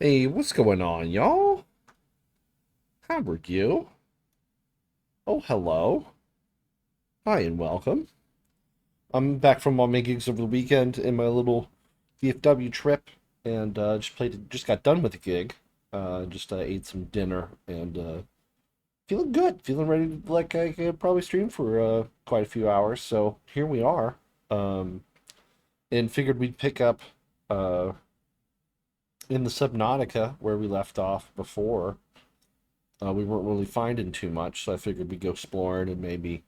Hey, what's going on, y'all? How are you? Oh, hello. Hi and welcome. I'm back from all my gigs over the weekend in my little VFW trip, and just got done with the gig. Just ate some dinner and feeling good, feeling ready to, like I could probably stream for quite a few hours. So here we are, um, and figured we'd pick up uh, in the Subnautica where we left off before. We weren't really finding too much, so I figured we'd go exploring and maybe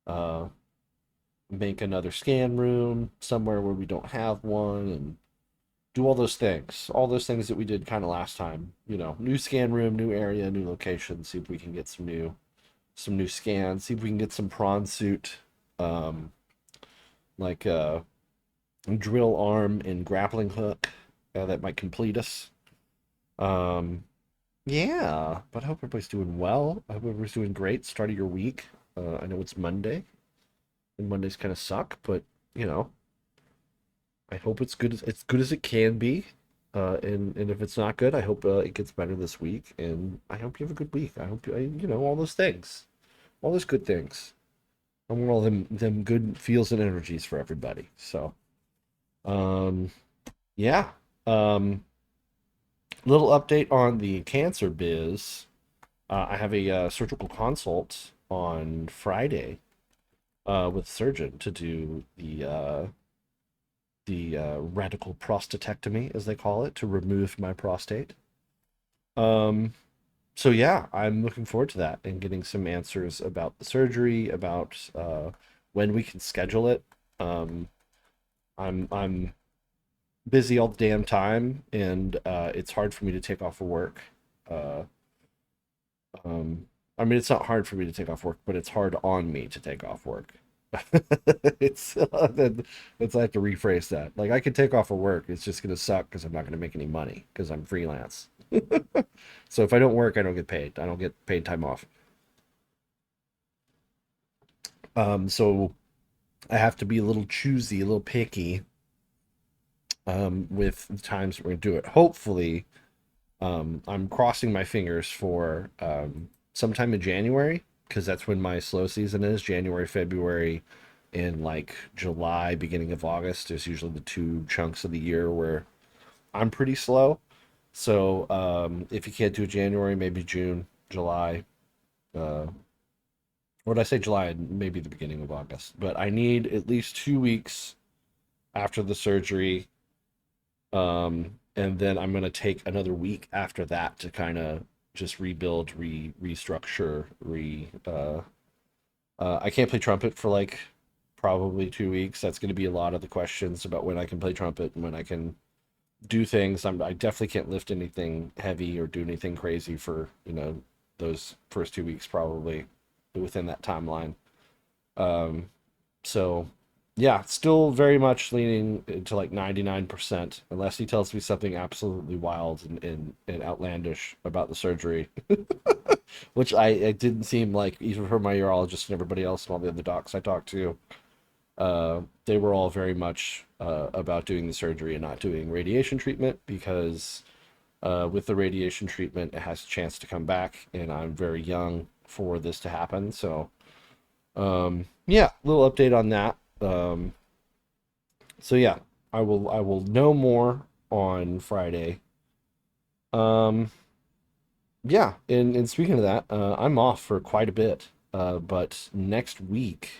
uh, make another scan room somewhere where we don't have one, and do all those things that we did kind of last time. You know, new scan room, new area, new location. See if we can get some new scans. See if we can get some prawn suit, um, like drill arm and grappling hook that might complete us. Um, yeah, but I hope everybody's doing well. I hope everybody's doing great. Start of your week. I know it's Monday, and Mondays kind of suck, but you know, I hope it's good as it can be. And if it's not good, I hope it gets better this week. And I hope you have a good week. I hope you know, all those things, all those good things. I want all them good feels and energies for everybody. So, um, yeah. Um, little update on the cancer biz. I have a surgical consult on Friday with a surgeon to do the radical prostatectomy, as they call it, to remove my prostate. Um, so yeah, I'm looking forward to that and getting some answers about the surgery, about when we can schedule it. Um, I'm busy all the damn time, and it's hard for me to take off of work. Uh, um, I mean, it's not hard for me to take off work, but it's hard on me to take off work. it's I have to rephrase that. Like I could take off of work, it's just gonna suck because I'm not gonna make any money because I'm freelance. So if I don't work, I don't get paid. I don't get paid time off. So I have to be a little choosy, a little picky with the times we're gonna do it. Hopefully, I'm crossing my fingers for sometime in January because that's when my slow season is. January, February, and like July, beginning of August is usually the two chunks of the year where I'm pretty slow. So if you can't do January, maybe June, July. Uh, or did I say July? Maybe the beginning of August. But I need at least 2 weeks after the surgery. And then I'm gonna take another week after that to kind of just rebuild, restructure, I can't play trumpet for like probably 2 weeks. That's gonna be a lot of the questions about when I can play trumpet and when I can do things. I definitely can't lift anything heavy or do anything crazy for, you know, those first 2 weeks probably within that timeline. Um, so yeah, still very much leaning into like 99%, unless he tells me something absolutely wild and outlandish about the surgery, which it didn't seem like, even for my urologist and everybody else and all the other docs I talked to, they were all very much about doing the surgery and not doing radiation treatment because with the radiation treatment, it has a chance to come back, and I'm very young for this to happen. So, yeah, little update on that. So yeah, I will know more on Friday. Um, yeah, and speaking of that, I'm off for quite a bit. But next week,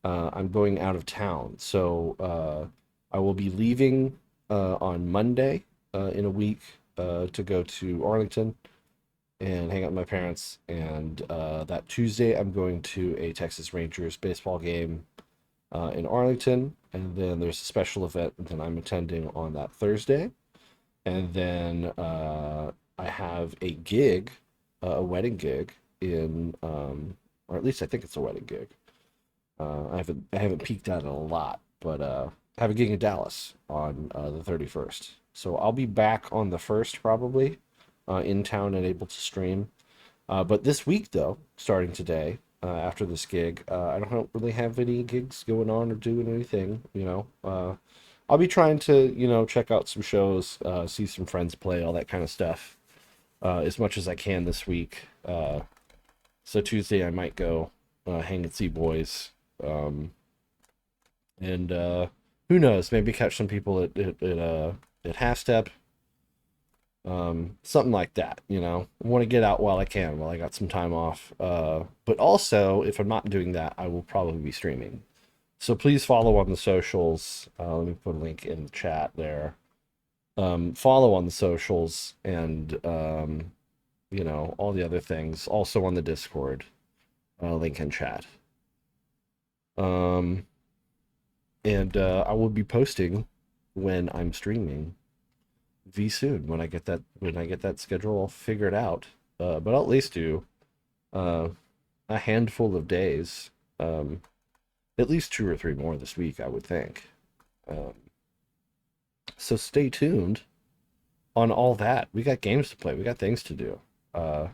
I'm going out of town, so I will be leaving on Monday in a week to go to Arlington and hang out with my parents. And that Tuesday, I'm going to a Texas Rangers baseball game in Arlington. And then there's a special event that I'm attending on that Thursday. And then I have a gig, a wedding gig in, or at least I think it's a wedding gig. I haven't peeked at it a lot, but I have a gig in Dallas on the 31st. So I'll be back on the first probably in town and able to stream. But this week, though, starting today, after this gig, I don't really have any gigs going on or doing anything. You know, I'll be trying to, check out some shows, see some friends play, all that kind of stuff, as much as I can this week. So Tuesday I might go hang and see boys, um, and who knows, maybe catch some people at Half Step, something like that. I want to get out while I can, while I got some time off. But also, if I'm not doing that, I will probably be streaming. So please follow on the socials. Let me put a link in the chat there. Follow on the socials and all the other things. Also on the Discord, link in chat. Um, and I will be posting when I'm streaming soon. When I get that schedule all figured out. But I'll at least do uh, a handful of days. At least 2 or 3 more this week, I would think. Um, so stay tuned on all that. We got games to play. We got things to do. Uh,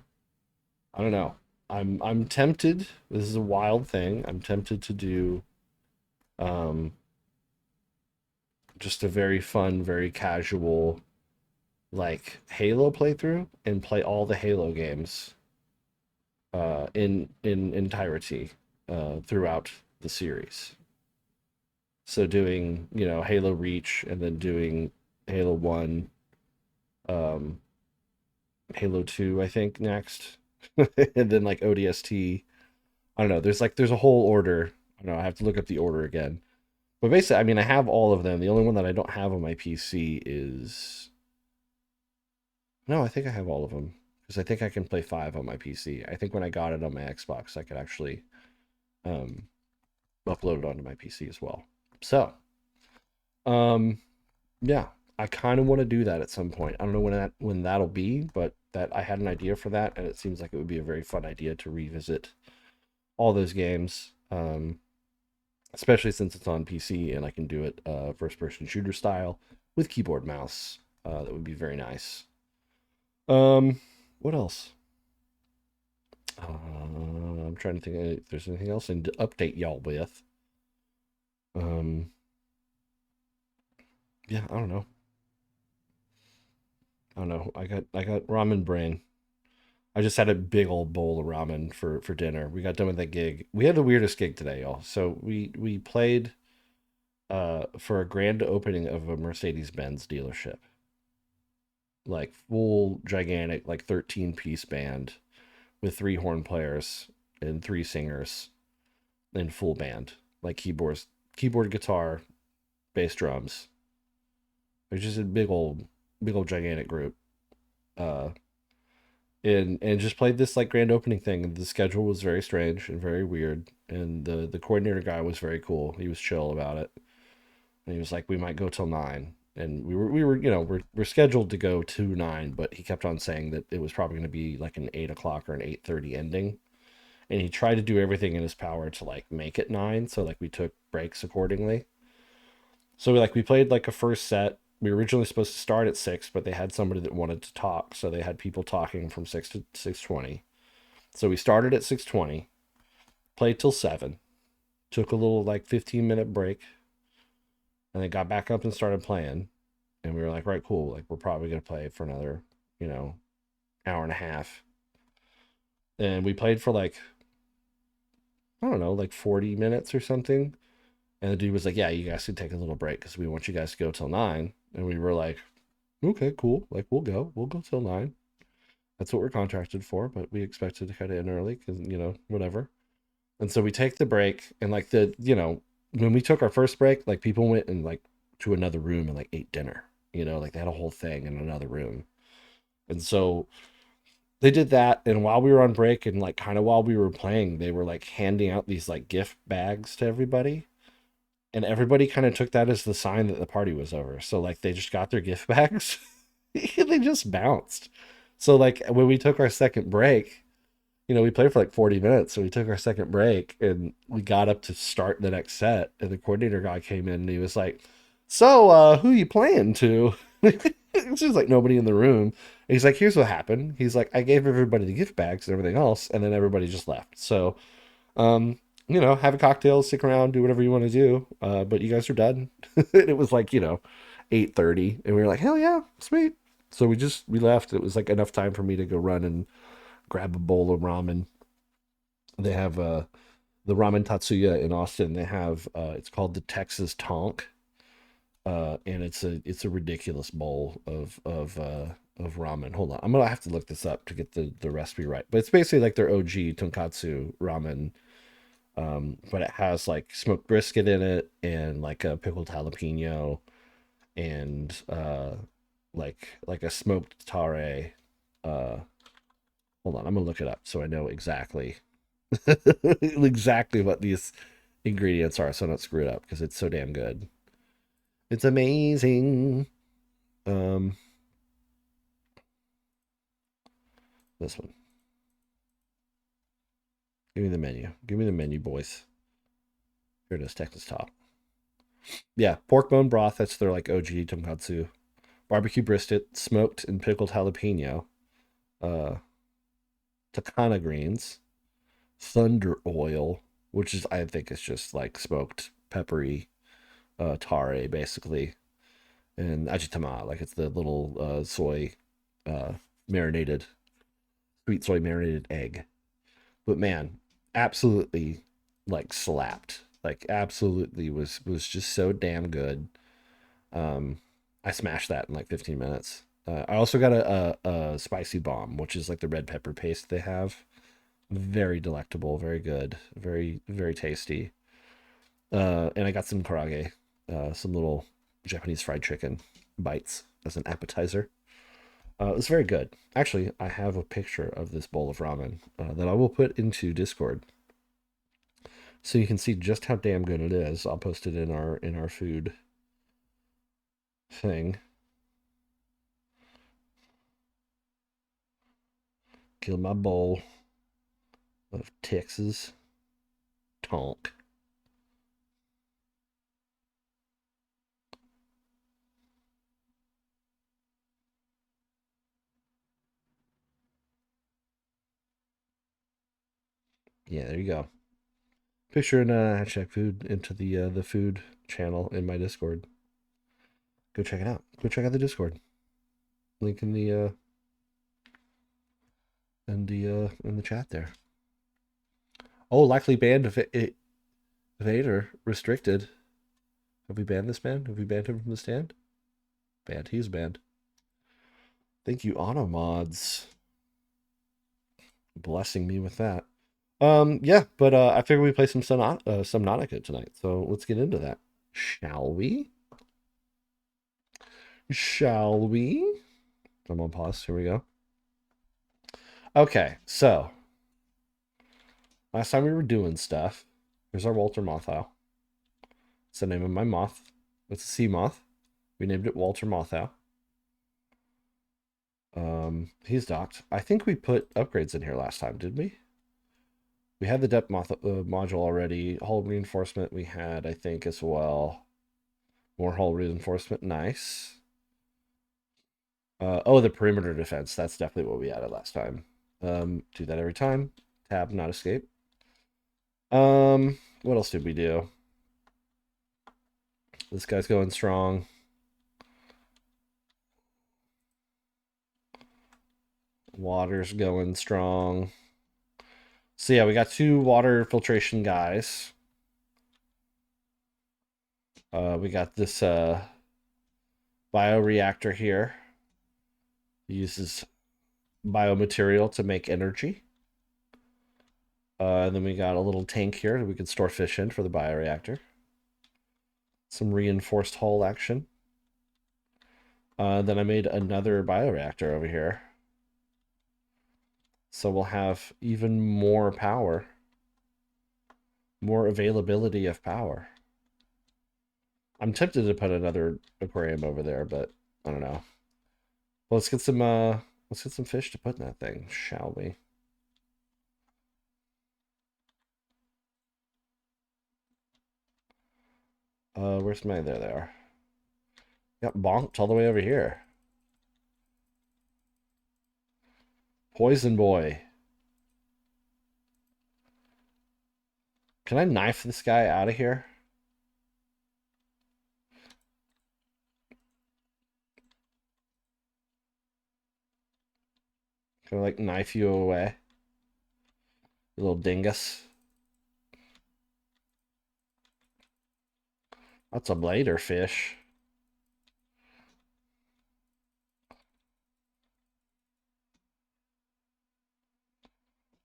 I don't know. I'm tempted. This is a wild thing. I'm tempted to do um, just a very fun, very casual, like Halo playthrough and play all the Halo games in entirety throughout the series. So doing, Halo Reach and then doing Halo 1, um, Halo 2, I think, next. And then like ODST. I don't know. There's a whole order. I don't know. I have to look up the order again. But basically, I mean, I have all of them. The only one that I don't have on my PC is no, I think I have all of them because I think I can play 5 on my PC. I think when I got it on my Xbox, I could actually um, upload it onto my PC as well. So, um, yeah, I kind of want to do that at some point. I don't know when that'll be, but that I had an idea for that, and it seems like it would be a very fun idea to revisit all those games, especially since it's on PC and I can do it first-person shooter style with keyboard mouse. That would be very nice. What else? I'm trying to think if there's anything else to update y'all with. Um, yeah, I don't know. I don't know. I got ramen brain. I just had a big old bowl of ramen for dinner. We got done with that gig. We had the weirdest gig today, y'all. So we played for a grand opening of a Mercedes-Benz dealership. Like full gigantic like 13-piece band with 3 horn players and 3 singers in full band. Like keyboard, guitar, bass drums. It's just a big old gigantic group. Uh and just played this like grand opening thing. And the schedule was very strange and very weird. And the coordinator guy was very cool. He was chill about it. And he was like, "We might go till 9." And we were we're scheduled to go to 9, but he kept on saying that it was probably going to be like an 8 o'clock or an 8:30 ending. And he tried to do everything in his power to like make it 9. So like we took breaks accordingly. So we played like a first set. We were originally supposed to start at 6, but they had somebody that wanted to talk, so they had people talking from 6 to 6:20. So we started at 6:20, played till 7, took a little like 15-minute break, and then got back up and started playing. And we were like, right, cool. Like we're probably gonna play for another, hour and a half. And we played for like I don't know, like 40 minutes or something. And the dude was like, "Yeah, you guys can take a little break because we want you guys to go till 9." And we were like, "Okay, cool. Like we'll go till 9. That's what we're contracted for, but we expected to kind of end early because whatever." And so we take the break, and like when we took our first break, like people went and like to another room and like ate dinner. Like they had a whole thing in another room. And so they did that, and while we were on break and like kind of while we were playing, they were like handing out these like gift bags to everybody. And everybody kind of took that as the sign that the party was over. So like they just got their gift bags and they just bounced. So like when we took our second break, we played for like 40 minutes. So we took our second break and we got up to start the next set. And the coordinator guy came in and he was like, "So who you playing to?" It's just like nobody in the room. And he's like, "Here's what happened." He's like, "I gave everybody the gift bags and everything else, and then everybody just left." So have a cocktail, stick around, do whatever you want to do. But you guys are done. It was like 8:30, and we were like, hell yeah, sweet. So we left. It was like enough time for me to go run and grab a bowl of ramen. They have the ramen Tatsuya in Austin. They have it's called the Texas Tonk, and it's a ridiculous bowl of ramen. Hold on, I'm gonna have to look this up to get the recipe right. But it's basically like their OG tonkatsu ramen, but it has like smoked brisket in it and like a pickled jalapeno and like a smoked tare. Uh, Hold on, I'm gonna look it up so I know exactly exactly what these ingredients are, so I don't screw it up because it's so damn good. It's amazing. Um, this one. Give me the menu. Give me the menu, boys. Here it is, Texas Top. Yeah, pork bone broth. That's their like OG tonkatsu. Barbecue brisket, smoked and pickled jalapeno. Uh, Takana greens, thunder oil, which is I think is just like smoked peppery tare basically, and ajitama, like it's the little soy uh, marinated sweet soy marinated egg. But man, absolutely like slapped. Like absolutely was just so damn good. Um, I smashed that in like 15 minutes. I also got a spicy bomb, which is like the red pepper paste they have. Very delectable, very good, very tasty. And I got some karage, some little Japanese fried chicken bites as an appetizer. It was very good. Actually, I have a picture of this bowl of ramen that I will put into Discord, so you can see just how damn good it is. I'll post it in our food thing. Kill my bowl of Texas tonk. Yeah, there you go. Picture and hashtag food into the food channel in my Discord. Go check it out. Go check out the Discord. Link in the chat there. Oh, likely banned Vader restricted. Have we banned this man? Have we banned him from the stand? Banned. He's banned. Thank you, Automods, blessing me with that. Yeah, but I figured we play some Subnautica tonight, so let's get into that. Shall we? Shall we? I'm on pause. Here we go. Okay, so last time we were doing stuff. Here's our Walter Mothau. It's the name of my moth. It's a sea moth. We named it Walter Mothau. He's docked. I think we put upgrades in here last time, did we? We had the depth module already. Hull reinforcement we had, I think, as well. More hull reinforcement. Nice. Oh, the perimeter defense. That's definitely what we added last time. Do that every time. Tab, not escape. What else did we do? This guy's going strong. Water's going strong. So yeah, we got 2 water filtration guys. We got this bioreactor here. Uses biomaterial to make energy. And then we got a little tank here that we can store fish in for the bioreactor. Some reinforced hull action. Then I made another bioreactor over here. So we'll have even more power. More availability of power. I'm tempted to put another aquarium over there, but I don't know. Well, let's get some fish to put in that thing, shall we? Where's my there they are. Got bonked all the way over here. Poison boy. Can I knife this guy out of here? Can I, like, knife you away? You little dingus. That's a blader fish.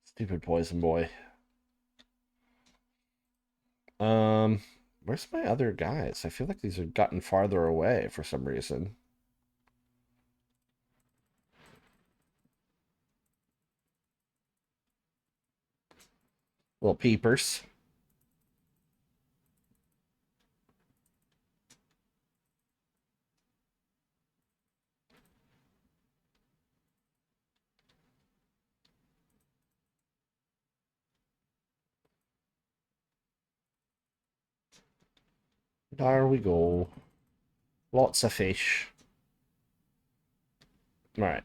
Stupid poison boy. Um, where's my other guys? I feel like these have gotten farther away for some reason. Little peepers. There we go. Lots of fish. Right.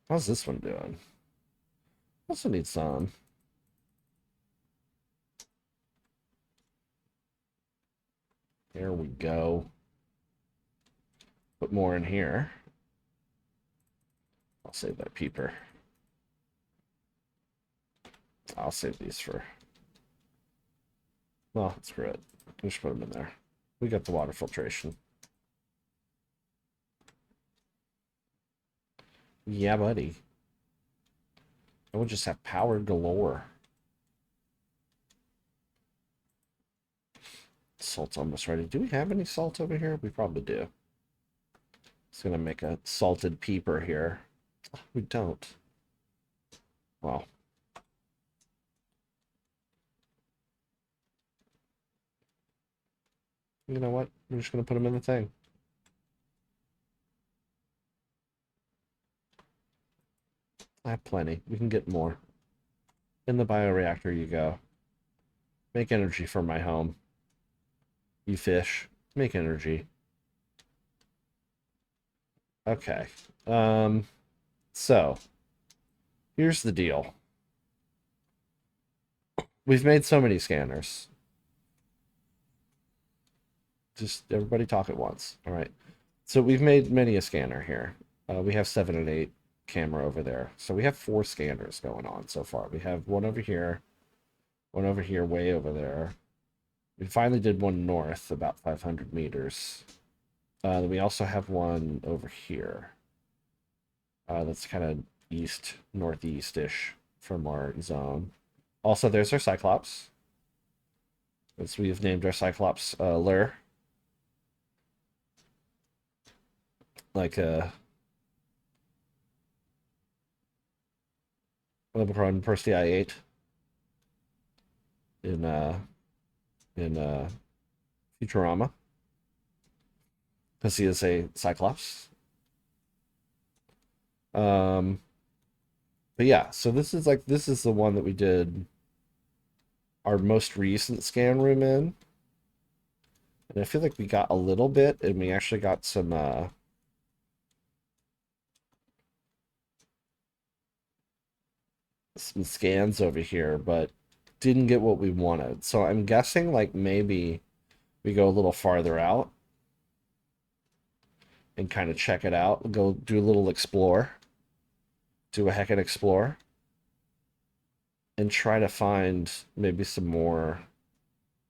How's this one doing? Also need some. There we go. Put more in here. I'll save that peeper. I'll save these for... Well, screw it. Just put them in there. We got the water filtration. Yeah, buddy. I will just have power galore. Salt's almost ready. Do we have any salt over here? We probably do. It's gonna make a salted peeper here. We don't. Well. You know what? We're just gonna put them in the thing. I have plenty. We can get more. In the bioreactor you go. Make energy for my home. You fish. Make energy. Okay. So here's the deal. We've made so many scanners. Just everybody talk at once. All right. So we've made many a scanner here. We have 7 and 8 camera over there. So we have 4 scanners going on so far. We have one over here, way over there. We finally did one north, about 500 meters. Then we also have one over here. That's kind of east, northeast-ish from our zone. Also, there's our Cyclops. As we have named our Cyclops lure. Like Omicron Persei 8 in Futurama. Because he is a Cyclops. But yeah, so this is the one that we did our most recent scan room in. And I feel like we got a little bit, and we actually got some scans over here, but didn't get what we wanted. So I'm guessing like maybe we go a little farther out and kind of check it out. Go do a little explore. Do a heckin' explore. And try to find maybe some more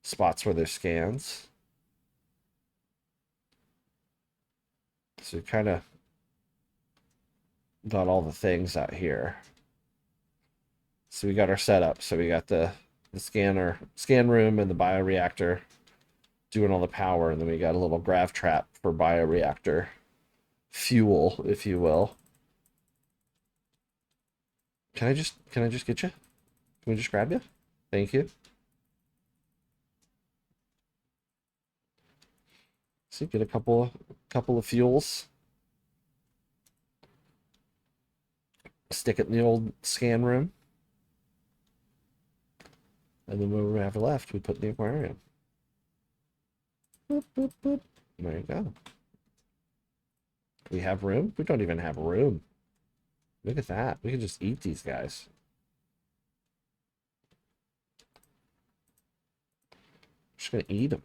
spots where there's scans. So we kind of got all the things out here. So we got our setup. So we got the scan room and the bioreactor doing all the power, and then we got a little grav trap for bioreactor fuel, if you will. Can I just get you? Can we just grab you? Thank you. See, get a couple of fuels. Stick it in the old scan room. And then what we have left, we put in the aquarium. Boop, boop, boop. There you go. We have room? We don't even have room. Look at that. We can just eat these guys. Just gonna eat them.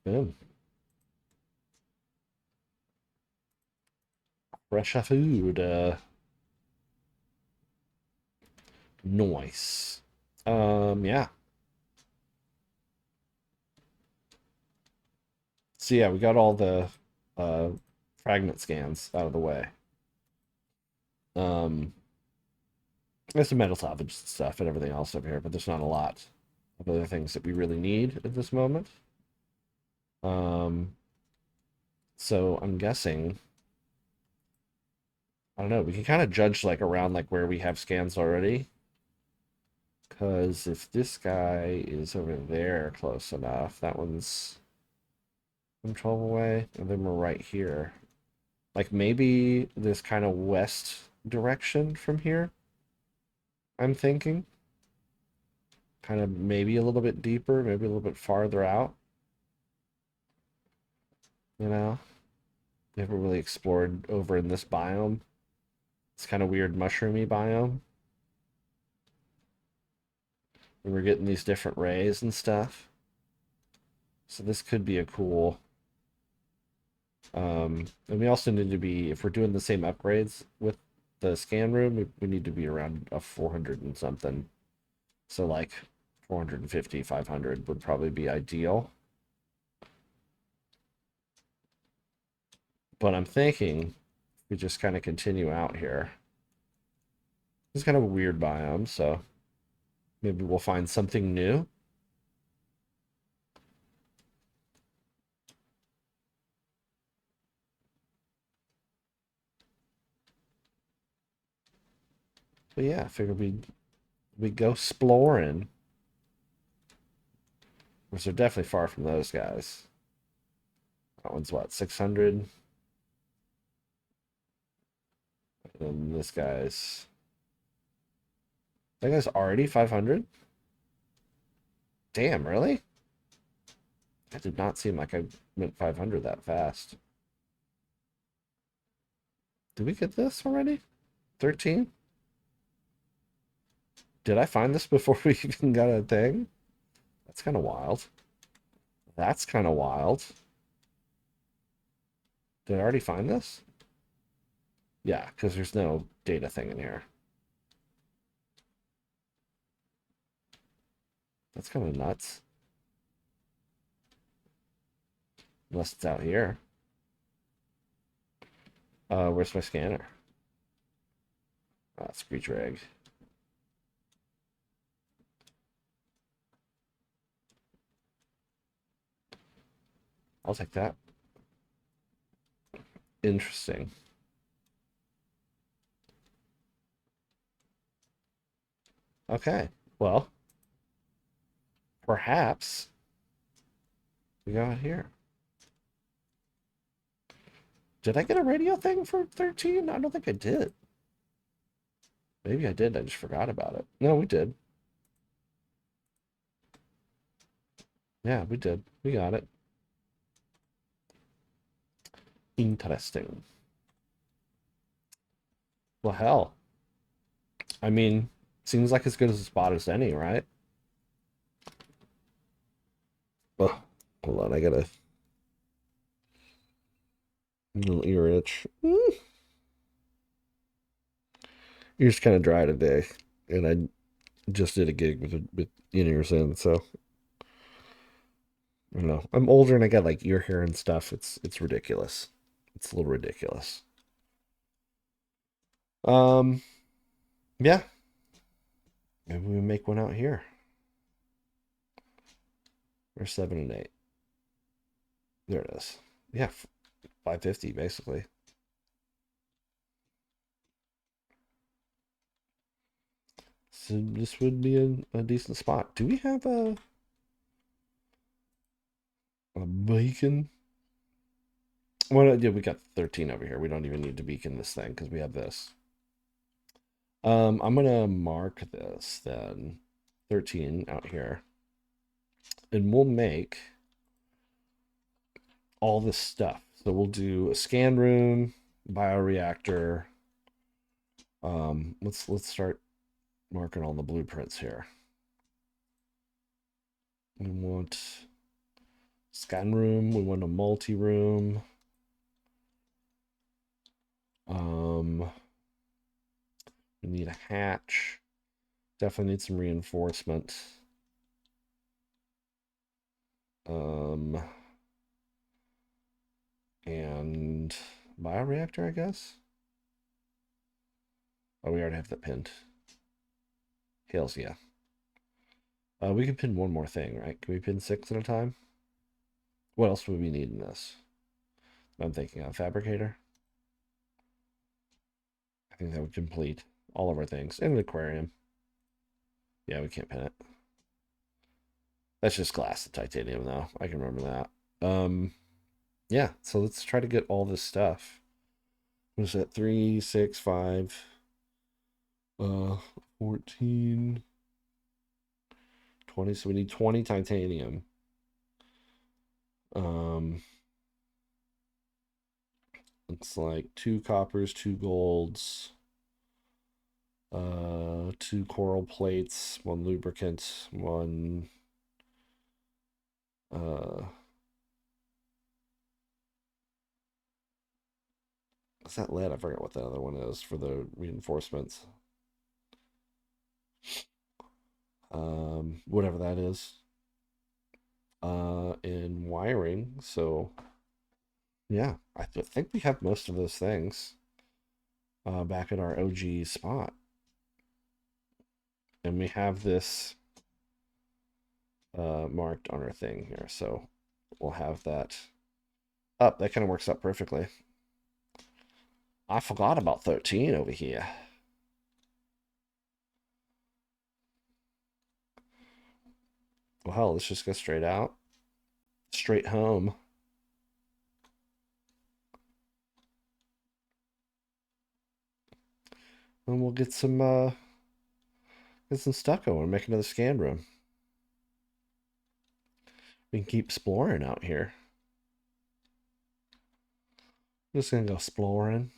Boom. Fresh food. Nice. Yeah. So yeah, we got all the uh fragment scans out of the way. Um, there's some metal salvage stuff and everything else up here, but there's not a lot of other things that we really need at this moment. Um, so I'm guessing, I don't know, we can kind of judge like around like where we have scans already. Because if this guy is over there close enough, that one's from 12 away, and then we're right here. Like maybe this kind of west direction from here, I'm thinking. Kind of maybe a little bit deeper, maybe a little bit farther out. You know? We haven't really explored over in this biome. It's kind of weird mushroomy biome. And we're getting these different rays and stuff. So this could be a cool. And we also need to be, if we're doing the same upgrades with the scan room, we need to be around a 400 and something. So like 450, 500 would probably be ideal. But I'm thinking we just kind of continue out here. It's kind of a weird biome, so maybe we'll find something new. But yeah, I figured we go splorin. Which are definitely far from those guys. That one's what, 600? And this guy's, that guy's already 500? Damn, really? That did not seem like I went 500 that fast. Did we get this already? 13? Did I find this before we even got a thing? That's kind of wild. That's kind of wild. Did I already find this? Yeah, because there's no data thing in here. That's kind of nuts. Unless it's out here. Where's my scanner? Screech rag. I'll take that. Interesting. Okay, well, perhaps we got it here. Did I get a radio thing for 13? I don't think I did. Maybe I did. I just forgot about it. No, we did. Yeah, we did. We got it. Interesting. Well, hell. I mean, seems like as good as a spot as any, right? Oh, hold on. I got a little ear itch. Ear's kind of dry today, and I just did a gig with in-ears in, so I don't know. I'm older and I got like ear hair and stuff. It's ridiculous. It's a little ridiculous. Um, yeah. Maybe we make one out here. Or 7 and 8. There it is. Yeah, 550 basically. So this would be a decent spot. Do we have a beacon? Well, yeah, we got 13 over here. We don't even need to beacon this thing because we have this. I'm gonna mark this then. 13 out here. and we'll make all this stuff. So we'll do a scan room, bioreactor. Let's start marking all the blueprints here. We want scan room. We want a multi room. We need a hatch. Definitely need some reinforcement. And bioreactor, I guess. Oh, we already have that pinned. Hells yeah. We can pin one more thing, right? Can we pin 6 at a time? What else would we need in this? I'm thinking a fabricator. I think that would complete all of our things. And an aquarium. Yeah, we can't pin it. That's just glass and titanium, though. I can remember that. Yeah, so let's try to get all this stuff. What is that? 3, 6, 5, 14, 20. So we need 20 titanium. It's like 2 coppers, 2 golds, 2 coral plates, 1 lubricant, 1 what's that lead? I forget what the other one is for the reinforcements. Whatever that is. In wiring, so yeah, I think we have most of those things back at our OG spot. And we have this marked on our thing here, so we'll have that up. That kind of works out perfectly. I forgot about 13 over here. Well, hell, let's just go straight out. Straight home. And we'll get some stucco and make another scan room. We can keep exploring out here. I'm just gonna go exploring.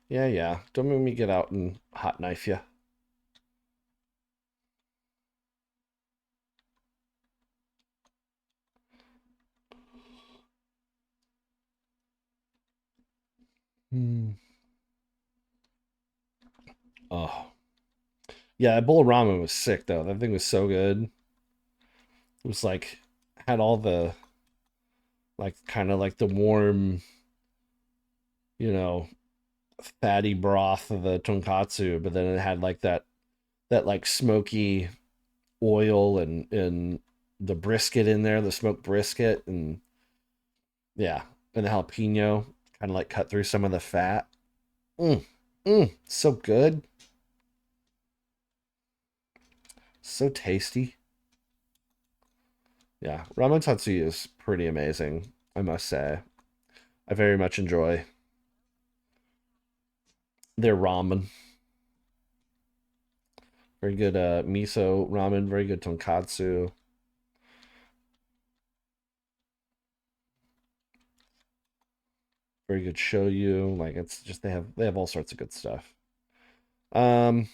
Yeah, yeah. Don't make me get out and hot knife you. Oh. Yeah, that bowl of ramen was sick though. That thing was so good. It was like had all the like kind of like the warm, you know, fatty broth of the tonkatsu, but then it had like that like smoky oil and the brisket in there, the smoked brisket, and yeah, and the jalapeno kind of like cut through some of the fat. So good, so tasty. Yeah, ramen tatsu is pretty amazing, I must say. I very much enjoy their ramen. Very good miso ramen, very good tonkatsu. Very good shoyu. Like it's just they have all sorts of good stuff. Um, what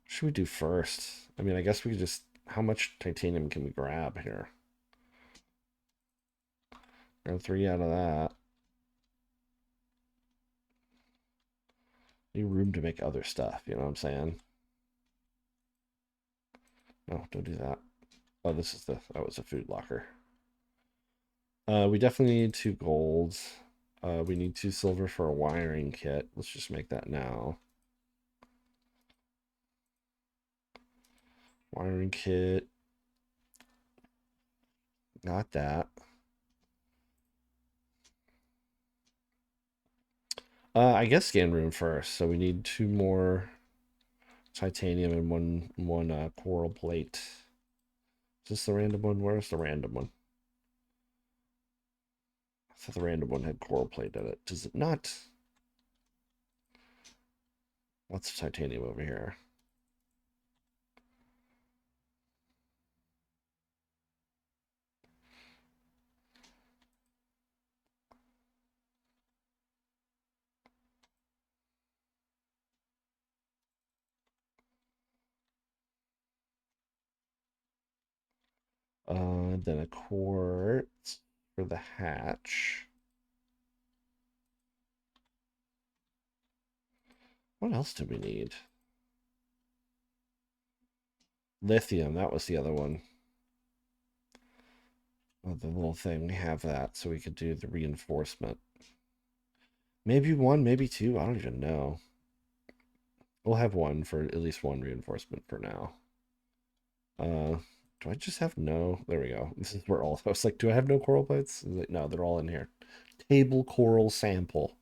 should we do first? I mean, I guess we could just how much titanium can we grab here? Grab 3 out of that. Need room to make other stuff, you know what I'm saying? No, don't do that. Oh, that was a food locker. We definitely need 2 golds. We need 2 silver for a wiring kit. Let's just make that now. Wiring kit. Got that. I guess scan room first. So we need 2 more titanium and one coral plate. Is this the random one? Where's the random one? I thought the random one had coral plate in it. Does it not? Lots of titanium over here. Then a quartz for the hatch. What else do we need? Lithium, that was the other one. Oh, the little thing, we have that, so we could do the reinforcement. Maybe one, maybe two, I don't even know. We'll have one for at least one reinforcement for now. Do I just have no? There we go. This is where all, I was like, do I have no coral plates? Like, no, they're all in here. Table coral sample.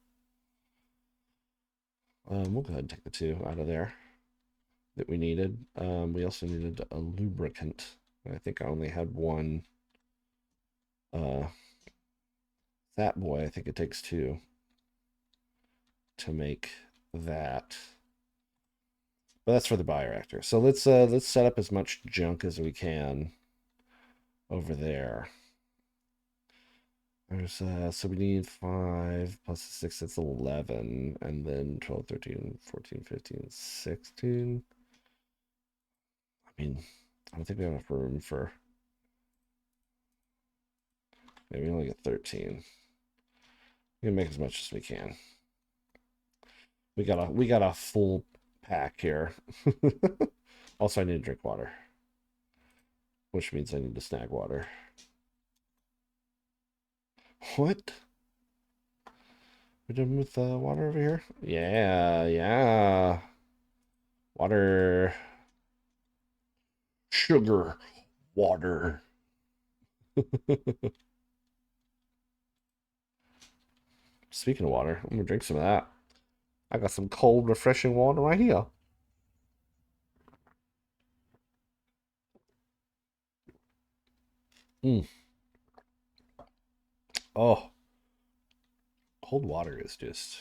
We'll go ahead and take the two out of there that we needed. We also needed a lubricant. I think I only had one. That boy, I think it takes two to make that. But that's for the bioreactor. So let's set up as much junk as we can over there. There's so we need 5 plus 6, that's 11, and then 12, 13, 14, 15, 16. I mean, I don't think we have enough room for, maybe we only get 13. We can make as much as we can. We got a full pack here. Also, I need to drink water, which means I need to snag water. What? We done with water over here? Yeah, yeah. Water. Sugar. Water. Speaking of water, I'm gonna drink some of that. I got some cold, refreshing water right here. Mm. Oh, cold water is just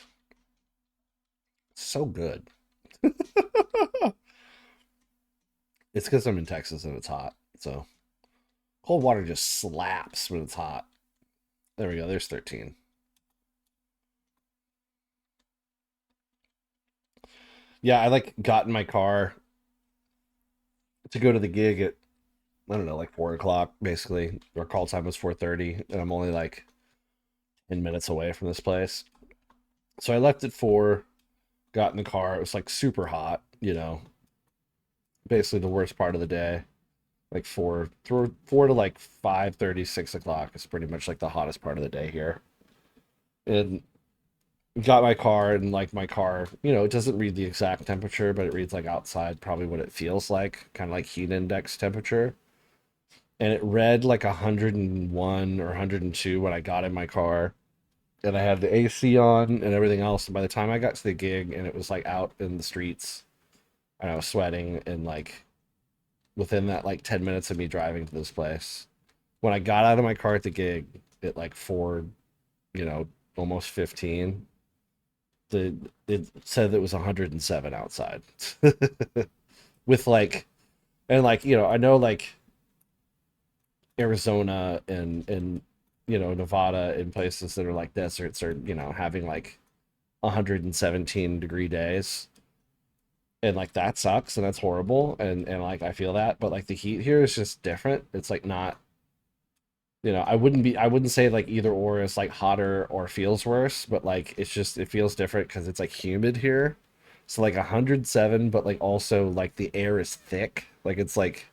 so good. It's because I'm in Texas and it's hot. So cold water just slaps when it's hot. There we go. There's 13. Yeah, I like got in my car to go to the gig at, I don't know, like 4 o'clock basically. Our call time was 4:30, and I'm only like 10 minutes away from this place. So I left at 4, got in the car. It was like super hot, basically the worst part of the day. Like 4 to like 5:30, 6 o'clock is pretty much like the hottest part of the day here. And got my car, and like my car, it doesn't read the exact temperature, but it reads like outside probably what it feels like, kind of like heat index temperature. And it read like 101 or 102 when I got in my car. And I had the AC on and everything else. And by the time I got to the gig and it was like out in the streets and I was sweating, and like within that like 10 minutes of me driving to this place, when I got out of my car at the gig at like 4, you know, almost 15, the it said it was 107 outside. With like, and like, I know like Arizona and Nevada and places that are like deserts are, having like 117-degree days, and like that sucks and that's horrible, and like I feel that, but like the heat here is just different. It's like not, I wouldn't say like either or is like hotter or feels worse, but like it's just, it feels different because it's like humid here. So like 107, but like also like the air is thick, like it's like,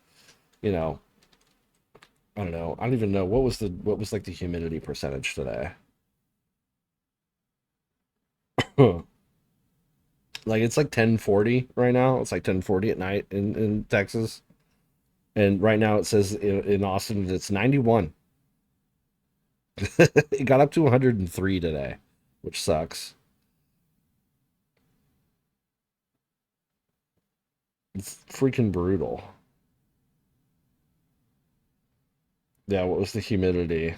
you know I don't know. I don't even know what was like the humidity percentage today. Like it's like 1040 right now. It's like 1040 at night in Texas. And right now it says in Austin it's 91. It got up to 103 today, which sucks. It's freaking brutal. Yeah, what was the humidity?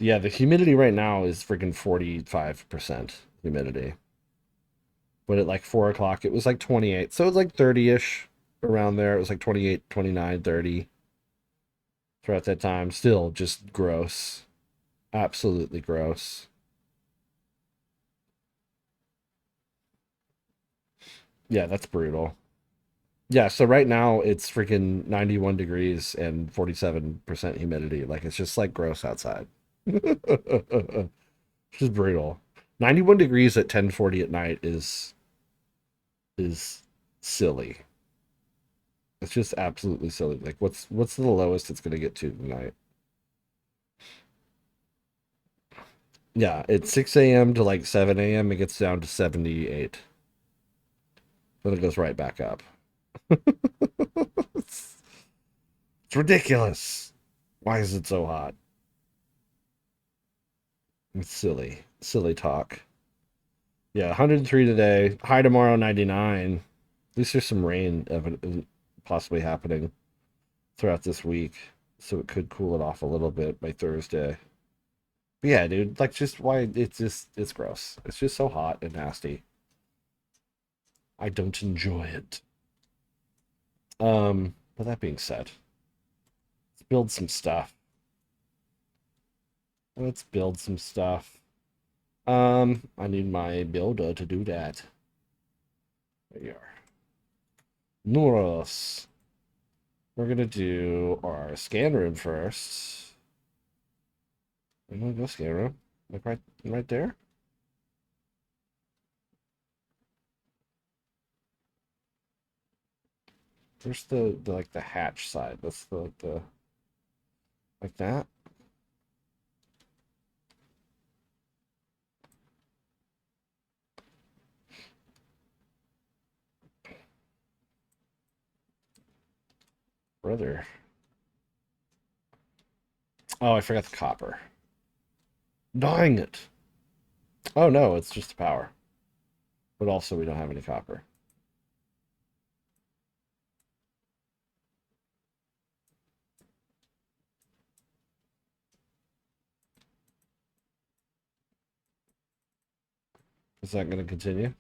Yeah, the humidity right now is freaking 45% humidity. But at like 4 o'clock, it was like 28. So it was like 30-ish around there. It was like 28, 29, 30 throughout that time. Still just gross. Absolutely gross. Yeah, that's brutal. Yeah, so right now it's freaking 91 degrees and 47% humidity. Like it's just like gross outside. Just brutal. 91 degrees at 10:40 at night is silly. It's just absolutely silly. Like what's the lowest it's going to get to tonight? Yeah, it's 6 a.m. to like 7 a.m. It gets down to 78. Then it goes right back up. It's ridiculous. Why is it so hot? It's silly. Silly talk. Yeah, 103 today. High tomorrow, 99. At least there's some rain possibly happening throughout this week. So it could cool it off a little bit by Thursday. But yeah, dude, like just why it's gross. It's just so hot and nasty. I don't enjoy it. But that being said, let's build some stuff. Let's build some stuff. I need my builder to do that. There you are. Nuros. We're gonna do our scan room first. I'm gonna go scan room. Like right there. Where's the like the hatch side? That's the like that. Brother. Oh, I forgot the copper. Dang it. Oh no, it's just the power. But also we don't have any copper. Is that gonna continue?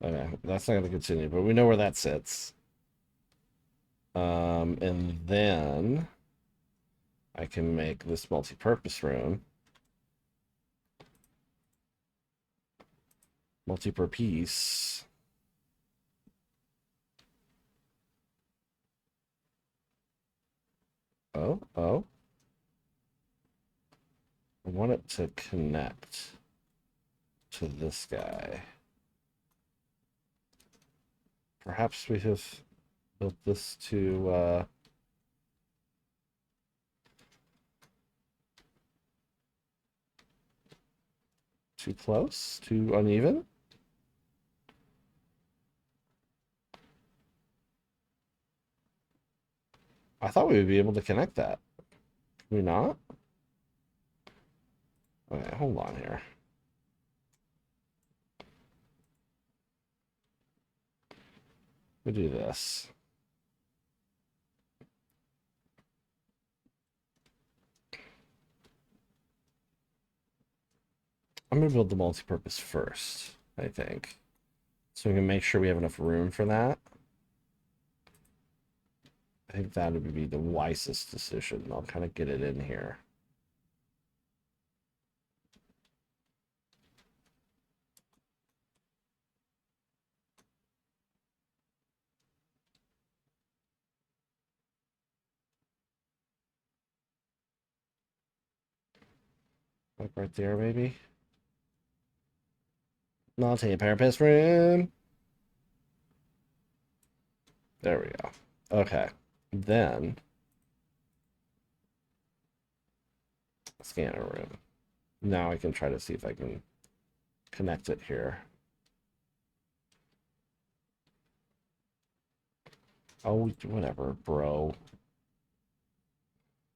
Okay, that's not gonna continue, but we know where that sits. And then I can make this multi-purpose room. Multi-per-piece. Oh. I want it to connect to this guy. Perhaps we have built this too close, too uneven. I thought we would be able to connect that. Can we not? Okay, hold on here. We do this. I'm gonna build the multi-purpose first, I think. So we can make sure we have enough room for that. I think that would be the wisest decision. I'll kind of get it in here. Like right there, maybe. Multi-purpose room. There we go. Okay. Then scanner room. Now I can try to see if I can connect it here. Oh, whatever, bro.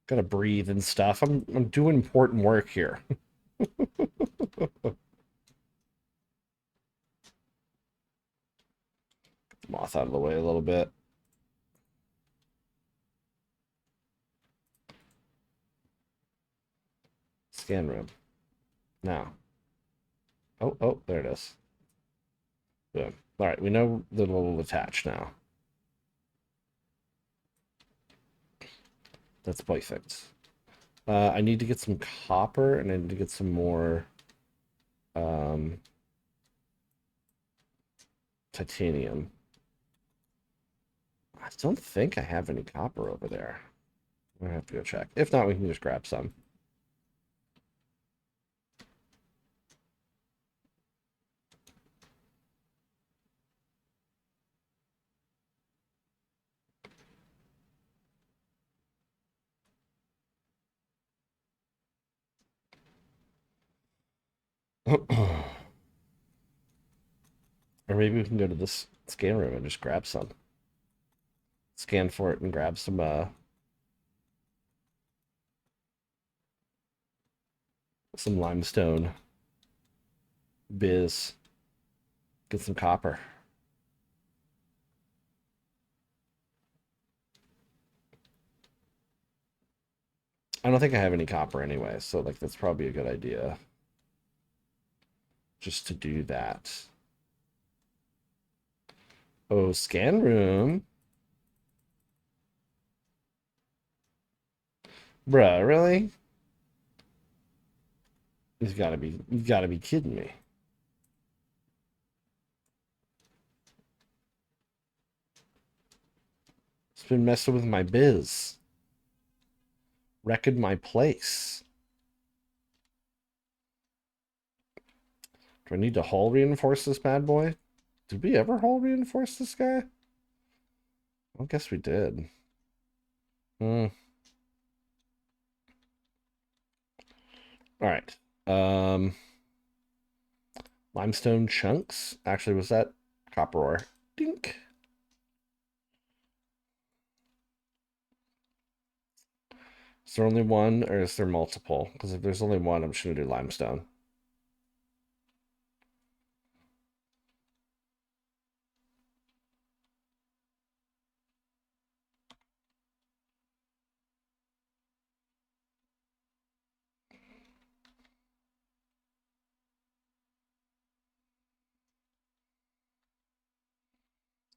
Gotta breathe and stuff. I'm doing important work here. Moth out of the way a little bit. Scan room. Now. Oh, there it is. Boom. All right, we know that it'll attach now. That's perfect. I need to get some copper, and I need to get some more um, titanium. I don't think I have any copper over there. I'm gonna have to go check. If not, we can just grab some. Or maybe we can go to this scan room and just grab some. Scan for it and grab some limestone biz. Get some copper. I don't think I have any copper anyway, so like that's probably a good idea. Just to do that. Oh, scan room. Bruh, really? You gotta be kidding me. It's been messing with my biz. Wrecking my place. Do I need to hull reinforce this bad boy? Did we ever hull reinforce this guy? I guess we did. Hmm. All right. Limestone chunks. Actually, was that copper ore? Dink. Is there only one or is there multiple? Because if there's only one, I'm just going to do limestone.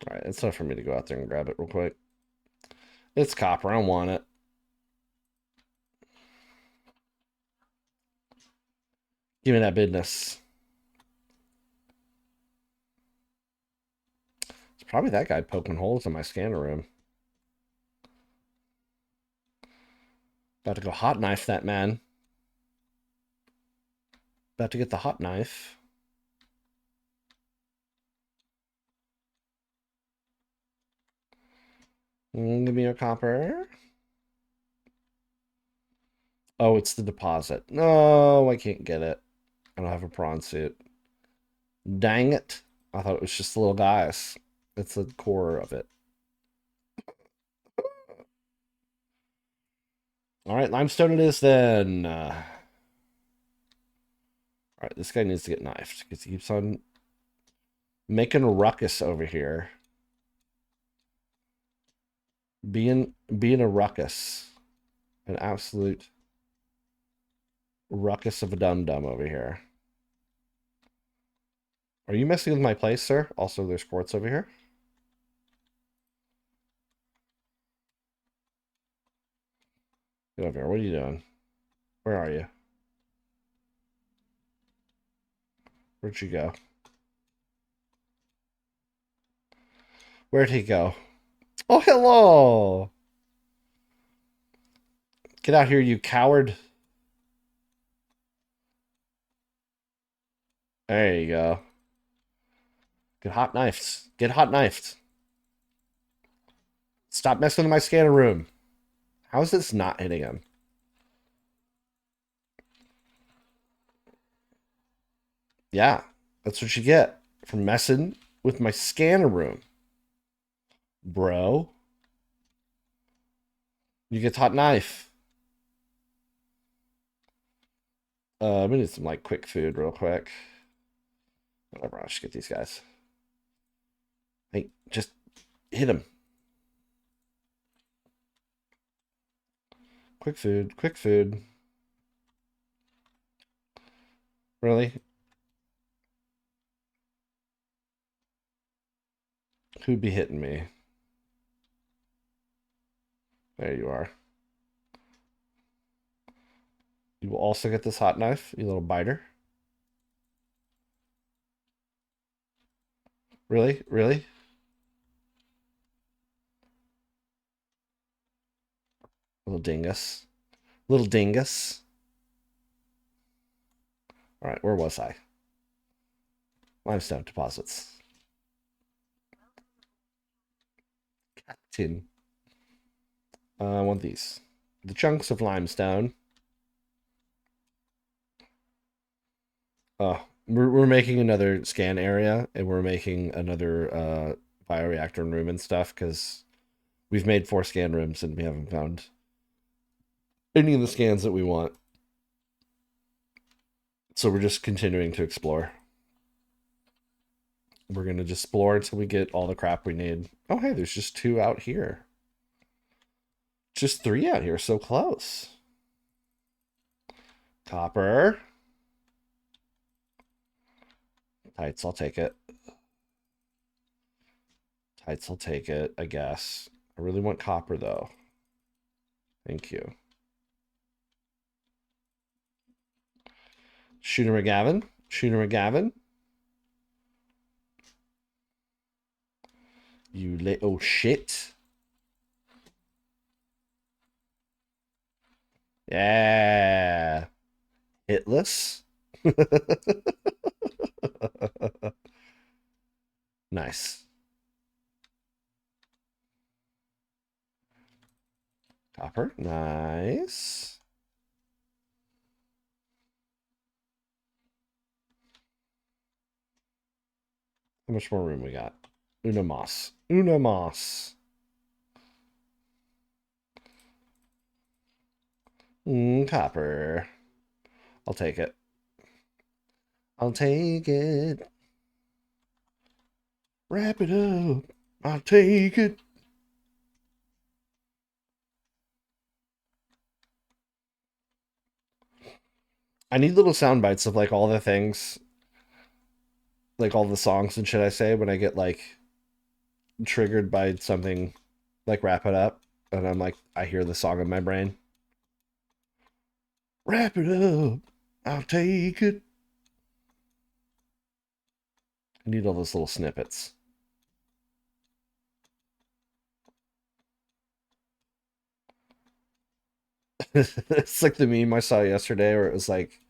All right, it's enough for me to go out there and grab it real quick. It's copper. I don't want it. Give me that business. It's probably that guy poking holes in my scanner room. About to go hot knife that man. About to get the hot knife. Give me your copper. Oh, it's the deposit. No, I can't get it. I don't have a prawn suit. Dang it. I thought it was just the little guys. It's the core of it. All right, limestone it is then. All right, this guy needs to get knifed because he keeps on making a ruckus over here. Being a ruckus. An absolute ruckus of a dum-dum over here. Are you messing with my place, sir? Also, there's quartz over here. Get over here. What are you doing? Where are you? Where'd you go? Where'd he go? Oh, hello! Get out here, you coward. There you go. Get hot knifed. Get hot knifed. Stop messing with my scanner room. How is this not hitting him? Yeah, that's what you get for messing with my scanner room. Bro. You get hot knife. We need some like quick food real quick. Whatever, I'll just get these guys. Hey, just hit him. Quick food, quick food. Really? Who'd be hitting me? There you are. You will also get this hot knife, you little biter. Really? Really? Little dingus. Little dingus. All right, where was I? Limestone deposits. Tin. I want these. The chunks of limestone. We're making another scan area, and we're making another bioreactor room and stuff because we've made 4 scan rooms and we haven't found any of the scans that we want. So we're just continuing to explore. We're gonna just explore until we get all the crap we need. Oh, hey, there's just 2 out here. Just 3 out here, so close. Copper. Tights, I'll take it. Tights, I'll take it, I guess. I really want copper, though. Thank you. Shooter McGavin. Shooter McGavin. You little shit. Yeah. Hitless. Nice. Copper. Nice. How much more room we got? Una moss. Una moss. Copper. I'll take it. I'll take it. Wrap it up. I'll take it. I need little sound bites of like all the things, like all the songs and shit I say when I get like triggered by something like wrap it up. And I'm like, I hear the song in my brain. Wrap it up. I'll take it. I need all those little snippets. It's like the meme I saw yesterday where it was like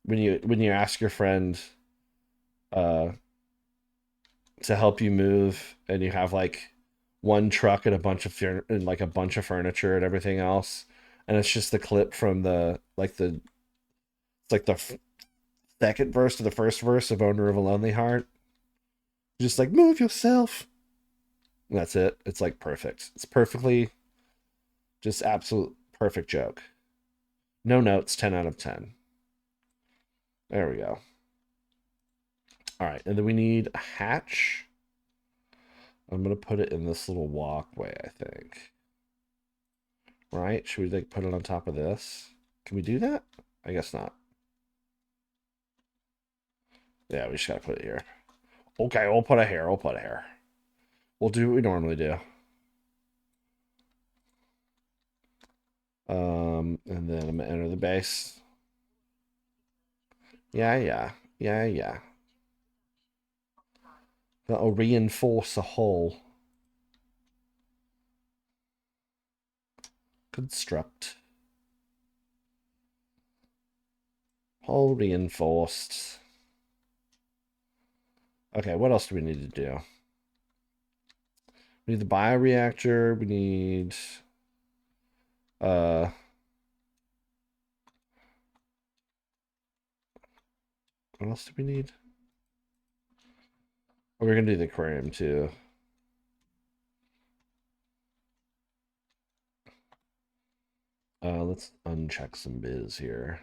when you ask your friend uh to help you move and you have like one truck and a bunch of and like a bunch of furniture and everything else and it's just the clip from it's like the second verse to the first verse of Owner of a Lonely Heart, just like move yourself. That's it. It's like perfect. It's perfectly just absolute perfect joke. No notes, 10 out of 10. There we go. All right, and then we need a hatch. I'm gonna put it in this little walkway, I think. Right? Should we like put it on top of this? Can we do that? I guess not. Yeah, we just gotta put it here. Okay, we'll put it here. We'll put it here. We'll do what we normally do. And then I'm gonna enter the base. Yeah, yeah. Yeah, yeah. That'll reinforce a hull. Construct. Hull reinforced. Okay, what else do we need to do? We need the bioreactor. We need uh what else do we need? Oh, we're gonna do the aquarium too. Let's uncheck some biz here.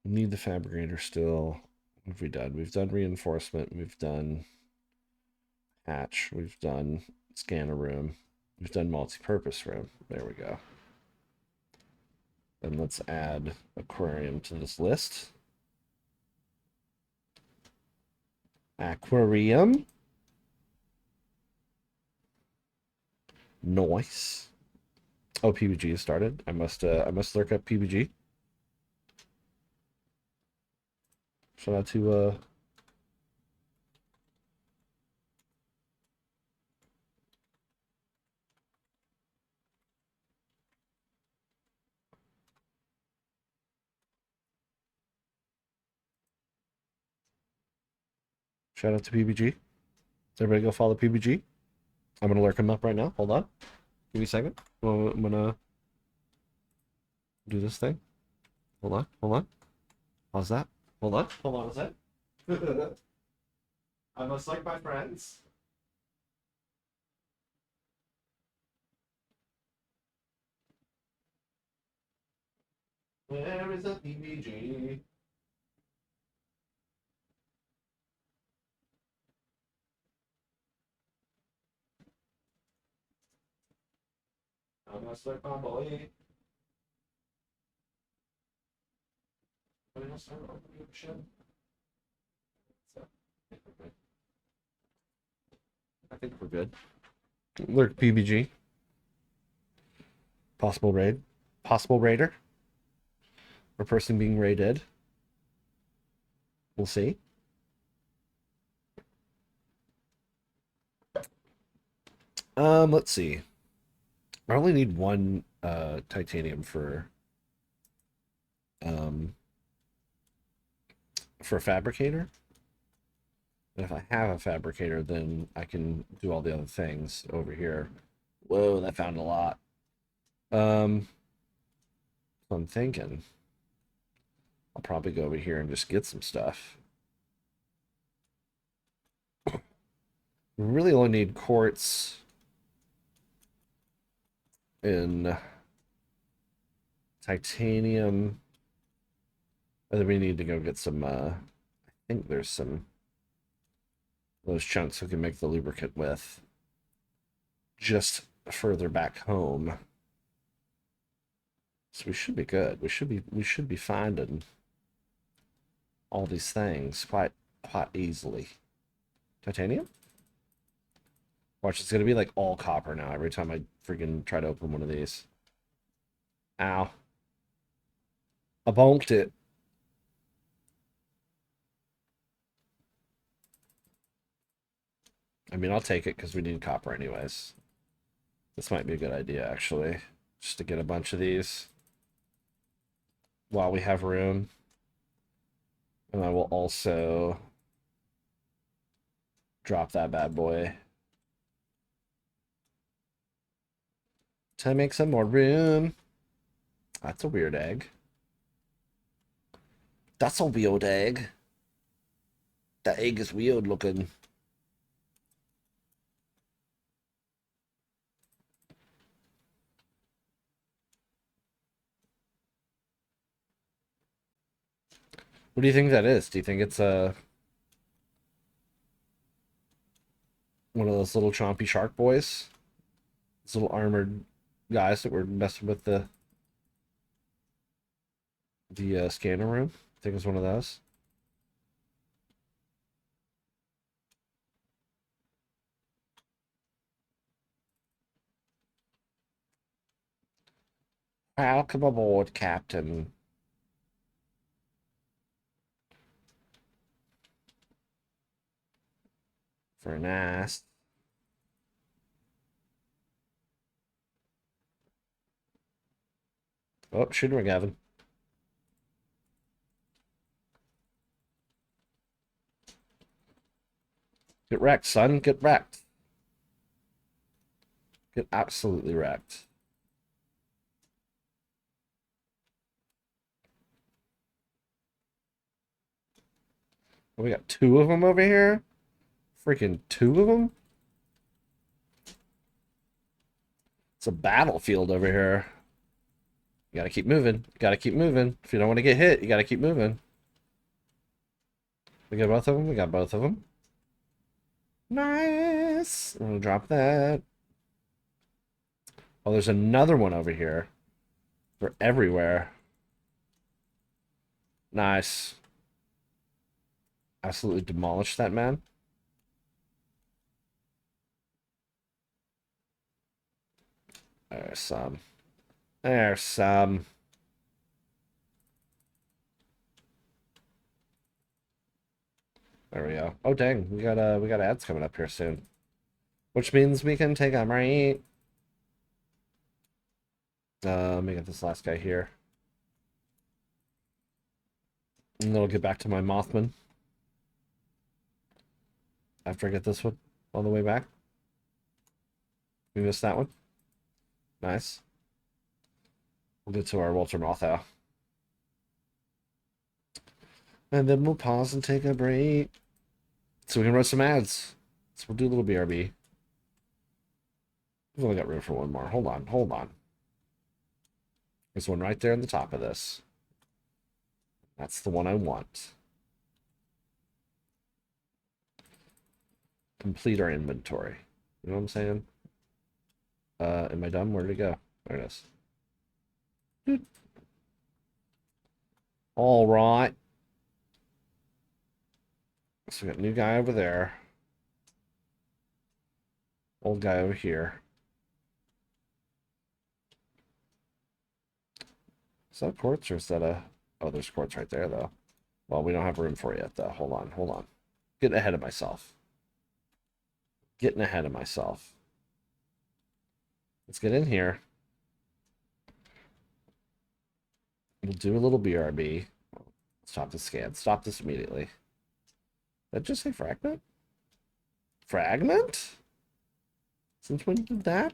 We need the fabricator still. What have we done? We've done reinforcement. We've done hatch. We've done scanner room. We've done multi-purpose room. There we go. Then let's add aquarium to this list. Aquarium. Nice. Oh, PBG has started. I must lurk up PBG. Shout out to shout out to PBG. Does everybody go follow PBG? I'm gonna lurk him up right now. Hold on. Give me a second. I'm gonna do this thing. Hold on. Hold on. How's that? Hold on. Hold on a sec. I must like my friends. Where is the PBG? I must like my boy. I think we're good. Lurk PBG. Possible raid. Possible raider. Or person being raided. We'll see. Let's see. I only need one titanium for a fabricator. And if I have a fabricator, then I can do all the other things over here. Whoa, that found a lot. So I'm thinking I'll probably go over here and just get some stuff. We really only need quartz and titanium. And then we need to go get some, I think there's some those chunks we can make the lubricant with just further back home. So we should be good. We should be finding all these things quite easily. Titanium? Watch, it's gonna be like all copper now every time I freaking try to open one of these. Ow. I bonked it. I mean, I'll take it because we need copper anyways. This might be a good idea, actually. Just to get a bunch of these while we have room. And I will also drop that bad boy to make some more room. That's a weird egg. That's a weird egg. That egg is weird looking. What do you think that is? Do you think it's one of those little chompy shark boys? Those little armored guys that were messing with the scanner room? I think it's one of those. Welcome aboard, Captain. For nice. Oh, shooting her, Gavin. Get wrecked, son. Get wrecked. Get absolutely wrecked. We got two of them over here? Freaking two of them? It's a battlefield over here. You gotta keep moving. You gotta keep moving. If you don't want to get hit, you gotta keep moving. We got both of them? We got both of them. Nice. I'm gonna drop that. Oh, there's another one over here. They're everywhere. Nice. Absolutely demolished that man. There's some. There's some. There we go. Oh dang, we got ads coming up here soon, which means we can take a break. Let me get this last guy here, and then I'll get back to my Mothman after I get this one on the way back. We missed that one. Nice. We'll get to our Walter Matthau. And then we'll pause and take a break so we can run some ads. So we'll do a little BRB. We've only got room for one more. Hold on, hold on. There's one right there on the top of this. That's the one I want. Complete our inventory. You know what I'm saying? Am I done? Where did it go? There it is. All right. So we got new guy over there. Old guy over here. Is that quartz or is that a... Oh, there's quartz right there, though. Well, we don't have room for it yet, though. Hold on, hold on. Getting ahead of myself. Getting ahead of myself. Let's get in here. We'll do a little BRB. Stop the scan. Stop this immediately. Did that just say fragment? Fragment? Since when did that?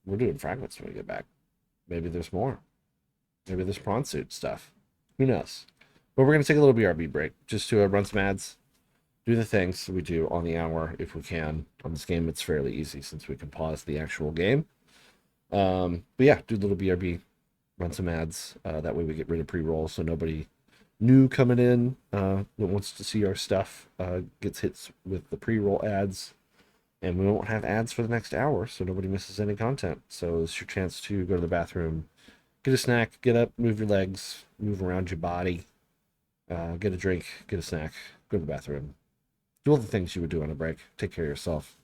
We're doing fragments when we get back. Maybe there's more. Maybe there's prawn suit stuff. Who knows? But we're going to take a little BRB break just to run some ads. Do the things we do on the hour if we can. On this game, it's fairly easy since we can pause the actual game. But yeah, do a little BRB. Run some ads. That way we get rid of pre-rolls so nobody new coming in that wants to see our stuff gets hits with the pre-roll ads. And we won't have ads for the next hour, so nobody misses any content. So it's your chance to go to the bathroom, get a snack, get up, move your legs, move around your body, get a drink, get a snack, go to the bathroom. Do all the things you would do on a break. Take care of yourself.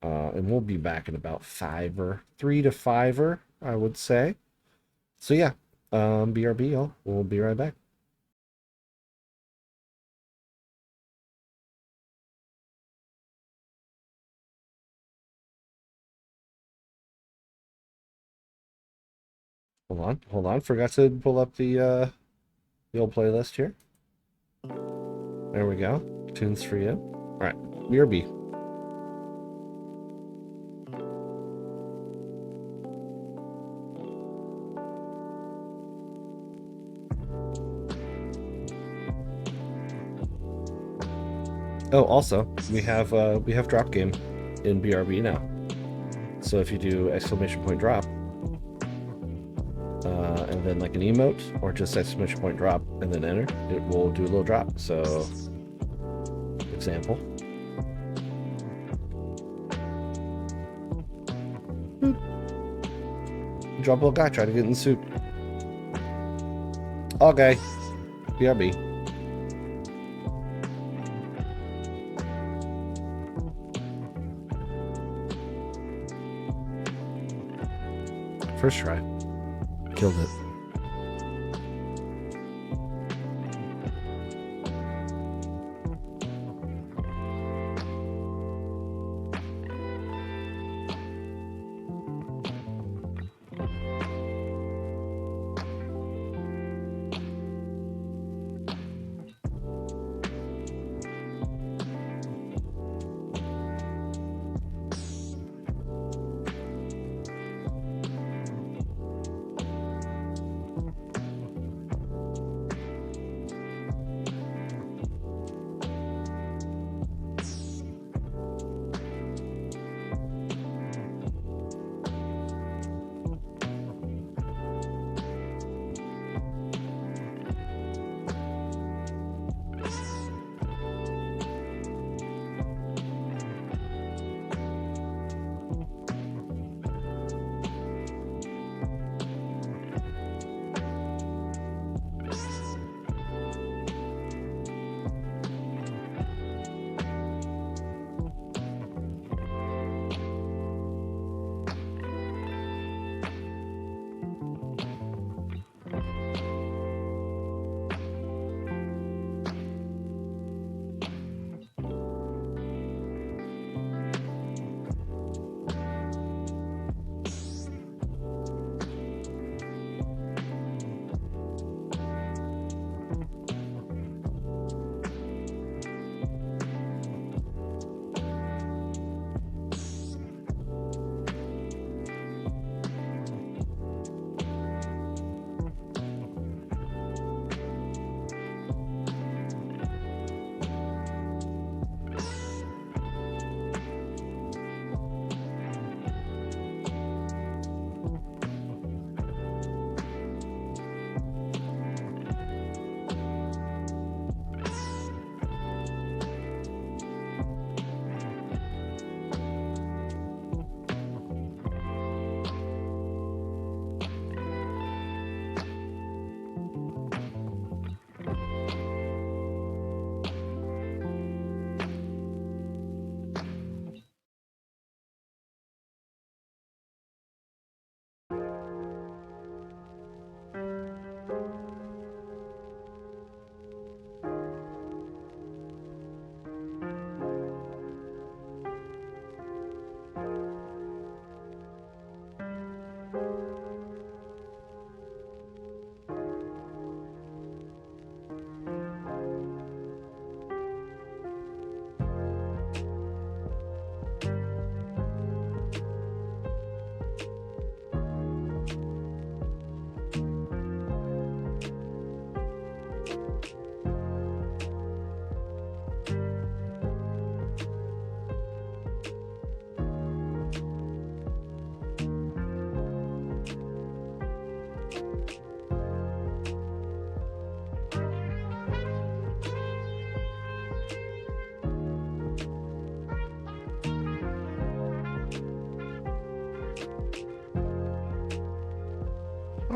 And we'll be back in about 3 to 5, I would say. So yeah, BRB, y'all. We'll be right back. Hold on. Forgot to pull up the old playlist here. There we go. Tunes for you. All right, BRB. Oh, also, we have drop game in BRB now. So if you do !drop, and then like an emote, or just !drop, and then enter, it will do a little drop. So, example. Drop a little guy, try to get in the suit. Okay. BRB. First try. Killed it.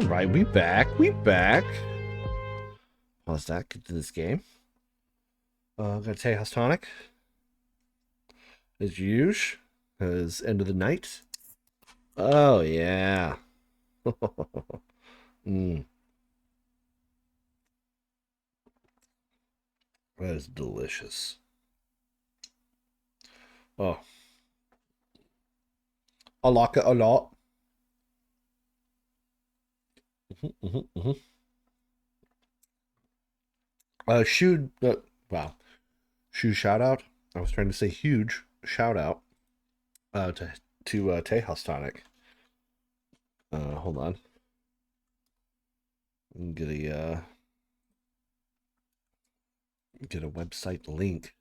Alright, we back. We back. Pause that. Get to this game. Gotta tell you how's tonic. As usual. Because end of the night. Oh, yeah. mm, that is delicious. Oh, I like it a lot. Mm-hmm. Shoe. Wow. Shoe shout out. I was trying to say huge shout out to Tejas Tonic. Hold on. Get a website link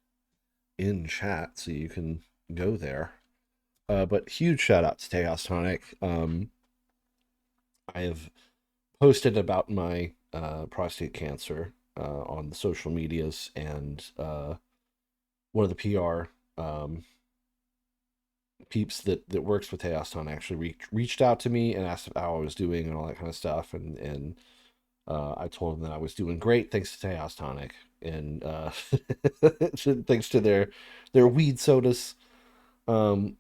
in chat so you can go there. But huge shout out to Tejas Tonic. I have posted about my prostate cancer on the social medias, and one of the PR peeps that works with Tejas Tonic actually reached out to me and asked how I was doing and all that kind of stuff, and I told him that I was doing great thanks to Tejas Tonic, and thanks to their weed sodas. And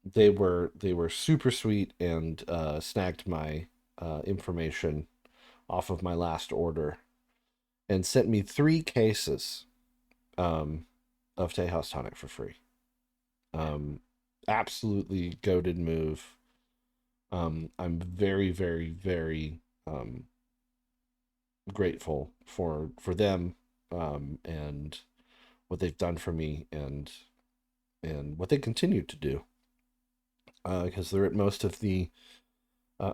they were super sweet and snagged my information off of my last order and sent me 3 cases um, of Tejas Tonic for free. Um, Absolutely goated move. I'm very, very, very grateful for them and what they've done for me and what they continue to do because they're at most of the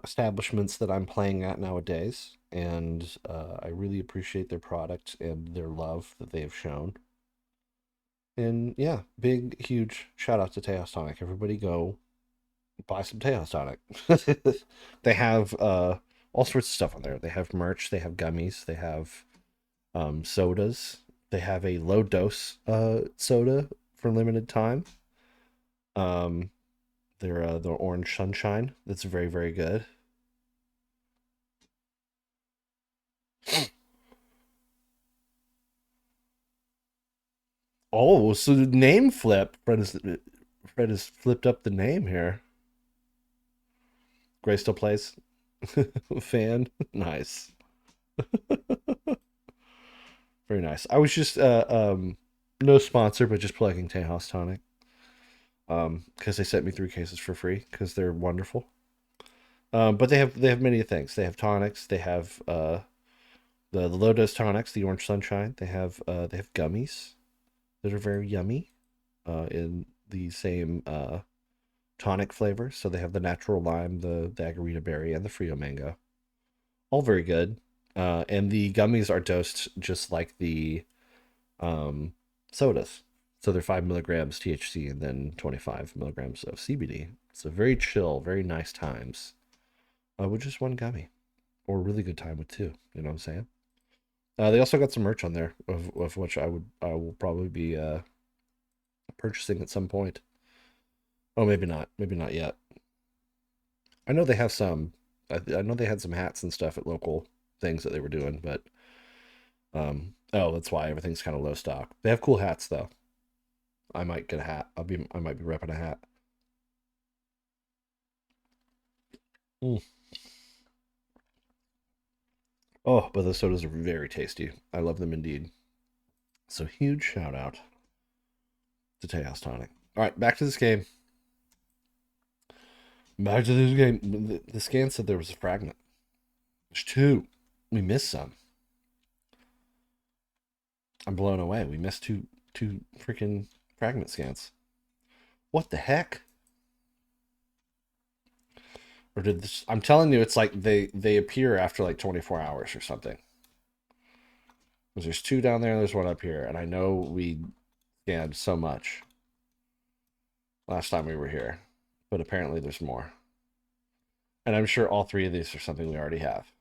establishments that I'm playing at nowadays, and I really appreciate their product and their love that they have shown. And yeah, big, huge shout out to Tejas Tonic. Everybody go buy some Tejas Tonic. They have all sorts of stuff on there. They have merch, they have gummies, they have sodas. They have a low dose soda for limited time. Um, they're the orange sunshine. That's very, very good. Oh, so the name flip. Fred has flipped up the name here. Gray still plays. Fan. Nice. Very nice. I was just no sponsor, but just plugging Tejas Tonic. Because they sent me 3 cases for free because they're wonderful. But they have many things. They have tonics. They have the low dose tonics, the orange sunshine. They have gummies that are very yummy. In the same tonic flavors. So they have the natural lime, the agarita berry, and the Frio mango. All very good. And the gummies are dosed just like the sodas. So they're 5 milligrams THC and then 25 milligrams of CBD. So very chill, very nice times with just one gummy, or a really good time with two. You know what I'm saying? They also got some merch on there of which I will probably be purchasing at some point. Oh, maybe not. Maybe not yet. I know they have some. I know they had some hats and stuff at local things that they were doing, but oh, that's why everything's kind of low stock. They have cool hats though. I might get a hat. I might be repping a hat. Mm. Oh, but the sodas are very tasty. I love them indeed. So huge shout out to Tejas Tonic. All right, back to this game. Back to this game. The scan said there was a fragment. There's 2. We missed some. I'm blown away. We missed two freaking fragment scans. What the heck? Or did this? I'm telling you, it's like they appear after like 24 hours or something. Because there's 2 down there, and there's 1 up here, and I know we scanned so much last time we were here, but apparently there's more. And I'm sure all 3 of these are something we already have.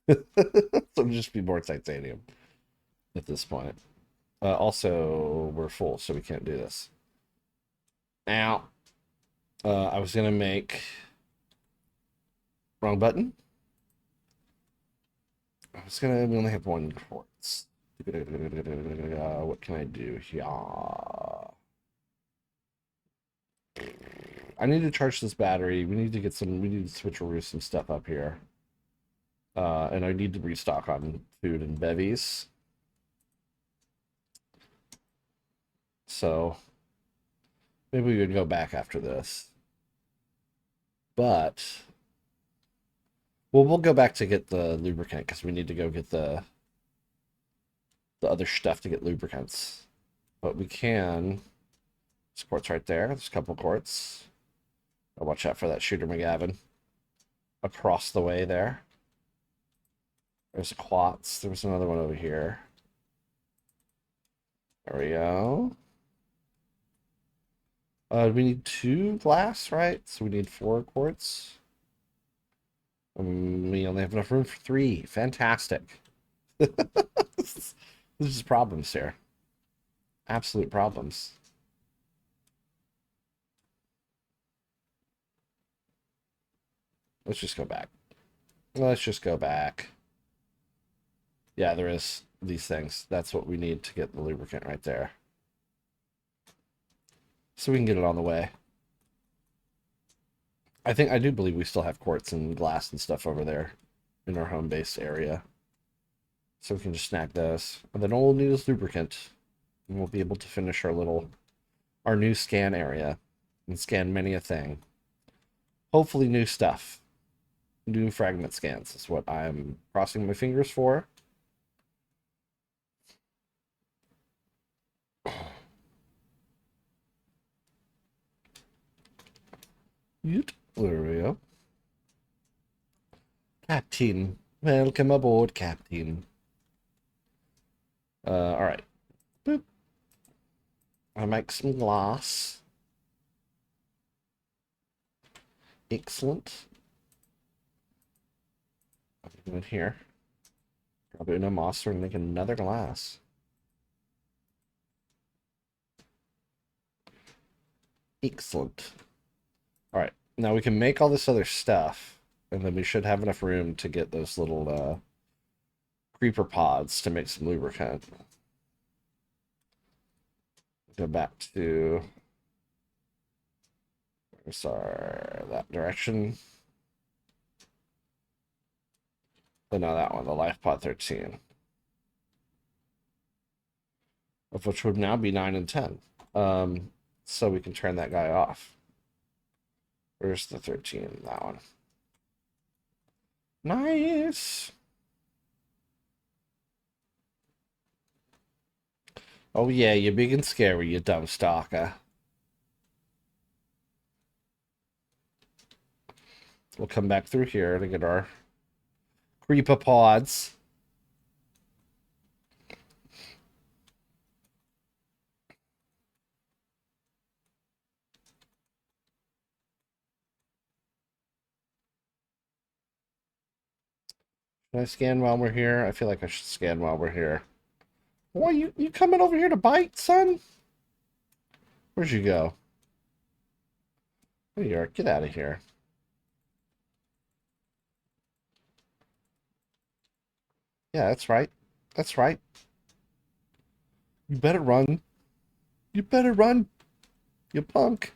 So just be more titanium at this point. Also, we're full, so we can't do this. Now, I was gonna make wrong button. We only have one quartz. What can I do here? I need to charge this battery. We need to switcheroo some stuff up here. And I need to restock on food and bevies. So maybe we would go back after this. But we'll go back to get the lubricant because we need to go get the other stuff to get lubricants. But we can. There's quartz right there. There's a couple quartz. I'll watch out for that shooter McGavin. Across the way there. There's a quartz. There was another one over here. There we go. We need 2 glass, right? So we need 4 quartz. We only have enough room for 3. Fantastic. This is problems here. Absolute problems. Let's just go back. Let's just go back. Yeah, there is these things. That's what we need to get the lubricant right there. So we can get it on the way. I do believe we still have quartz and glass and stuff over there in our home base area. So we can just snag those. And then all we'll need is lubricant. And we'll be able to finish our new scan area. And scan many a thing. Hopefully new stuff. New fragment scans is what I'm crossing my fingers for. There we go. Captain. Welcome aboard, Captain. Alright. Boop. I make some glass. Excellent. In here. Probably no moss and make another glass. Excellent. Alright, now we can make all this other stuff, and then we should have enough room to get those little creeper pods to make some lubricant. Go back to that direction. Oh, no, that one, the life pod 13. Of which would now be 9 and 10. So we can turn that guy off. Where's the 13? That one. Nice. Oh yeah, you're big and scary, you dumb stalker. We'll come back through here to get our creeper pods. Can I scan while we're here? I feel like I should scan while we're here. Boy, you coming over here to bite, son? Where'd you go? There you are. Get out of here. Yeah, that's right. That's right. You better run. You better run, you punk.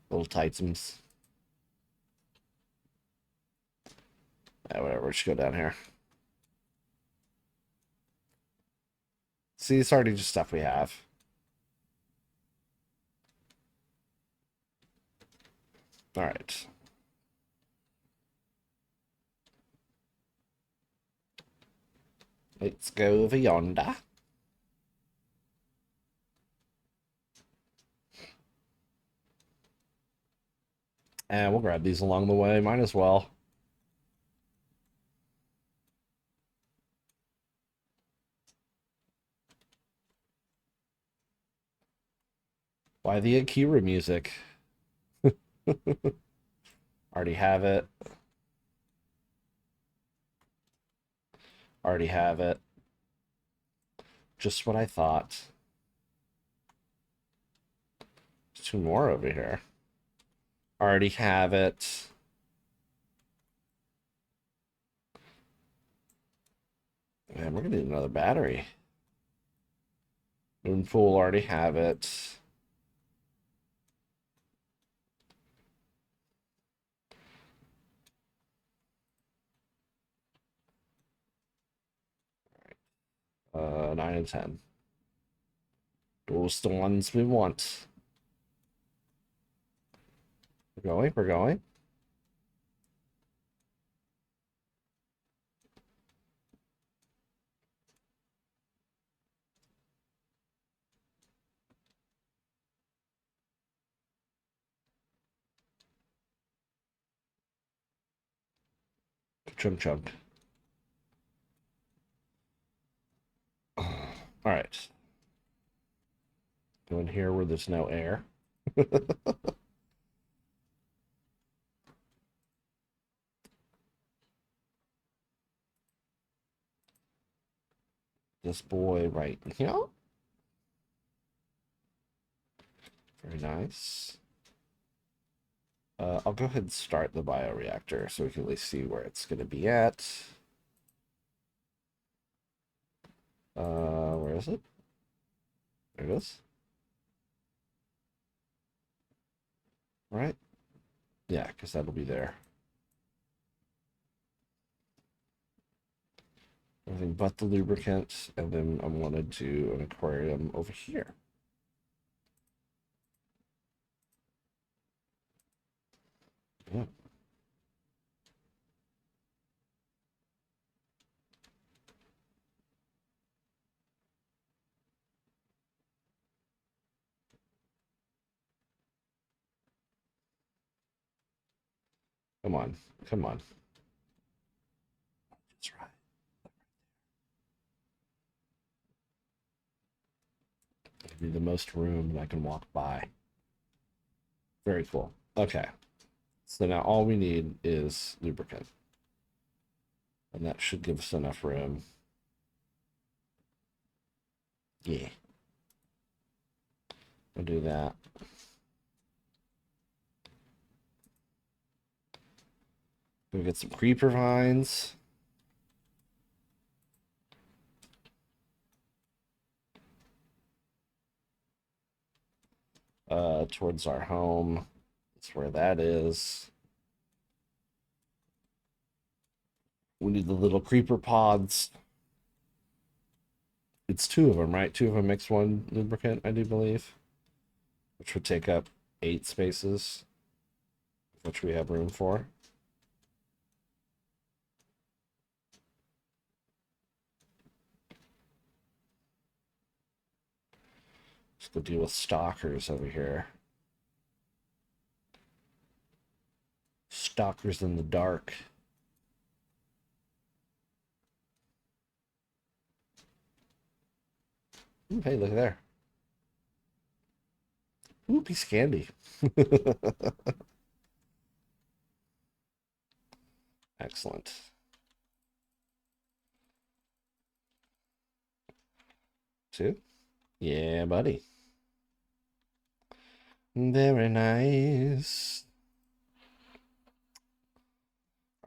Little tightsums. Yeah, whatever. Let's go down here. See, it's already just stuff we have. All right. Let's go over yonder. And we'll grab these along the way. Might as well. Why the Akira music? Already have it. Already have it. Just what I thought. There's 2 more over here. Already have it. Man, we're gonna need another battery. Moonpool already have it. Right. 9 and 10. Those the ones we want. We're going, we're going. Chunk chunk. All right. Go in here where there's no air. This boy right here. Very nice. I'll go ahead and start the bioreactor so we can at least see where it's going to be at. Where is it? There it is. Right? Yeah, because that'll be there. Everything but the lubricant, and then I wanted to do an aquarium over here. Yeah. Come on. Come on. That's right. Give me the most room and I can walk by. Very cool. Okay. So now all we need is lubricant. And that should give us enough room. Yeah. I'll do that. We'll get some creeper vines. Towards our home. That's where that is. We need the little creeper pods. It's two of them, right? Two of them makes one lubricant, I do believe. Which would take up 8 spaces, which we have room for. Let's go deal with stalkers over here. Stalkers in the dark. Ooh, hey, look there. Ooh, piece of candy. Excellent. Two? Yeah, buddy. Very nice.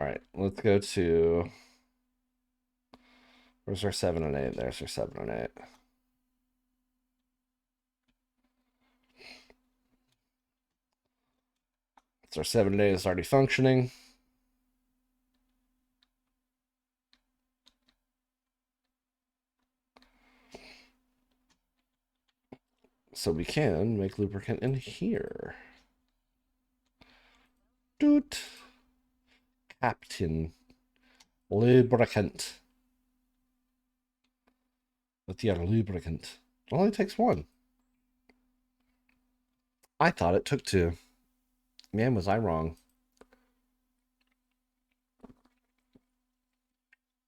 All right, let's go to... Where's our 7 and 8? There's our 7 and 8. So our 7 and 8 is already functioning. So we can make lubricant in here. Doot. Captain. Lubricant. With your lubricant. It only takes 1. I thought it took 2. Man, was I wrong.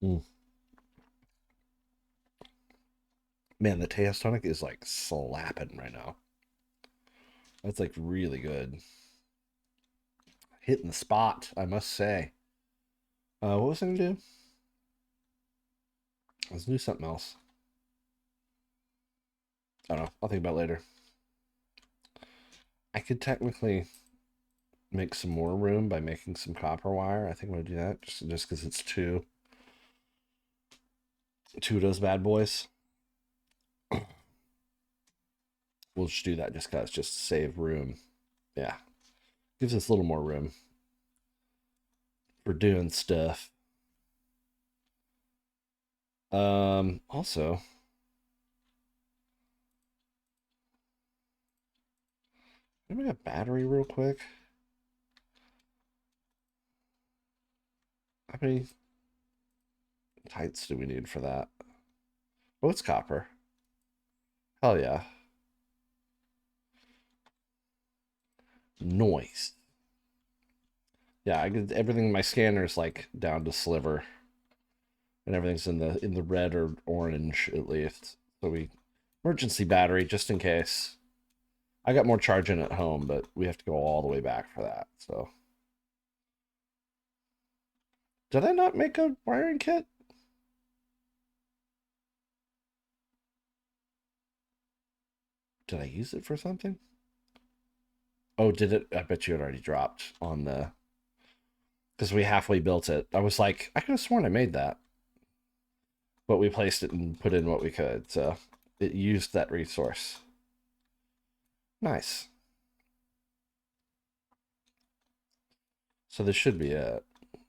Mm. Man, the Tails tonic is like slapping right now. That's like really good. Hitting the spot, I must say. What was I gonna do? Let's do something else. I don't know. I'll think about it later. I could technically make some more room by making some copper wire. I think I'm gonna do that just because it's 2. Two of those bad boys. We'll just do that just because, just to save room. Yeah. Gives us a little more room for doing stuff. Also, let me get a battery real quick. How many tights do we need for that? Oh, it's copper. Hell yeah. Noise. Yeah, I get everything. My scanner's like down to sliver, and everything's in the red or orange at least. So we emergency battery just in case. I got more charging at home, but we have to go all the way back for that. So did I not make a wiring kit? Did I use it for something? Oh, did it? I bet you it already dropped on the because we halfway built it. I was like, I could have sworn I made that, but we placed it and put in what we could, so it used that resource. Nice. So this should be it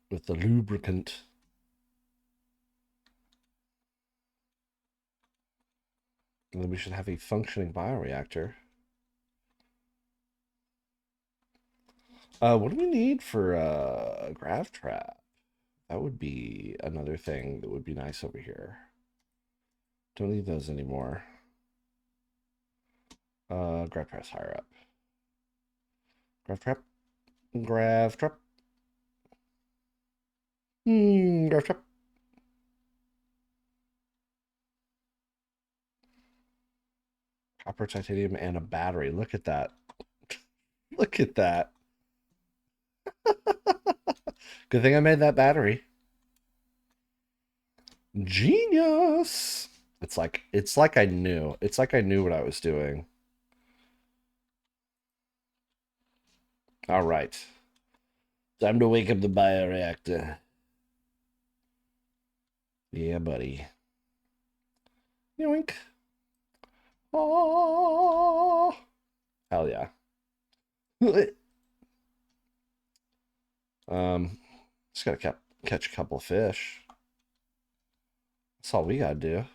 with the lubricant. And then we should have a functioning bioreactor. What do we need for a grav trap? That would be another thing that would be nice over here. Don't need those anymore. Grav trap's higher up. Grav trap. Grav trap. Grav trap. Copper, titanium, and a battery. Look at that. Look at that. Good thing I made that battery. Genius. It's like I knew. It's like I knew what I was doing. All right. Time to wake up the bioreactor. Yeah, buddy. Yoink. Oh. Hell yeah. Just gotta catch a couple of fish. That's all we gotta do.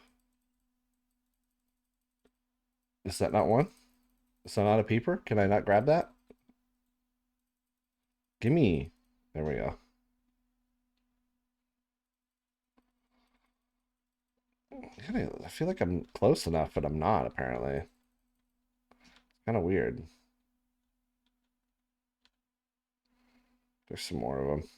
Is that not one? Is that not a peeper? Can I not grab that? Gimme. There we go. I feel like I'm close enough, but I'm not, apparently. Kind of weird. There's some more of them.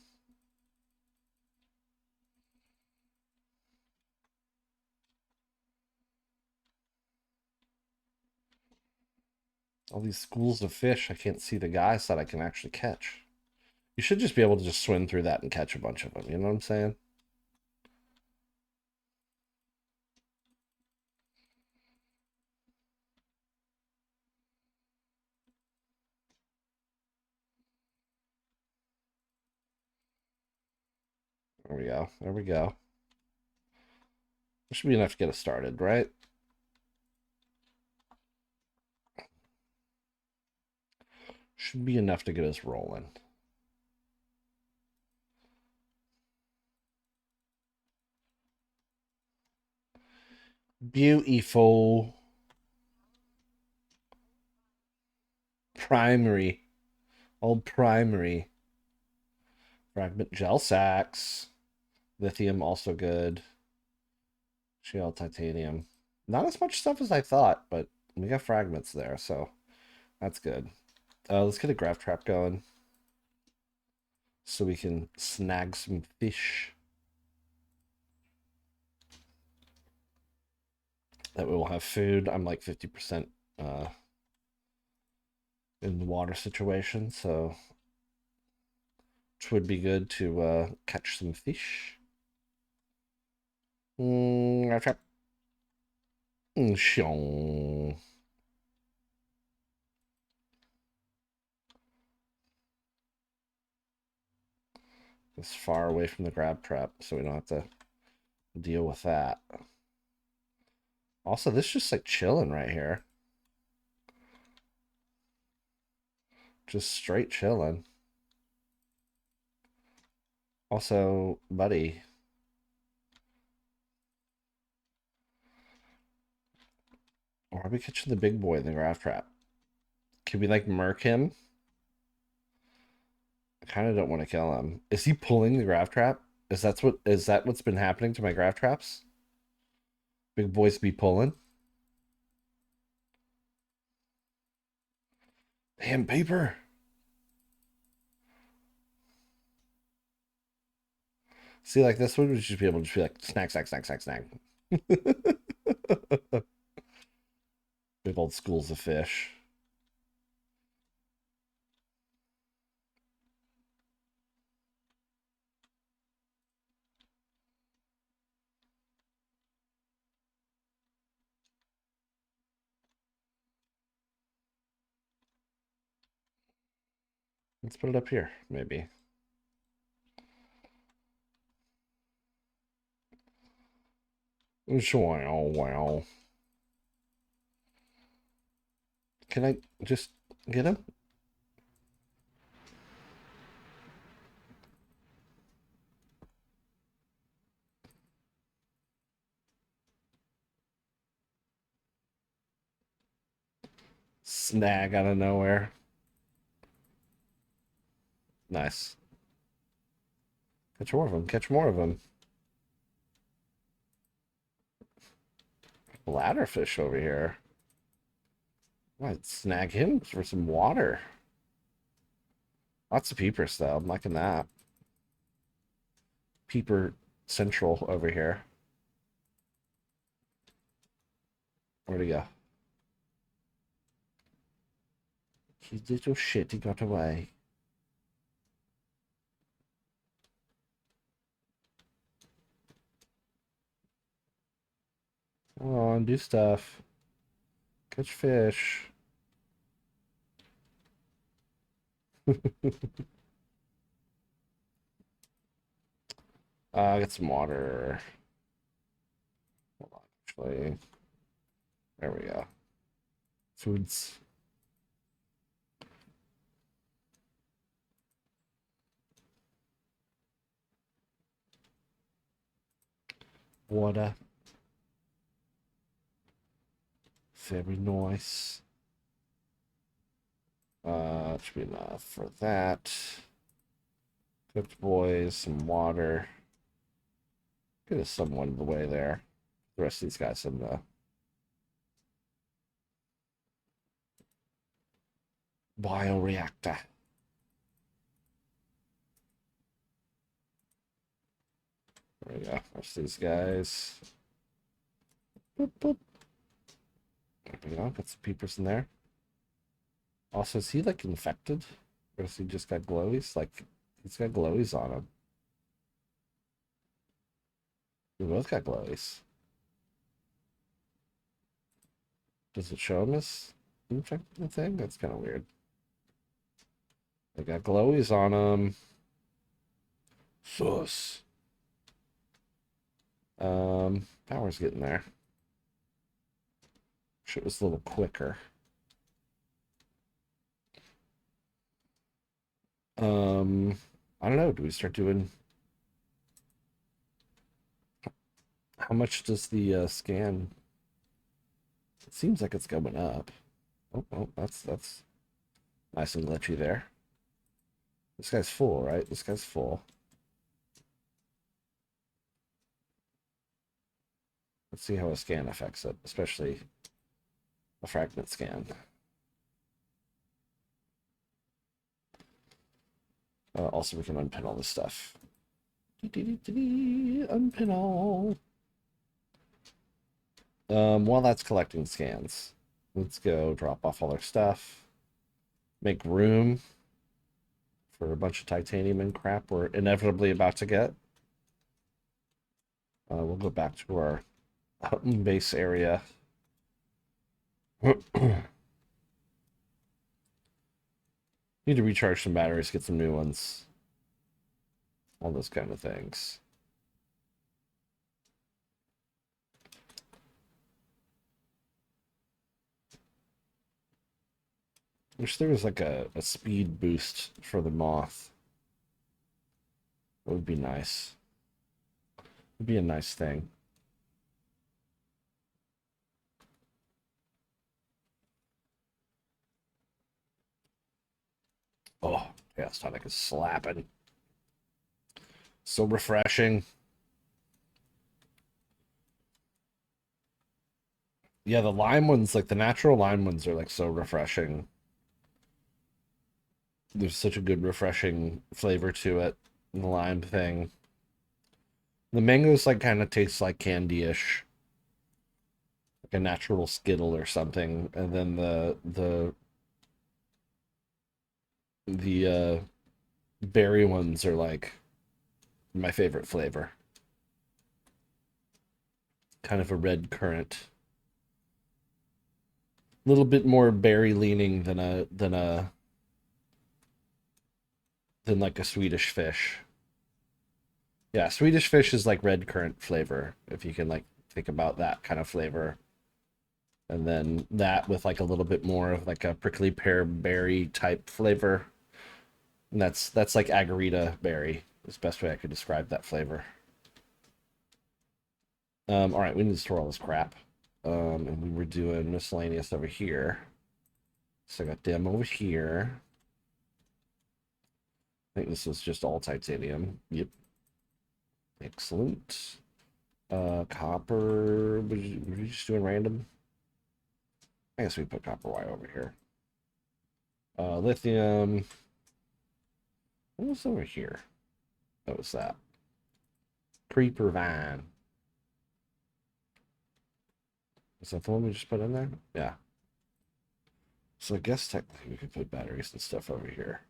All these schools of fish. I can't see the guys that I can actually catch. You should just be able to just swim through that and catch a bunch of them. You know what I'm saying? There we go. There we go. This should be enough to get us started, right? Should be enough to get us rolling. Beautiful. Primary. Old primary. Fragment gel sacks. Lithium also good. Shale titanium. Not as much stuff as I thought, but we got fragments there, so that's good. Let's get a grav trap going so we can snag some fish. That we will have food. I'm like 50% in the water situation, so which would be good to catch some fish. Grav trap. Shong. As far away from the grab trap so we don't have to deal with that. Also, this just like chilling right here. Just straight chilling. Also, buddy. Why are we catching the big boy in the graph trap? Can we like murk him? I kind of don't want to kill him. Is he pulling the graph trap? Is that what's been happening to my graph traps? Big boys be pulling. Damn paper. See, like this one would just be able to just be like snack, snack, snack, snack, snack. Big old schools of fish. Let's put it up here, maybe. Wow, wow. Can I just get him? Snag out of nowhere. Nice. Catch more of them. Catch more of them. Bladderfish over here. Might snag him for some water. Lots of peepers, though. I'm liking that. Peeper Central over here. Where'd he go? His little shit, he got away. Come on, do stuff. Catch fish. Get some water. Hold on, actually. There we go. Foods. Water. Very nice. Should be enough for that. Cooked boys, some water. Get us someone of the way there. The rest of these guys in the bioreactor. There we go. Rest of these guys. Boop, boop. There we go. Got some peepers in there. Also, is he like infected? Or is he just got glowies? Like, he's got glowies on him. We both got glowies. Does it show him as infected thing? That's kind of weird. They got glowies on them. Sus. Power's getting there. Shit was a little quicker. I don't know. Do we start doing? How much does the scan? It seems like it's going up. Oh, that's nice and glitchy there. This guy's full, right? This guy's full. Let's see how a scan affects it, especially a fragment scan. Also, we can unpin all this stuff. Unpin all. While that's collecting scans, let's go drop off all our stuff. Make room for a bunch of titanium and crap we're inevitably about to get. We'll go back to our base area. Need to recharge some batteries, get some new ones. All those kind of things. Wish there was like a speed boost for the moth. That would be nice. Would be a nice thing. Oh, yeah, it's tonic is slapping. So refreshing. Yeah, the lime ones, like the natural lime ones, are like so refreshing. There's such a good refreshing flavor to it. The lime thing. The mangoes like kind of tastes like candy-ish, like a natural Skittle or something. And then the berry ones are like my favorite flavor. Kind of a red currant. A little bit more berry leaning than like a Swedish fish. Yeah, Swedish fish is like red currant flavor, if you can like think about that kind of flavor. And then that with like a little bit more of like a prickly pear berry type flavor. And that's like agarita berry. Is the best way I could describe that flavor. All right, we need to store all this crap. And we were doing miscellaneous over here. So I got them over here. I think this was just all titanium. Yep. Excellent. Copper. Were you just doing random? I guess we put copper wire over here. Lithium. What was over here? What was that? Creeper vine. Is that the one we just put in there? Yeah. So I guess technically we could put batteries and stuff over here.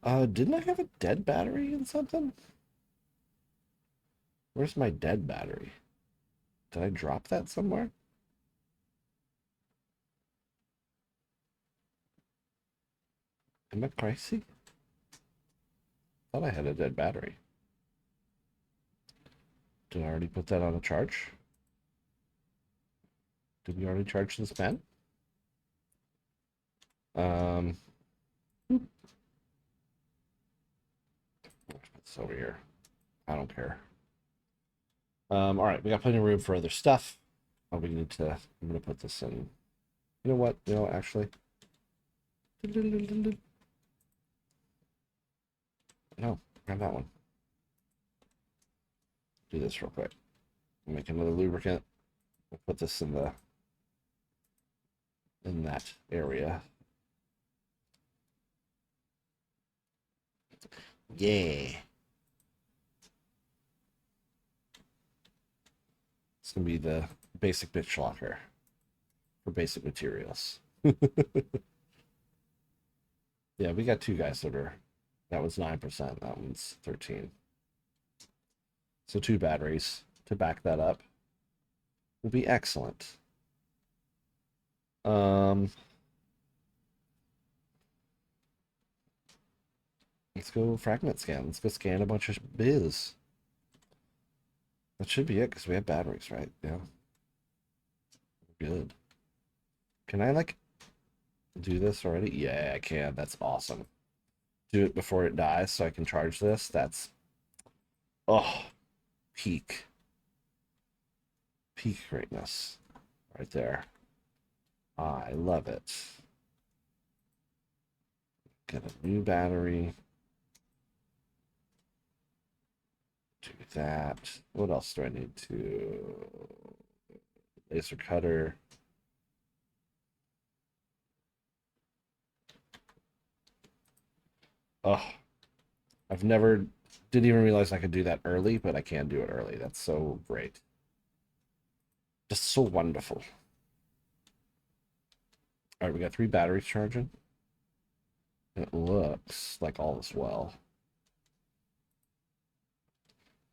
Didn't I have a dead battery in something? Where's my dead battery? Did I drop that somewhere? Am I crazy? Thought I had a dead battery. Did I already put that on a charge? Did we already charge this pen? Let's put this over here. I don't care. All right, we got plenty of room for other stuff. Oh, we need to. I'm gonna put this in. You know what? You know, actually. No, grab that one. Do this real quick. Make another lubricant. We'll put this in that area. Yeah. It's gonna be the basic bitch locker for basic materials. Yeah, we got two guys that are. That was 9%. That one's 13. So two batteries to back that up will be excellent. Let's go fragment scan. Let's go scan a bunch of biz. That should be it because we have batteries, right? Yeah. Good. Can I like do this already? Yeah, I can. That's awesome. Do it before it dies so I can charge this. That's oh, peak. Peak greatness. Right there. I love it. Get a new battery. Do that. What else do I need to? Laser cutter. Oh, I've never didn't even realize I could do that early, but I can do it early. That's so great. Just so wonderful. All right, we got 3 batteries charging. It looks like all is well.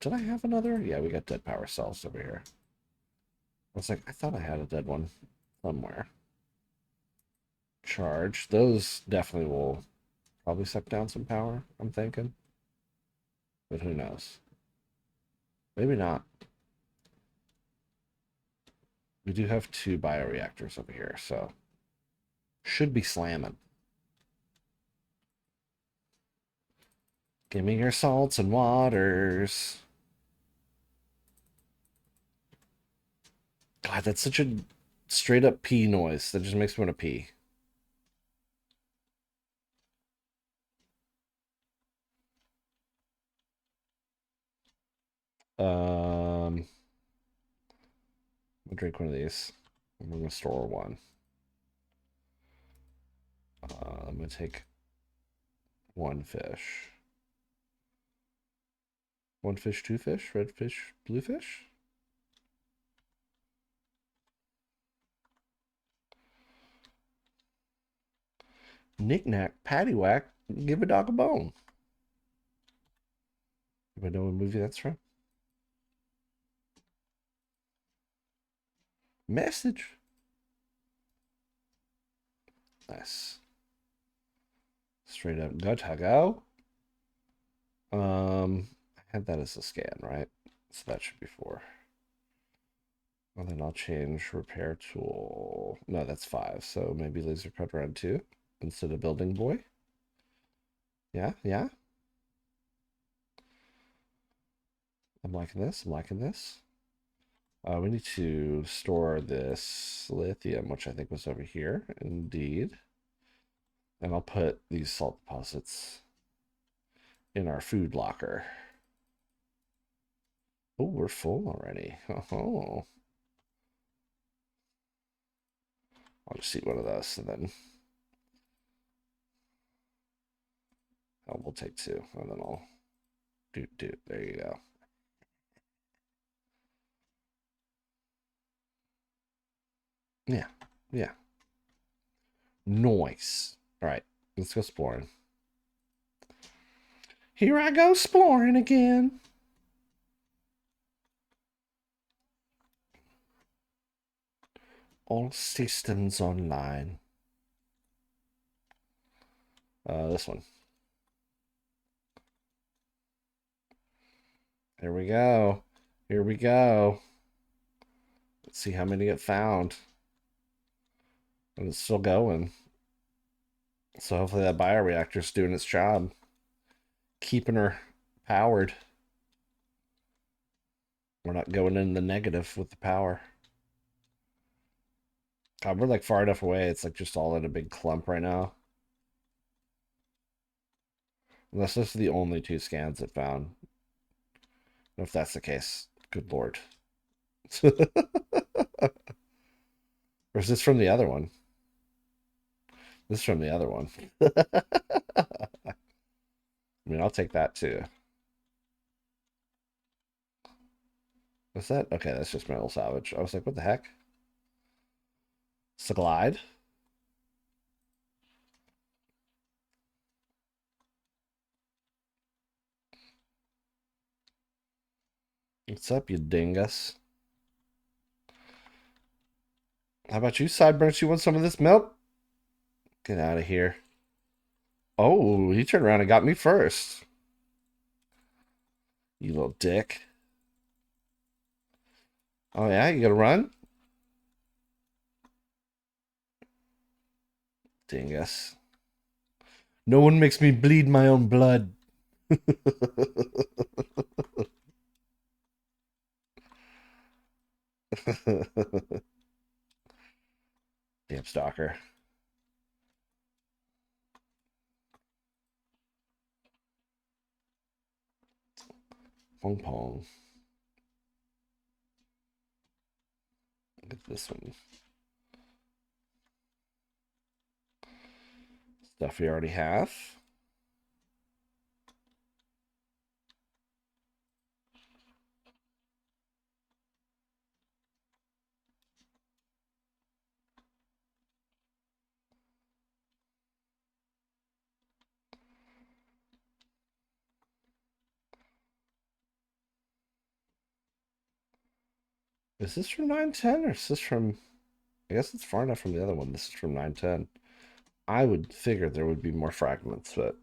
Did I have another? Yeah, we got dead power cells over here. I was like, I thought I had a dead one somewhere. Charge. Those definitely will probably suck down some power, I'm thinking. But who knows? Maybe not. We do have 2 bioreactors over here, so should be slamming. Give me your salts and waters. God, that's such a straight up pee noise. That just makes me want to pee. I'm gonna drink one of these. I'm gonna store one. I'm gonna take 1 fish. 1 fish, 2 fish, red fish, blue fish. Knick-knack, paddywhack, give a dog a bone. Do I know what movie that's from? Message. Nice. Straight up gut go. I had that as a scan, right? So that should be 4. Well, then I'll change repair tool. No, that's 5. So maybe laser cut around 2 instead of building boy. Yeah, yeah. I'm liking this. I'm liking this. We need to store this lithium, which I think was over here. Indeed. And I'll put these salt deposits in our food locker. Oh, we're full already. Oh. I'll just eat one of those and then we'll take 2 and then I'll do. There you go. Yeah. Yeah. Nice. All right. Let's go exploring. Here I go exploring again. All systems online. This one. Here we go. Here we go. Let's see how many get found. And it's still going. So hopefully that bioreactor's doing its job. Keeping her powered. We're not going in the negative with the power. God, we're like far enough away. It's like just all in a big clump right now. Unless this is the only 2 scans it found. If that's the case, good lord. Or is this from the other one? This is from the other one. I mean, I'll take that too. What's that? Okay, that's just metal salvage. I was like, what the heck? It's a glide. What's up, you dingus? How about you, Sideburns? You want some of this milk? Get out of here. Oh, he turned around and got me first. You little dick. Oh, yeah? You gotta run? Dingus. No one makes me bleed my own blood. Damn stalker. Pong pong. Look at this one. Stuff we already have. Is this from 910 or is this from... I guess it's far enough from the other one. This is from 910. I would figure there would be more fragments, but...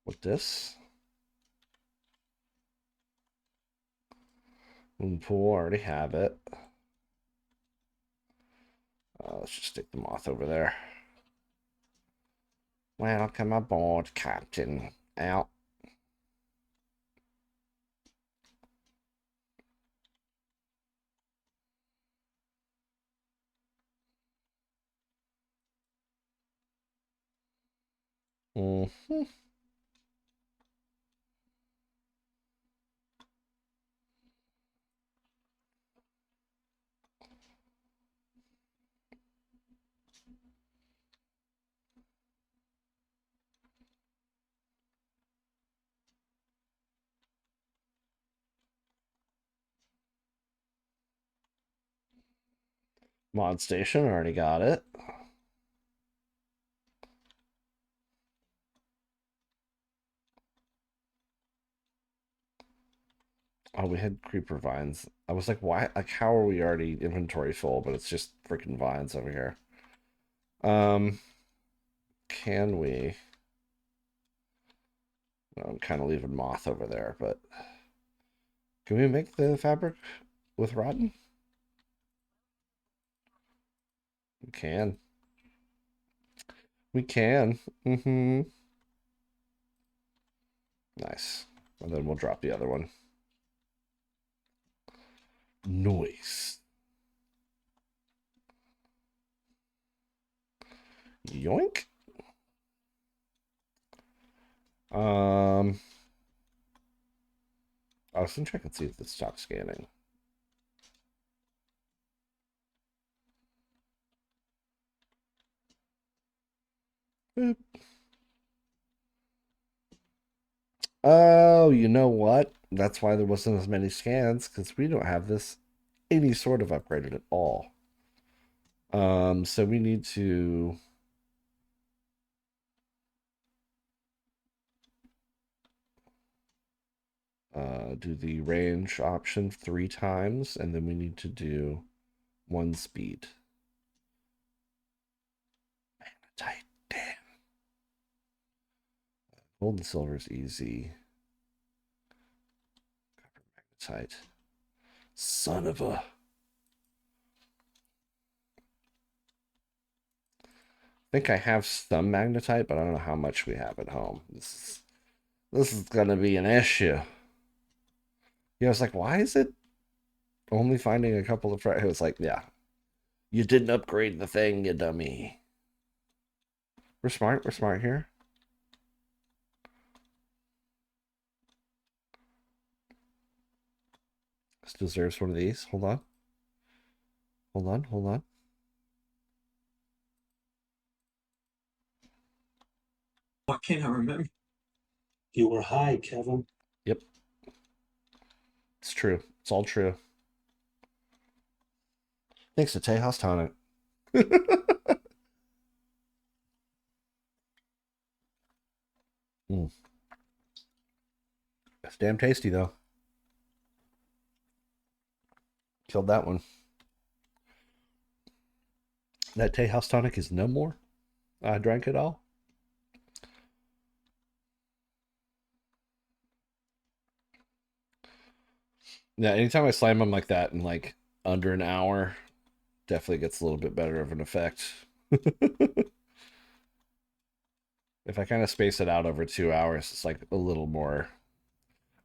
with this. Moon pool, already have it. Let's just stick the moth over there. Welcome aboard, Captain. Out. Mm-hmm. Mod station, already got it. Oh, we had creeper vines. I was like, why? Like, how are we already inventory full? But it's just freaking vines over here. Can we? No, I'm kind of leaving moth over there, but can we make the fabric with rotten? We can. We can. Mm-hmm. Nice. And then we'll drop the other one. Noise. Yoink. I was gonna check and see if it stopped scanning. Boop. Oh, you know what? That's why there wasn't as many scans, because we don't have this any sort of upgraded at all. So we need to do the range option 3 times, and then we need to do 1 speed. Tight, damn. Gold and silver is easy. Copper magnetite. Son of a. I think I have some magnetite, but I don't know how much we have at home. This is gonna be an issue. Yeah, I was like, why is it only finding a couple of? It was like, yeah, you didn't upgrade the thing, you dummy. We're smart. We're smart here. This deserves one of these. Hold on. Hold on. Hold on. Why can't I remember? You were high, Kevin. Yep. It's true. It's all true. Thanks to Tejas Tonic. Mm. It's damn tasty, though. Killed that one. That Tejas Tonic is no more. I drank it all. Yeah, anytime I slam them like that in like under an hour, definitely gets a little bit better of an effect. If I kind of space it out over 2 hours, it's like a little more.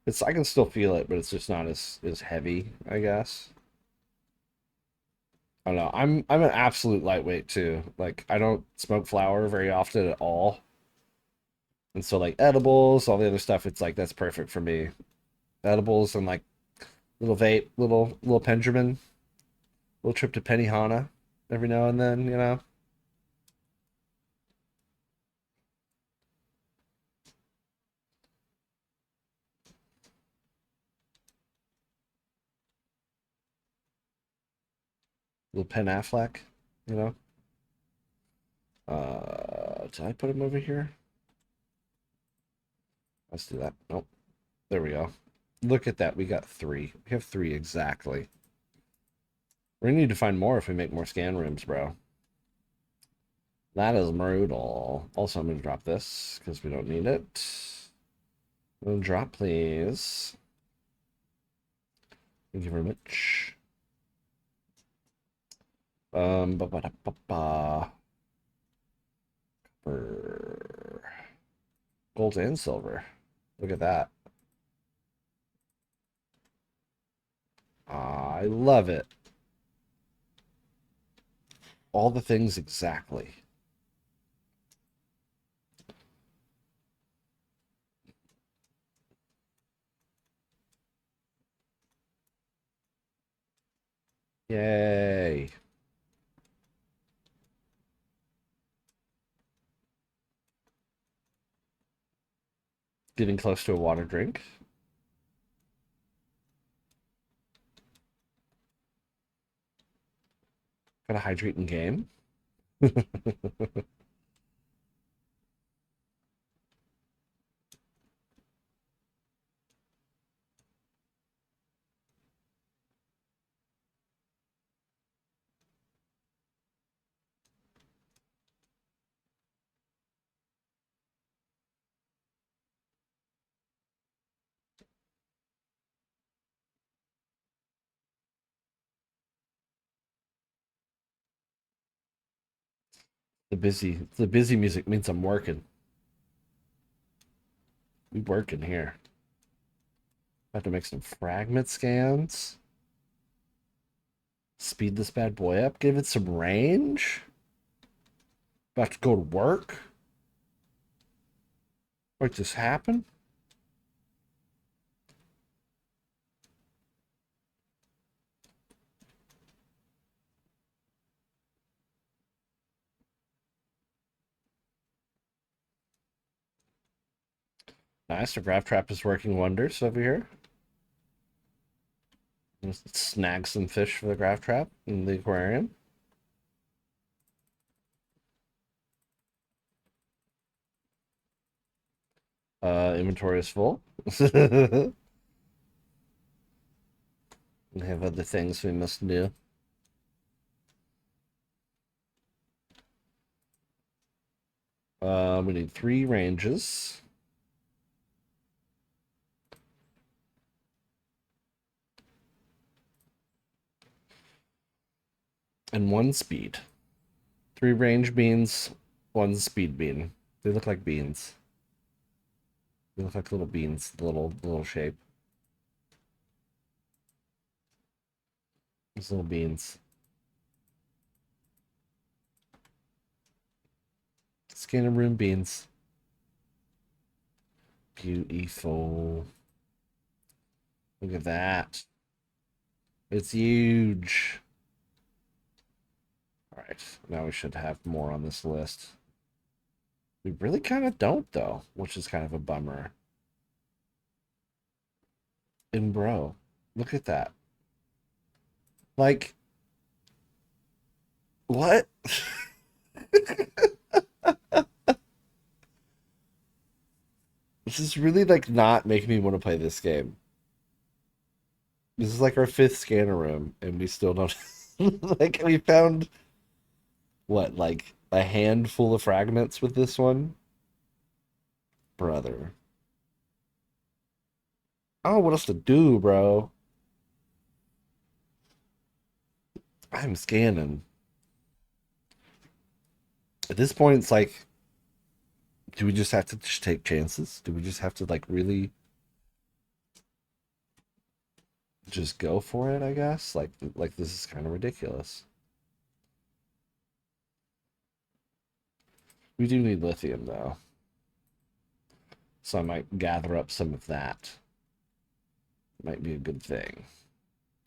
It's I can still feel it, but it's just not as heavy, I guess. I don't know. I'm an absolute lightweight too. Like I don't smoke flower very often at all. And so like edibles, all the other stuff, it's like that's perfect for me. Edibles and like little vape, little Benjamin, little trip to Penihana every now and then, you know. Little Pen Affleck, you know. Did I put him over here? Let's do that. Nope. There we go. Look at that. We got 3. We have 3 exactly. We're gonna need to find more if we make more scan rooms, bro. That is brutal. Also, I'm gonna drop this because we don't need it. One drop, please. Thank you very much. Ba ba da ba ba. Gold and silver. Look at that. I love it. All the things exactly. Yay. Getting close to a water drink. Gotta hydrate in game. The busy music means I'm working. We working here. Have to make some fragment scans. Speed this bad boy up. Give it some range. About to go to work. What just happened? Nice. The grab trap is working wonders over here. Let's snag some fish for the grab trap in the aquarium. Inventory is full. We have other things we must do. We need 3 ranges. And 1 speed. 3 range beans, 1 speed bean. They look like beans. They look like little beans, little shape. These little beans. Scanner room beans. Beautiful. Look at that. It's huge. All right, now we should have more on this list. We really kind of don't, though, which is kind of a bummer. And bro, look at that. Like, what? This is really like not making me want to play this game. This is like our 5th scanner room, and we still don't like we found what, like a handful of fragments with this one? Brother. Oh, what else to do, bro? I'm scanning. At this point, it's like, do we just have to just take chances? Do we just have to like really just go for it, I guess? Like this is kind of ridiculous. We do need lithium though. So I might gather up some of that. Might be a good thing.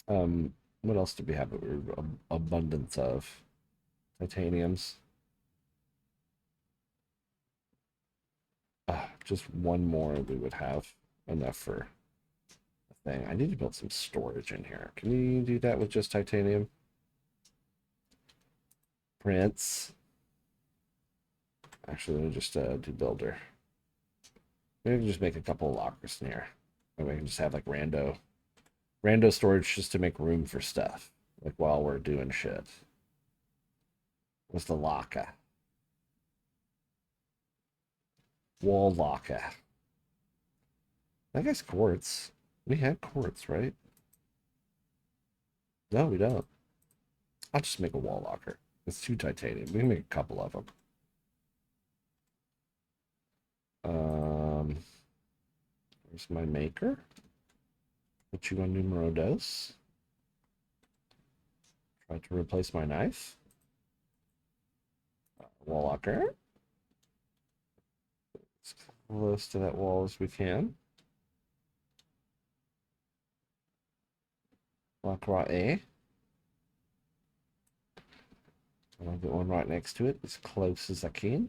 What else do we have? Abundance of titaniums. Just 1 more, we would have enough for a thing. I need to build some storage in here. Can you do that with just titanium? Prince. Actually, let me just do builder. Maybe just make a couple of lockers in here. And we can just have like rando storage just to make room for stuff. Like while we're doing shit. What's the locker? Wall locker. That guy's quartz. We had quartz, right? No, we don't. I'll just make a wall locker. It's 2 titanium. We can make a couple of them. Where's my maker? What you on numero dos? Try to replace my knife. Wall locker. As close to that wall as we can. Lock right A. I'll get one right next to it, as close as I can.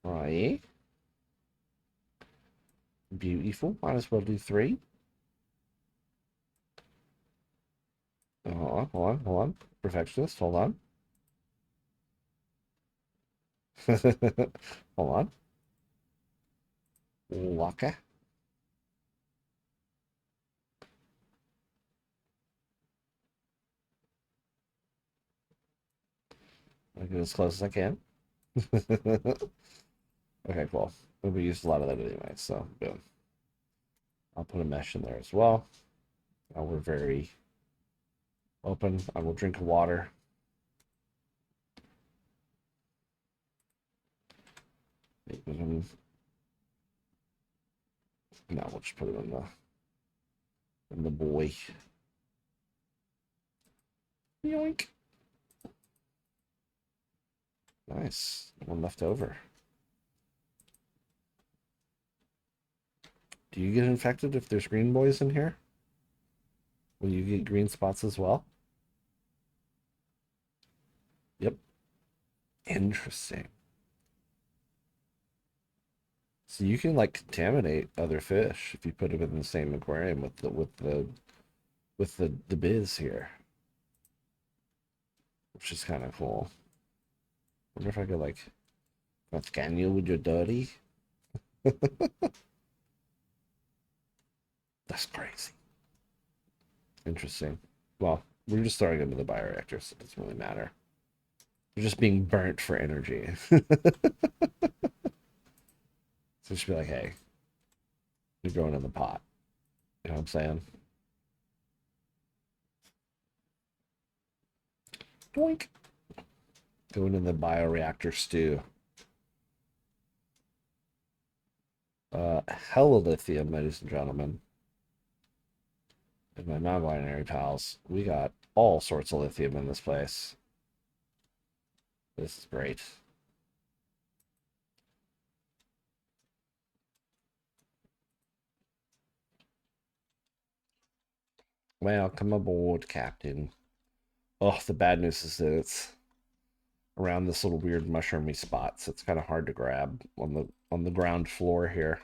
Right. Beautiful. Might as well do 3. Hold on. Perfectionist, hold on. Hold on. Locker. I'll get as close as I can. Okay, cool. We used a lot of that anyway, so boom. I'll put a mesh in there as well. Now we're very open. I will drink water. Now we'll just put it in the boy. Yoink. Nice. One left over. Do you get infected if there's green boys in here? Will you get green spots as well? Yep. Interesting. So you can like contaminate other fish if you put them in the same aquarium with the biz here, which is kind of cool. Wonder if I could like scan you with your dirty. That's crazy. Interesting. Well, we're just throwing them in the bioreactor, so it doesn't really matter. They're just being burnt for energy. So just be like, hey, you're going in the pot. You know what I'm saying? Doink. Going in the bioreactor stew. Hella lithium, ladies and gentlemen. And my non-binary pals, we got all sorts of lithium in this place. This is great. Welcome aboard, Captain. Oh, the bad news is that it's around this little weird mushroomy spot, so it's kind of hard to grab on the ground floor here.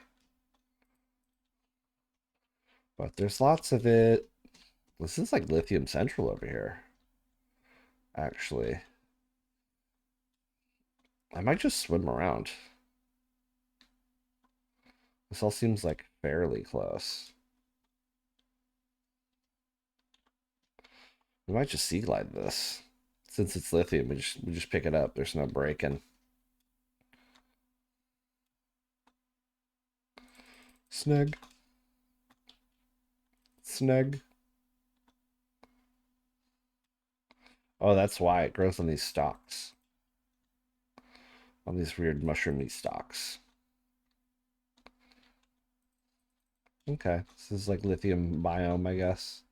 But there's lots of it. This is like lithium central over here. Actually, I might just swim around. This all seems like fairly close. We might just sea glide this. Since it's lithium, we just pick it up. There's no breaking. Snug. Snug. Oh, that's why it grows on these stalks. On these weird mushroomy stalks. Okay. This is like lithium biome, I guess.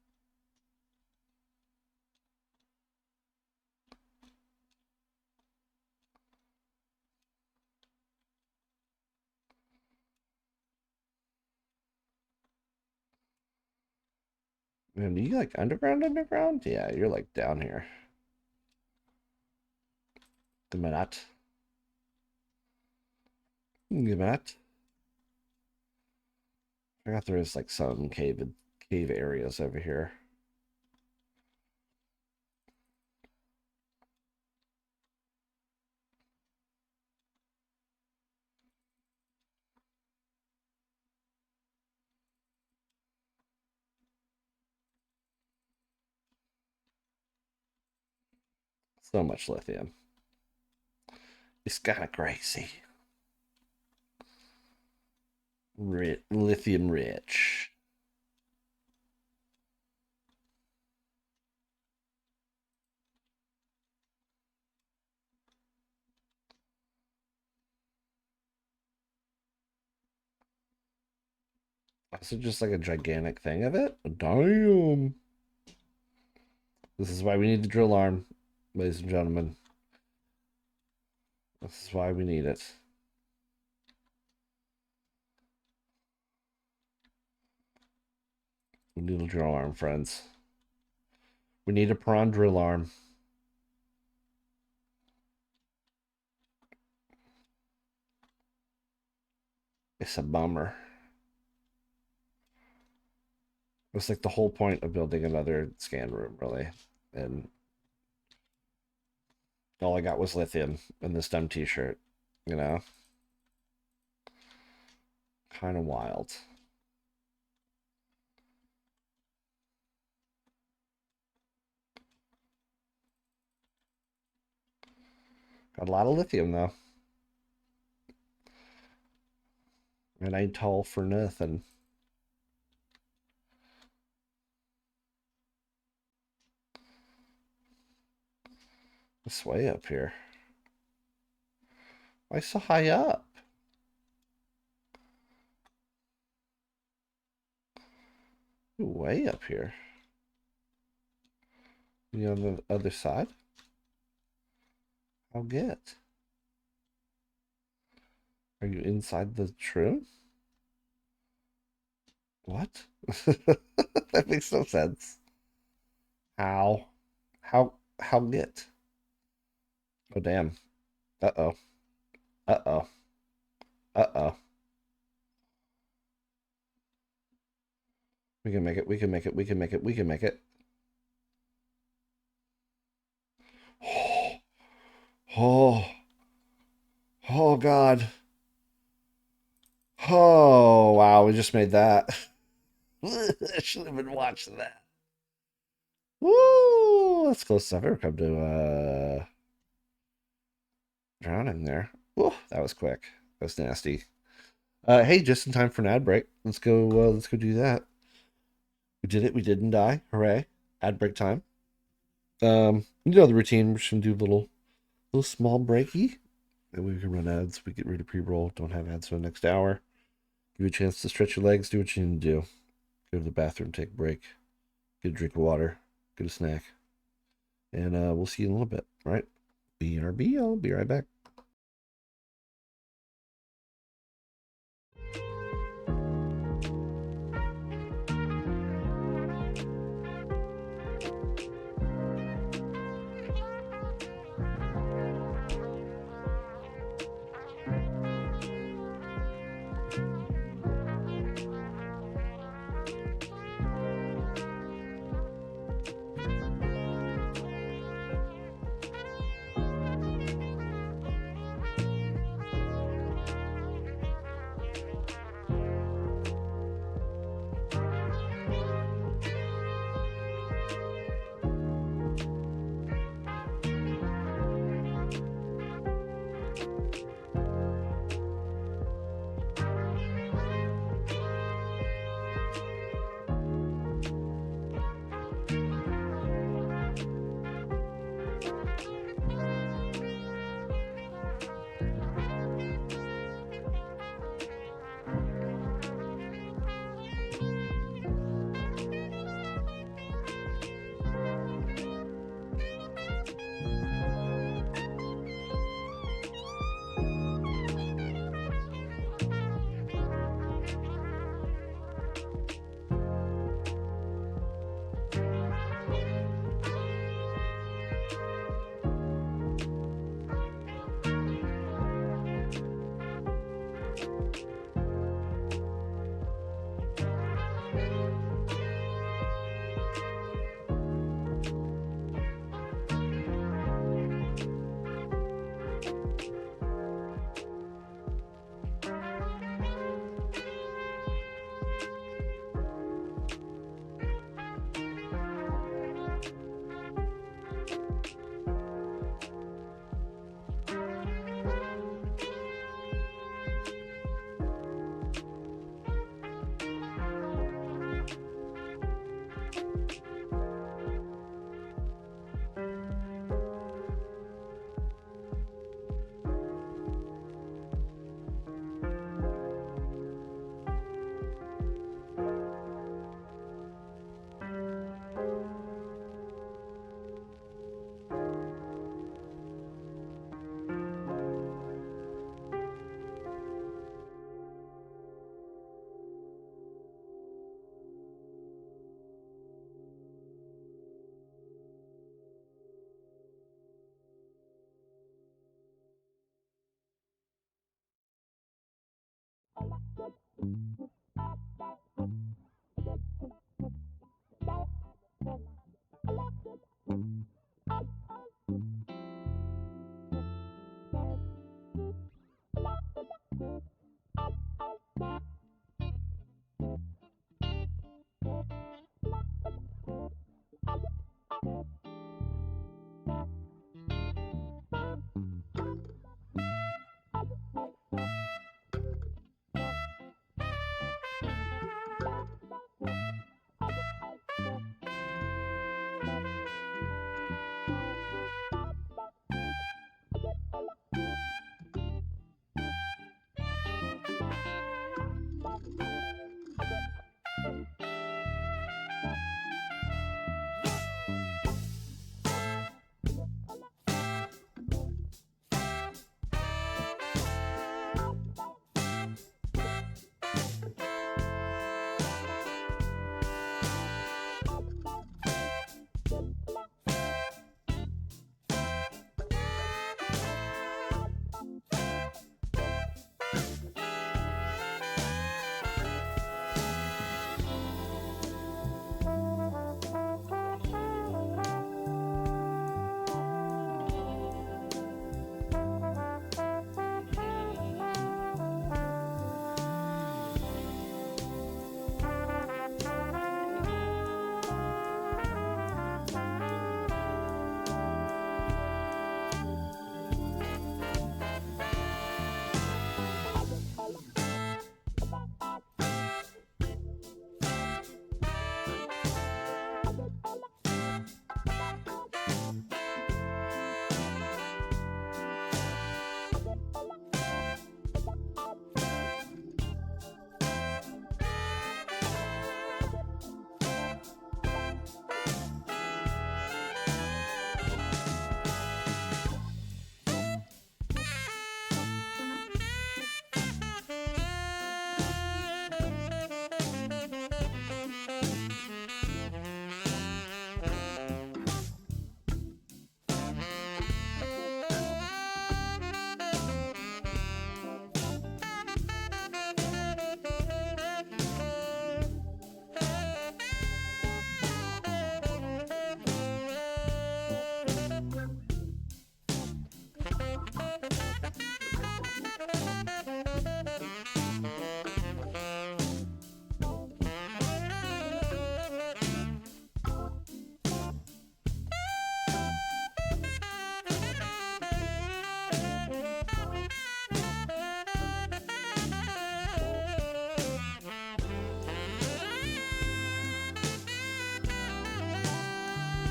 Man, do you like underground? Yeah, you're like down here. Give me that. Give me that. I forgot there is like some cave areas over here. So much lithium. It's kind of crazy. lithium rich. Is it just like a gigantic thing of it? Damn. This is why we need the drill arm, ladies and gentlemen. This is why we need it. We need a drill arm, friends. We need a prawn drill arm. It's a bummer. It's like the whole point of building another scan room, really. And all I got was lithium and this dumb t-shirt, you know? Kind of wild. Got a lot of lithium, though. And I ain't tall for nothing. It's way up here. Why so high up? Ooh, way up here. You on the other side? I'll get. Are you inside the shroom? What? That makes no sense. How? How get? Oh, damn. Uh-oh. Uh-oh. Uh-oh. We can make it. We can make it. We can make it. We can make it. Oh. Oh, God. Oh, wow. We just made that. I should have been watching that. Woo! That's close as I've ever come to drowning there. Woo, that was quick. That was nasty. Hey, just in time for an ad break. Let's go. Let's go do that. We did it. We didn't die. Hooray! Ad break time. You know the routine. We're just gonna do a little small breaky. Then we can run ads. We get rid of pre-roll. Don't have ads for the next hour. Give you a chance to stretch your legs. Do what you need to do. Go to the bathroom. Take a break. Get a drink of water. Get a snack. And we'll see you in a little bit. All right. BRB. I'll be right back.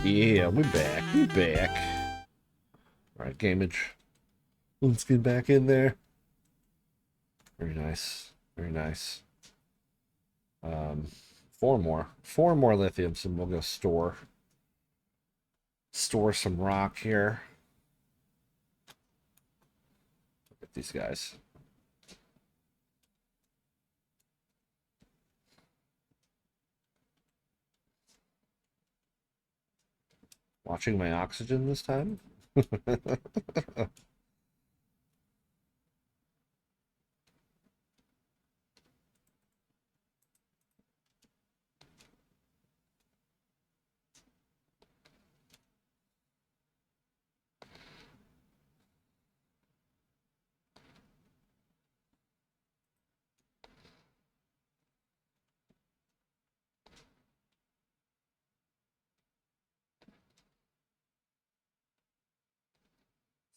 Yeah, we're back. We're back. Alright, Gameage. Let's get back in there. Very nice. Very nice. Um, four more. Four more lithiums and we'll go store some rock here. Look at these guys. Watching my oxygen this time.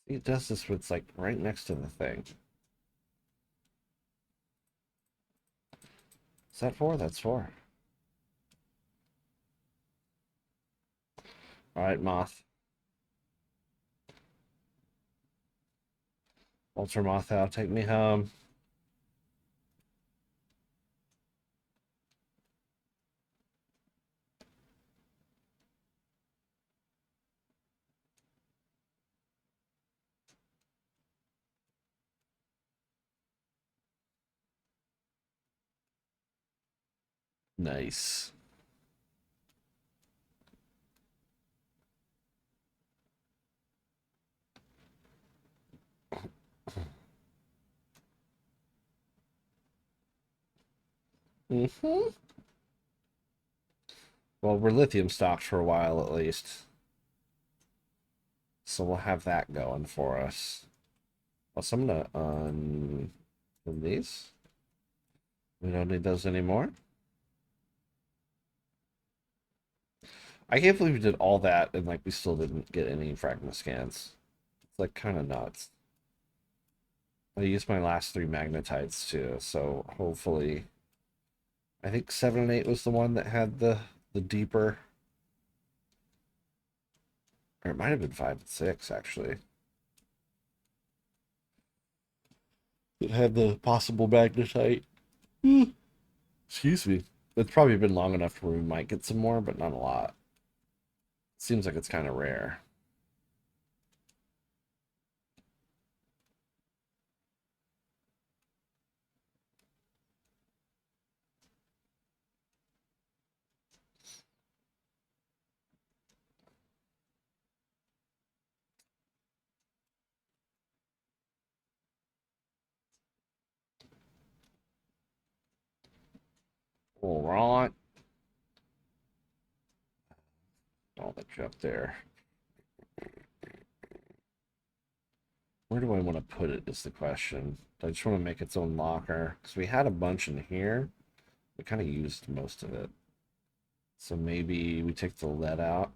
It does this with, like, right next to the thing. Is that four? That's four. Alright, Moth. Ultra Moth out. Take me home. Nice. Mm-hmm. Well, we're lithium stocked for a while at least. So we'll have that going for us. Also, I'm gonna these. We don't need those anymore. I can't believe we did all that and like we still didn't get any fragment scans. It's like kind of nuts. I used my last three magnetites too, so hopefully I think 7 and 8 was the one that had the deeper, or it might have been 5 and 6 actually. It had the possible magnetite. Excuse me. It's probably been long enough where we might get some more, but not a lot. Seems like it's kind of rare. All right. All that you up there. Where do I want to put it is the question. I just want to make its own locker because we had a bunch in here. We kind of used most of it. So maybe we take the lead out.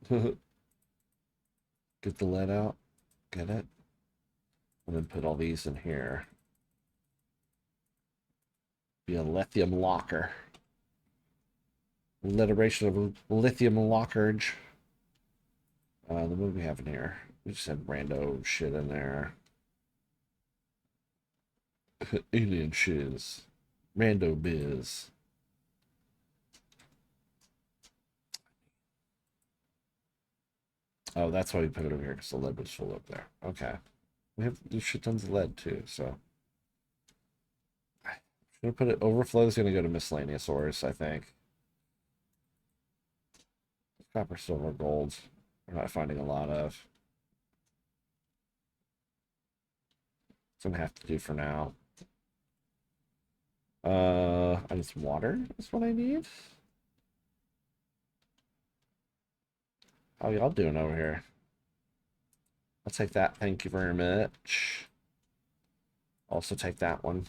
Get the lead out. Get it? And then put all these in here. Be a lithium locker. Alliteration of lithium lockerage. What do we have in here? We just had rando shit in there. Alien shiz. Rando biz. Oh, that's why we put it over here, because the lead was full up there. Okay. We have shit tons of lead too, so. I'm gonna put it, overflow is gonna go to miscellaneous ores, I think. Copper, silver, gold. We're not finding a lot of. It's gonna have to do for now. I need some water. That's what I need. How y'all doing over here? I'll take that. Thank you very much. Also take that one.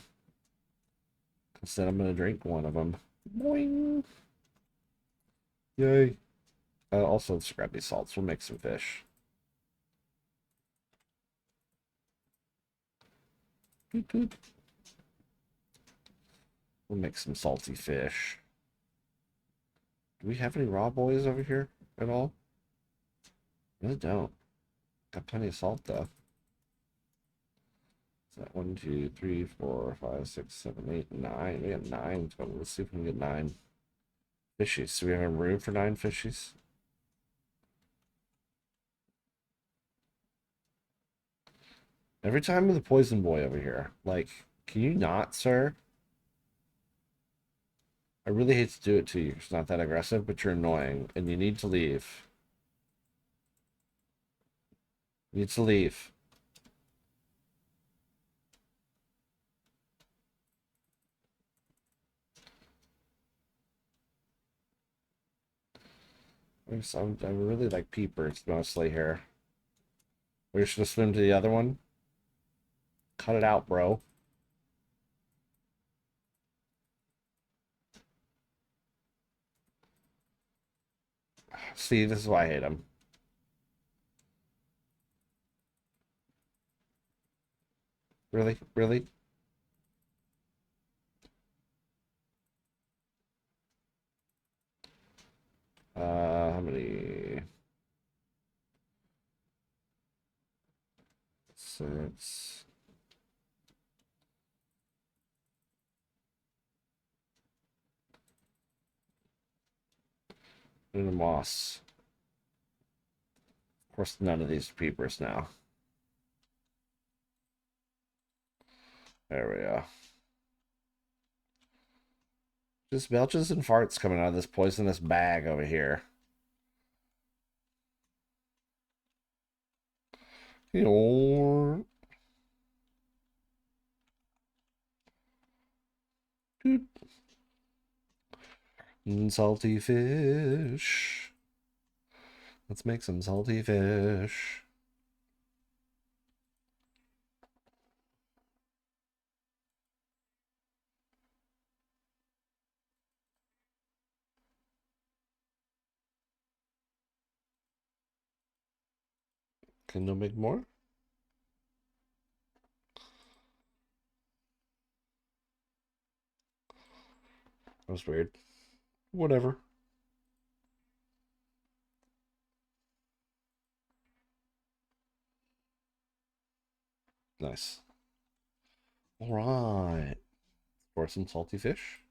Instead, I'm gonna drink one of them. Boing. Yay. Also, let's grab these salts. We'll make some fish. Doot, doot. We'll make some salty fish. Do we have any raw boys over here at all? Really don't. Got plenty of salt though. Is that 1, 2, 3, 4, 5, 6, 7, 8, 9? We have 9 total. Let's see if we can get 9 fishies. Do we have room for 9 fishies? Every time with the poison boy over here. Like, can you not, sir? I really hate to do it to you. It's not that aggressive, but you're annoying, and you need to leave. You need to leave. I really like peepers mostly here. We're just gonna swim to the other one. Cut it out, bro. See, this is why I hate him. Really? Really? How many? 6. And a moss. Of course, none of these peepers now. There we go. Just belches and farts coming out of this poisonous bag over here. Doot, Salty fish. Let's make some salty fish. Can you make more? That was weird. Whatever. Nice. All right. For some salty fish.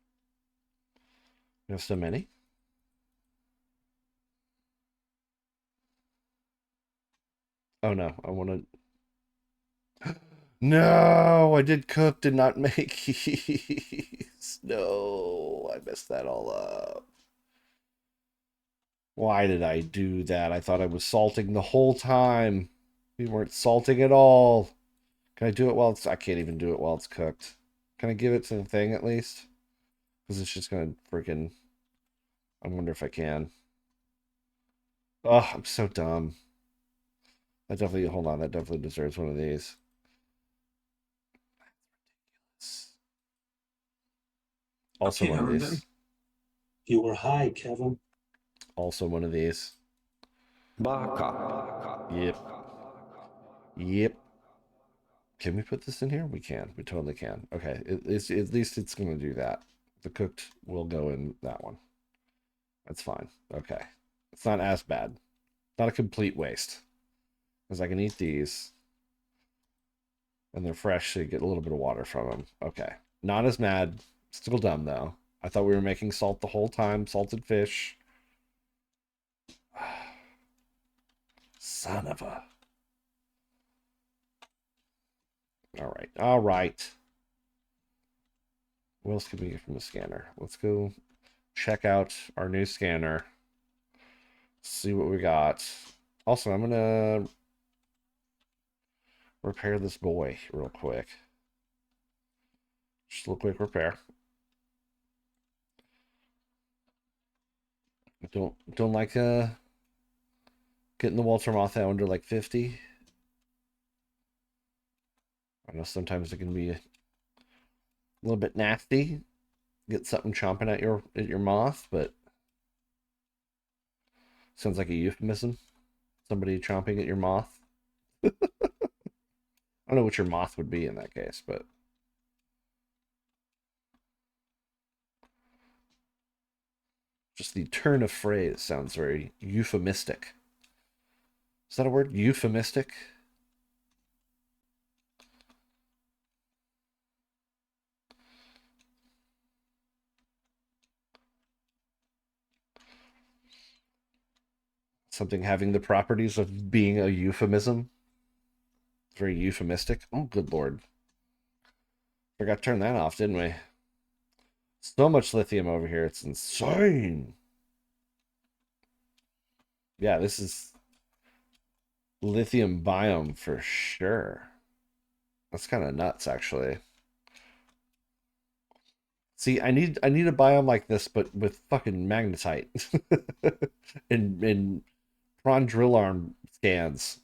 We have so many. Oh no, I want to. No, I did cook, did not make these. No, I messed that all up. Why did I do that? I thought I was salting the whole time. We weren't salting at all. Can I do it while it's... I can't even do it while it's cooked. Can I give it to the thing at least? Because it's just going to freaking... I wonder if I can. Oh, I'm so dumb. That definitely... Hold on, that definitely deserves one of these. Also Okay, one I of remember. these. You were high, Kevin. Also one of these. Baka. Yep. Yep. Can we put this in here? We can. We totally can. Okay. It's at least it's going to do that. The cooked will go in that one. That's fine. Okay. It's not as bad. Not a complete waste. Because I can eat these. And they're fresh, so you get a little bit of water from them. Okay. Not as mad. Still dumb, though. I thought we were making salt the whole time. Salted fish. Son of a... All right. All right. What else can we get from the scanner? Let's go check out our new scanner. See what we got. Also, I'm gonna repair this boy real quick. Just a little quick repair. Don't like getting the Walter Moth out under like 50. I know sometimes it can be a little bit nasty. Get something chomping at your moth, but sounds like a euphemism. Somebody chomping at your moth. I don't know what your moth would be in that case, but just the turn of phrase sounds very euphemistic. Is that a word? Euphemistic? Something having the properties of being a euphemism? Very euphemistic. Oh, good lord. Forgot to turn that off, didn't we? So much lithium over here. It's insane. Yeah, this is lithium biome for sure. That's kind of nuts, actually. See, I need a biome like this, but with fucking magnetite and prawn drill arm scans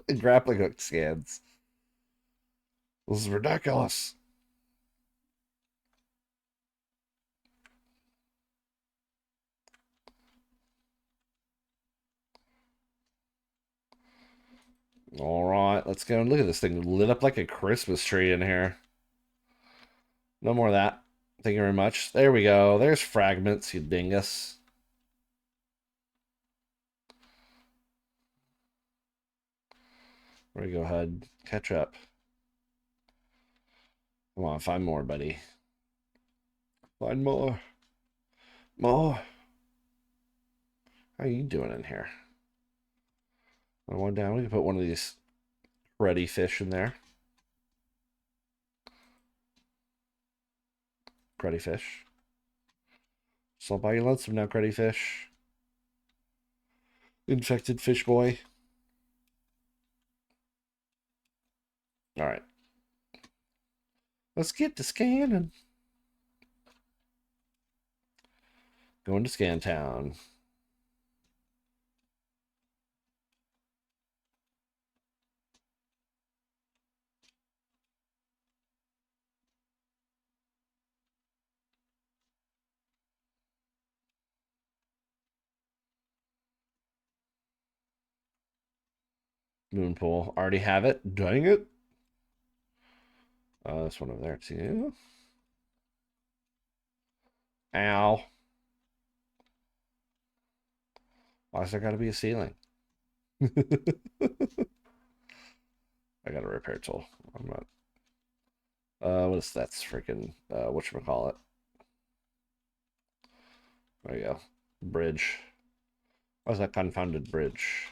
and grappling hook scans. This is ridiculous. All right, let's go and look at this thing lit up like a Christmas tree in here. No more of that. Thank you very much. There we go. There's fragments, you dingus. There we go, ahead. Catch up. Come on, find more, buddy. Find more. More. How are you doing in here? One down. We can put one of these cruddy fish in there. Cruddy fish. So by your lonesome now, cruddy fish. Infected fish boy. All right. Let's get to scanning. Going to Scantown. Moonpool. Already have it. Dang it. This one over there too. Ow. Why's there gotta be a ceiling? I got a repair tool. I'm not. What is that's freaking whatchamacallit? There you go. Bridge. Why's that confounded bridge?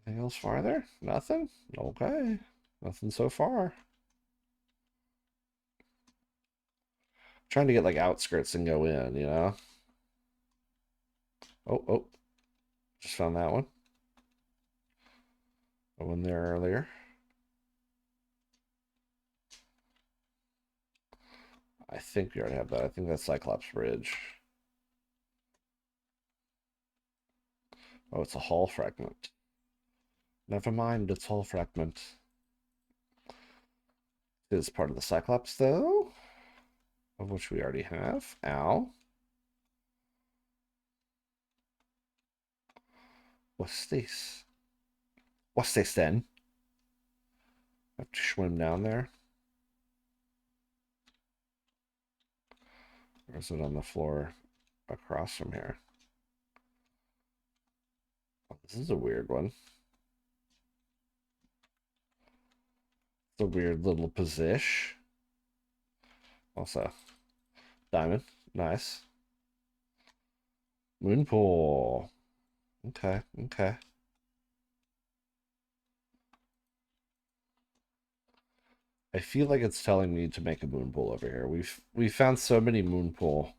Anything else farther? Nothing? Okay. Nothing so far. Trying to get like outskirts and go in, you know? Oh, oh. Just found that one. I went there earlier. I think we already have that. I think that's Cyclops Bridge. Oh, it's a hull fragment. Never mind, it's hull fragment. It is part of the Cyclops, though, of which we already have. Ow. What's this? What's this then? I have to swim down there. Or is it on the floor across from here? Oh, this is a weird one. It's a weird little position. Also, diamond. Nice. Moon pool. Okay, okay. I feel like it's telling me to make a moon pool over here. We've found so many moon pool.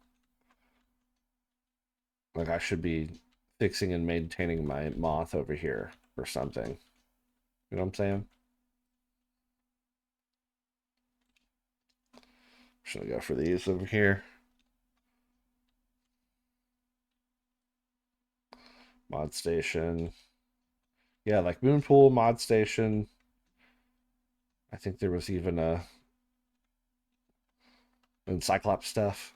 Like I should be fixing and maintaining my moth over here or something. You know what I'm saying? Should I go for these over here? Mod station. Yeah, like moon pool, mod station. I think there was even a and Cyclops stuff.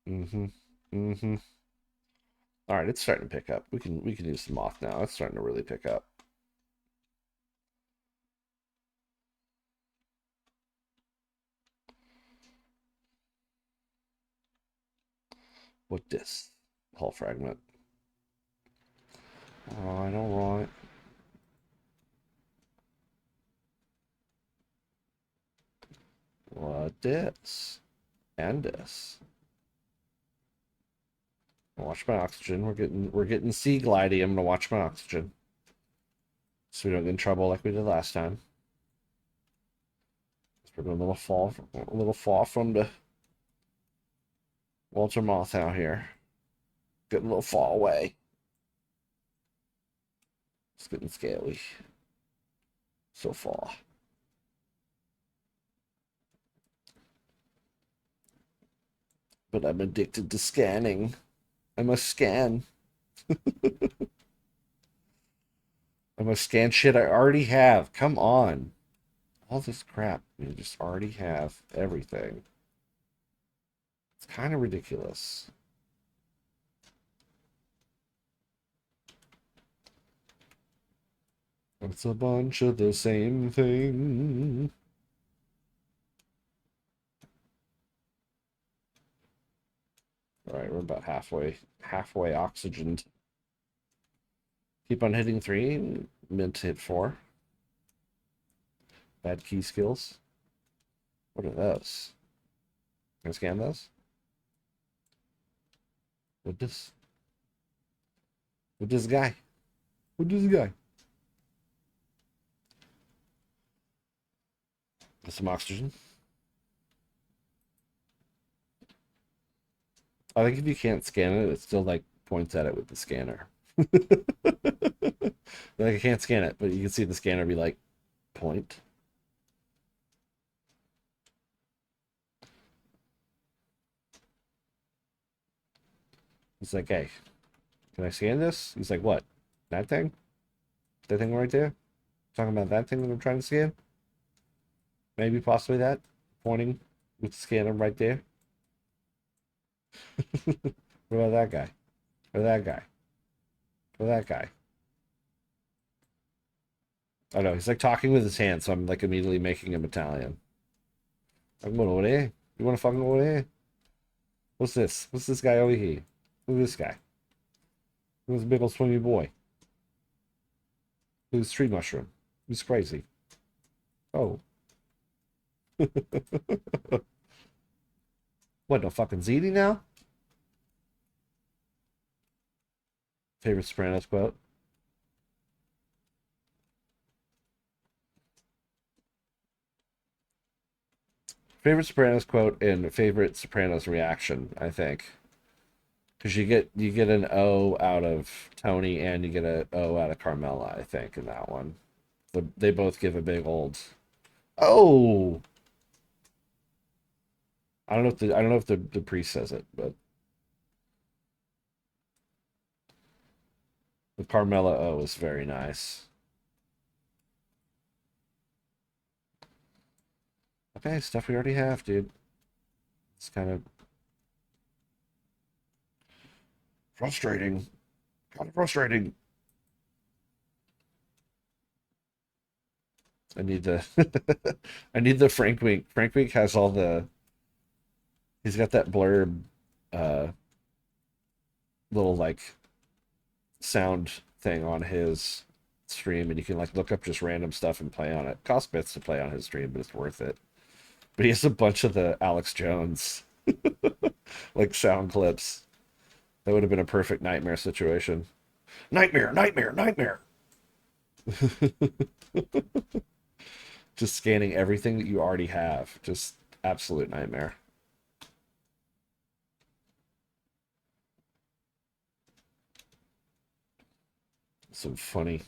Mm-hmm. Mm-hmm. All right, it's starting to pick up. We can use the moth now. It's starting to really pick up. What this? Hull fragment. Alright, alright. What this? And this. Watch my oxygen. We're getting sea glidey. I'm gonna watch my oxygen. So we don't get in trouble like we did last time. We're doing a little fall from the Walter Moth out here. Getting a little far away. It's getting scaly. So far. But I'm addicted to scanning. I must scan. I must scan shit I already have. Come on. All this crap. You just already have everything. It's kind of ridiculous. It's a bunch of the same thing. All right, we're about halfway oxygened. Keep on hitting 3. Meant to hit 4. Bad key skills. What are those? Can I scan those? What this? What this guy? What this guy? Get some oxygen. I think if you can't scan it, it still like points at it with the scanner. Like I can't scan it, but you can see the scanner be like point. He's like, hey, can I scan this? He's like, what? That thing? That thing right there? Talking about that thing that I'm trying to scan? Maybe possibly that? Pointing with the scanner right there. What about that guy? Or that guy? Or that guy? I don't know. He's like talking with his hands, so I'm like immediately making him Italian. I'm going over there. You want to fucking go over there? What's this? What's this guy over here? Look at this guy. Look at this big old swimmy boy. Look at this tree mushroom. He's crazy. Oh. What, no fucking ziti now? Favorite Sopranos quote? Favorite Sopranos quote and favorite Sopranos reaction, I think. Because you get an O out of Tony and you get an O out of Carmela, I think, in that one. They both give a big old oh. I don't know if the priest says it, but the Carmela O is very nice. Okay, stuff we already have, dude. It's kind of frustrating. Kind of frustrating. I need the I need the Frank Week. Frank Week has all the he's got that blurb uh little like sound thing on his stream and you can like look up just random stuff and play on it. Cost bits to play on his stream, but it's worth it. But he has a bunch of the Alex Jones like sound clips. That would have been a perfect nightmare situation. Nightmare, nightmare, nightmare. Just scanning everything that you already have. Just absolute nightmare. Some funny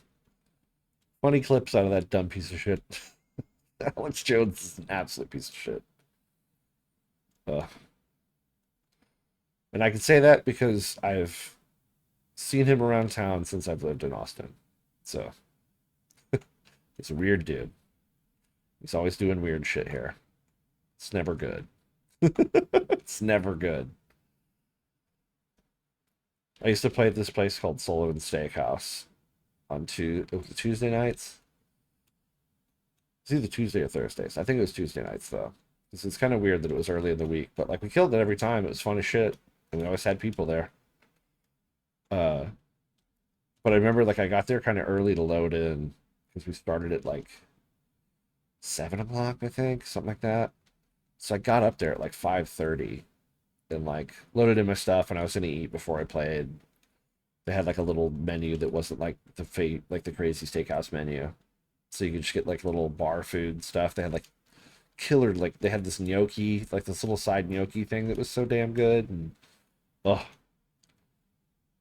clips out of that dumb piece of shit. Alex Jones is an absolute piece of shit. Ugh. And I can say that because I've seen him around town since I've lived in Austin. So it's a weird dude. He's always doing weird shit here. It's never good. It's never good. I used to play at this place called Sullivan Steakhouse on Tuesday nights. It's either Tuesday or Thursdays. I think it was Tuesday nights though. It's kind of weird that it was early in the week, but like we killed it every time. It was fun as shit, and we always had people there. Uh, but I remember like I got there kind of early to load in because we started at like 7 o'clock, I think, something like that. So I got up there at like 5:30 and like loaded in my stuff, and I was gonna eat before I played. They had like a little menu that wasn't like like the crazy steakhouse menu, so you could just get like little bar food stuff. They had like killer like they had this gnocchi, like this little side gnocchi thing that was so damn good, and oh,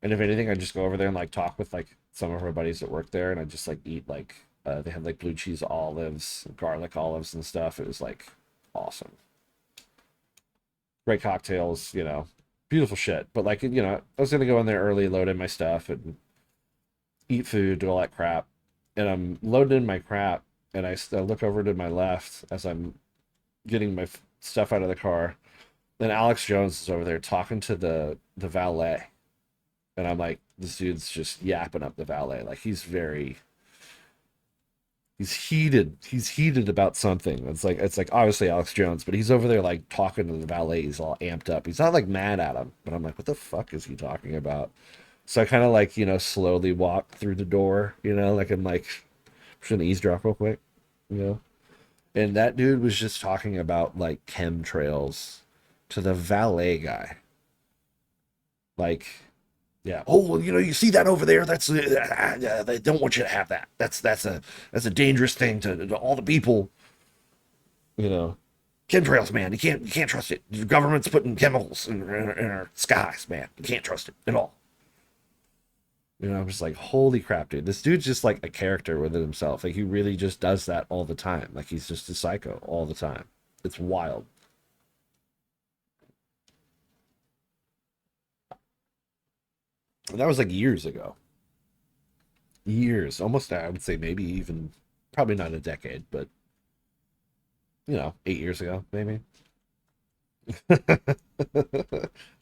and if anything, I'd just go over there and like talk with like some of our buddies that work there, and I'd just like eat like they had like blue cheese olives, garlic olives, and stuff. It was like awesome. Great cocktails, beautiful shit. But like, I was gonna go in there early, load in my stuff, and eat food, do all that crap. And I'm loading in my crap, and I look over to my left as I'm getting my stuff out of the car. Then Alex Jones is over there talking to the valet, and I'm like, this dude's just yapping up the valet. Like he's heated. He's heated about something. It's like obviously Alex Jones, but he's over there like talking to the valet. He's all amped up. He's not like mad at him, but I'm like, what the fuck is he talking about? So I kind of like slowly walk through the door. Like I'm like, I'm just gonna eavesdrop real quick. You know, and that dude was just talking about like chemtrails to the valet guy. Like, yeah. Oh, well, you see that over there? That's they don't want you to have that. That's a dangerous thing to all the people. You know, chemtrails, man. You can't trust it. The government's putting chemicals in our skies, man. You can't trust it at all. You know, I'm just like, holy crap, dude. This dude's just like a character within himself. Like he really just does that all the time. Like he's just a psycho all the time. It's wild. And that was like years ago. Years. Almost I would say maybe even probably not a decade, but 8 years ago, maybe. I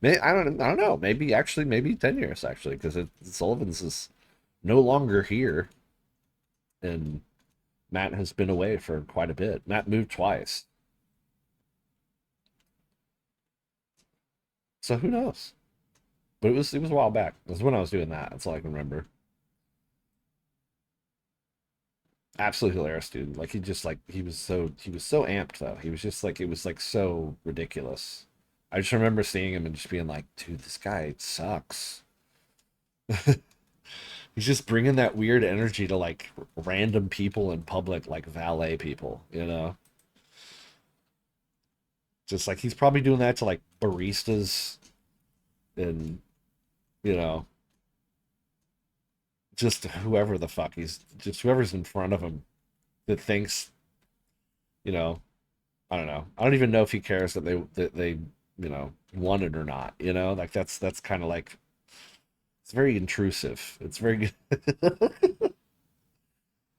don't know. Maybe 10 years actually, because Sullivan's is no longer here, and Matt has been away for quite a bit. Matt moved twice, so who knows? But it was a while back. It was when I was doing that. That's all I can remember. Absolutely hilarious, dude. Like he was so amped though. He was just like it was like so ridiculous. I just remember seeing him and just being like, dude, this guy sucks. He's just bringing that weird energy to like random people in public, like valet people, you know? Just like he's probably doing that to like baristas and, you know, just whoever the fuck he's just whoever's in front of him that thinks, you know, I don't know. I don't even know if he cares that they want it or not, you know? Like that's kind of like it's very intrusive. It's very I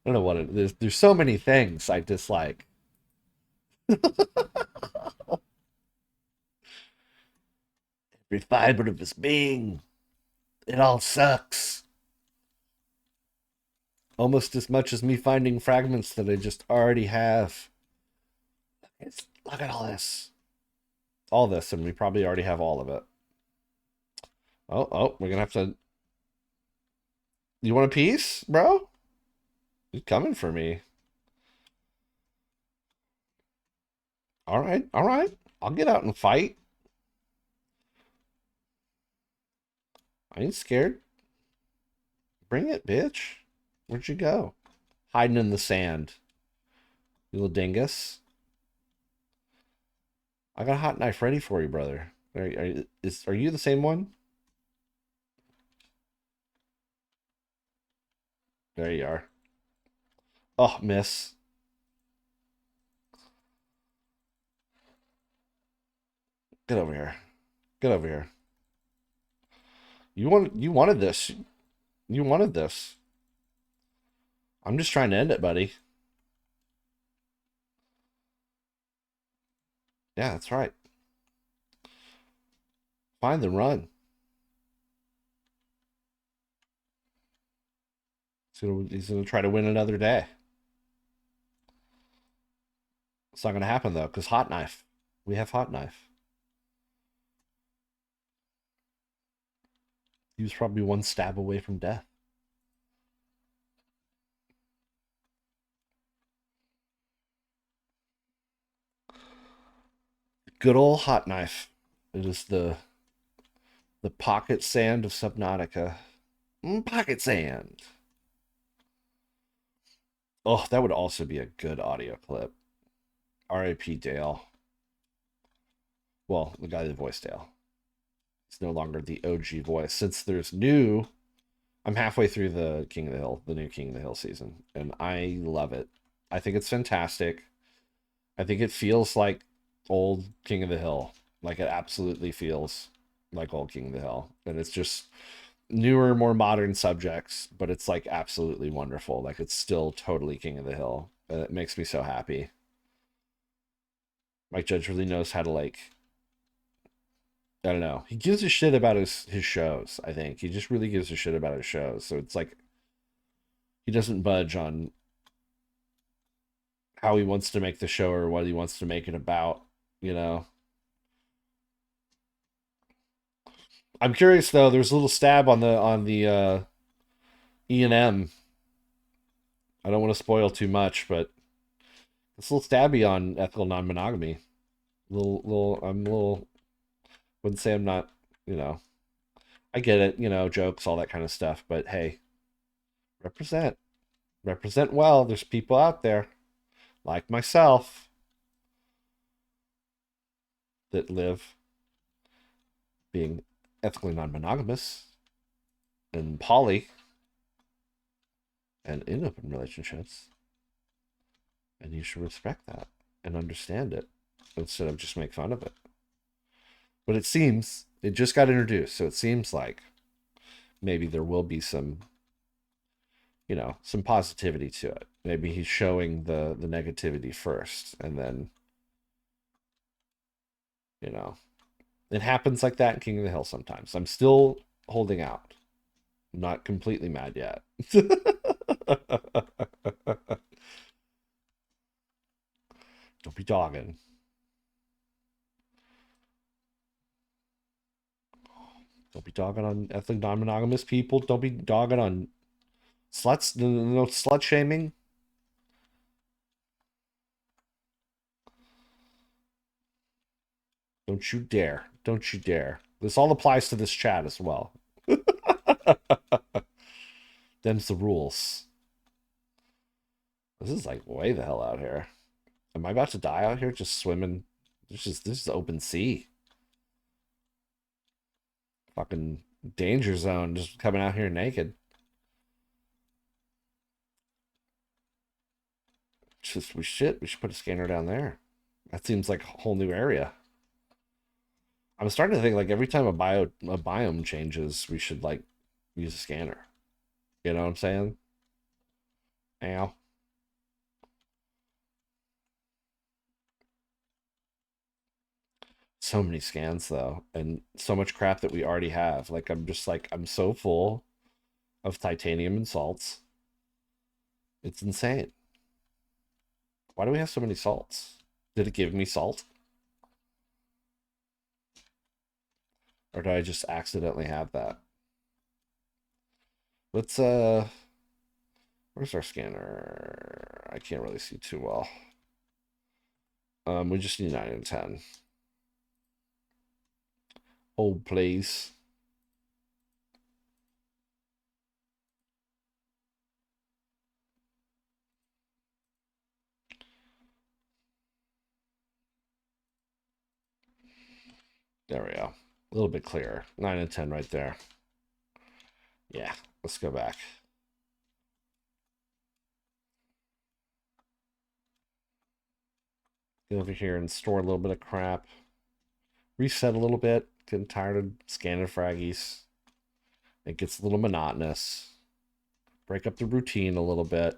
don't know what there's so many things I dislike. Every fiber of his being. It all sucks. Almost as much as me finding fragments that I just already have. Look at all this. All this, and we probably already have all of it. Oh, we're gonna have to. You want a piece, bro? He's coming for me. All right, all right. I'll get out and fight. I ain't scared. Bring it, bitch. Where'd you go? Hiding in the sand. You little dingus. I got a hot knife ready for you, brother. Are you the same one? There you are. Oh, miss. Get over here. Get over here. You wanted this. You wanted this. I'm just trying to end it, buddy. Yeah, that's right. Find the run. He's gonna try to win another day. It's not gonna happen though, because hot knife. We have hot knife. He was probably one stab away from death. Good old hot knife. It is the pocket sand of Subnautica. Pocket sand. Oh, that would also be a good audio clip. R.A.P. Dale. Well, the guy that voiced Dale. He's no longer the OG voice. Since there's new, I'm halfway through the King of the Hill, the new King of the Hill season, and I love it. I think it's fantastic. I think it feels like old King of the Hill. Like it absolutely feels like old King of the Hill. And it's just newer, more modern subjects, but it's like absolutely wonderful. Like it's still totally King of the Hill. And it makes me so happy. Mike Judge really knows how to like I don't know. He gives a shit about his shows, I think. He just really gives a shit about his shows. So it's like he doesn't budge on how he wants to make the show or what he wants to make it about, you know. I'm curious though. There's a little stab on the E&M. I don't want to spoil too much, but it's a little stabby on ethical non-monogamy. Little. I'm a little. Wouldn't say I'm not. You know. I get it. Jokes, all that kind of stuff. But hey, represent, represent well. There's people out there like myself that live being ethically non-monogamous. and poly and in open relationships. And you should respect that and understand it instead of just make fun of it. But it seems it just got introduced, so it seems like maybe there will be some, some positivity to it. Maybe he's showing the negativity first, and then, you know, it happens like that in King of the Hill sometimes. I'm still holding out. I'm not completely mad yet. Don't be dogging. Don't be dogging on ethnic non-monogamous people. Don't be dogging on sluts. No slut shaming. Don't you dare. Don't you dare. This all applies to this chat as well. Them's the rules. This is like way the hell out here. Am I about to die out here just swimming? This is open sea. Fucking danger zone, just coming out here naked. We should put a scanner down there. That seems like a whole new area. I'm starting to think like every time a biome changes, we should like use a scanner. You know what I'm saying? Ow. So many scans though, and so much crap that we already have. Like I'm so full of titanium and salts. It's insane. Why do we have so many salts? Did it give me salt? Or did I just accidentally have that? Let's where's our scanner? I can't really see too well. We just need 9 and 10. Hold please. There we go. A little bit clearer. 9 and 10 right there. Yeah, let's go back. Get over here and store a little bit of crap. Reset a little bit. Getting tired of scanning fraggies. It gets a little monotonous. Break up the routine a little bit.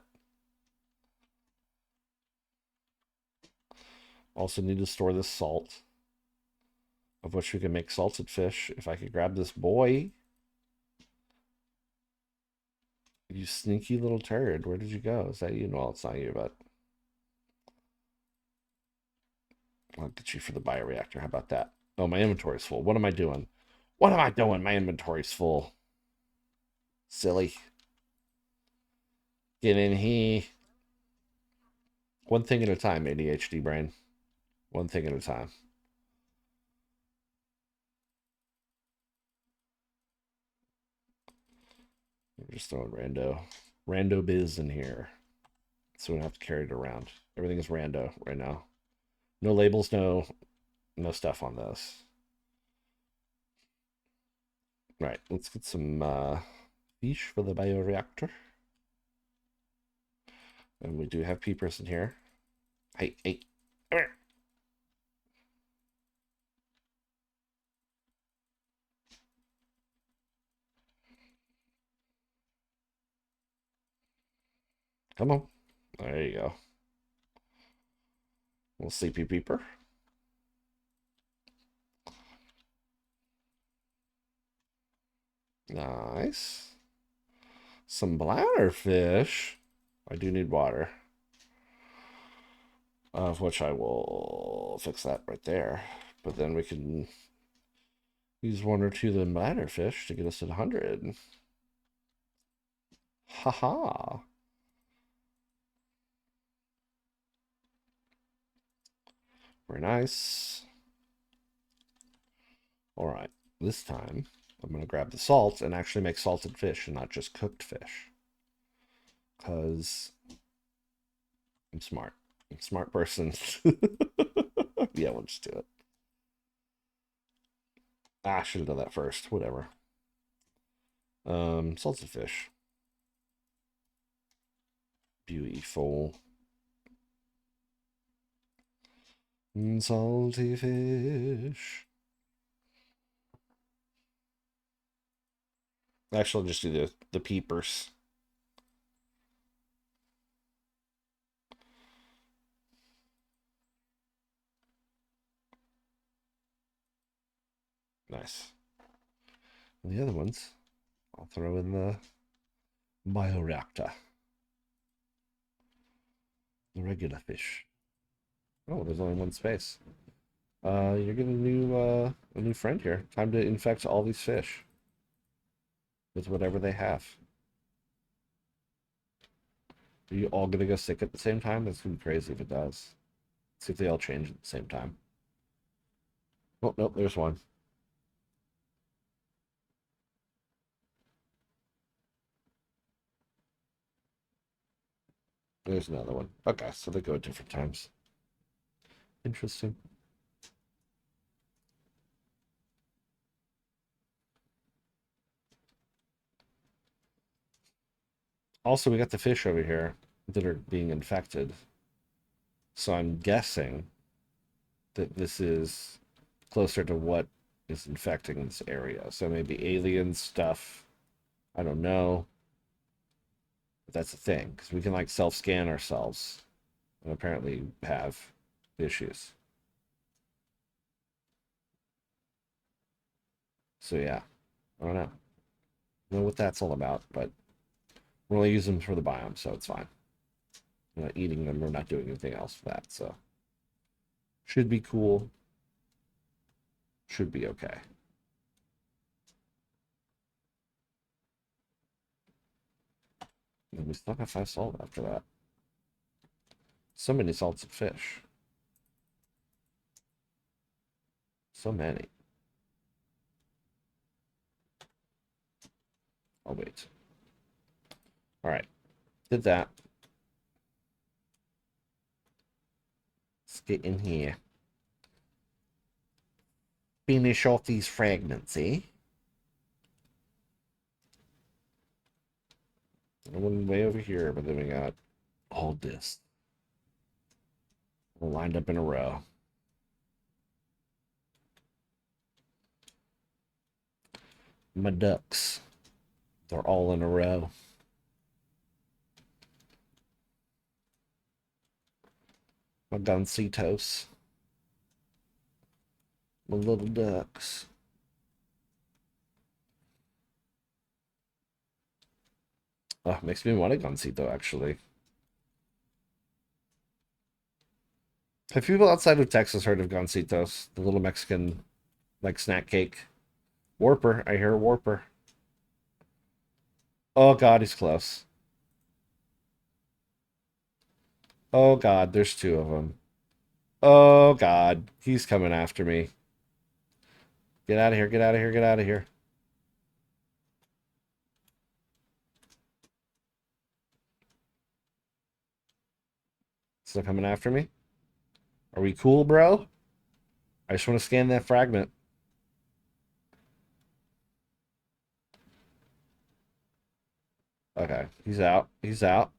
Also need to store this salt, of which we can make salted fish. If I could grab this boy. You sneaky little turd. Where did you go? Is that you? No, it's not you, but I'll get you for the bioreactor. How about that? Oh, my inventory's full. What am I doing? What am I doing? My inventory's full. Silly. Get in here. One thing at a time, ADHD brain. One thing at a time. We're just throwing rando biz in here, so we don't have to carry it around. Everything is rando right now. No labels, no stuff on this. Right, let's get some fish for the bioreactor. And we do have peepers in here. Hey, come here. Come on. There you go. Little sleepy peeper. Nice. Some bladderfish. I do need water. Of which I will fix that right there. But then we can use 1 or 2 of the bladderfish to get us at 100. Haha. Very nice. All right. This time, I'm going to grab the salt and actually make salted fish and not just cooked fish. Because I'm smart. I'm a smart person. Yeah, we'll just do it. I should have done that first. Whatever. Salted fish. Beautiful. Salty fish. Actually, I'll just do the peepers. Nice. And the other ones, I'll throw in the bioreactor. The regular fish. Oh, there's only one space. You're getting a new friend here. Time to infect all these fish with whatever they have. Are you all gonna go sick at the same time? That's gonna be crazy if it does. See if they all change at the same time. Oh, nope, there's one. There's another one. Okay, so they go at different times. Interesting. Also, we got the fish over here that are being infected. So I'm guessing that this is closer to what is infecting this area. So maybe alien stuff. I don't know. But that's the thing, because we can like self-scan ourselves and apparently have issues. So yeah, I don't know. I don't know what that's all about, but we're only using them for the biome, so it's fine. We're not eating them, we're not doing anything else for that, so should be cool. Should be okay. And we still got 5 salt after that. So many salted fish. So many. I'll wait. All right. Did that. Let's get in here. Finish off these fragments, eh? One way over here, but then we got all this. All lined up in a row. My ducks. They're all in a row. My guncitos. My little ducks. Oh, makes me want a guncito, actually. Have people outside of Texas heard of gancitos? The little Mexican, like, snack cake? Warper. I hear a warper. Oh, God, he's close. Oh, God, there's 2 of them. Oh, God, he's coming after me. Get out of here, get out of here, get out of here. Still coming after me? Are we cool, bro? I just want to scan that fragment. Okay, he's out. He's out.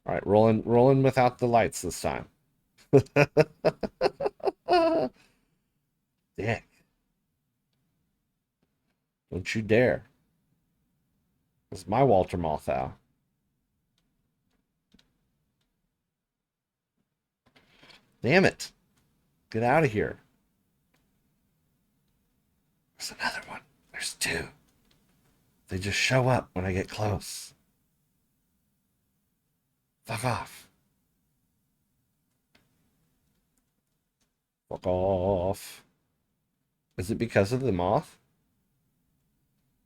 All right, rolling without the lights this time. Dick. Don't you dare. It's my Walter Matthau. Damn it. Get out of here. There's another one. There's 2. They just show up when I get close. Fuck off. Fuck off. Is it because of the moth?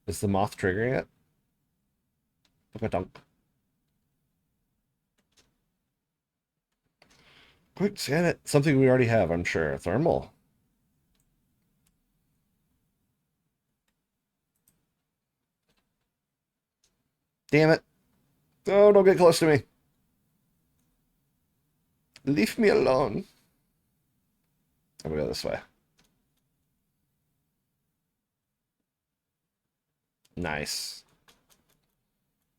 Is the moth triggering it? Fuck a dunk. Quick, scan it. Something we already have, I'm sure. Thermal. Damn it. Oh, don't get close to me. Leave me alone. I'm gonna go this way. Nice.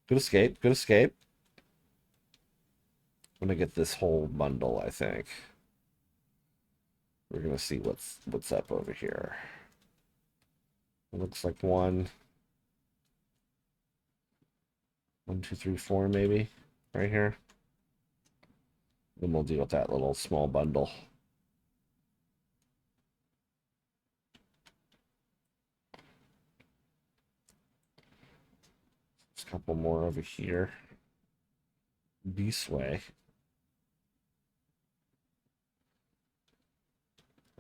Good escape. Good escape. I'm gonna get this whole bundle, I think. We're gonna see what's up over here. It looks like one, two, three, four, maybe right here. Then we'll deal with that little small bundle. There's a couple more over here. This way.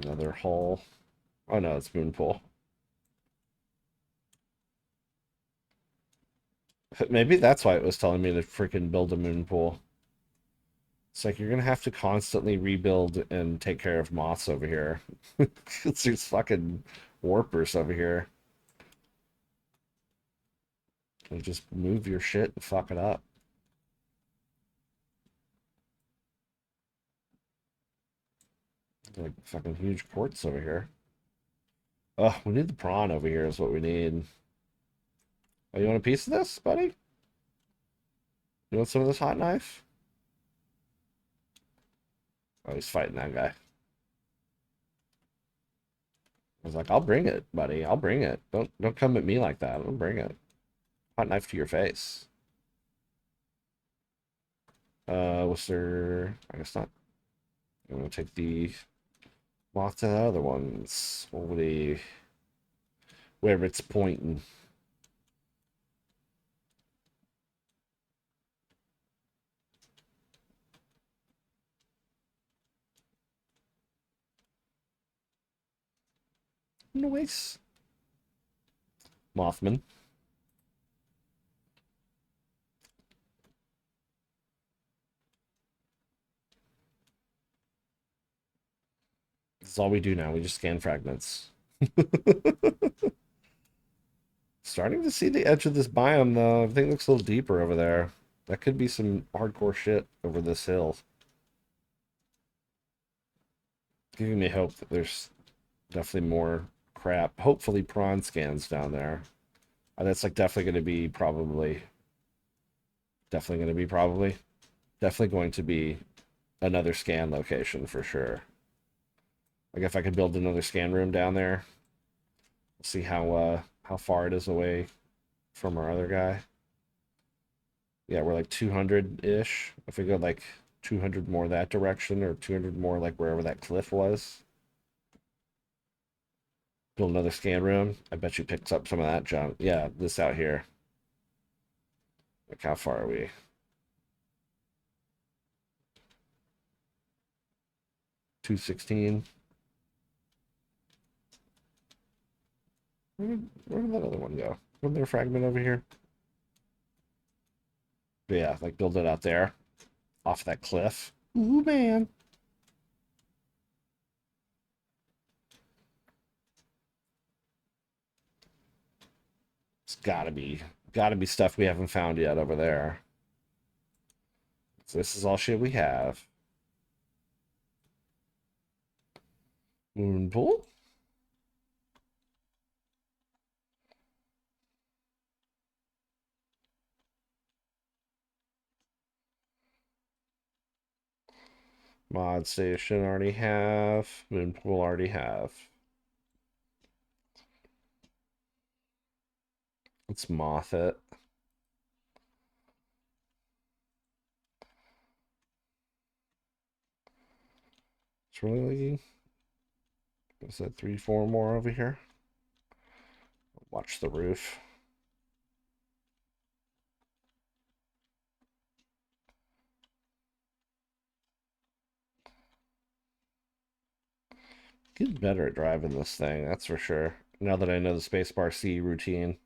Another hole. Oh no, it's moon pool. Maybe that's why it was telling me to freaking build a moon pool. It's like you're gonna have to constantly rebuild and take care of moths over here. There's fucking warpers over here. And just move your shit and fuck it up. Like fucking huge quartz over here. Oh, we need the prawn over here is what we need. Oh, you want a piece of this, buddy? You want some of this hot knife? Oh, he's fighting that guy. I was like, I'll bring it, buddy. I'll bring it. Don't come at me like that. I'll bring it. Hot knife to your face. Was there? I guess not. I'm gonna take the moth to the other ones. Hopefully, wherever it's pointing. Noise. Mothman. This is all we do now. We just scan fragments. Starting to see the edge of this biome, though. Everything looks a little deeper over there. That could be some hardcore shit over this hill. Giving me hope that there's definitely more crap. Hopefully prawn scans down there. That's like definitely going to be probably. Definitely going to be probably. Definitely going to be another scan location for sure. Like if I could build another scan room down there. See how far it is away from our other guy. Yeah, we're like 200-ish. If we go like 200 more that direction or 200 more like wherever that cliff was. Build another scan room. I bet you picks up some of that junk. Yeah, this out here. Like how far are we? 216. Where did that other one go? Wasn't there a fragment over here? But yeah, like build it out there. Off that cliff. Ooh, man. It's gotta be stuff we haven't found yet over there. So this is all shit we have. Moon pool. Mod station already have. Moon pool already have. Let's moth it. It's really. Is that 3, 4 more over here? Watch the roof. Get better at driving this thing, that's for sure. Now that I know the spacebar C routine.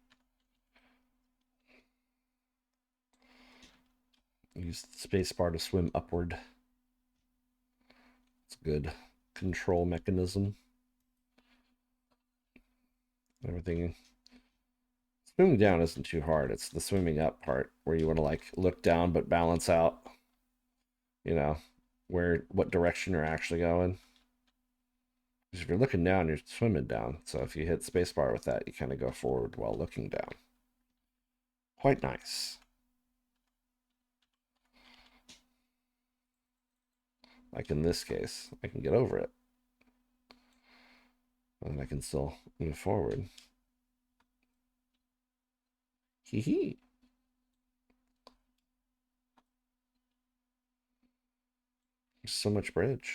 Use the spacebar to swim upward. It's a good control mechanism. Everything. Swimming down isn't too hard. It's the swimming up part where you want to like look down but balance out. You know, what direction you're actually going. Because if you're looking down, you're swimming down. So if you hit spacebar with that, you kind of go forward while looking down. Quite nice. Like in this case, I can get over it. And I can still move forward. Hee hee. There's so much bridge.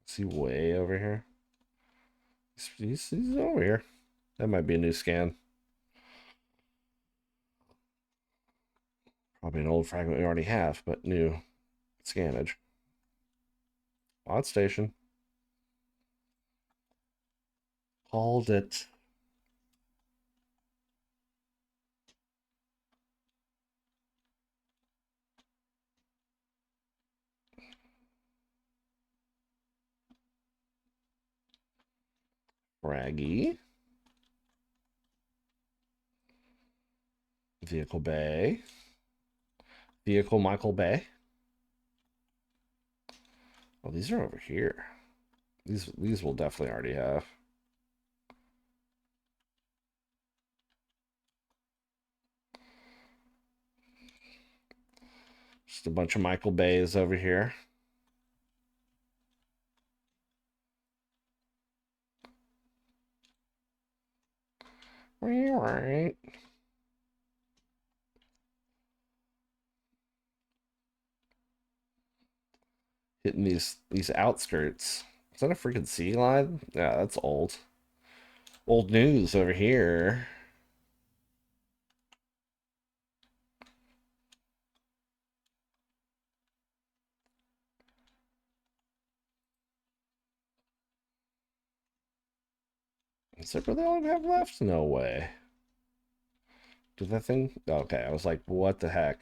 Is he way over here? He's over here. That might be a new scan. Probably an old fragment we already have, but new scannage. Odd station. Called it. Raggy. Vehicle Bay. Vehicle Michael Bay. Oh, these are over here. These will definitely already have. Just a bunch of Michael Bays over here. All right. Hitting these outskirts. Is that a freaking sea line? Yeah, that's old. Old news over here. Is that really all I have left? No way. Did that thing? Okay, I was like, what the heck?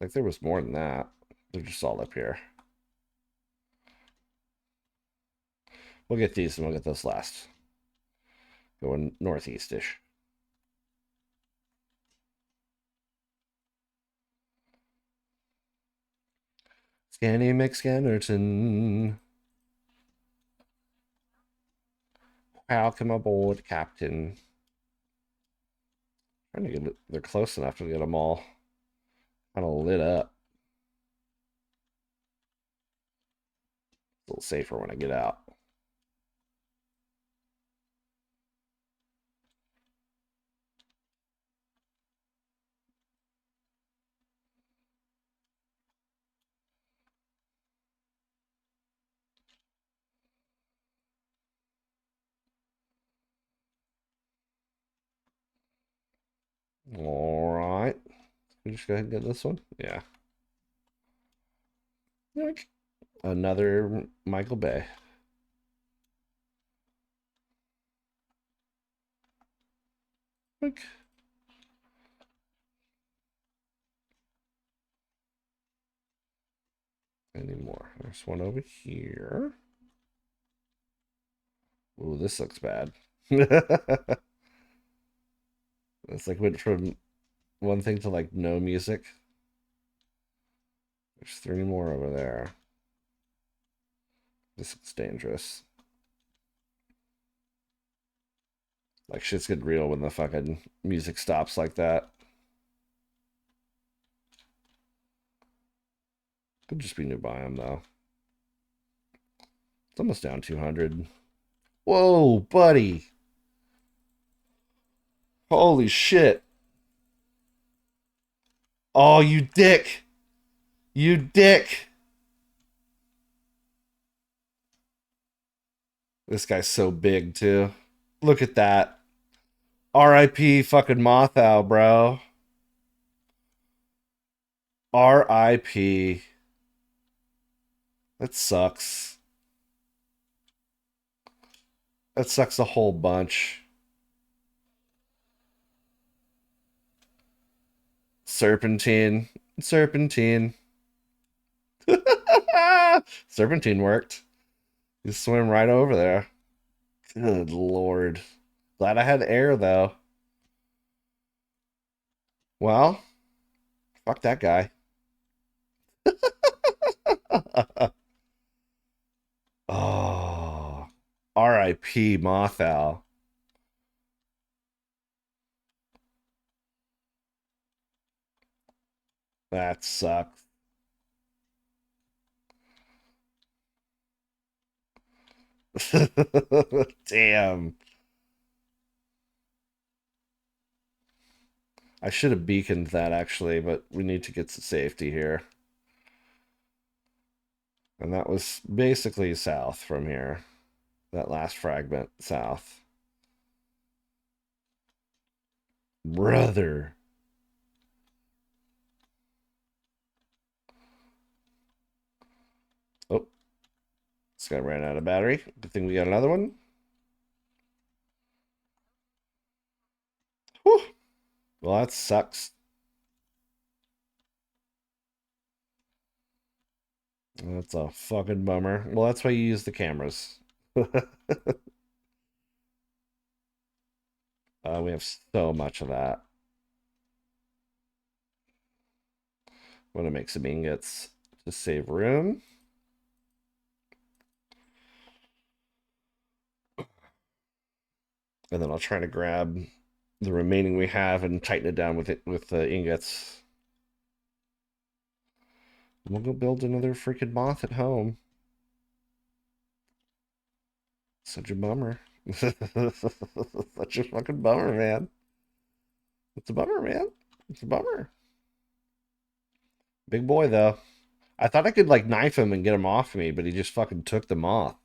Like there was more than that. They're just all up here. We'll get these and we'll get those last. Going northeastish. Scanny McScannerton. Welcome aboard, Captain. Trying to get they're close enough to get them all kind of lit up. A little safer when I get out. All right. We just go ahead and get this one. Yeah. Like another Michael Bay. Like any more. There's one over here. Ooh, this looks bad. It's like went from one thing to like no music. There's three more over there. This looks dangerous. Like shit's getting real when the fucking music stops like that. Could just be new biome though. It's almost down 200. Whoa, buddy. Holy shit. Oh, you dick. You dick. This guy's so big too. Look at that. R.I.P. fucking Mothau, bro. R.I.P. That sucks. That sucks a whole bunch. Serpentine. Serpentine. Serpentine worked. You swim right over there. Good lord. Glad I had air though. Well, fuck that guy. Oh. R.I.P. Mothal. That sucks. Damn. I should have beaconed that actually, but we need to get to safety here. And that was basically south from here. That last fragment south. Brother. Oh, this guy ran out of battery. Good thing we got another one. Whew. Well, that sucks. That's a fucking bummer. Well, that's why you use the cameras. We have so much of that. I'm gonna make some ingots to save room. And then I'll try to grab the remaining we have and tighten it down with the ingots. We'll go build another freaking moth at home. Such a bummer. Such a fucking bummer, man. It's a bummer, man. It's a bummer. Big boy though. I thought I could like knife him and get him off me, but he just fucking took the moth.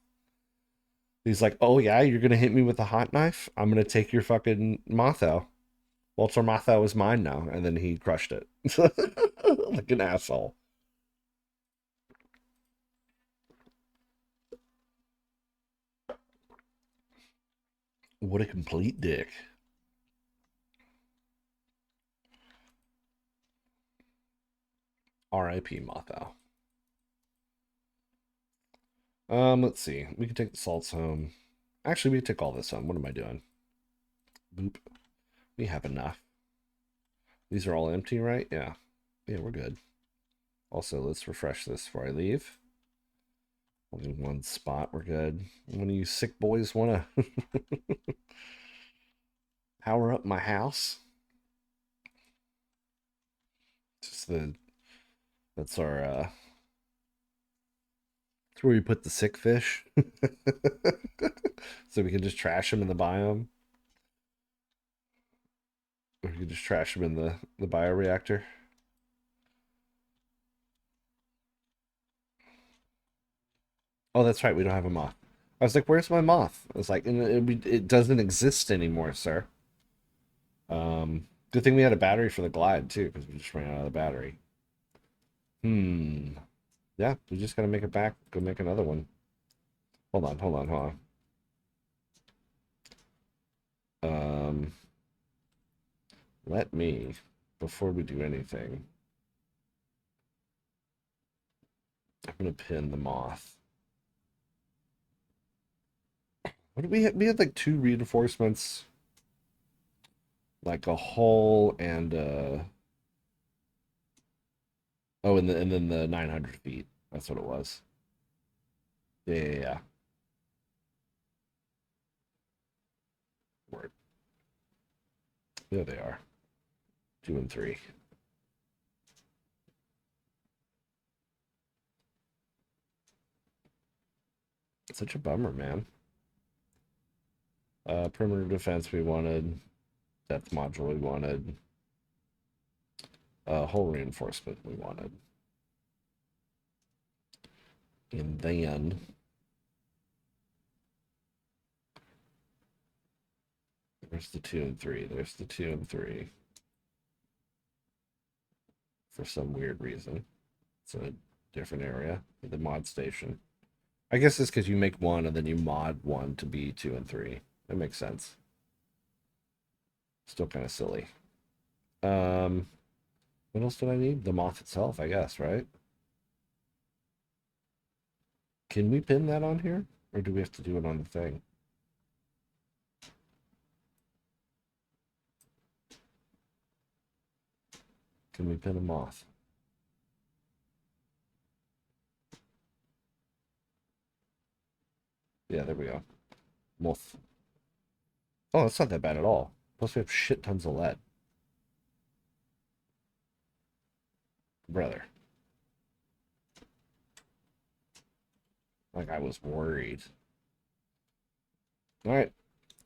He's like, "Oh yeah, you're gonna hit me with a hot knife? I'm gonna take your fucking motho. Walter Motho is mine now." And then he crushed it like an asshole. What a complete dick. R.I.P. Motho. Let's see. We can take the salts home. Actually, we can take all this home. What am I doing? Boop. We have enough. These are all empty, right? Yeah. Yeah, we're good. Also, let's refresh this before I leave. Only one spot. We're good. One of you sick boys want to power up my house? Just the that's our that's where we put the sick fish. So we can just trash them in the biome. Or we can just trash them in the bioreactor. Oh, that's right. We don't have a moth. I was like, "Where's my moth?" I was like, "It doesn't exist anymore, sir." Good thing we had a battery for the glide too, because we just ran out of the battery. Hmm. Yeah, we just gotta make it back. Go make another one. Hold on, hold on, hold on. Let me, before we do anything, I'm gonna pin the moth. What did we have? We had like two reinforcements, like a hole and oh, and then the 900 feet. That's what it was. Yeah, yeah, yeah. Word. There they are. 2 and 3. Such a bummer, man. Perimeter defense we wanted. Depth module we wanted. Hull reinforcement we wanted. And then there's the 2 and 3. There's the 2 and 3. For some weird reason. It's a different area. The mod station. I guess it's because you make one and then you mod one to be 2 and 3. That makes sense. Still kind of silly. Um, what else did I need? The moth itself, I guess, right? Can we pin that on here? Or do we have to do it on the thing? Can we pin a moth? Yeah, there we go. Moth. Oh, that's not that bad at all. Plus we have shit tons of lead. Brother. Like I was worried. All right,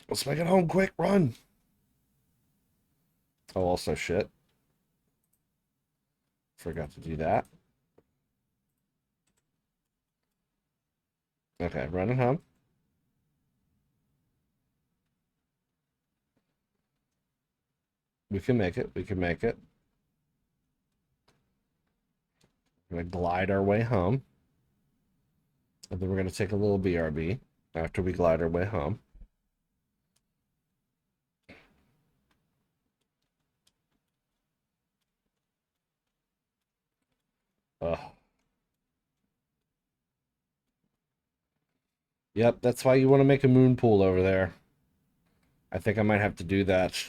let's make it home quick. Run. Oh, also shit. Forgot to do that. Okay, running home. We can make it. We can make it. We're gonna glide our way home. And then we're gonna take a little BRB after we glide our way home. Ugh. Yep, that's why you want to make a moon pool over there. I think I might have to do that.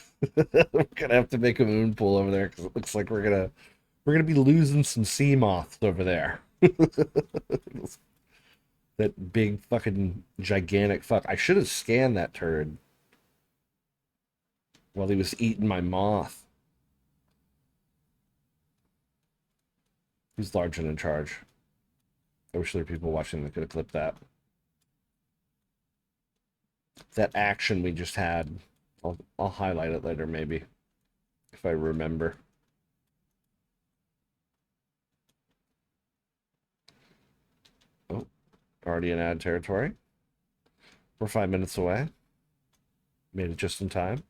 We're gonna have to make a moon pool over there because it looks like we're gonna be losing some sea moths over there. That big fucking gigantic fuck. I should have scanned that turd while he was eating my moth. He's large and in charge. I wish there were people watching that could have clipped that. That action we just had. I'll highlight it later maybe if I remember. Oh, already in ad territory. We're 5 minutes away. Made it just in time.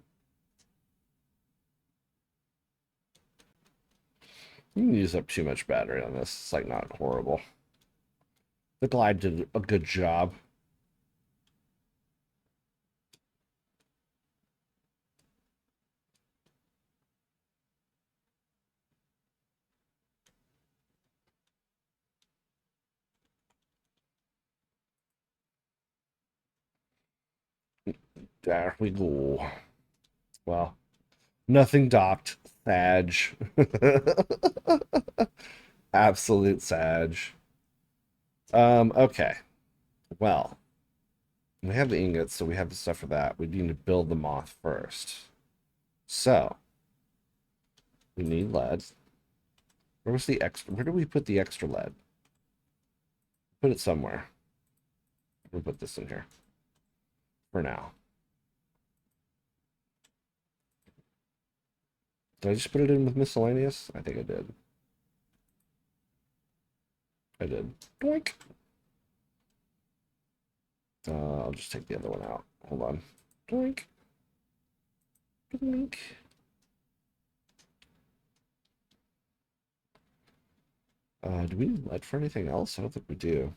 You can use up too much battery on this. It's like not horrible. The glide did a good job. There we go. Well, nothing docked. Sag. Absolute sag. Okay. Well, we have the ingots, so we have the stuff for that. We need to build the moth first. So, we need lead. Where was the extra? Where do we put the extra lead? Put it somewhere. We'll put this in here for now. Did I just put it in with miscellaneous? I think I did. I did. Doink. I'll just take the other one out. Hold on. Doink. Doink. Do we need lead for anything else? I don't think we do.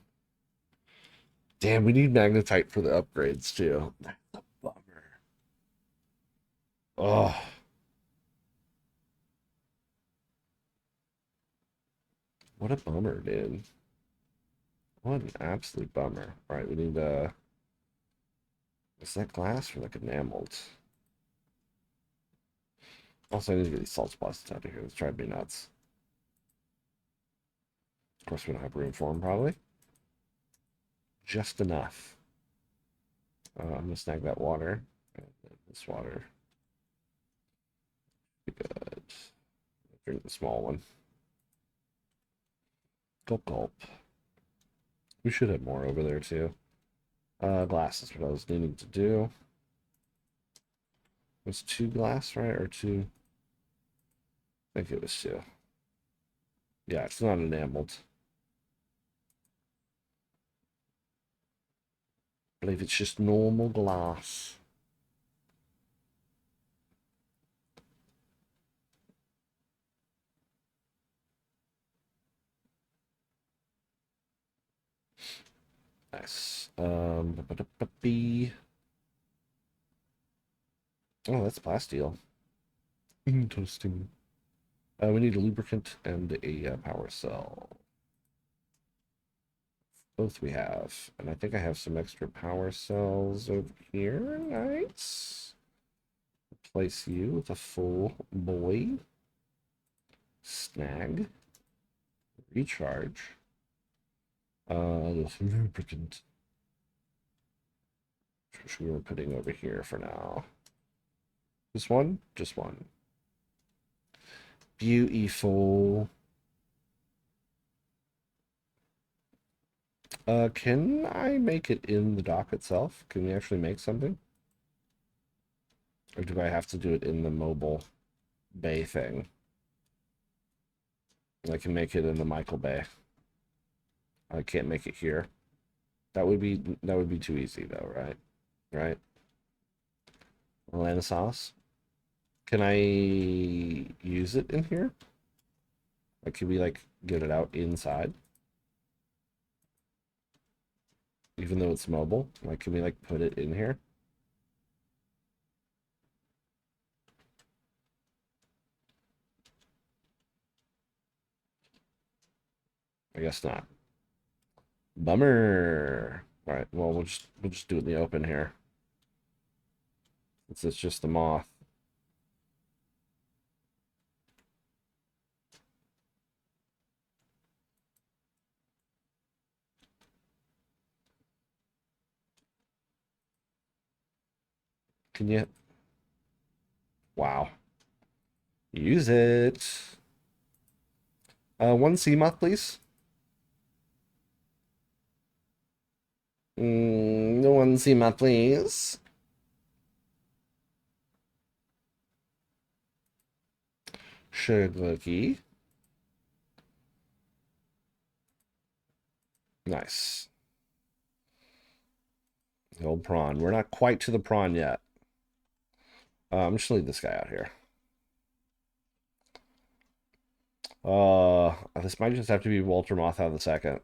Damn, we need magnetite for the upgrades too. That's a bummer. Oh. What a bummer, dude. What an absolute bummer. All right, we need is that glass or like enameled? Also, I need to get these salt splats out of here. Let's try to be nuts. Of course, we don't have room for them, probably. Just enough. I'm gonna snag that water. And this water. Be good. Drink the small one. Gulp, gulp. We should have more over there too. Glass is what I was needing to do. It was 2 glass, right? Or 2? I think it was 2. Yeah, it's not enameled. I believe it's just normal glass. Nice. Oh, that's plasteel. Interesting. We need a lubricant and a power cell. Both we have. And I think I have some extra power cells over here. Nice. Replace you with a full boy. Snag. Recharge. The lubricant. Which we were putting over here for now. Just one? Just one. Beautiful. Can I make it in the dock itself? Can we actually make something? Or do I have to do it in the mobile bay thing? I can make it in the Michael Bay. I can't make it here. That would be too easy though, right? Right? Atlanta sauce. Can I use it in here? Like, can we like get it out inside? Even though it's mobile? Like, can we like put it in here? I guess not. Bummer. All right. Well, we'll just do it in the open here. It's just the moth. Can you? Wow. Use it. One sea moth, please. One sea moth, please. Sugar cookie. Nice. The old prawn. We're not quite to the prawn yet. I'm just gonna leave this guy out here. This might just have to be Walter Mothau the second.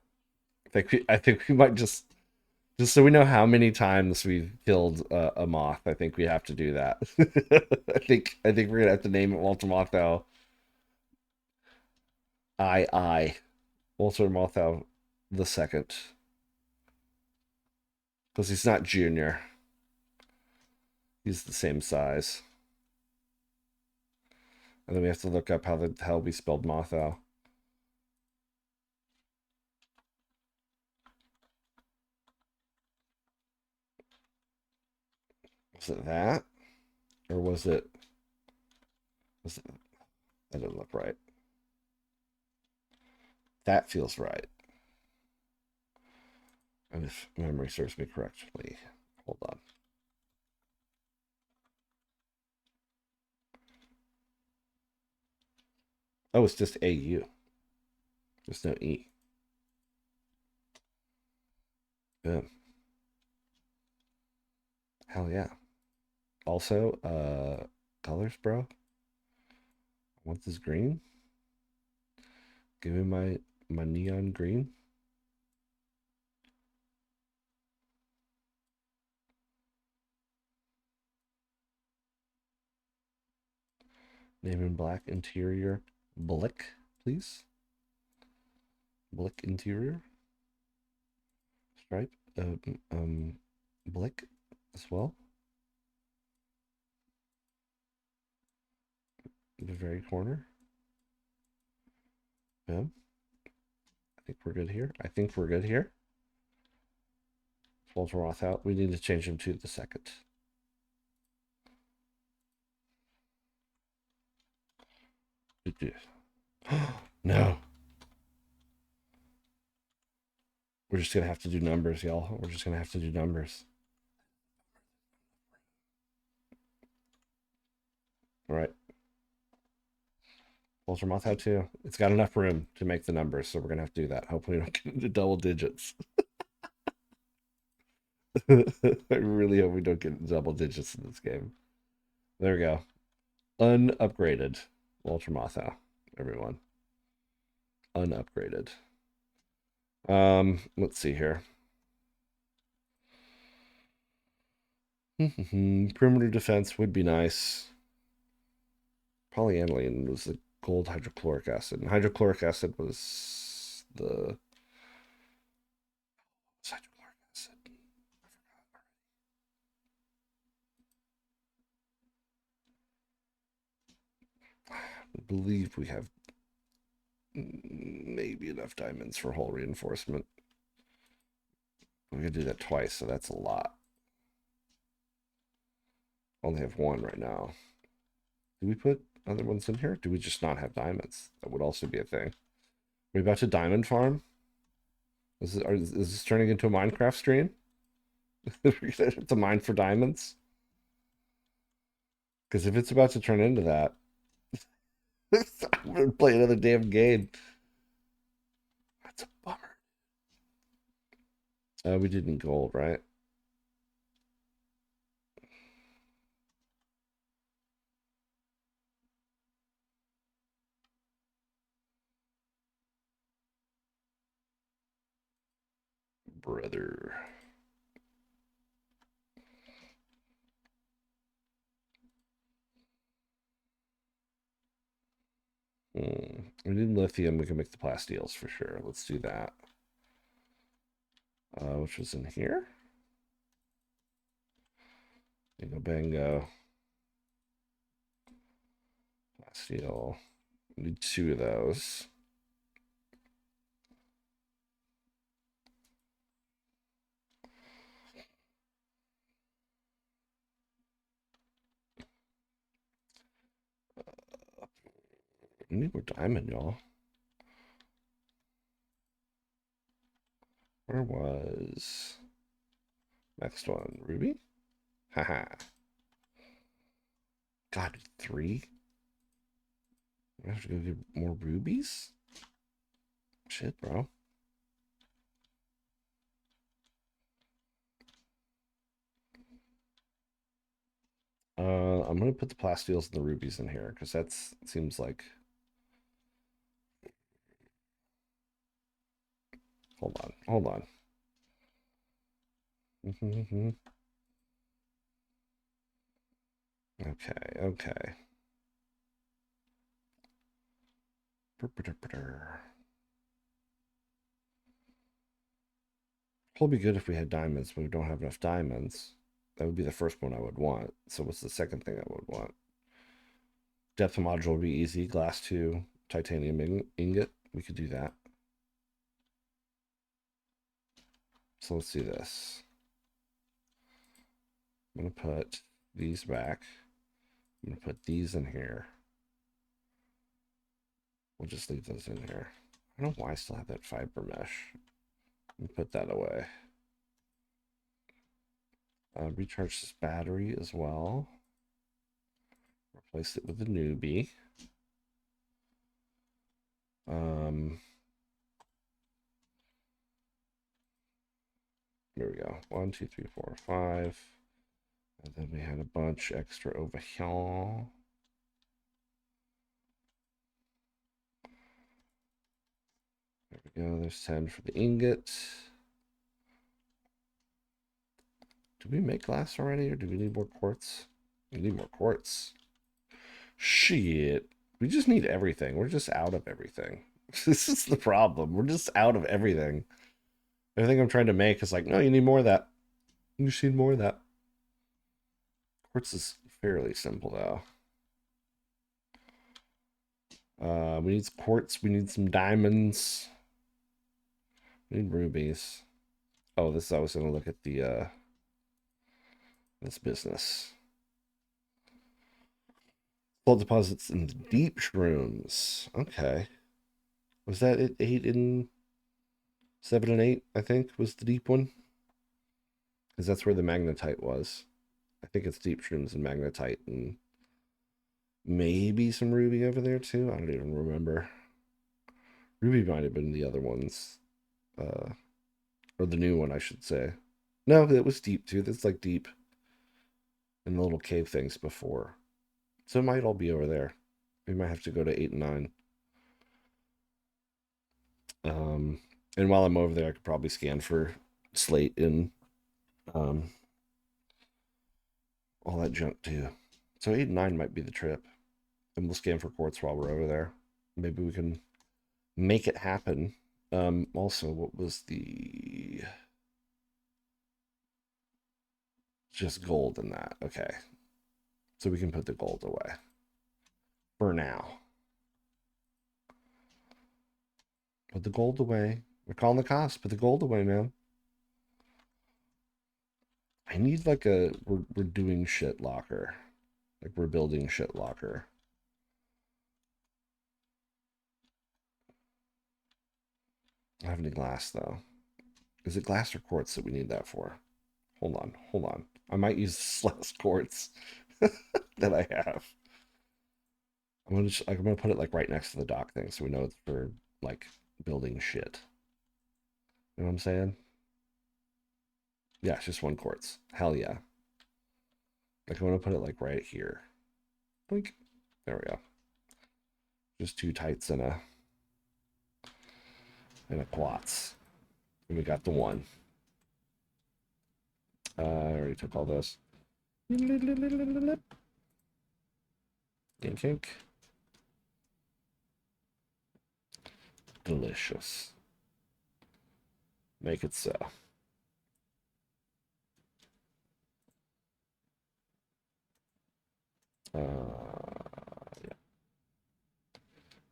I think we might just so we know how many times we've killed a moth. I think we have to do that. I think we're gonna have to name it Walter Mothau. I Walter Mothau the second, because he's not junior. He's the same size. And then we have to look up how the hell we spelled Mothau. Was it that? Or was it that didn't look right. That feels right. And if memory serves me correctly. Hold on. Oh, it's just AU. There's no E. Boom. Hell yeah. Also, colors, bro. I want this green. Give me my neon green. Name in black interior. Blick, please. Blick interior. Stripe. Blick as well. The very corner. Boom. I think we're good here. I think we're good here. Walter Roth out. We need to change him to the second. No. We're just gonna have to do numbers, y'all. We're just gonna have to do numbers. All right. Walter Moth out too. It's got enough room to make the numbers, so we're gonna have to do that. Hopefully, we don't get into double digits. I really hope we don't get double digits in this game. There we go. Unupgraded Walter Mothau, everyone. Unupgraded. Let's see here. Perimeter defense would be nice. Polyaniline was the gold hydrochloric acid, and hydrochloric acid was the hydrochloric acid. I believe we have maybe enough diamonds for hull reinforcement. We could do that twice, so that's a lot. Only have one right now. Do we put other ones in here? Do we just not have diamonds? That would also be a thing. Are we about to diamond farm? Is this turning into a Minecraft stream? To mine for diamonds? Because if it's about to turn into that, I'm gonna play another damn game. That's a bummer. We didn't gold, right? Brother. We need lithium. We can make the plastiles for sure. Let's do that. Which was in here. Bingo, bango. Plasteel. We need 2 of those. We need more diamond, y'all. Where was next one? Ruby? Haha. God, 3? We have to go get more rubies? Shit, bro. I'm gonna put the plastiles and the rubies in here because that seems like. Hold on. Okay. Probably be good if we had diamonds, but we don't have enough diamonds. That would be the first one I would want. So what's the second thing I would want? Depth module would be easy. Glass 2, titanium ingot. We could do that. So let's do this. I'm going to put these back. I'm going to put these in here. We'll just leave those in here. I don't know why I still have that fiber mesh. Let me put that away. Recharge this battery as well. Replace it with a newbie. There we go. 1, 2, 3, 4, 5. And then we had a bunch extra over here. There we go. There's 10 for the ingot. Did we make glass already, or do we need more quartz? We need more quartz. Shit. We just need everything. We're just out of everything. This is the problem. We're just out of everything. Everything I'm trying to make is like, no, you need more of that. You just need more of that. Quartz is fairly simple, though. We need quartz. We need some diamonds. We need rubies. Oh, this I was going to look at the this business. Gold deposits in the deep shrooms. Okay. Was that it? 8 and 7 and 8, I think, was the deep one. Because that's where the magnetite was. I think it's deep shrooms and magnetite and maybe some ruby over there too. I don't even remember. Ruby might have been the other ones. Or the new one, I should say. No, it was deep too. That's like deep in the little cave things before. So it might all be over there. We might have to go to 8 and 9. And while I'm over there, I could probably scan for slate and all that junk too. So 8 and 9 might be the trip. And we'll scan for quartz while we're over there. Maybe we can make it happen. Also, what was the just gold in that? Okay. So we can put the gold away. For now. Put the gold away. We're calling the cops. Put the gold away, man. I need like a we're doing shit locker. Like we're building shit locker. I don't have any glass though. Is it glass or quartz that we need that for? Hold on, hold on. I might use this last quartz that I have. I'm gonna put it like right next to the dock thing so we know it's for like building shit. You know what I'm saying? Yeah, it's just one quartz. Hell yeah. Like I'm gonna put it like right here. Blink. There we go. Just two tights and a quartz. And we got the one. I already took all this. Gink gink. Delicious. Make it so. Yeah.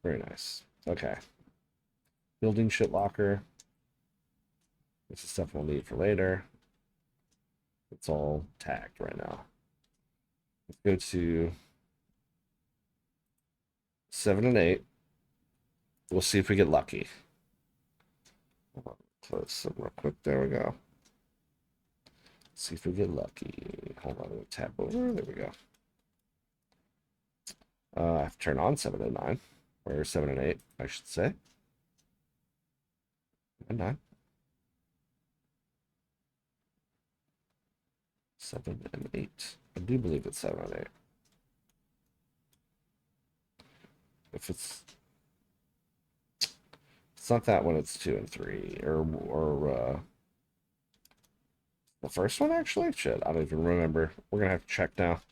Very nice. Okay. Building shit locker. This is stuff we'll need for later. It's all tagged right now. Let's go to 7 and 8. We'll see if we get lucky. Close them real quick. There we go. See if we get lucky. Hold on, we'll tap over. There we go. I have to turn on 7 and 9. Or 7 and 8, I should say. And 9. 7 and 8. I do believe it's 7 and 8. If it's not that one, it's 2 and 3. Or the first one, actually? Shit, I don't even remember. We're gonna have to check now.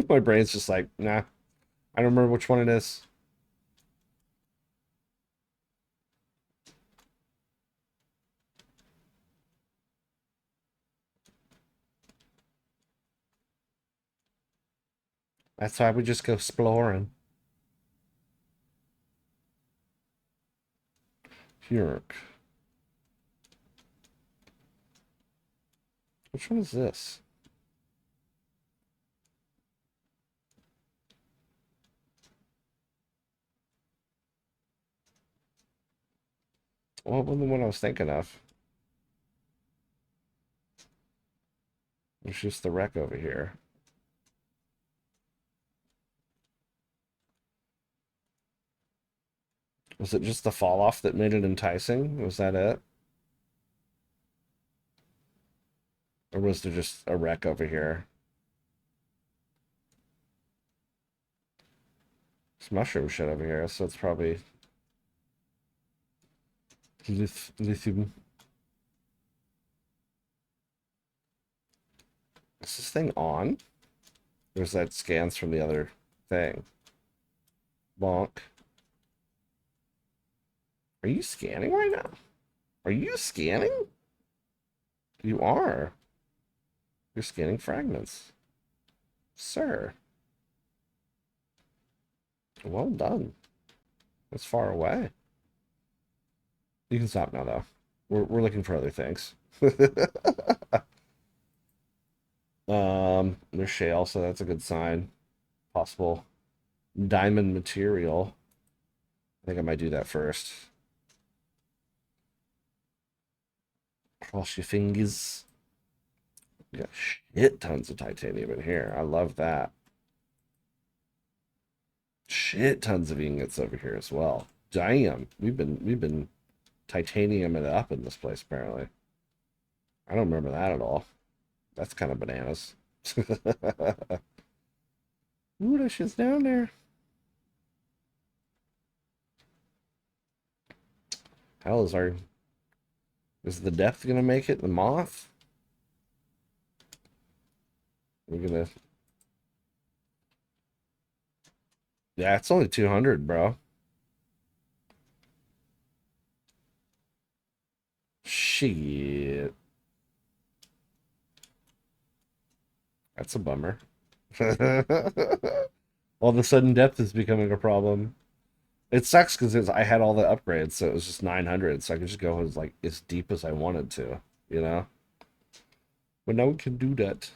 My brain's just like, nah. I don't remember which one it is. That's why we just go splorin. Yerk. Which one is this? What was the one I was thinking of? It's just the wreck over here. Was it just the fall off that made it enticing? Was that it? Or was there just a wreck over here? It's mushroom shit over here, so it's probably lithium. Is this thing on? Or is that scans from the other thing? Bonk. Are you scanning right now? Are you scanning? You are. You're scanning fragments. Sir. Well done. That's far away. You can stop now, though. We're looking for other things. There's shale, so that's a good sign. Possible diamond material. I think I might do that first. Cross your fingers. We got shit tons of titanium in here. I love that. Shit tons of ingots over here as well. Damn, we've been titanium it up in this place apparently. I don't remember that at all. That's kind of bananas. Ooh, that shit's down there. Hell, is the depth gonna make it? The moth? We're gonna. Yeah, it's only 200, bro. Shit. That's a bummer. All of a sudden, depth is becoming a problem. It sucks because I had all the upgrades, so it was just 900, so I could just go as deep as I wanted to, you know? But now we can do that.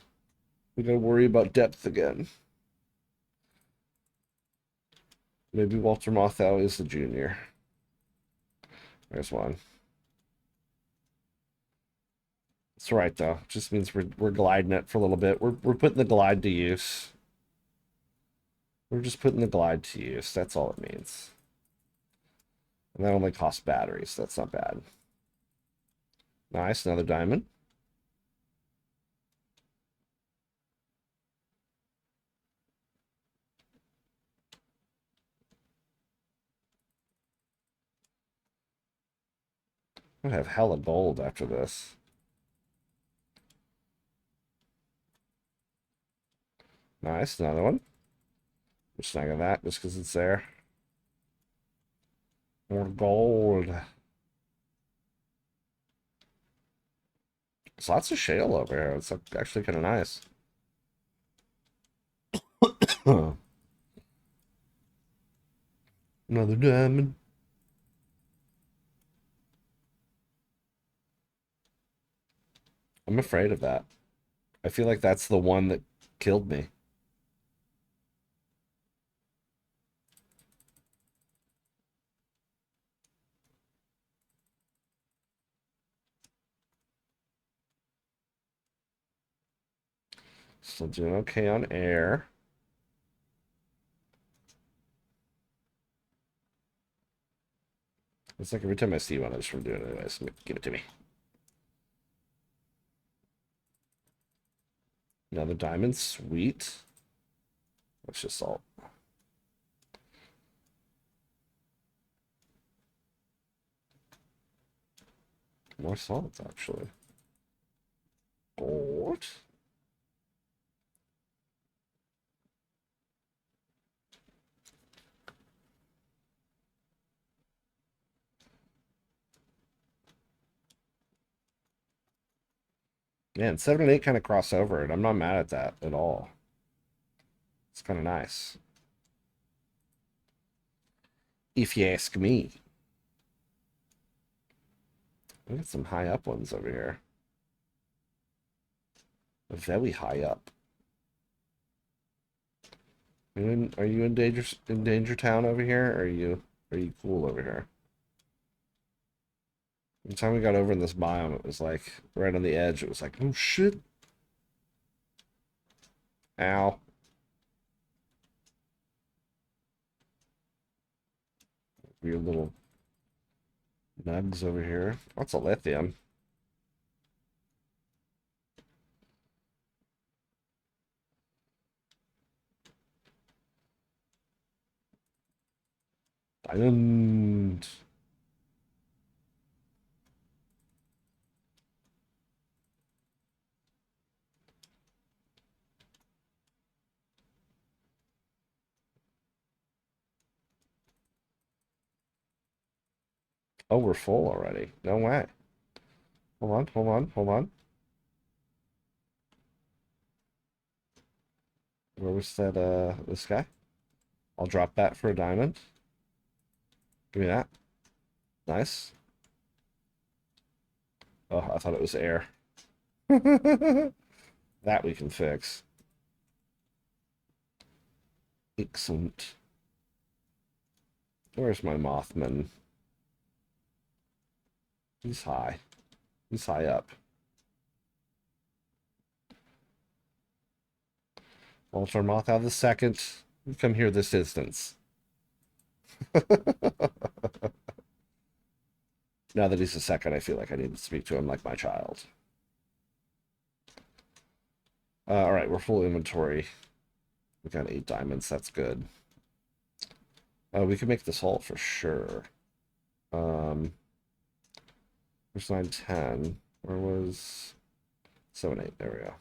We gotta worry about depth again. Maybe Walter Matthau is the junior. There's one. It's right though. Just means we're gliding it for a little bit. We're putting the glide to use. We're just putting the glide to use. That's all it means. And that only costs batteries. That's not bad. Nice, another diamond. I'm gonna have hella gold after this. Nice, another one. We're snagging that just because it's there. More gold. There's lots of shale over here. It's actually kind of nice. Another diamond. I'm afraid of that. I feel like that's the one that killed me. Still doing okay on air. It's like every time I see one, I just want to do it anyways. Give it to me. Another diamond. Sweet. Let's just salt. More salt, actually. Gold. Man, 7 and 8 kind of cross over, and I'm not mad at that at all. It's kind of nice. If you ask me. We got some high up ones over here. Very high up. Are you in Danger Town over here? Or are you cool over here? The time we got over in this biome, it was like right on the edge. It was like, oh shit. Ow. Weird little nugs over here. Lots of lithium. Diamond. Oh, we're full already. No way. Hold on, hold on, hold on. Where was that, this guy? I'll drop that for a diamond. Give me that. Nice. Oh, I thought it was air. That we can fix. Excellent. Where's my Mothman? He's high. He's high up. Ultra Moth out of the second. Come here this distance. Now that he's a second, I feel like I need to speak to him like my child. All right, we're full inventory. We got 8 diamonds. That's good. We can make this haul for sure. Where's 9, 10? Where was 7, 8? There we go.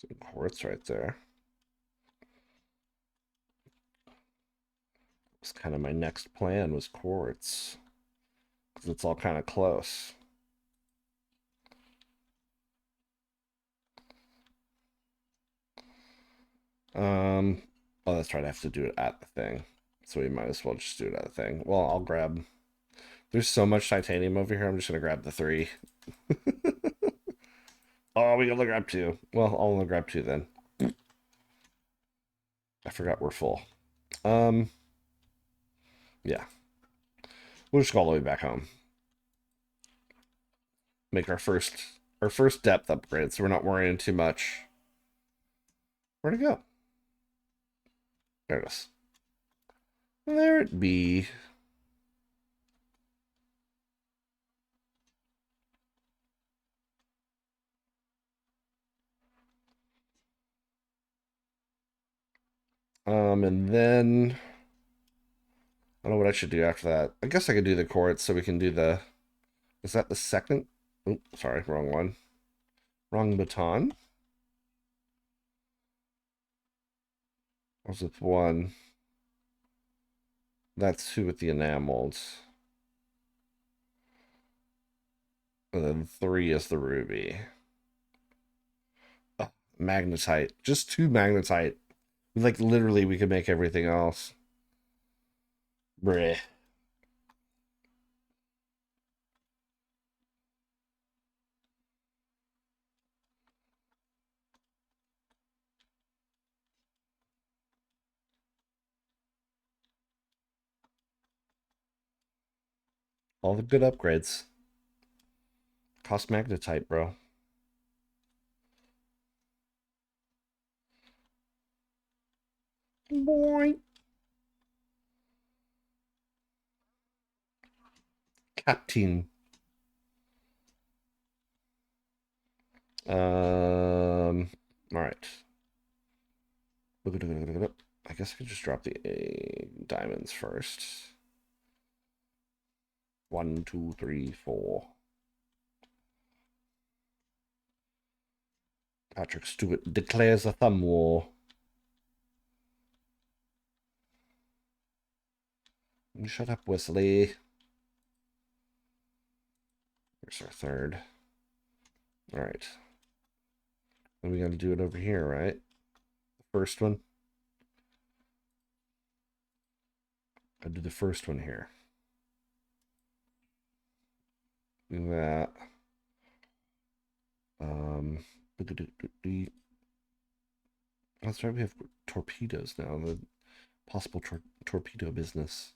Some quartz right there. It's kind of my next plan was quartz. because it's all kind of close. Um, oh, that's right. I have to do it at the thing, so we might as well just do it at the thing. Well, I'll grab. There's so much titanium over here. I'm just gonna grab the 3. Oh, we gotta grab 2. Well, I'll only grab 2 then. I forgot we're full. Um, yeah, we'll just go all the way back home. Make our first depth upgrade, so we're not worrying too much. Where'd it go? There it is. There it be. And then I don't know what I should do after that. I guess I could do the quartz so we can do the. Is that the second? Oh, sorry, wrong one. Wrong baton. Was it 1? That's 2 with the enameled. And then 3 is the ruby. Oh, magnetite. Just 2 magnetite. Like, literally, we could make everything else. Bruh. All the good upgrades. Cost magnetite, bro. Boy. Captain. All right. I guess I could just drop the diamonds first. 1, 2, 3, 4. Patrick Stewart declares a thumb war. Shut up, Wesley. Here's our 3rd. All right. Then we got to do it over here, right? The first one. I'll do the first one here. Do that. That's right. We have torpedoes now. The possible torpedo business.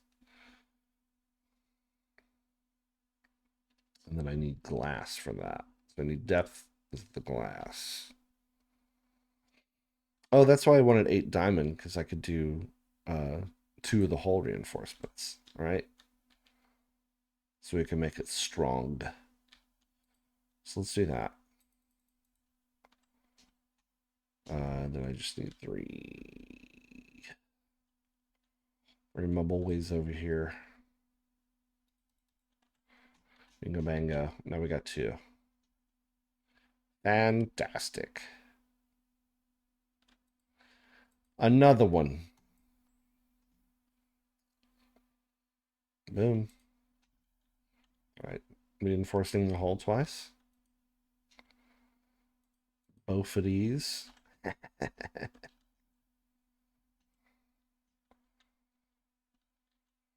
And then I need glass for that. So I need depth of the glass. Oh, that's why I wanted 8 diamond, because I could do 2 of the hull reinforcements, right? So we can make it strong. So let's do that. Then I just need 3. Bring my boys over here. Bingo bango. Now we got 2. Fantastic. Another one. Boom. All right. Reinforcing the hull twice. Both of these.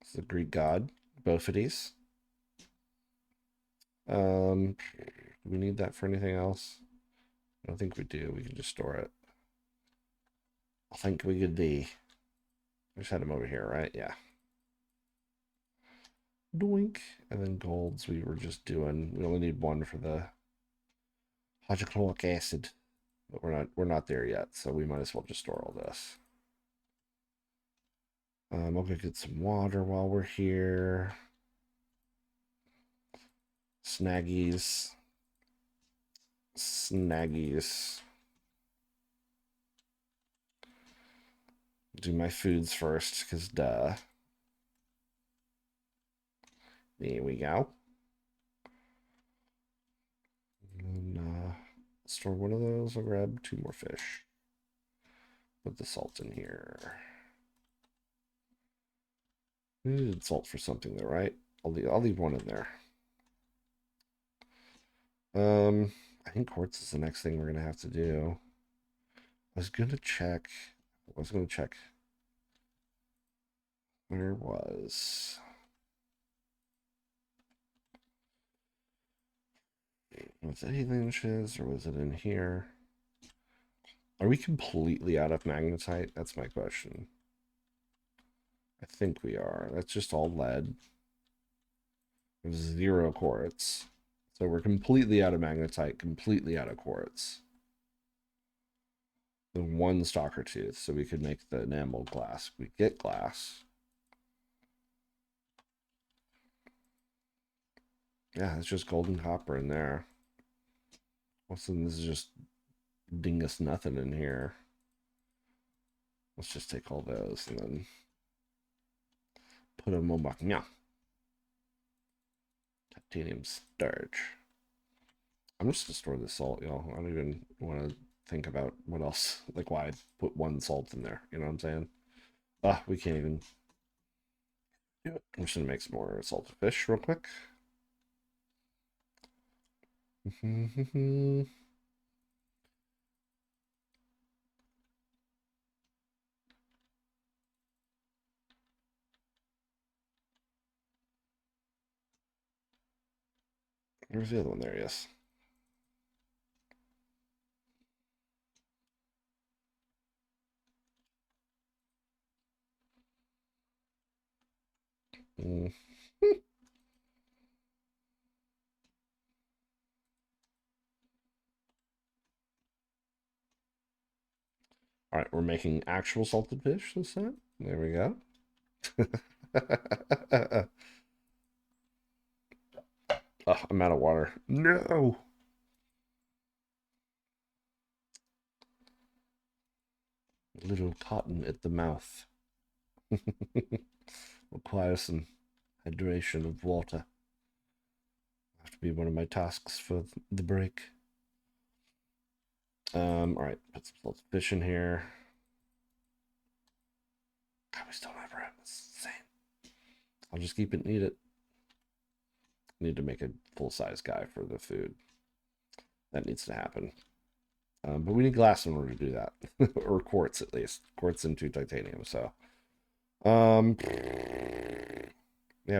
It's the Greek god. Both of these. Do we need that for anything else? I don't think we do. We can just store it. I think we could be. I just had them over here, right? Yeah. Doink. And then golds we were just doing. We only need 1 for the hydrochloric acid. But we're not there yet, so we might as well just store all this. I'll go get some water while we're here. Snaggies. Snaggies. Do my foods first, because duh. There we go. And store 1 of those. I'll grab 2 more fish. Put the salt in here. We needed salt for something though, right? I'll leave one in there. I think quartz is the next thing we're gonna have to do. I was gonna check. Where was it 8 inches or was it in here? Are we completely out of magnetite? That's my question. I think we are. That's just all lead. There's 0 quartz. So we're completely out of magnetite, completely out of quartz. The 1 stalker tooth, so we could make the enamel glass. We get glass. Yeah, it's just gold and copper in there. What's in this? Is just dingus nothing in here. Let's just take all those and then put them on back. Yeah. Titanium starch. I'm just gonna store this salt, y'all. I don't even want to think about what else, like why I put 1 salt in there. You know what I'm saying? Ah, we can't even do it. I'm just gonna make some more salted fish real quick. Where's the other one? There he is. Mm. All right, we're making actual salted fish this time. There we go. Oh, I'm out of water. No. Little cotton at the mouth. Requires some hydration of water. Have to be one of my tasks for the break. All right, put some salted fish in here. God, we still don't have room. That's insane. I'll just keep it and eat it. Need to make a full-size guy for the food. That needs to happen. But we need glass in order to do that. Or quartz, at least. Quartz into titanium, so. Yeah,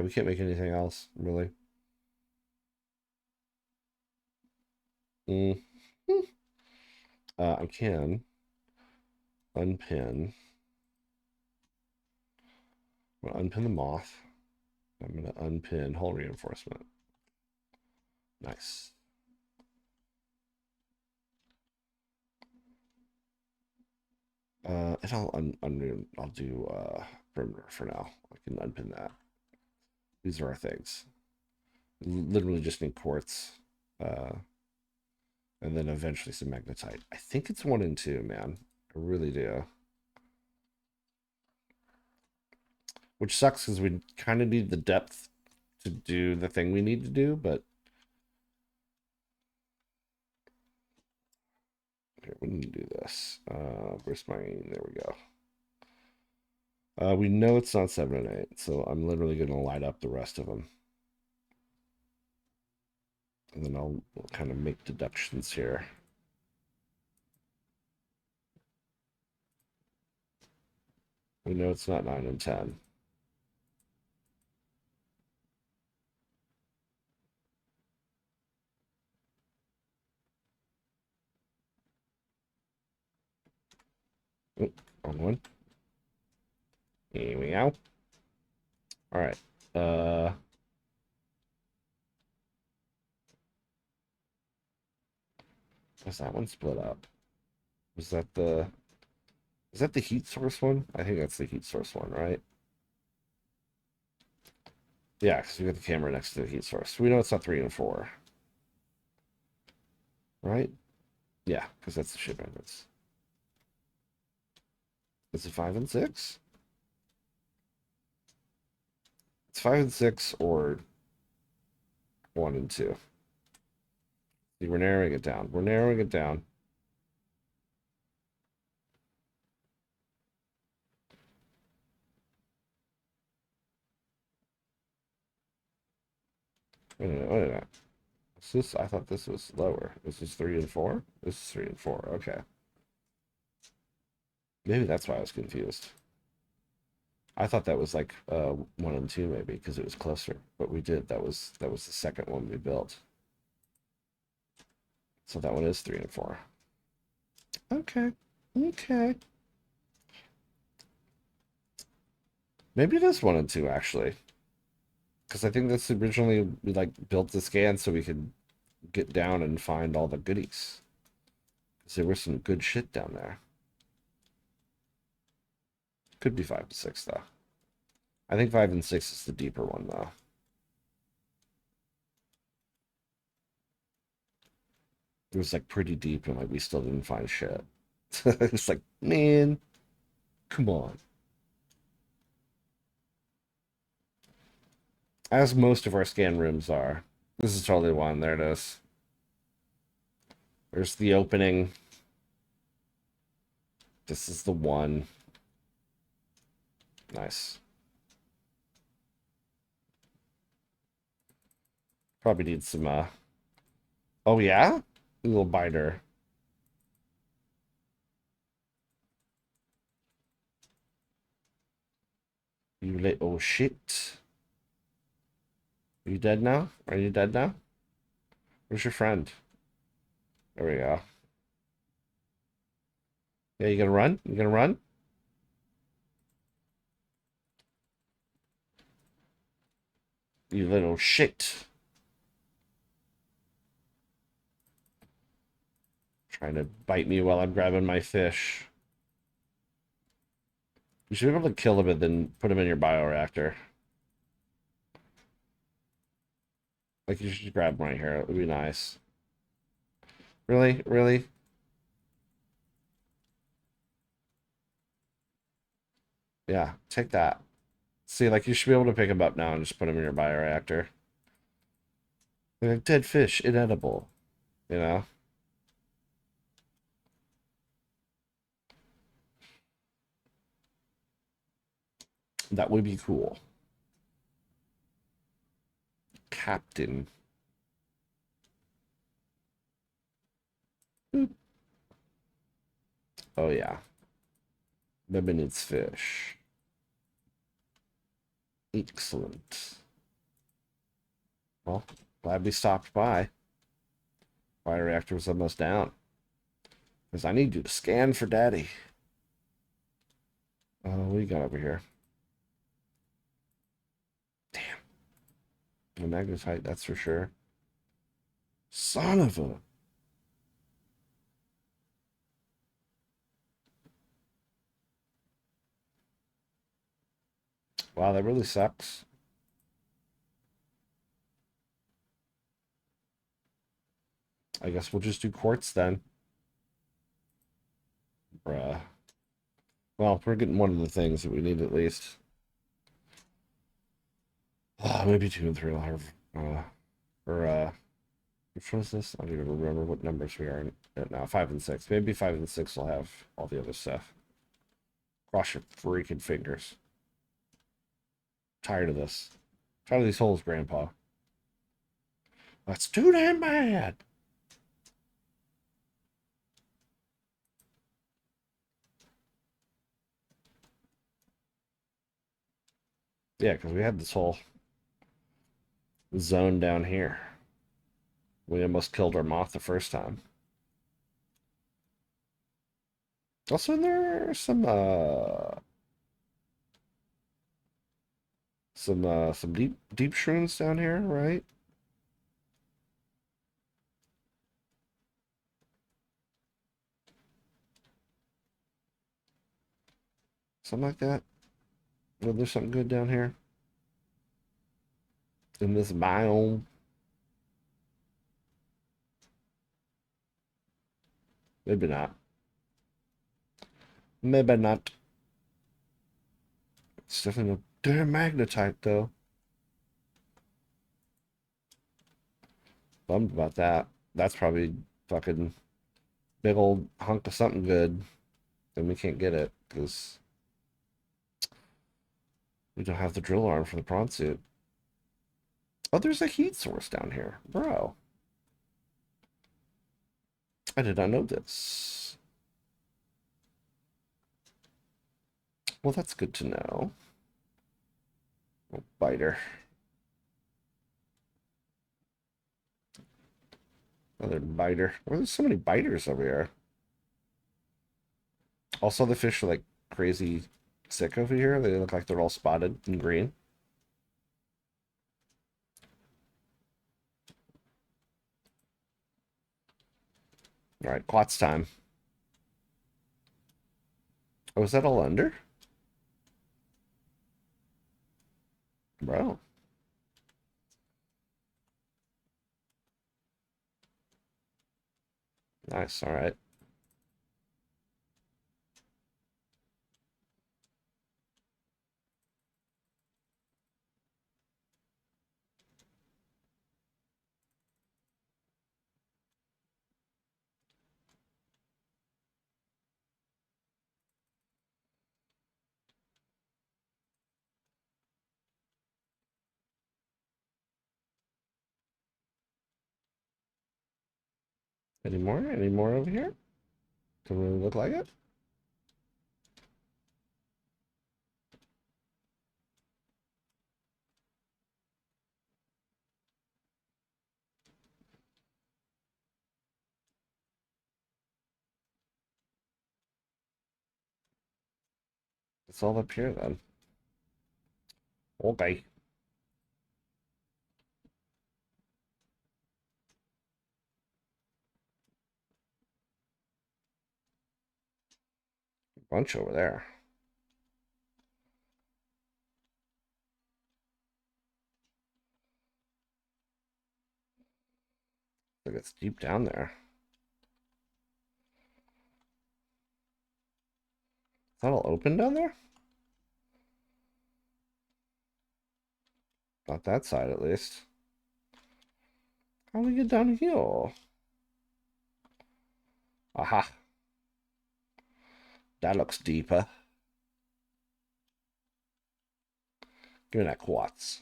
we can't make anything else, really. Mm. I can unpin. I'm gonna unpin the moth. I'm gonna unpin hull reinforcement. Nice. And I'll do perimeter for now. I can unpin that. These are our things. We literally just need quartz. And then eventually some magnetite. I think it's 1 and 2, man. I really do. Which sucks because we kind of need the depth to do the thing we need to do, but here, we need to do this. Where's my, there we go. We know it's not 7 and 8, so I'm literally going to light up the rest of them. And then I'll kind of make deductions here. We know it's not 9 and 10. Oh, wrong one. Here we go. All right. Was that one split up? Was that the... Is that the heat source one? I think that's the heat source one, right? Yeah, because we got the camera next to the heat source. We know it's not 3 and 4. Right? Yeah, because that's the ship entrance. Is it 5 and 6? It's 5 and 6 or 1 and 2. See, we're narrowing it down. We're narrowing it down. Wait a minute, wait a minute. I thought this was lower. This is 3 and 4? This is 3 and 4. Okay. Maybe that's why I was confused. I thought that was like 1 and 2 maybe because it was closer. But we did. That was the second one we built. So that one is 3 and 4. Okay. Okay. Maybe it is 1 and 2 actually. Because I think that's originally we like built the scan so we could get down and find all the goodies. Because there was some good shit down there. Could be 5 and 6 though. I think 5 and 6 is the deeper one though. It was like pretty deep and like we still didn't find shit. It's like, man, come on. As most of our scan rooms are. This is totally one. There it is. There's the opening. This is the one. Nice. Probably need some, Oh, yeah? A little biter. Oh, shit. Are you dead now? Are you dead now? Where's your friend? There we go. Yeah, you gonna run? You gonna run? You little shit. Trying to bite me while I'm grabbing my fish. You should be able to kill him and then put him in your bioreactor. Like, you should grab him right here. It would be nice. Really? Really? Yeah, take that. See, like, you should be able to pick him up now and just put him in your bioreactor. Like, dead fish, inedible. You know? That would be cool. Captain. Boop. Oh, yeah. Maybe needs fish. Excellent. Well, glad we stopped by. Bioreactor was almost down. Because I need you to scan for daddy. What do you got over here? Damn. The magnetite, that's for sure. Son of a. Wow, that really sucks. I guess we'll just do quartz then. Bruh. Well, we're getting one of the things that we need at least. Maybe 2 and 3 will have. Which one is this? I don't even remember what numbers we are at now. 5 and 6. Maybe 5 and 6 will have all the other stuff. Cross your freaking fingers. Tired of this. Tired of these holes, Grandpa. That's too damn bad. Yeah, because we had this whole zone down here. We almost killed our moth the first time. Also, there are some deep shrooms down here, right? Something like that. Well, there's something good down here in this biome. Maybe not. Maybe not. It's definitely no damn magnetite though. Bummed about that. That's probably fucking big old hunk of something good, and we can't get it because we don't have the drill arm for the prawn suit. Oh, there's a heat source down here. Bro. I did not know this. Well, that's good to know. Oh, biter. Another biter. Well, there's so many biters over here. Also, the fish are like crazy sick over here. They look like they're all spotted and green. All right, quats time. Oh, is that all under? Bro. Nice. All right. Any more? Any more over here? Doesn't really look like it. It's all up here then. Okay. Bunch over there. Look, it's deep down there. Is that all open down there? Not that side, at least. How do we get down here? Aha. That looks deeper. Give me that quartz.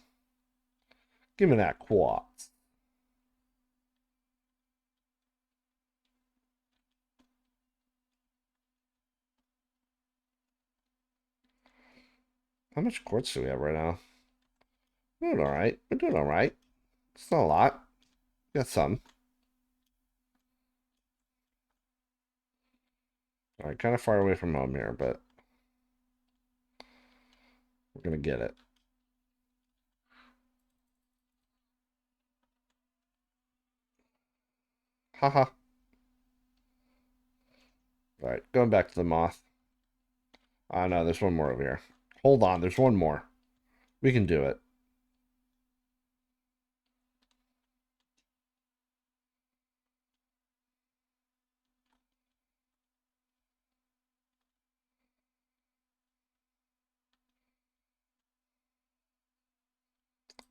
Give me that quartz. How much quartz do we have right now? We're doing all right. We're doing all right. It's not a lot. Got some. All right, kind of far away from home here, but we're gonna get it. Haha. All right, going back to the moth. Oh no, there's one more over here. Hold on, there's one more. We can do it.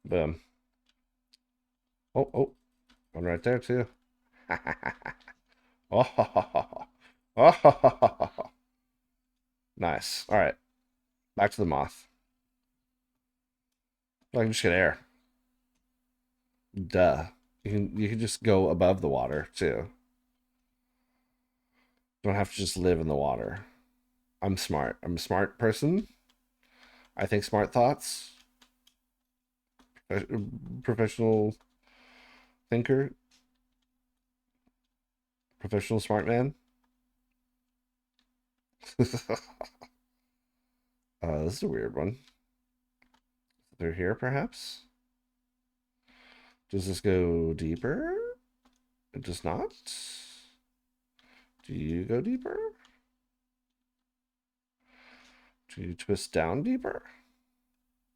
Boom. Oh, oh, one right there too. Oh, oh, nice. All right, back to the moth. I can just get air. Duh. You can just go above the water too. Don't have to just live in the water. I'm smart. I'm a smart person. I think smart thoughts. Professional thinker. Professional smart man. This is a weird one. They're here, perhaps? Does this go deeper? It does not. Do you go deeper? Do you twist down deeper?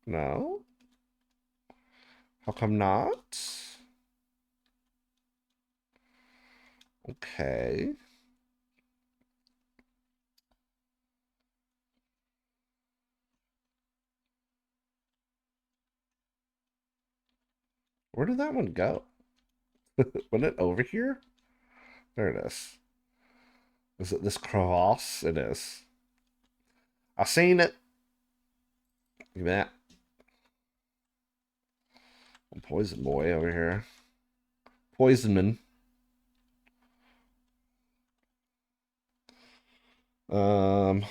No. How come not? Okay. Where did that one go? Wasn't it over here? There it is. Is it this cross? It is. I seen it. Look at that. Poison boy over here. Poisonman. Um,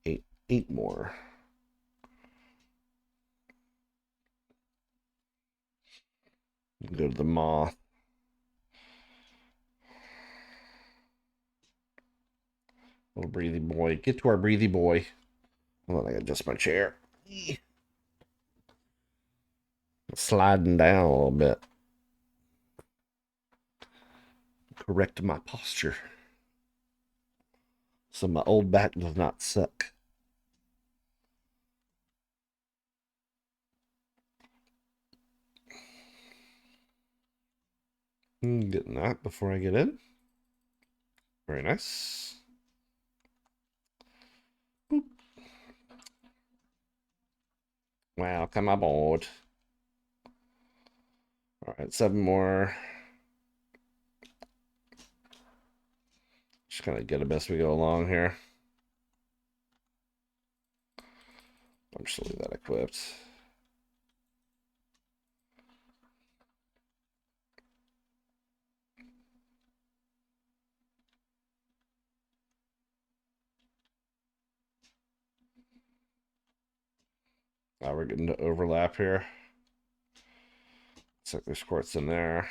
eight more. Go to the moth. Little breathy boy. Get to our breathy boy. Hold on, I got adjust my chair. Sliding down a little bit. Correct my posture. So my old back does not suck. Getting that before I get in. Very nice. Boop. Welcome aboard. All right, 7 more. Just kind of get it best we go along here. I'm just leave that equipped. Now we're getting to overlap here. Looks like there's quartz in there.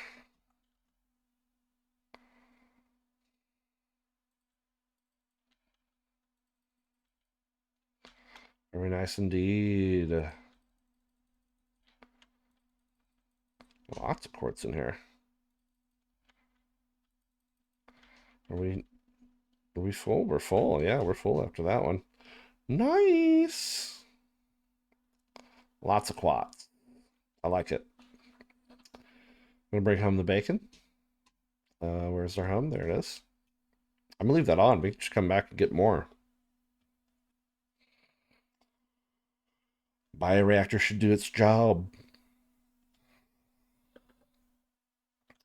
Very nice indeed. Lots of quartz in here. Are we full? We're full. Yeah, we're full after that one. Nice. Lots of quartz. I like it. I'm gonna bring home the bacon. Where's our home? There it is. I'm gonna leave that on. We can just come back and get more. Bioreactor should do its job.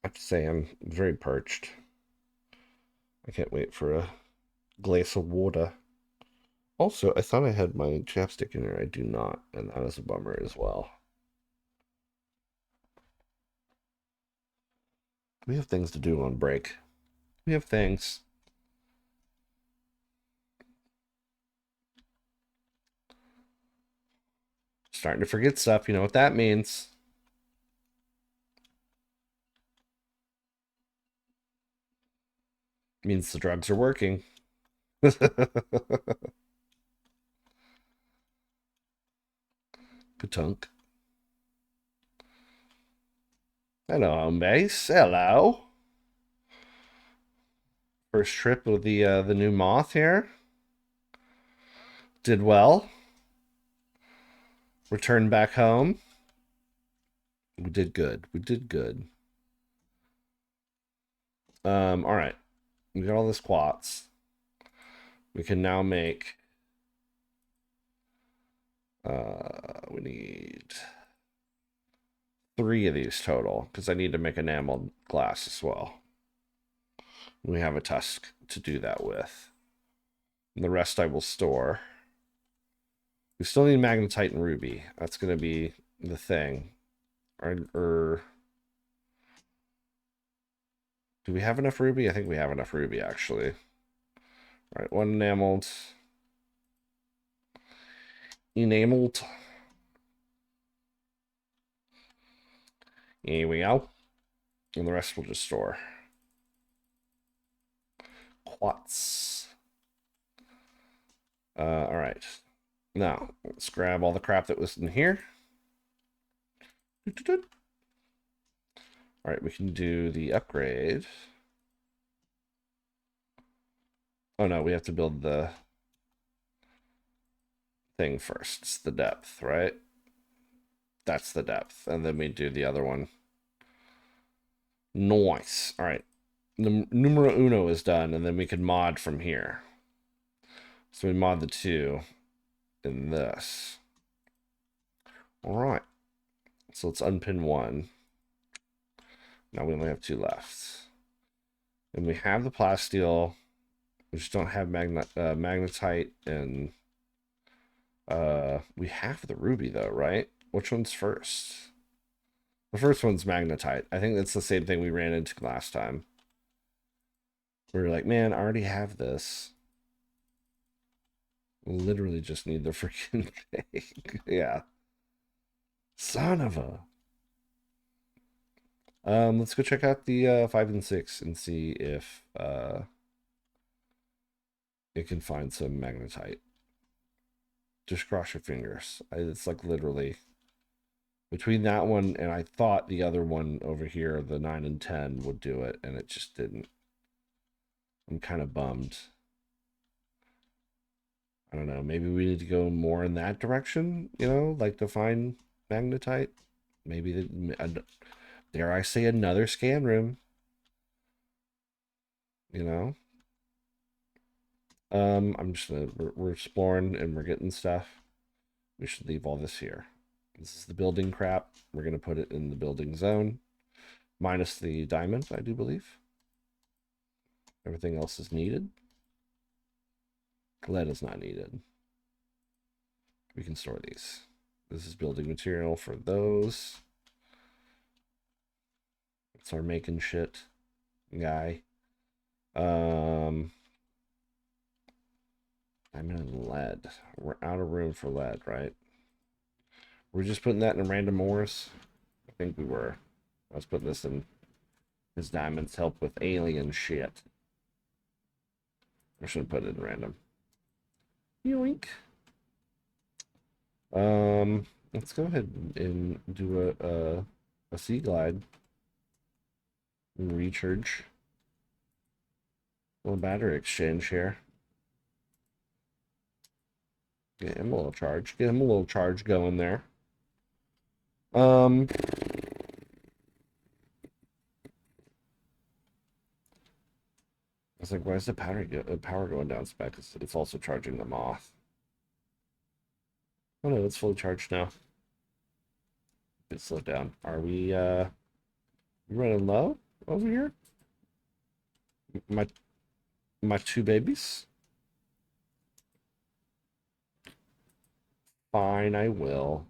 I have to say, I'm very perched. I can't wait for a glass of water. Also, I thought I had my chapstick in here. I do not, and that is a bummer as well. We have things to do on break. We have things. Starting to forget stuff. You know what that means. It means the drugs are working. Katunk. Hello, home base. Hello. First trip with the new moth here. Did well. Returned back home. We did good. We did good. All right. We got all this quartz. We can now make we need 3 of these total because I need to make enameled glass as well. We have a tusk to do that with. And the rest I will store. We still need magnetite and ruby. That's going to be the thing. Or do we have enough ruby? I think we have enough ruby, actually. All right, 1 enameled. Enameled. Here we go. And the rest we'll just store. Quartz. All right. Now, let's grab all the crap that was in here. All right, we can do the upgrade. Oh no, we have to build the thing first. It's the depth, right? That's the depth. And then we do the other one. Nice. All right. The numero uno is done, and then we can mod from here. So we mod the 2 in this. All right. So let's unpin 1. Now we only have 2 left. And we have the plasteel. We just don't have magnetite, and we have the ruby though, right? Which one's first? The first one's magnetite. I think that's the same thing we ran into last time. We were like, man, I already have this. Literally just need the freaking thing. Yeah. Son of a. Let's go check out the 5 and 6 and see if it can find some magnetite. Just cross your fingers. It's like literally between that one and I thought the other one over here, the 9 and 10, would do it, and it just didn't. I'm kind of bummed. I don't know. Maybe we need to go more in that direction, you know, like to find magnetite. Maybe, dare I say, another scan room, you know? I'm just gonna, we're exploring and we're getting stuff. We should leave all this here. This is the building crap. We're gonna put it in the building zone, minus the diamond, I do believe. Everything else is needed. Lead is not needed. We can store these. This is building material for those. It's our making shit guy. I'm in lead. We're out of room for lead, right? We're just putting that in random ores. I think we were. I was putting this in his diamonds help with alien shit. I should put it in random. Yoink. Let's go ahead and do a sea glide and recharge. A little battery exchange here. Get him a little charge. Get him a little charge going there. I was like, why is the power going down spec? It's also charging the moth. Oh no, it's fully charged now. It slowed down. Are we running low over here? My two babies? Fine, I will.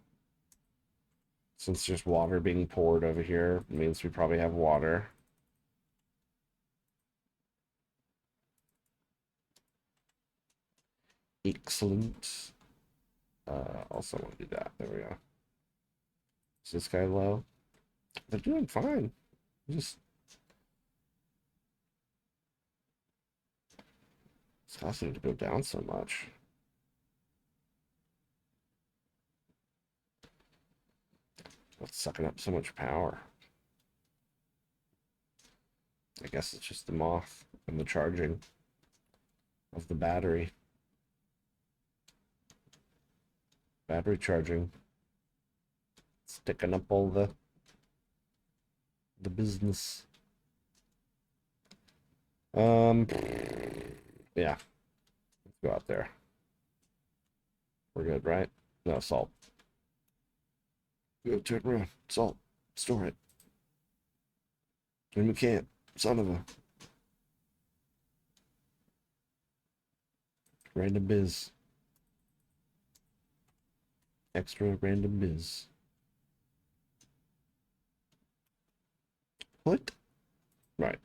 Since there's water being poured over here, it means we probably have water. Excellent. Also want to do that. There we go. Is this guy low? They're doing fine. Just it's causing it to go down so much. What's sucking up so much power? I guess it's just the moth and the charging of the battery. Battery charging. Sticking up all the business. Yeah. Let's go out there. We're good, right? No, salt. Go turn around. Salt. Store it. And we can't. Son of a. Random biz. Extra random biz. What? Right.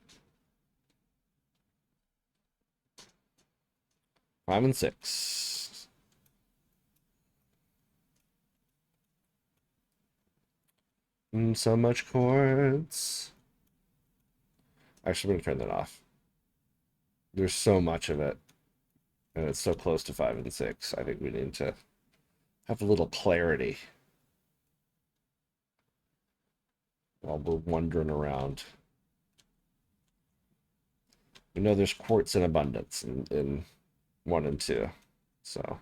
5 and 6. So much quartz. Actually, I'm going to turn that off. There's so much of it. And it's so close to 5 and 6. I think we need to have a little clarity while we're wandering around. We know there's quartz in abundance in 1 and 2. So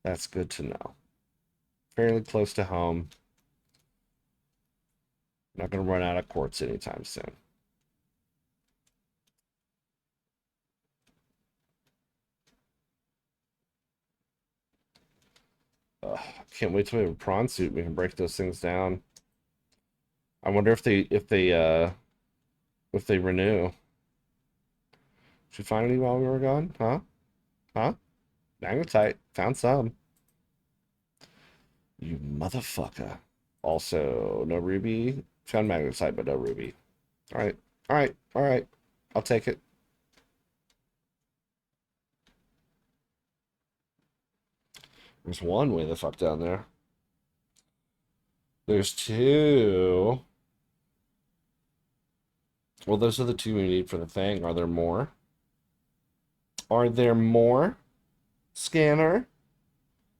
that's good to know. Fairly close to home. Not going to run out of quartz anytime soon. Can't wait till we have a prawn suit. We can break those things down. I wonder if they renew. Did you find any while we were gone? Huh? Huh? Magnetite. Found some. You motherfucker. Also, no ruby. Found magnesite, but no ruby. All right. All right. All right. I'll take it. There's one way the fuck down there. There's two. Well, those are the two we need for the thing. Are there more? Are there more? Scanner?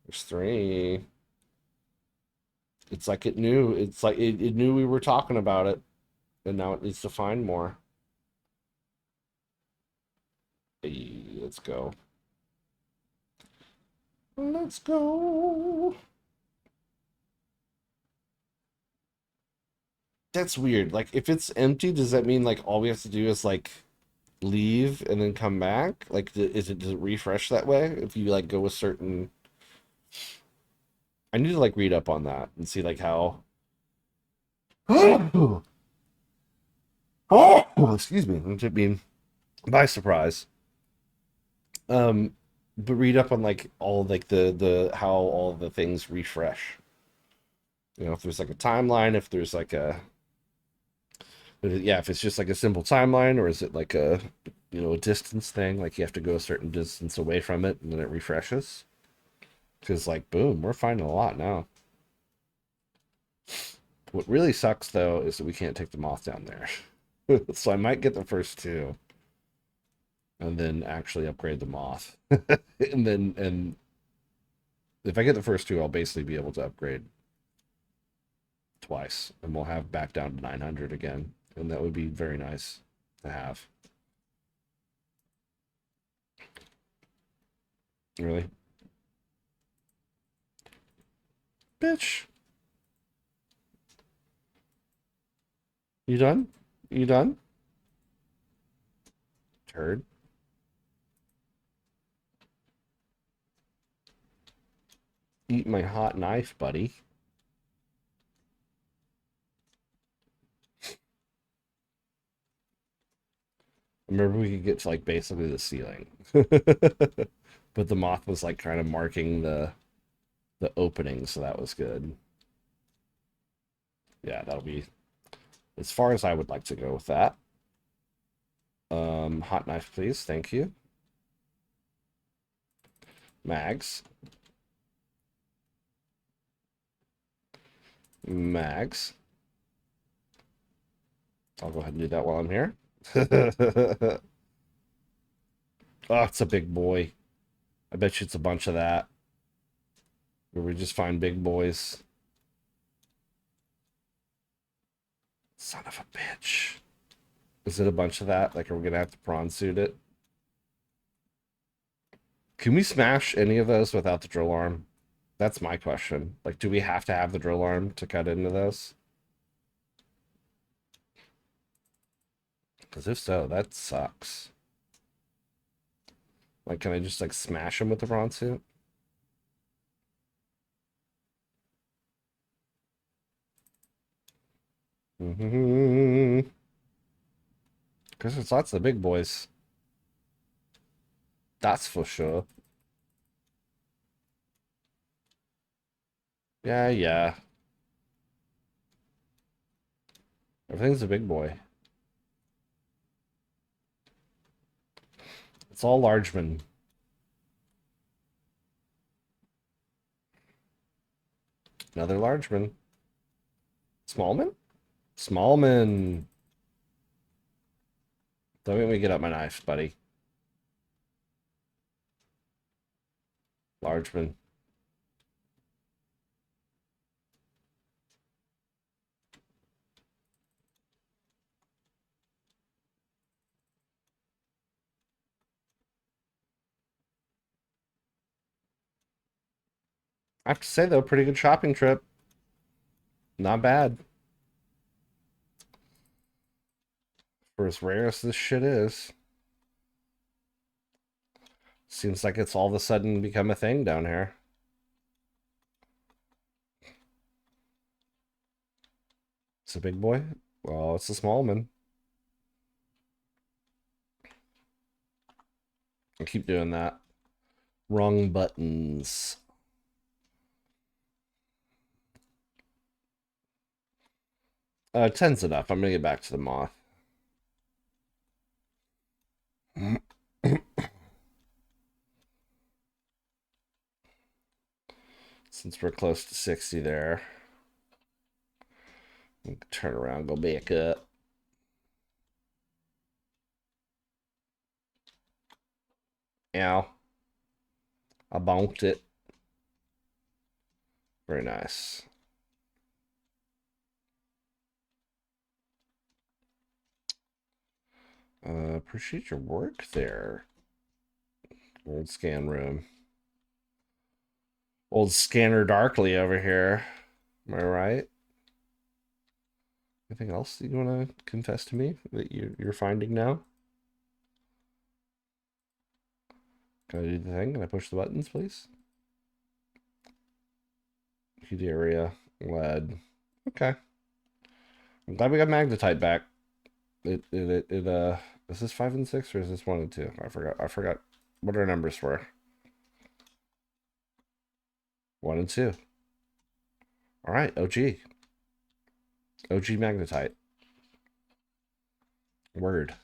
There's three. It's like it knew. It's like it knew we were talking about it. And now it needs to find more. Hey, let's go. Let's go. That's weird. Like, if it's empty, does that mean like all we have to do is like leave and then come back? Like, does it refresh that way if you like go a certain? I need to like read up on that and see like how. Oh, excuse me. I'm just being by surprise. Um, but read up on like all like the how all the things refresh. You know, if there's like a timeline, if there's like a yeah, if it's just like a simple timeline, or is it like a a distance thing? Like you have to go a certain distance away from it and then it refreshes. Because like boom, we're finding a lot now. What really sucks though is that we can't take the moth down there. So I might get the first two and then actually upgrade the moth. And if I get the first two, I'll basically be able to upgrade twice and we'll have back down to 900 again. And that would be very nice to have. Really? Bitch. You done? You done? Turd. Eat my hot knife, buddy. Remember we could get to like basically the ceiling. But the moth was like kind of marking the opening, so that was good. Yeah, that'll be as far as I would like to go with that. Hot knife, please. Thank you. Mags. Mags. I'll go ahead and do that while I'm here. Oh, it's a big boy. I bet you it's a bunch of that. Where we just find big boys. Son of a bitch. Is it a bunch of that? Like, are we gonna have to prawn suit it? Can we smash any of those without the drill arm? That's my question. Like, do we have to have the drill arm to cut into those? Because if so, that sucks. Like, can I just, like, smash them with the prawn suit? Because there's lots of big boys. That's for sure. Yeah, yeah. Everything's a big boy. It's all largeman. Another largeman. Smallman? Smallman. Don't make me get up my knife, buddy. Largeman. I have to say, though, pretty good shopping trip. Not bad. For as rare as this shit is. Seems like it's all of a sudden become a thing down here. It's a big boy? Well, it's a small one. I keep doing that. Wrong buttons. Ten's enough. I'm gonna get back to the moth. Since we're close to 60 there. Turn around, go back up. Ow. I bonked it. Very nice. Appreciate your work there. Old scan room. Old Scanner Darkly over here. Am I right? Anything else that you want to confess to me that you're finding now? Can I do the thing? Can I push the buttons, please? Heat area, lead. Okay. I'm glad we got magnetite back. Is this 5 and 6 or is this 1 and 2? I forgot what our numbers were. 1 and 2. All right, OG. OG magnetite. Word.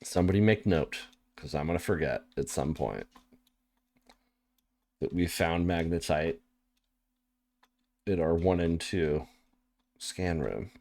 Somebody make note, because I'm going to forget at some point that we found magnetite in our 1 and 2 scan room.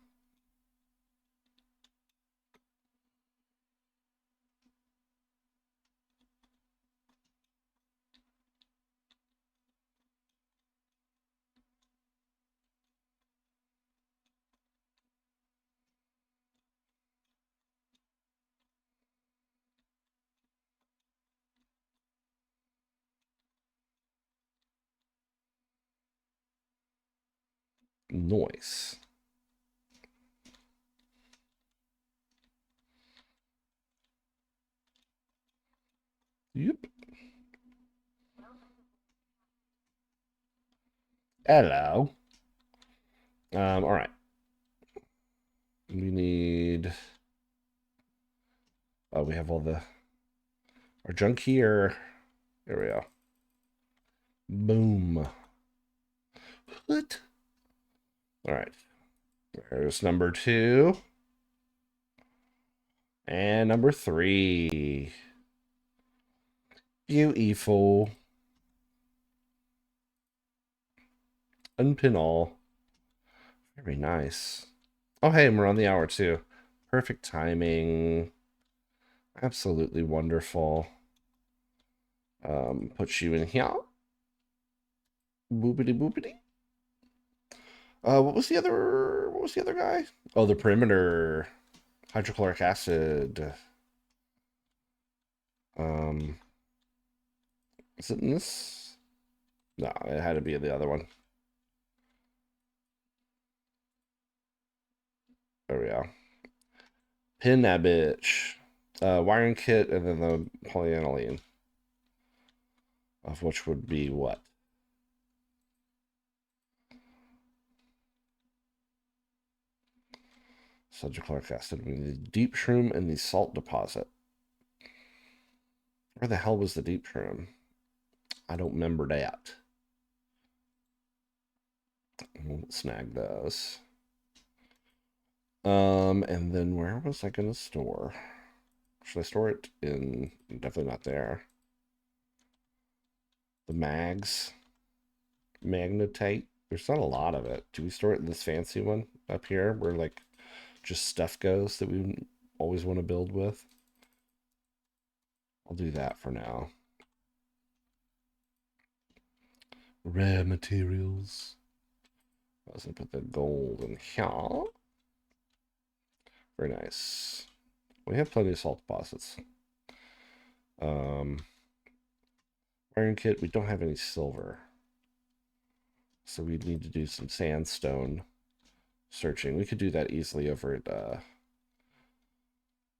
Noise. Yep. Hello. All right. We need. Oh, we have all our junk here. There we go. Boom. What? All right. There's number 2. And number 3. Beautiful. Unpin all. Very nice. Oh, hey, we're on the hour too. Perfect timing. Absolutely wonderful. Put you in here. Boopity boopity. What was the other guy? Oh, the perimeter. Hydrochloric acid. Um, is it in this? No, it had to be the other one. There we go. Pin that bitch. Wiring kit and then the polyaniline. Of which would be what? Hydrochloric acid. We need the deep shroom and the salt deposit. Where the hell was the deep shroom? I don't remember that. We'll snag those. And then where was I gonna store? Should I store it in? Definitely not there. The mags, magnetite. There's not a lot of it. Do we store it in this fancy one up here, where like just stuff goes that we always want to build with? I'll do that for now. Rare materials. I was gonna put the gold in here. Very nice. We have plenty of salt deposits. Iron kit, we don't have any silver. So we need to do some sandstone searching. We could do that easily over at,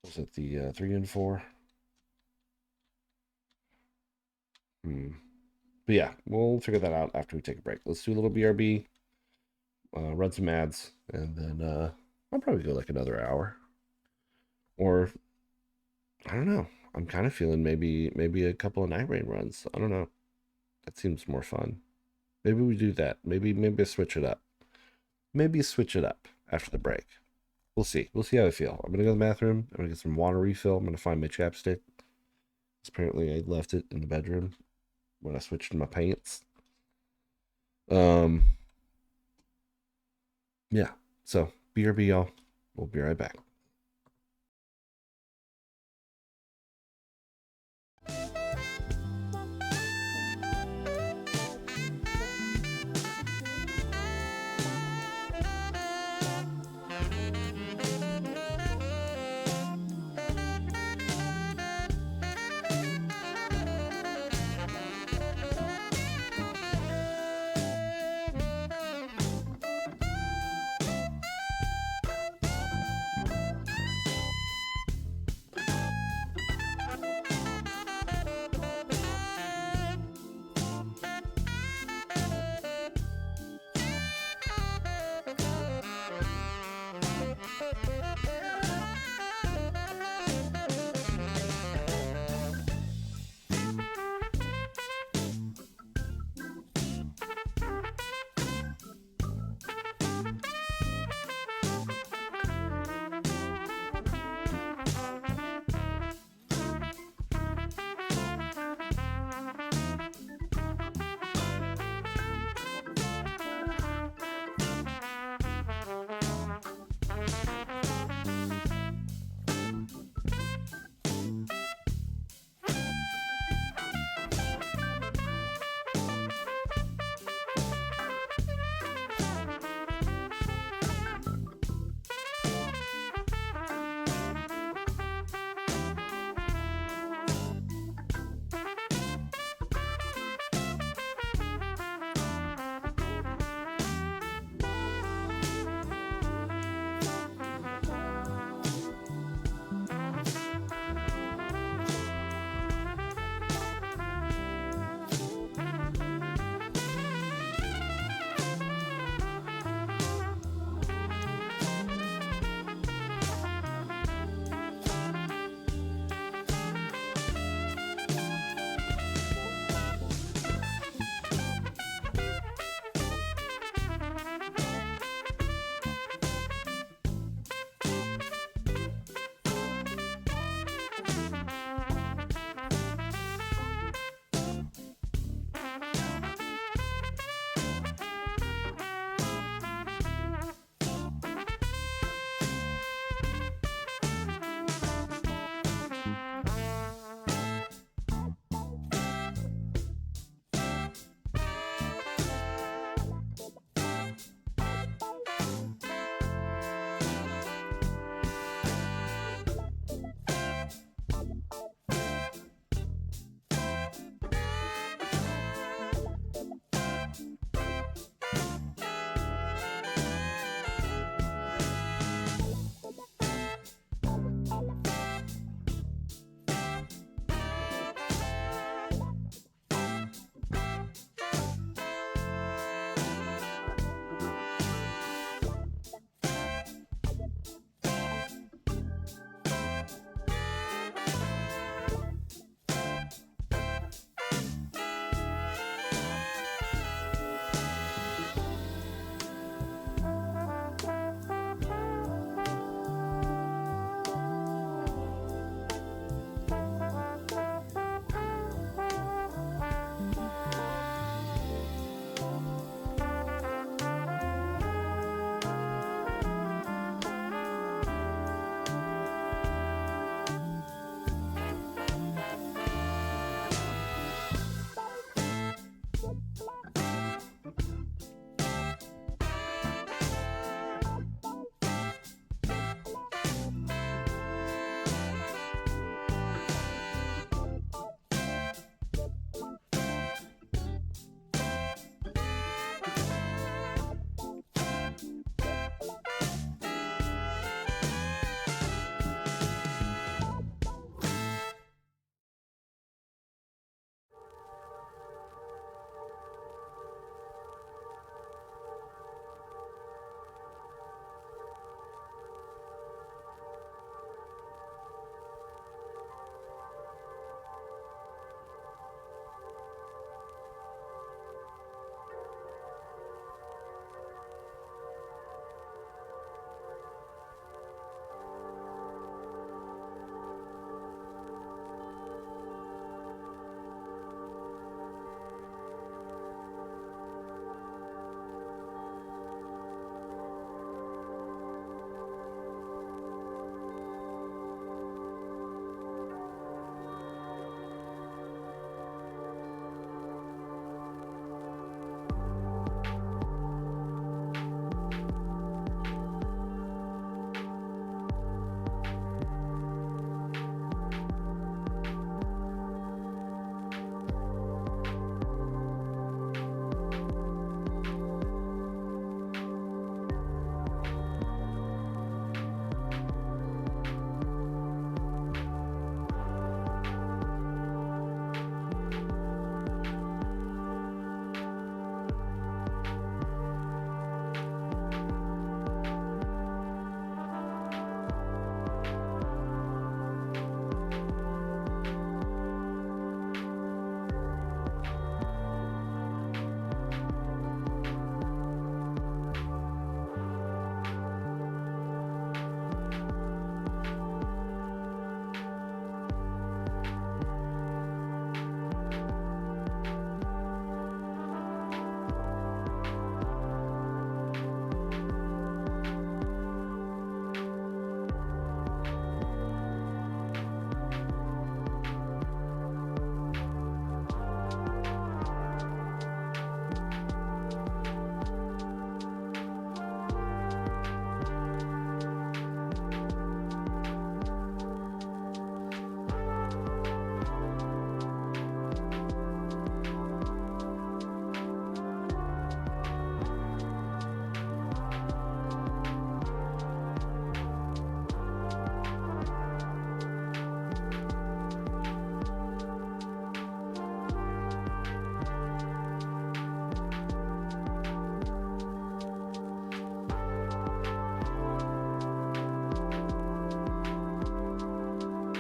was it the 3 and 4? But yeah, we'll figure that out after we take a break. Let's do a little BRB, run some ads, and then I'll probably go like another hour. Or, I don't know. I'm kind of feeling maybe a couple of Nightreign runs. I don't know. That seems more fun. Maybe we do that. Maybe switch it up. Maybe switch it up after the break. We'll see. We'll see how I feel. I'm gonna go to the bathroom. I'm gonna get some water refill. I'm gonna find my chapstick. Apparently, I left it in the bedroom when I switched my pants. Yeah. So BRB, y'all. We'll be right back.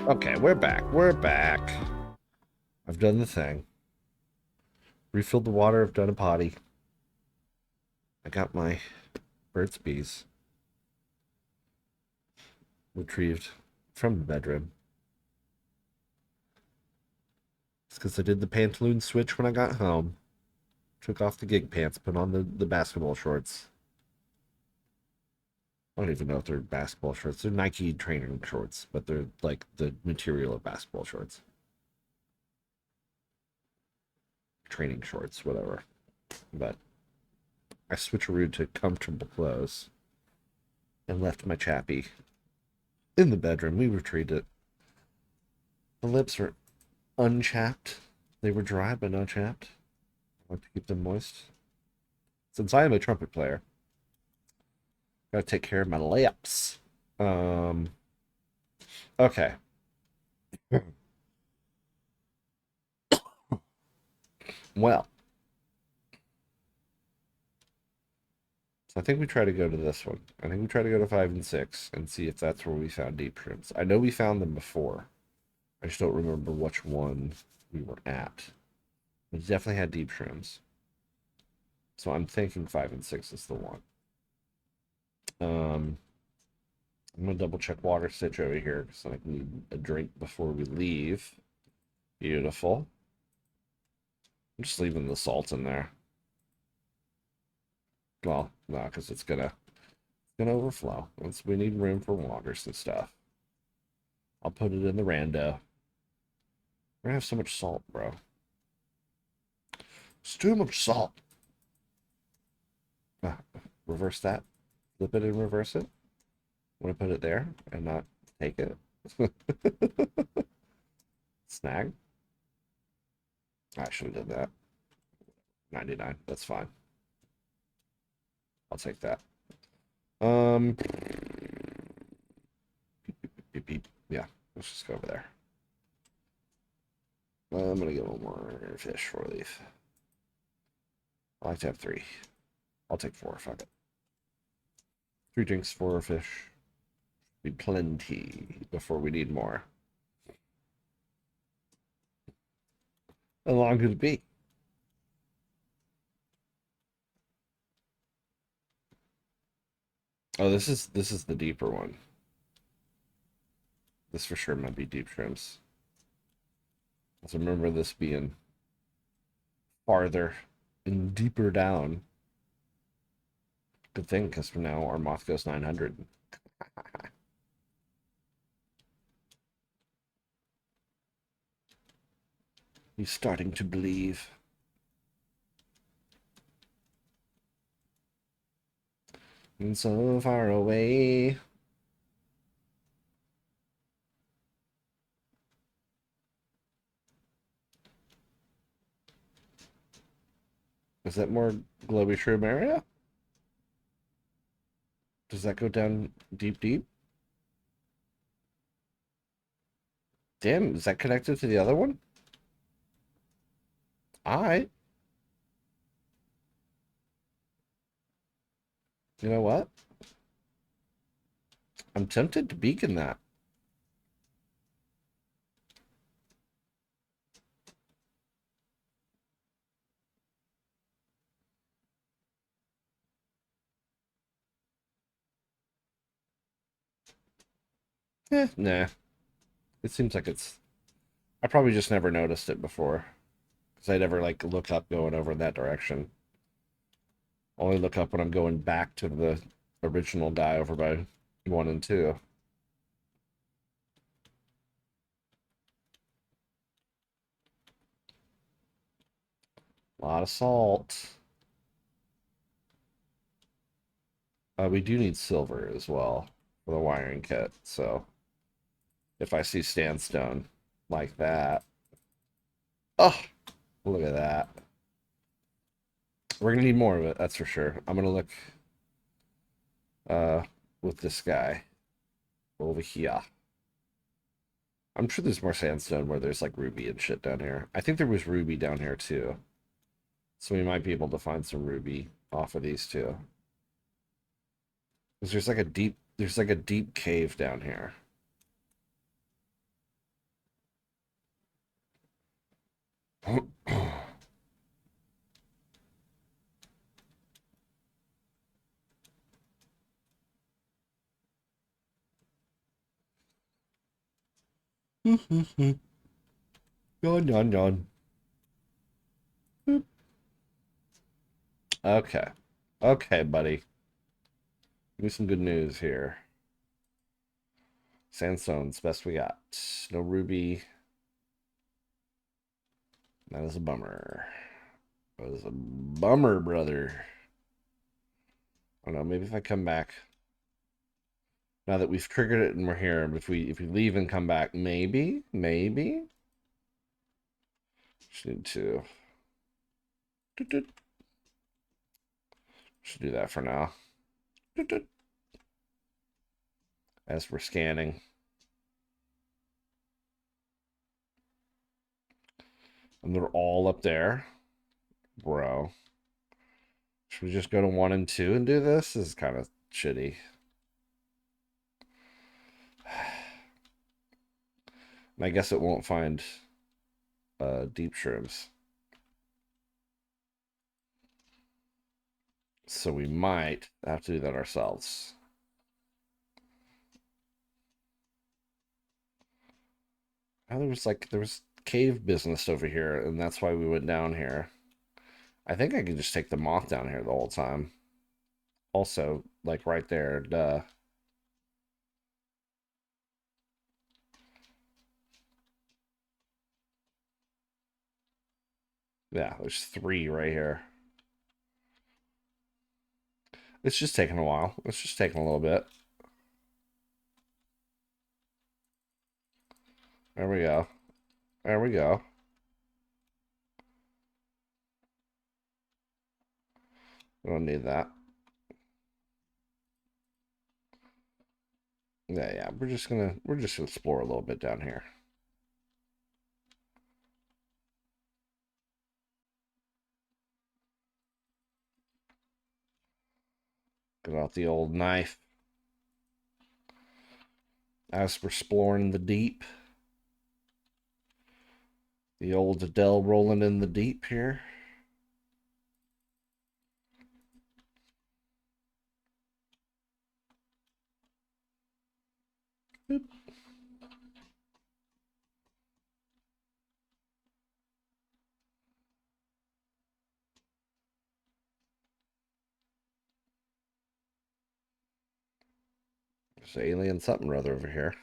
Okay, we're back. We're back. I've done the thing. Refilled the water. I've done a potty. I got my Burt's Bees retrieved from the bedroom. It's because I did the pantaloon switch when I got home. Took off the gig pants, put on the basketball shorts. I don't even know if they're basketball shorts. They're Nike training shorts, but they're like the material of basketball shorts. Training shorts, whatever. But I switcherooed to comfortable clothes and left my chappy in the bedroom. We retrieved it. The lips were unchapped. They were dry but not chapped. I like to keep them moist. Since I am a trumpet player, gotta take care of my lips. Okay. Well, so I think we try to go to this one. I think we try to go to 5 and 6 and see if that's where we found deep shrooms. I know we found them before. I just don't remember which one we were at. We definitely had deep shrooms. So I'm thinking 5 and 6 is the one. I'm gonna double check water stitch over here because I need a drink before we leave. Beautiful. I'm just leaving the salt in there. Well, no, because it's gonna overflow. We need room for waters and stuff. I'll put it in the rando. We're gonna have so much salt, bro. It's too much salt. Reverse that. Flip it and reverse it. I'm gonna put it there and not take it. Snag. I should have did that. 99. That's fine. I'll take that. Beep, beep. Yeah, let's just go over there. I'm gonna get one more fish for leaf. I like to have 3. I'll take 4. Fuck it. 3 drinks, 4 fish. Be plenty before we need more. How long could it be? Oh, this is the deeper one. This for sure might be deep shrimps. I remember this being farther and deeper down. Good thing, because for now our moth goes 900. He's starting to believe. And so far away. Is that more glowy shroom area? Does that go down deep, deep? Damn, is that connected to the other one? Alright. You know what? I'm tempted to beacon that. Nah. It seems like it's... I probably just never noticed it before. Because I never, like, look up going over in that direction. Only look up when I'm going back to the original guy over by 1 and 2. A lot of salt. We do need silver as well for the wiring kit. So if I see sandstone like that, oh, look at that. We're gonna need more of it, that's for sure. I'm gonna look uh with this guy over here. I'm sure there's more sandstone where there's like ruby and shit down here. I think there was ruby down here too. So we might be able to find some ruby off of these two. Because there's like a deep cave down here. Yawn, yawn, yawn. Boop. Okay. Okay, buddy. Give me some good news here. Sandstone's best we got. No ruby. That is a bummer. That is a bummer, brother. I don't know. Maybe if I come back now that we've triggered it and we're here, if we leave and come back, maybe. Just need to. Should do that for now. As we're scanning, and they're all up there, bro. Should we just go to 1 and 2 and do this? This is kind of shitty. And I guess it won't find deep shrooms. So we might have to do that ourselves. Oh, there was cave business over here, and that's why we went down here. I think I can just take the moth down here the whole time. Also, like right there, duh. Yeah, there's 3 right here. It's just taking a while. It's just taking a little bit. There we go. There we go. We don't need that. Yeah. We're just gonna explore a little bit down here. Get out the old knife. As for exploring the deep, the old Adele rolling in the deep here. Boop. There's alien something or other over here.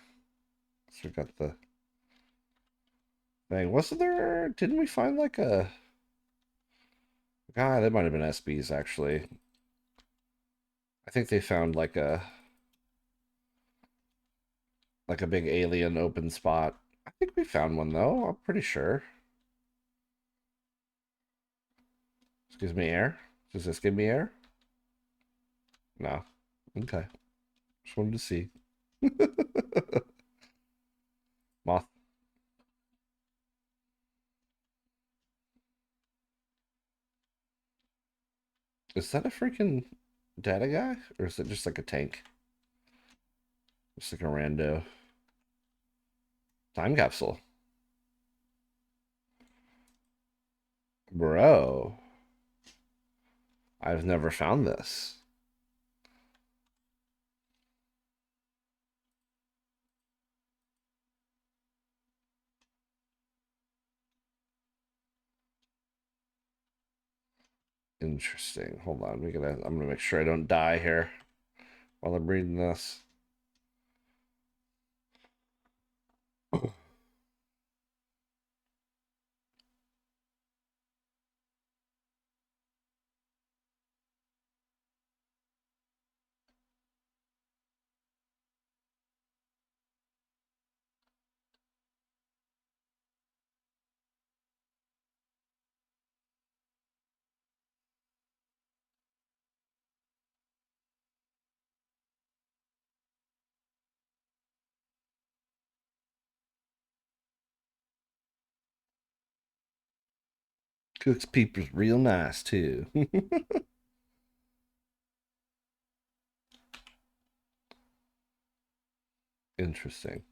So we got the thing. Wasn't there? Didn't we find like a? God, that might have been SBs actually. I think they found like a big alien open spot. I think we found one though. I'm pretty sure. Excuse me, air. Does this give me air? No. Okay. Just wanted to see. Moth. Is that a freaking data guy? Or is it just like a tank? Just like a rando. Time capsule. Bro. I've never found this. Interesting. Hold on. I'm gonna make sure I don't die here while I'm reading this. Cooks peepers real nice too. Interesting.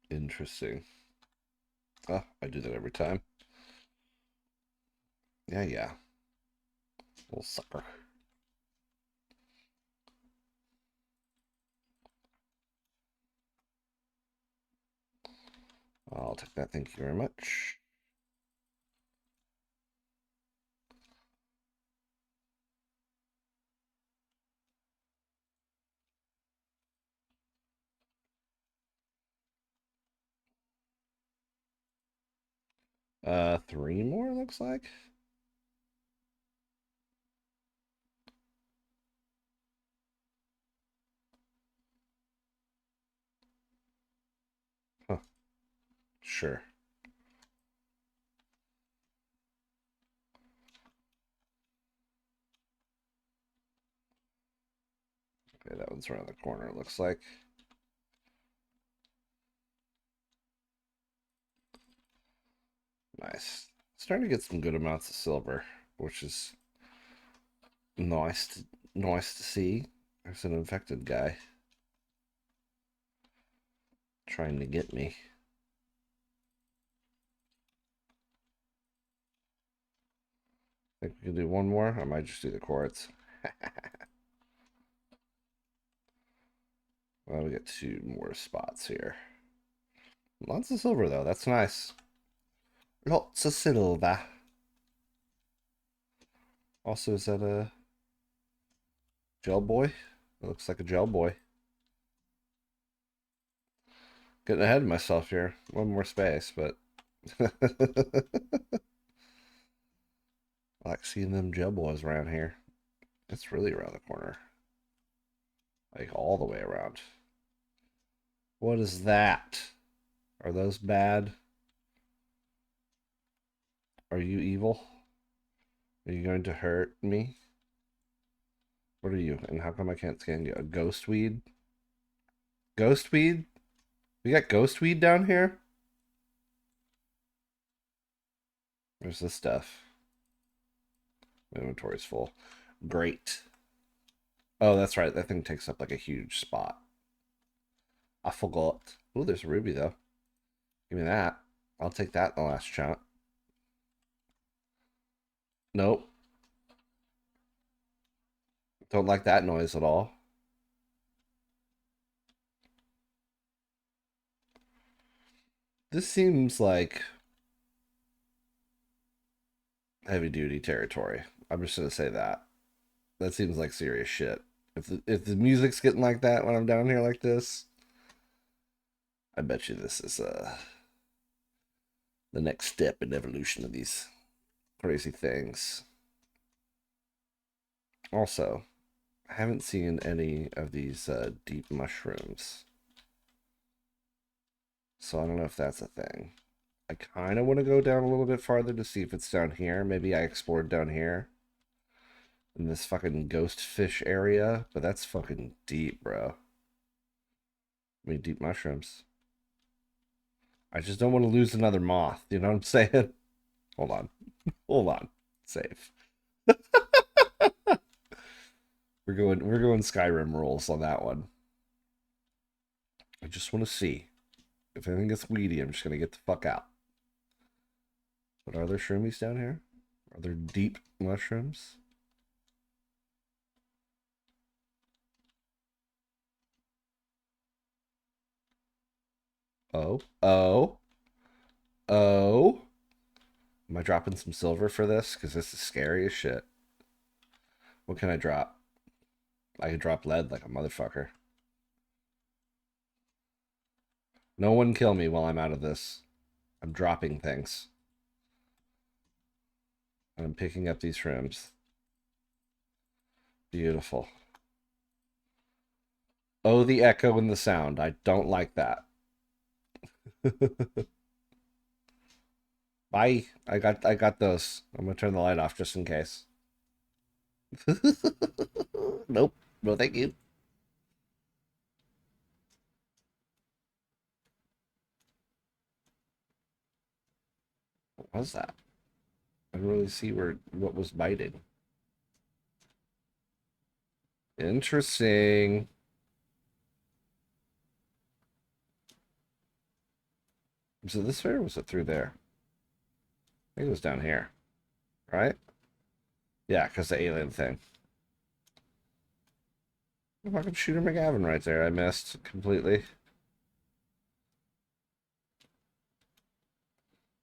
Interesting. Oh, I do that every time. Yeah, yeah. Little sucker. I'll take that. Thank you very much. Three more looks like. Huh. Sure. Okay, that one's around the corner, it looks like. Nice. Starting to get some good amounts of silver, which is nice to see. There's an infected guy trying to get me. Think we can do one more? I might just do the quartz. Well, we got two more spots here. Lots of silver, though. That's nice. Lots of silver. Also, is that a gel boy? It looks like a gel boy. Getting ahead of myself here. One more space, but I like seeing them gel boys around here. It's really around the corner. Like all the way around. What is that? Are those bad? Are you evil? Are you going to hurt me? What are you? And how come I can't scan you? A ghost weed? Ghost weed? We got ghost weed down here? There's this stuff. My inventory's full. Great. Oh, that's right. That thing takes up like a huge spot. I forgot. Oh, there's a ruby though. Give me that. I'll take that in the last shot. Nope. Don't like that noise at all. This seems like heavy duty territory. I'm just gonna say that. That seems like serious shit. If the music's getting like that when I'm down here like this, I bet you this is the next step in evolution of these crazy things. Also, I haven't seen any of these deep mushrooms, so I don't know if that's a thing. I kind of want to go down a little bit farther to see if it's down here. Maybe I explored down here in this fucking ghost fish area, but that's fucking deep, bro. I mean, deep mushrooms. I just don't want to lose another moth. You know what I'm saying? Hold on. Hold on. Save. We're going Skyrim rules on that one. I just want to see. If anything gets weedy, I'm just gonna get the fuck out. But are there shroomies down here? Are there deep mushrooms? Oh. Oh. Oh. Am I dropping some silver for this? Because this is scary as shit. What can I drop? I could drop lead like a motherfucker. No one kill me while I'm out of this. I'm dropping things. I'm picking up these shrooms. Beautiful. Oh, the echo and the sound. I don't like that. Bye. I got those. I'm gonna turn the light off just in case. Nope. No, thank you. What was that? I didn't really see what was biting. Interesting. Was it this way or was it through there? I think it was down here. Right? Yeah, because the alien thing. Fucking Shooter McGavin right there. I missed completely.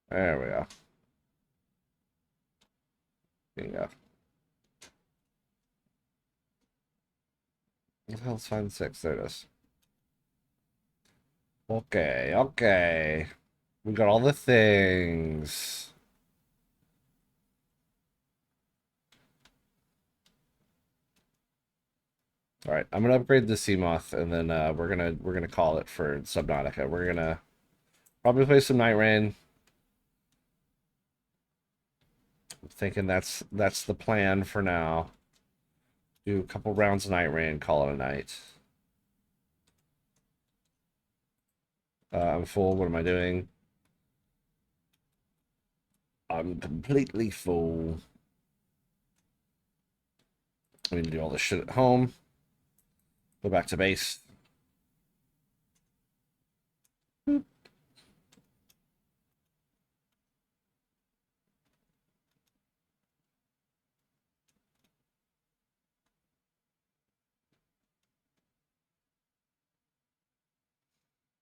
There we go. Bingo. What the hell's 5 and 6? There it is. Okay, okay. We got all the things. All right, I'm gonna upgrade the Seamoth, and then we're gonna call it for Subnautica. We're gonna probably play some Nightreign. I'm thinking that's the plan for now. Do a couple rounds of Nightreign, call it a night. I'm full. What am I doing? I'm completely full. I need to do all this shit at home. Go back to base.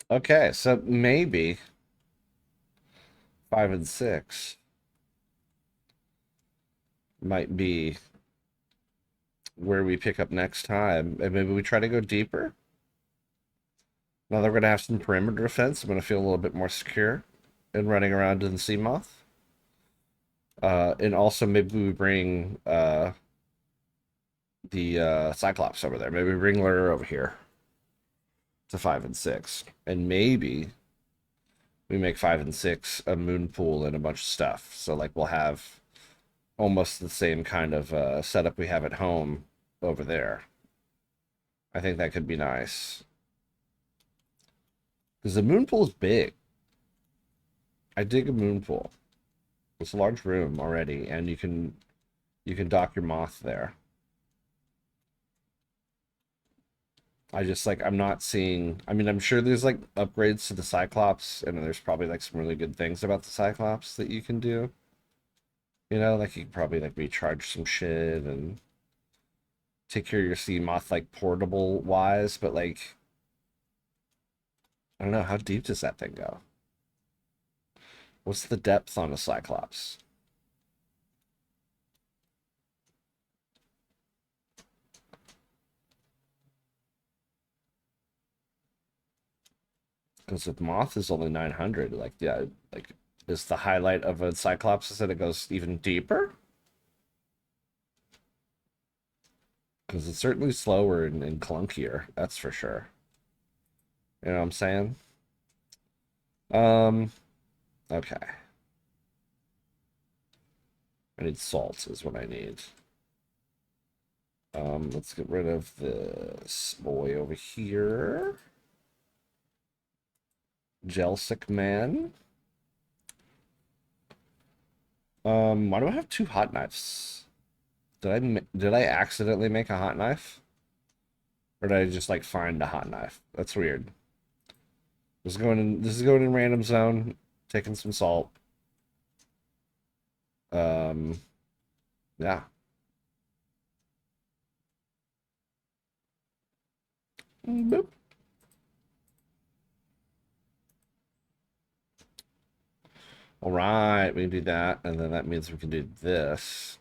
Okay, so maybe 5 and 6 might be where we pick up next time, and maybe we try to go deeper. Now that we're gonna have some perimeter defense, I'm gonna feel a little bit more secure in running around in the Seamoth. And also maybe we bring the Cyclops over there. Maybe we bring Lure over here to 5 and 6, and maybe we make 5 and 6 a moon pool and a bunch of stuff. So like we'll have almost the same kind of setup we have at home over there. I think that could be nice because the moon pool is big. I dig a moon pool. It's a large room already, and you can dock your moth there. I just like I'm not seeing. I mean, I'm sure there's like upgrades to the Cyclops, and there's probably like some really good things about the Cyclops that you can do. You know, like you can probably like recharge some shit and take care of your sea moth like portable wise, but like I don't know, how deep does that thing go? What's the depth on a Cyclops? Because if moth is only 900, like yeah, like is the highlight of a Cyclops is that it goes even deeper? Because it's certainly slower and clunkier, that's for sure. You know what I'm saying? Um, okay. I need salt is what I need. Let's get rid of this boy over here. Gelsic man. Why do I have 2 hot knives? Did I accidentally make a hot knife? Or did I just like find a hot knife? That's weird. This is going in random zone, taking some salt. Um, yeah. Boop. All right, we can do that, and then that means we can do this.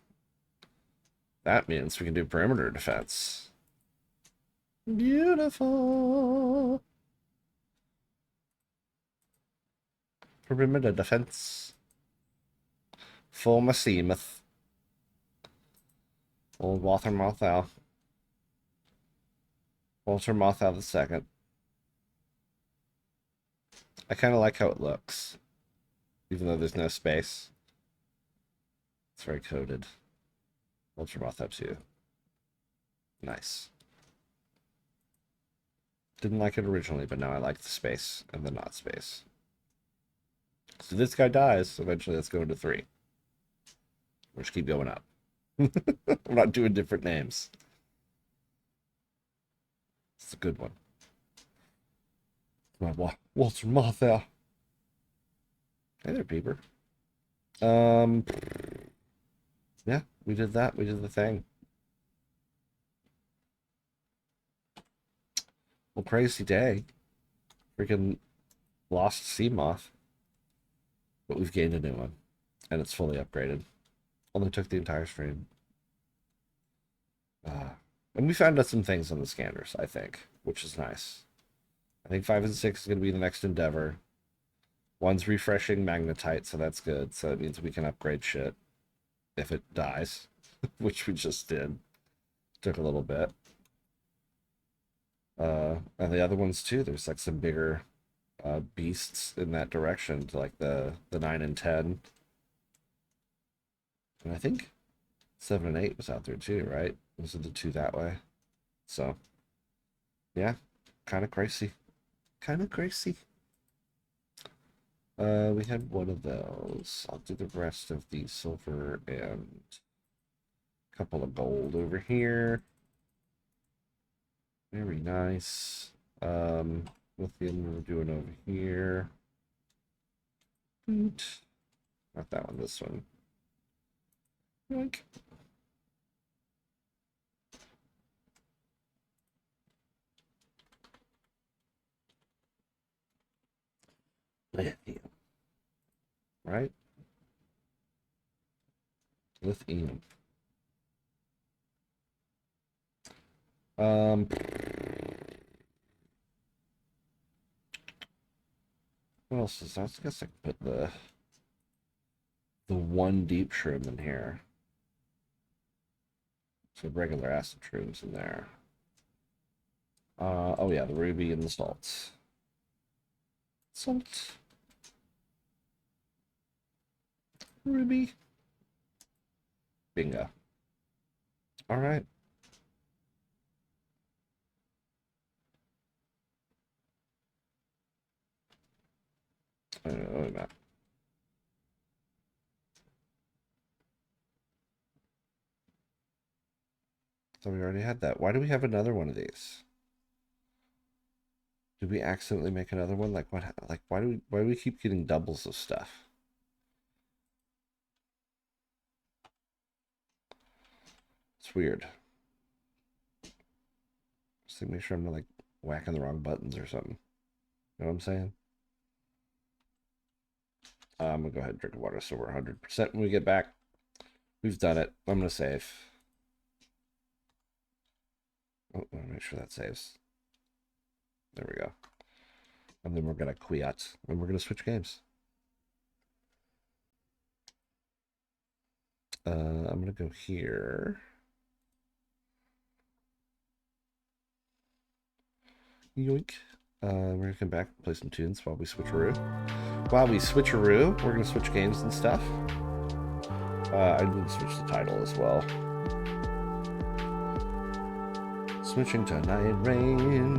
That means we can do perimeter defense. Beautiful. Perimeter defense. Full Maseemouth. Old Walther Mothal. Walter Moth out the second. I kind of like how it looks, even though there's no space. It's very coded. Walter Moth up to. Nice. Didn't like it originally, but now I like the space and the not space. So this guy dies. Eventually, let's go into 3. We'll just keep going up. I'm not doing different names. It's a good one. My Walter Moth out. Hey there, Peeper. Yeah, we did that. We did the thing. Well, crazy day. Freaking lost sea moth. But we've gained a new one. And it's fully upgraded. Only took the entire stream. And we found out some things on the scanners, I think, which is nice. I think 5 and 6 is going to be the next endeavor. 1's refreshing magnetite, so that's good. So that means we can upgrade shit if it dies, which we just did. Took a little bit. And the other ones too, there's like some bigger beasts in that direction, to like the 9 and 10. And I think 7 and 8 was out there too, right? Those are the 2 that way. So, yeah, kind of crazy. Kind of crazy. We had one of those. I'll do the rest of the silver and a couple of gold over here. Very nice. Lithium we're doing over here. Not that one, this one. Yoink. Lithium. Right? Lithium. What else is that? I guess I can put the 1 deep shroom in here. So regular acid shrooms in there. Oh yeah, the ruby and the salt. Salt. Ruby. Bingo. All right. Wait a minute. So we already had that. Why do we have another one of these? Did we accidentally make another one? Like what? Like why do we keep getting doubles of stuff? It's weird. Just to make sure I'm not like whacking the wrong buttons or something. You know what I'm saying? I'm gonna go ahead and drink water so we're 100% when we get back. We've done it. I'm gonna save. Oh, I want to make sure that saves. There we go. And then we're gonna quit and we're gonna switch games. I'm gonna go here. Yoink. We're gonna come back and play some tunes while we switcheroo. While we switcheroo, we're gonna switch games and stuff. I need to switch the title as well. Switching to Nightreign.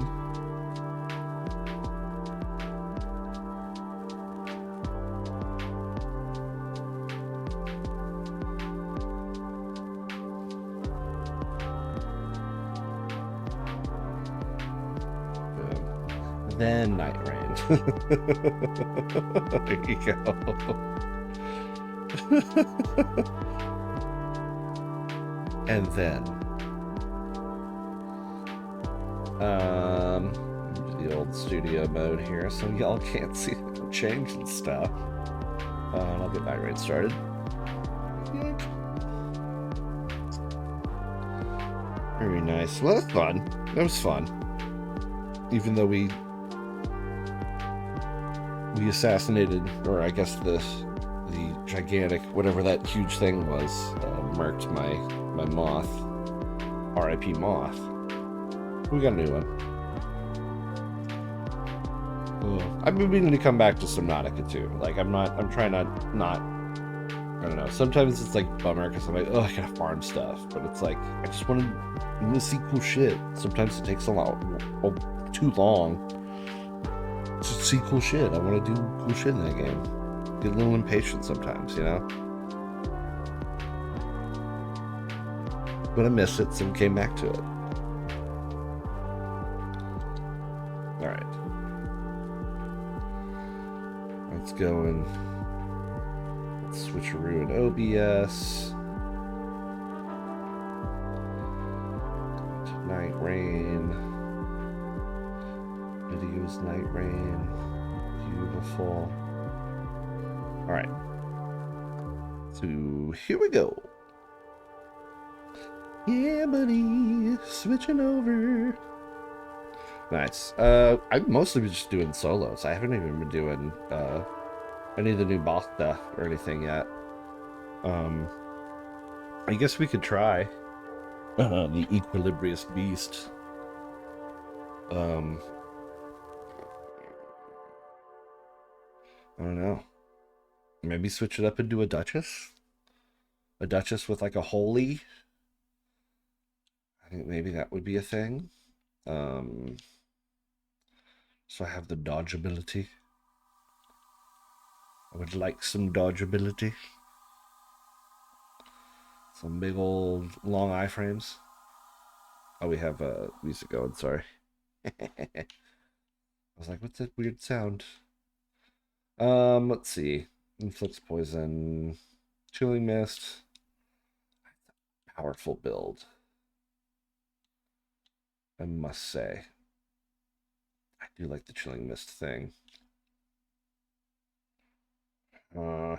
Then Nightreign. There you go. And then the old studio mode here so y'all can't see the change and stuff. And I'll get Nightreign started. Yank. Very nice. Well, that's fun. That was fun. Even though we assassinated, or I guess the gigantic, whatever that huge thing was, marked my moth. R.I.P. moth. We got a new one. I've been meaning to come back to Subnautica too. Like, I'm trying not, I don't know. Sometimes it's like bummer because I'm like, oh, I gotta farm stuff. But it's like, I just want to see cool shit. Sometimes it takes too long to see cool shit. I want to do cool shit in that game. Get a little impatient sometimes, you know? But I missed it, so we came back to it. Alright. Let's go and switcheroo in OBS. Nightreign. Videos Nightreign. Beautiful. Alright. So here we go. Yeah, buddy. Switching over. Nice. I've mostly been just doing solos. I haven't even been doing any of the new boss stuff or anything yet. I guess we could try the Equilibrious Beast. I don't know. Maybe switch it up and do a Duchess? A Duchess with like a holy? I think maybe that would be a thing. So I have the dodge ability. I would like some dodge ability. Some big old long iframes. Oh, we have music going, sorry. I was like, what's that weird sound? Let's see. Inflicts poison. Chilling mist. Powerful build. I must say. I do like the chilling mist thing. Uh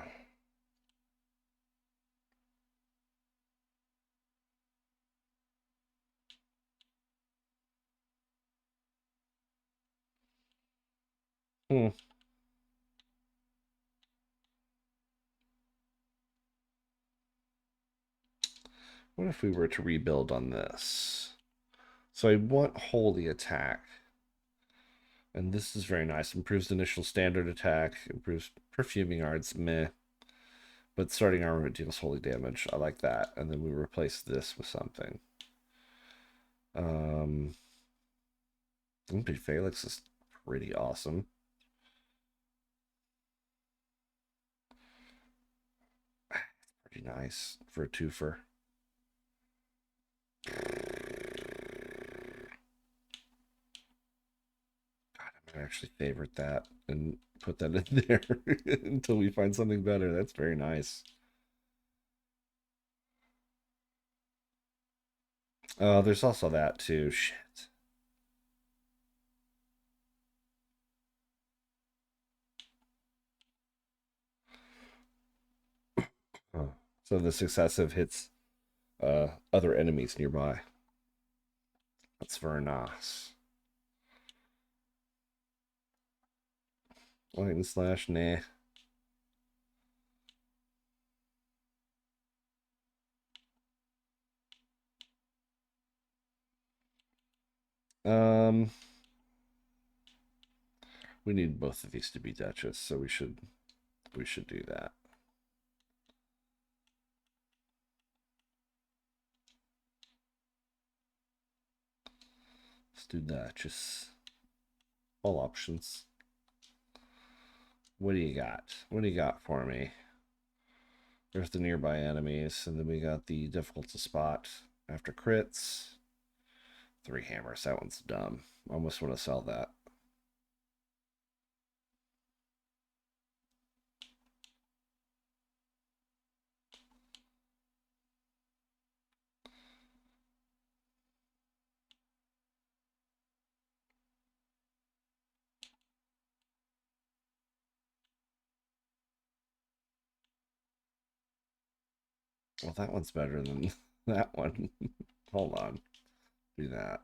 hmm. What if we were to rebuild on this? So I want holy attack. And this is very nice. Improves initial standard attack. Improves perfuming arts. Meh. But starting armor deals holy damage. I like that. And then we replace this with something. Limpid Felix is pretty awesome. Pretty nice for a twofer. God, I might actually favorite that and put that in there until we find something better. That's very nice. Oh, there's also that too. Shit. Oh. So the successive hits other enemies nearby. That's very nice. Lightning slash, nah. Um, we need both of these to be Duchess, so we should do that. Let's do Duchess. All options. What do you got? What do you got for me? There's the nearby enemies, and then we got the difficult to spot after crits. 3 hammers. That one's dumb. I almost want to sell that. Well, that one's better than that one. Hold on. Do that.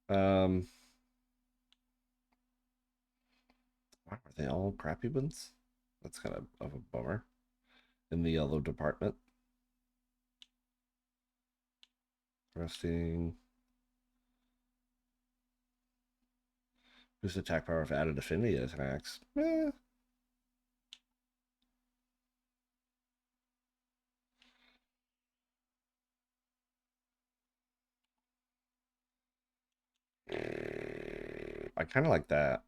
Um, why were they all crappy ones? That's kind of a bummer. In the yellow department. Resting. Boost attack power of added affinity attacks. I kind of like that.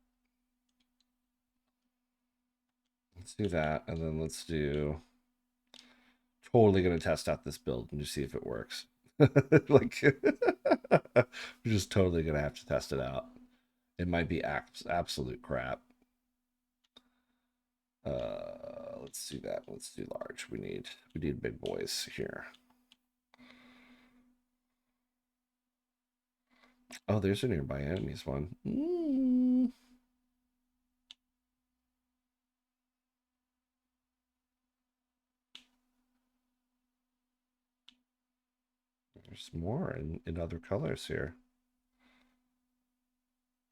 Let's do that, and then let's do. Totally gonna test out this build and just see if it works. Like, we're just totally gonna have to test it out. It might be absolute crap. Let's do that. Let's do large. We need big boys here. Oh, there's a nearby enemies one. There's more in other colors here.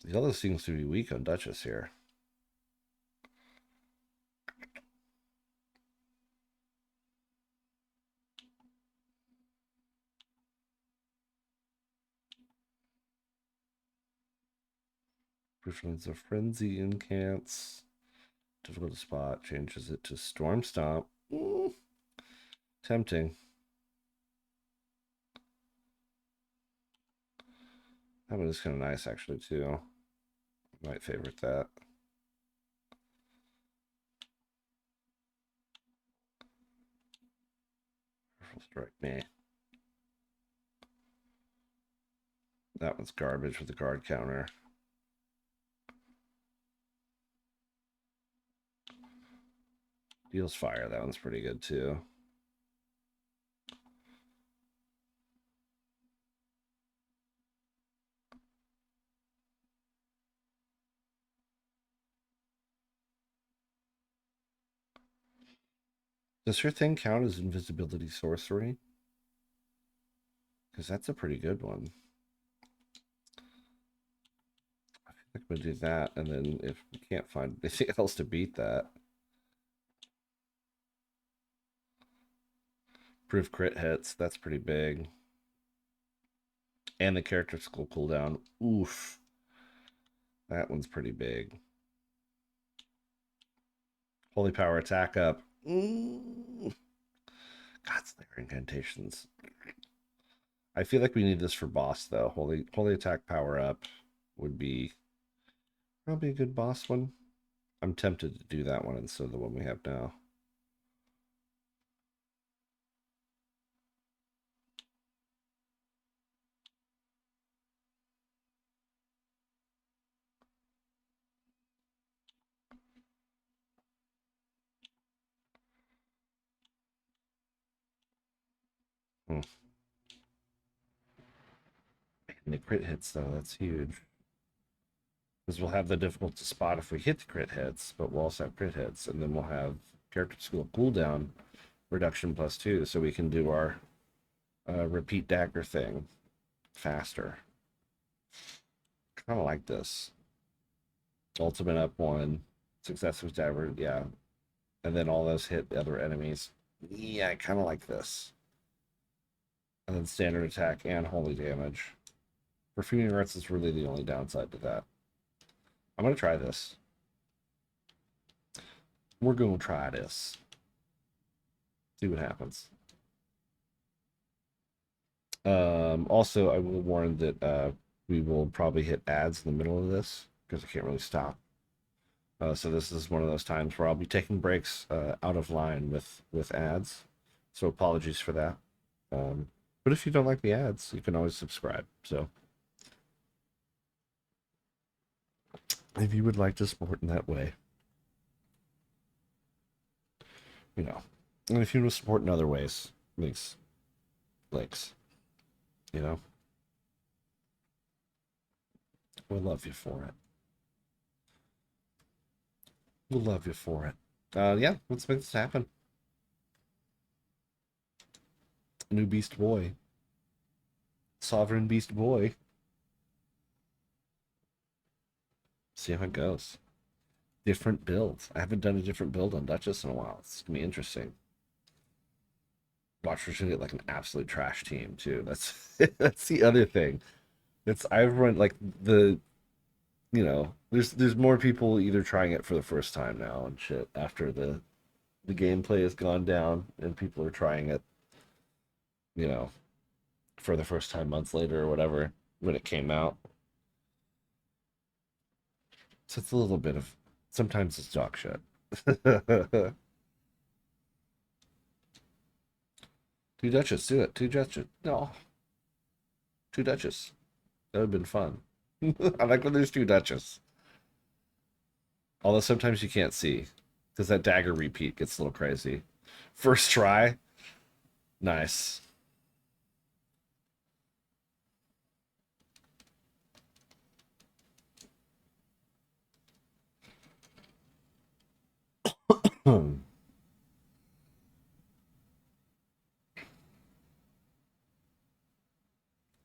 The yellow seems to be weak on Duchess here. Proof of Frenzy incants. Difficult to spot. Changes it to Storm Stomp. Tempting. That one is kind of nice, actually, too. Might favorite that. Strike me. That one's garbage with the guard counter. Deals fire. That one's pretty good, too. Does her thing count as invisibility sorcery? Because that's a pretty good one. I feel like I'm going to do that, and then if we can't find anything else to beat that. Proof crit hits. That's pretty big. And the character skill cooldown. Oof. That one's pretty big. Holy power attack up. God's Lair incantations. I feel like we need this for boss though. Holy attack power up would be probably a good boss one. I'm tempted to do that one instead of the one we have now. Hmm. And the crit hits though, that's huge. Because we'll have the difficult to spot if we hit the crit hits, but we'll also have crit hits, and then we'll have character skill cooldown reduction +2, so we can do our repeat dagger thing faster. Kind of like this. Ultimate up one, successive dagger, yeah, and then all those hit the other enemies. Yeah, I kind of like this. And then standard attack and holy damage. Perfuming arts is really the only downside to that. I'm gonna try this. We're gonna try this. See what happens. Also, I will warn that we will probably hit ads in the middle of this because I can't really stop. So this is one of those times where I'll be taking breaks out of line with ads. So apologies for that. But if you don't like the ads, you can always subscribe. So if you would like to support in that way, you know, and if you want to support in other ways, links, you know, we'll love you for it. We'll love you for it. Yeah, let's make this happen. New Beast Boy. Sovereign Beast Boy. See how it goes. Different builds. I haven't done a different build on Duchess in a while. It's gonna be interesting. Watch, we're gonna get like an absolute trash team too. That's that's the other thing. It's I've run like You know, there's more people either trying it for the first time now and shit after the gameplay has gone down and people are trying it, you know, for the first time months later or whatever when it came out. So it's a little bit of sometimes it's dog shit. Two Duchess, do it. Two Duchess. No, two Duchess. That would have been fun. I like when there's two Duchess. Although sometimes you can't see because that dagger repeat gets a little crazy. First try, nice.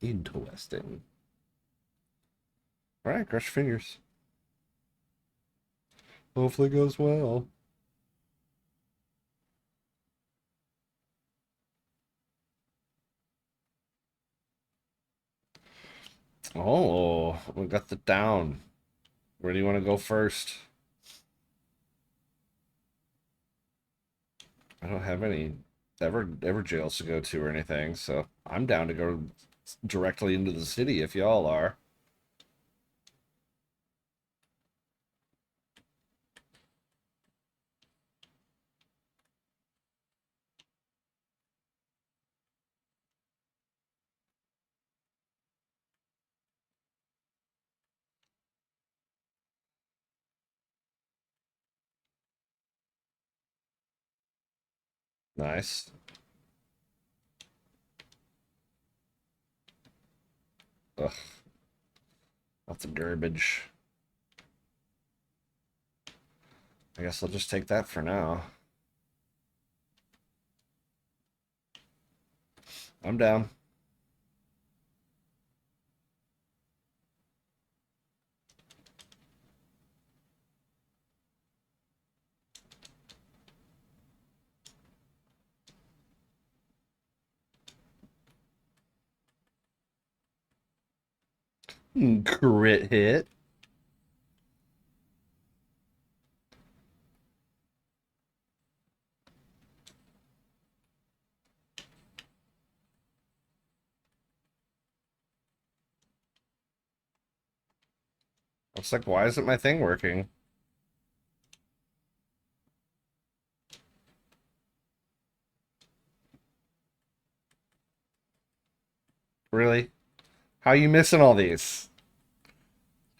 Interesting. All right, crush your fingers. Hopefully it goes well. Oh, we got the down. Where do you want to go first? I don't have any ever jails to go to or anything, so I'm down to go directly into the city if y'all are. Nice. Ugh, lots of garbage. I guess I'll just take that for now. I'm down. Crit hit. It's like, why isn't my thing working? Really? How you missing all these?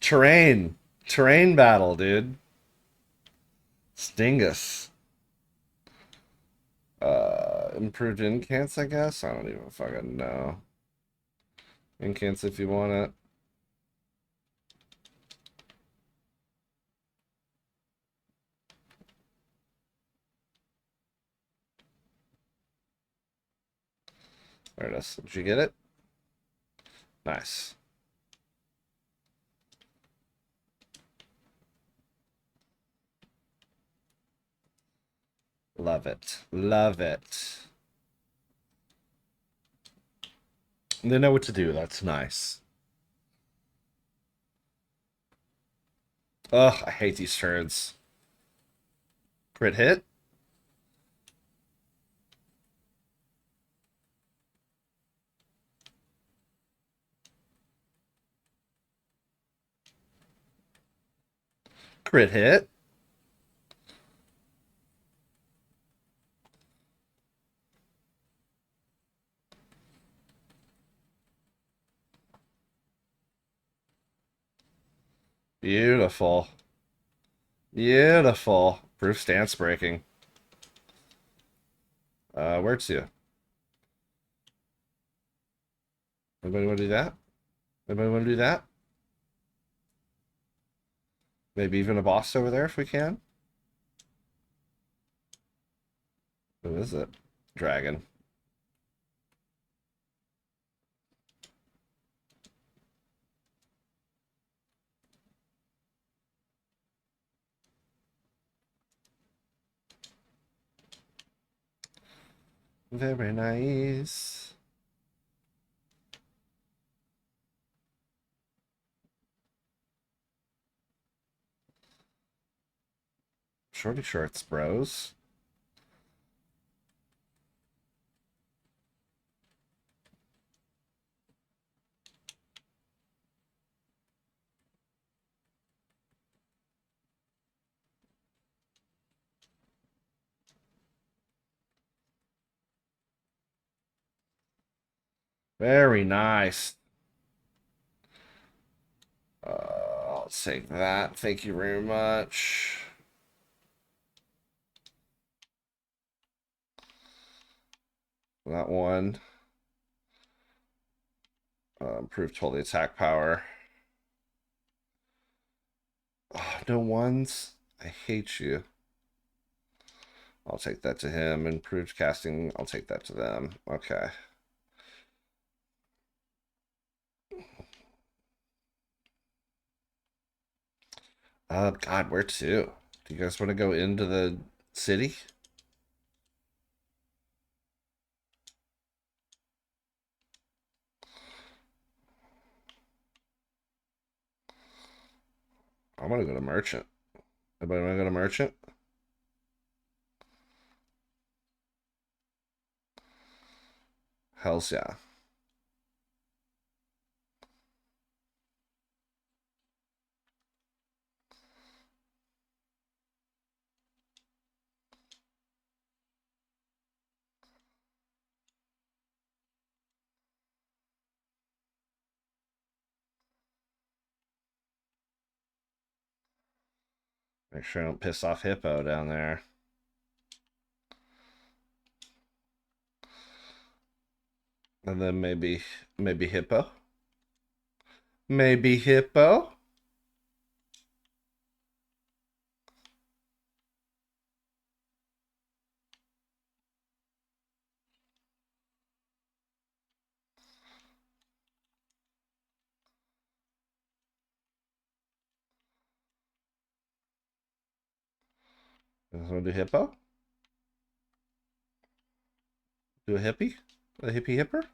Terrain. Terrain battle, dude. Stingus. Improved incants, I guess? I don't even fucking know. Incants if you want it. There it is. Did you get it? Nice. Love it. Love it. They know what to do. That's nice. Ugh, I hate these turds. Crit hit? Crit hit? Beautiful. Beautiful. Proof stance breaking. Where to? Anybody want to do that? Anybody want to do that? Maybe even a boss over there if we can? Who is it? Dragon. Very nice. Shorty shorts, bros. Very nice. I'll take that. Thank you very much. That one. Improved holy attack power. Oh, no ones. I hate you. I'll take that to him. Improved casting. I'll take that to them. Okay. God, where to? Do you guys want to go into the city? I'm gonna go to merchant. Everybody wanna go to merchant? Hells yeah. Make sure I don't piss off Hippo down there. And then maybe Hippo. Maybe Hippo. You guys wanna do Hippo? Do a hippie? A hippie hipper?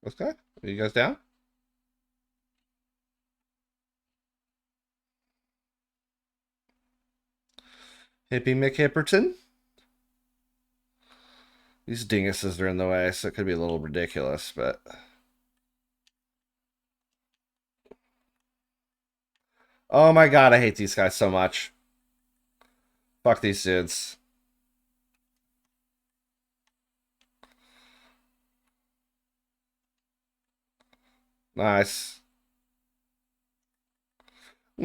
Okay. Are you guys down? Hippie McHipperton? These dinguses are in the way, so it could be a little ridiculous, but oh my god, I hate these guys so much. Fuck these dudes. Nice.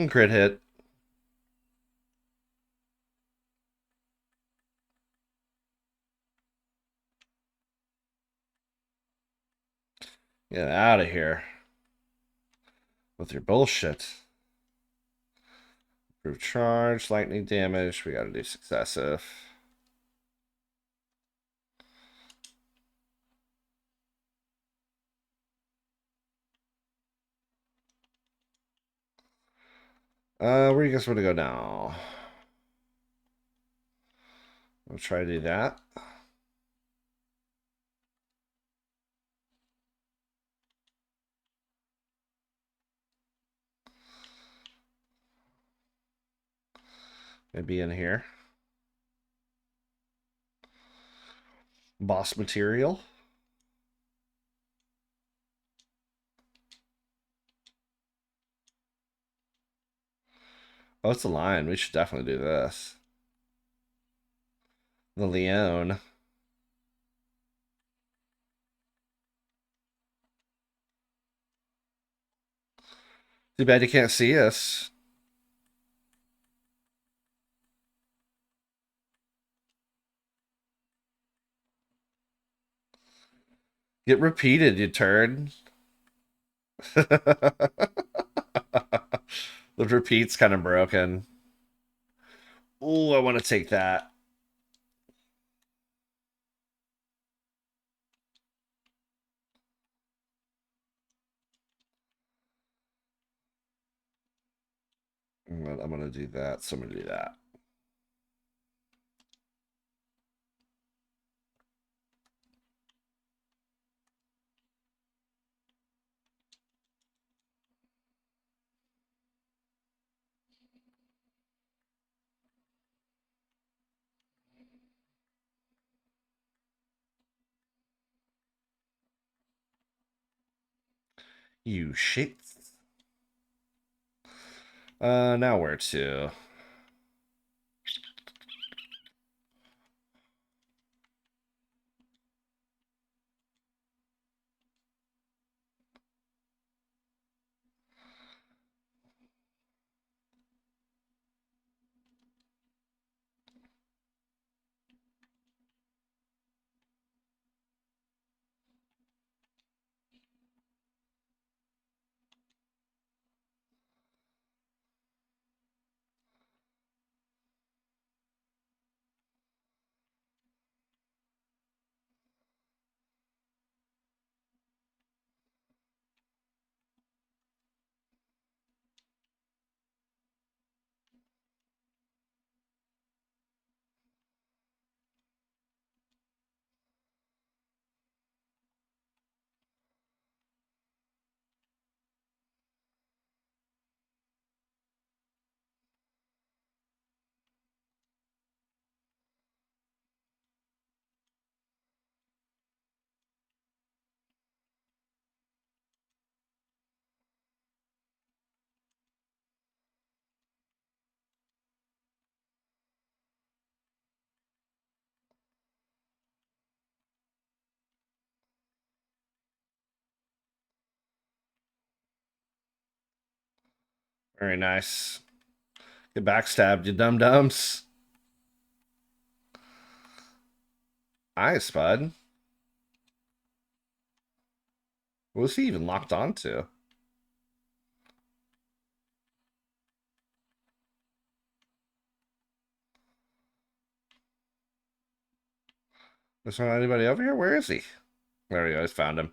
Crit hit. Get out of here with your bullshit. Improve charge, lightning damage. We gotta do successive. Where do you guys want to go now? We'll try to do that. Maybe in here. Boss material. Oh, it's a lion. We should definitely do this. The Leone. Too bad you can't see us. Get repeated, you turd. The repeat's kind of broken. Ooh, I want to take that. I'm gonna do that. So I'm gonna do that. You shit. Now where to? Very nice. Get backstabbed, you dum dums. Nice, bud. What was he even locked onto? There's not anybody over here? Where is he? There he goes, found him.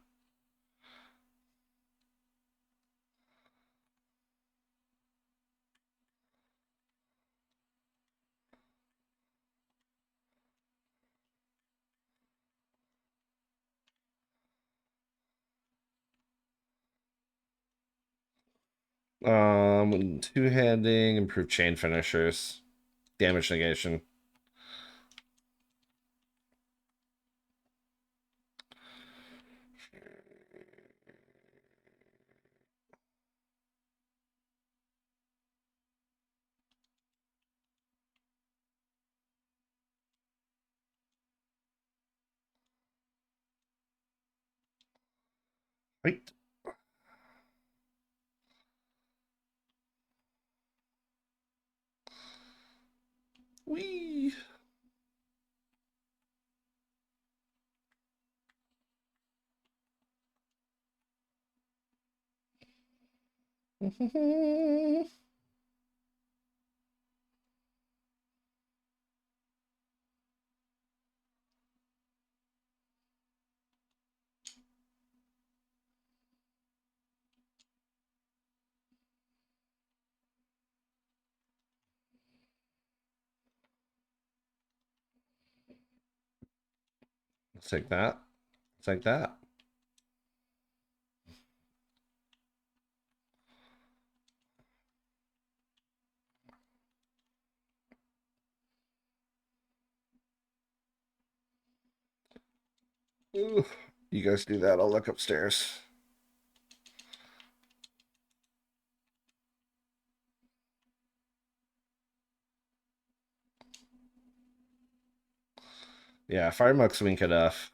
Two-handing, improved chain finishers, damage negation. Right. Wee. Let's take that. Let's take that. Ooh. You guys do that. I'll look upstairs. Yeah, fire muck's wink enough.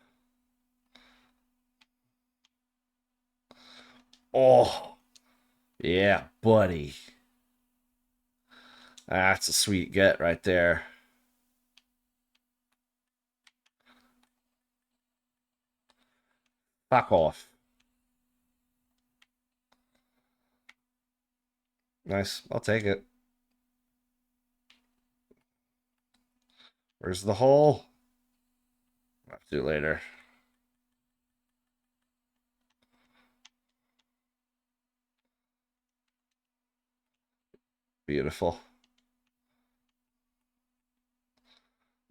Oh, yeah, buddy. That's a sweet get right there. Fuck off. Nice. I'll take it. Where's the hole? I'll have to do it later. Beautiful.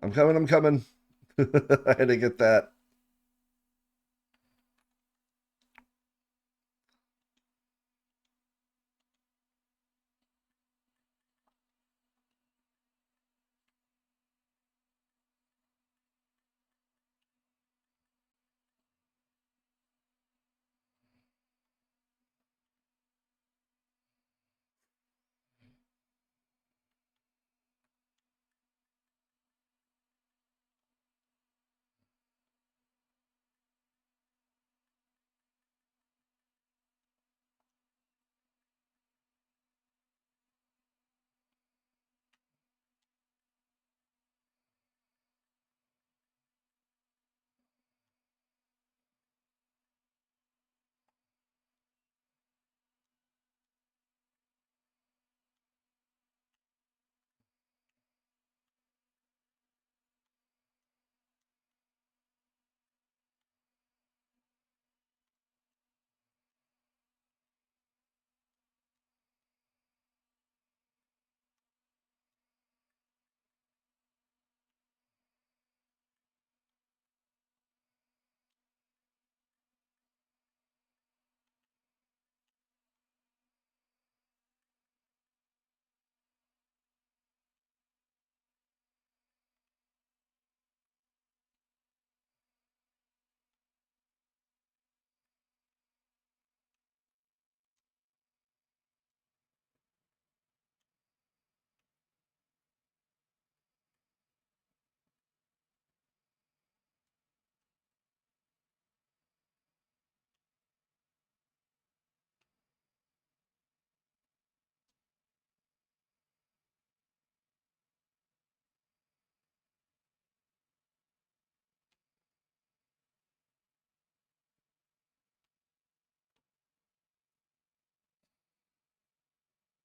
I'm coming, I'm coming. I had to get that.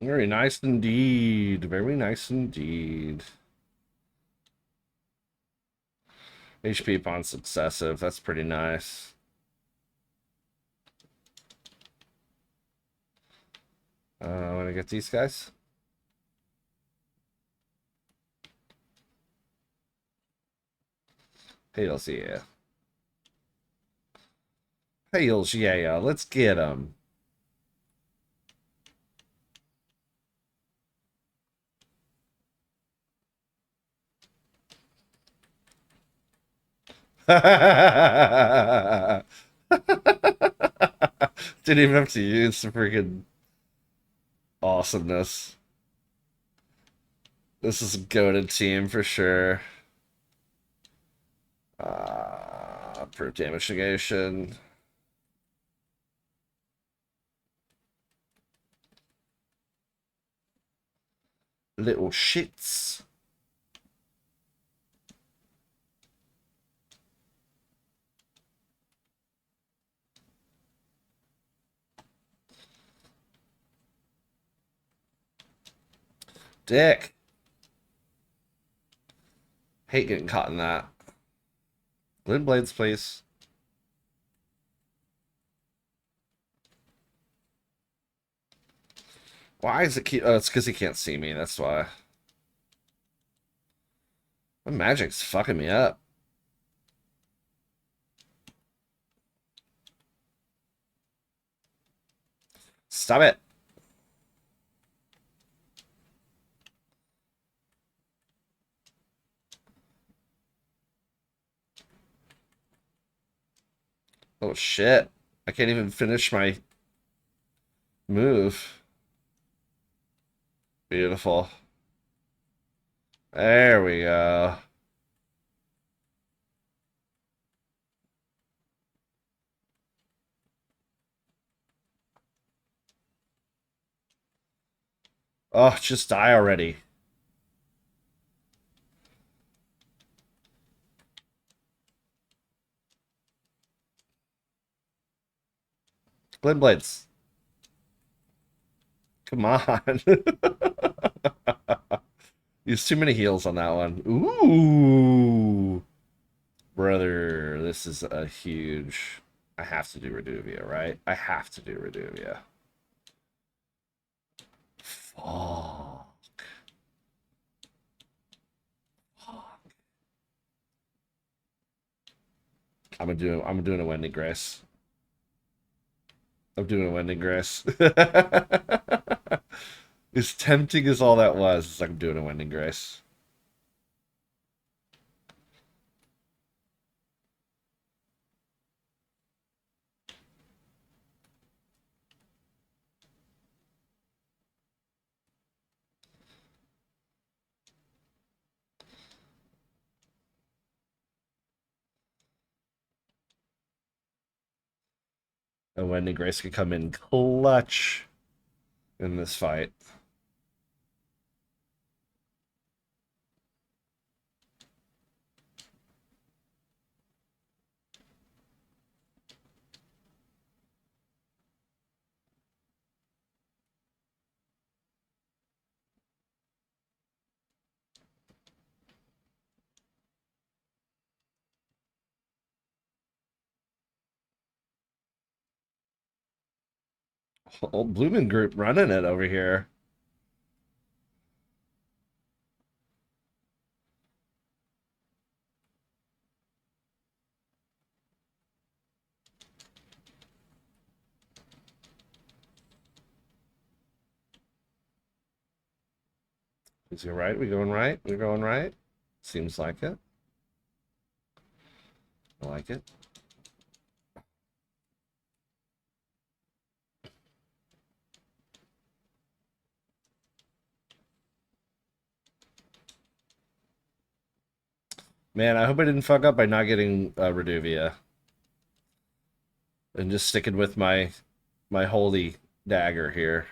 Very nice indeed. Very nice indeed. HP upon successive. That's pretty nice. I want to get these guys. Hails, yeah. Hails, yeah. Let's get them. Didn't even have to use the freaking awesomeness. This is a goated team for sure. Proof damage negation. Little shits. Dick. Hate getting caught in that. Glint blades, please. Why is it keep? Oh, it's because he can't see me. That's why. My magic's fucking me up. Stop it. Oh shit. I can't even finish my move. Beautiful. There we go. Oh, just die already. Glint blades. Come on. Use too many heals on that one. Ooh. Brother, this is a huge... I have to do Reduvia, right? I have to do Reduvia. Fuck. I'm doing a Wending Grace. I'm doing a Wending Grace. As tempting as all that was, it's like I'm doing a Wending Grace. And Wending Grace could come in clutch in this fight. Old Bloomin' Group running it over here. Is he right? We going right? We're going right? Seems like it. I like it. Man, I hope I didn't fuck up by not getting Reduvia. And just sticking with my holy dagger here.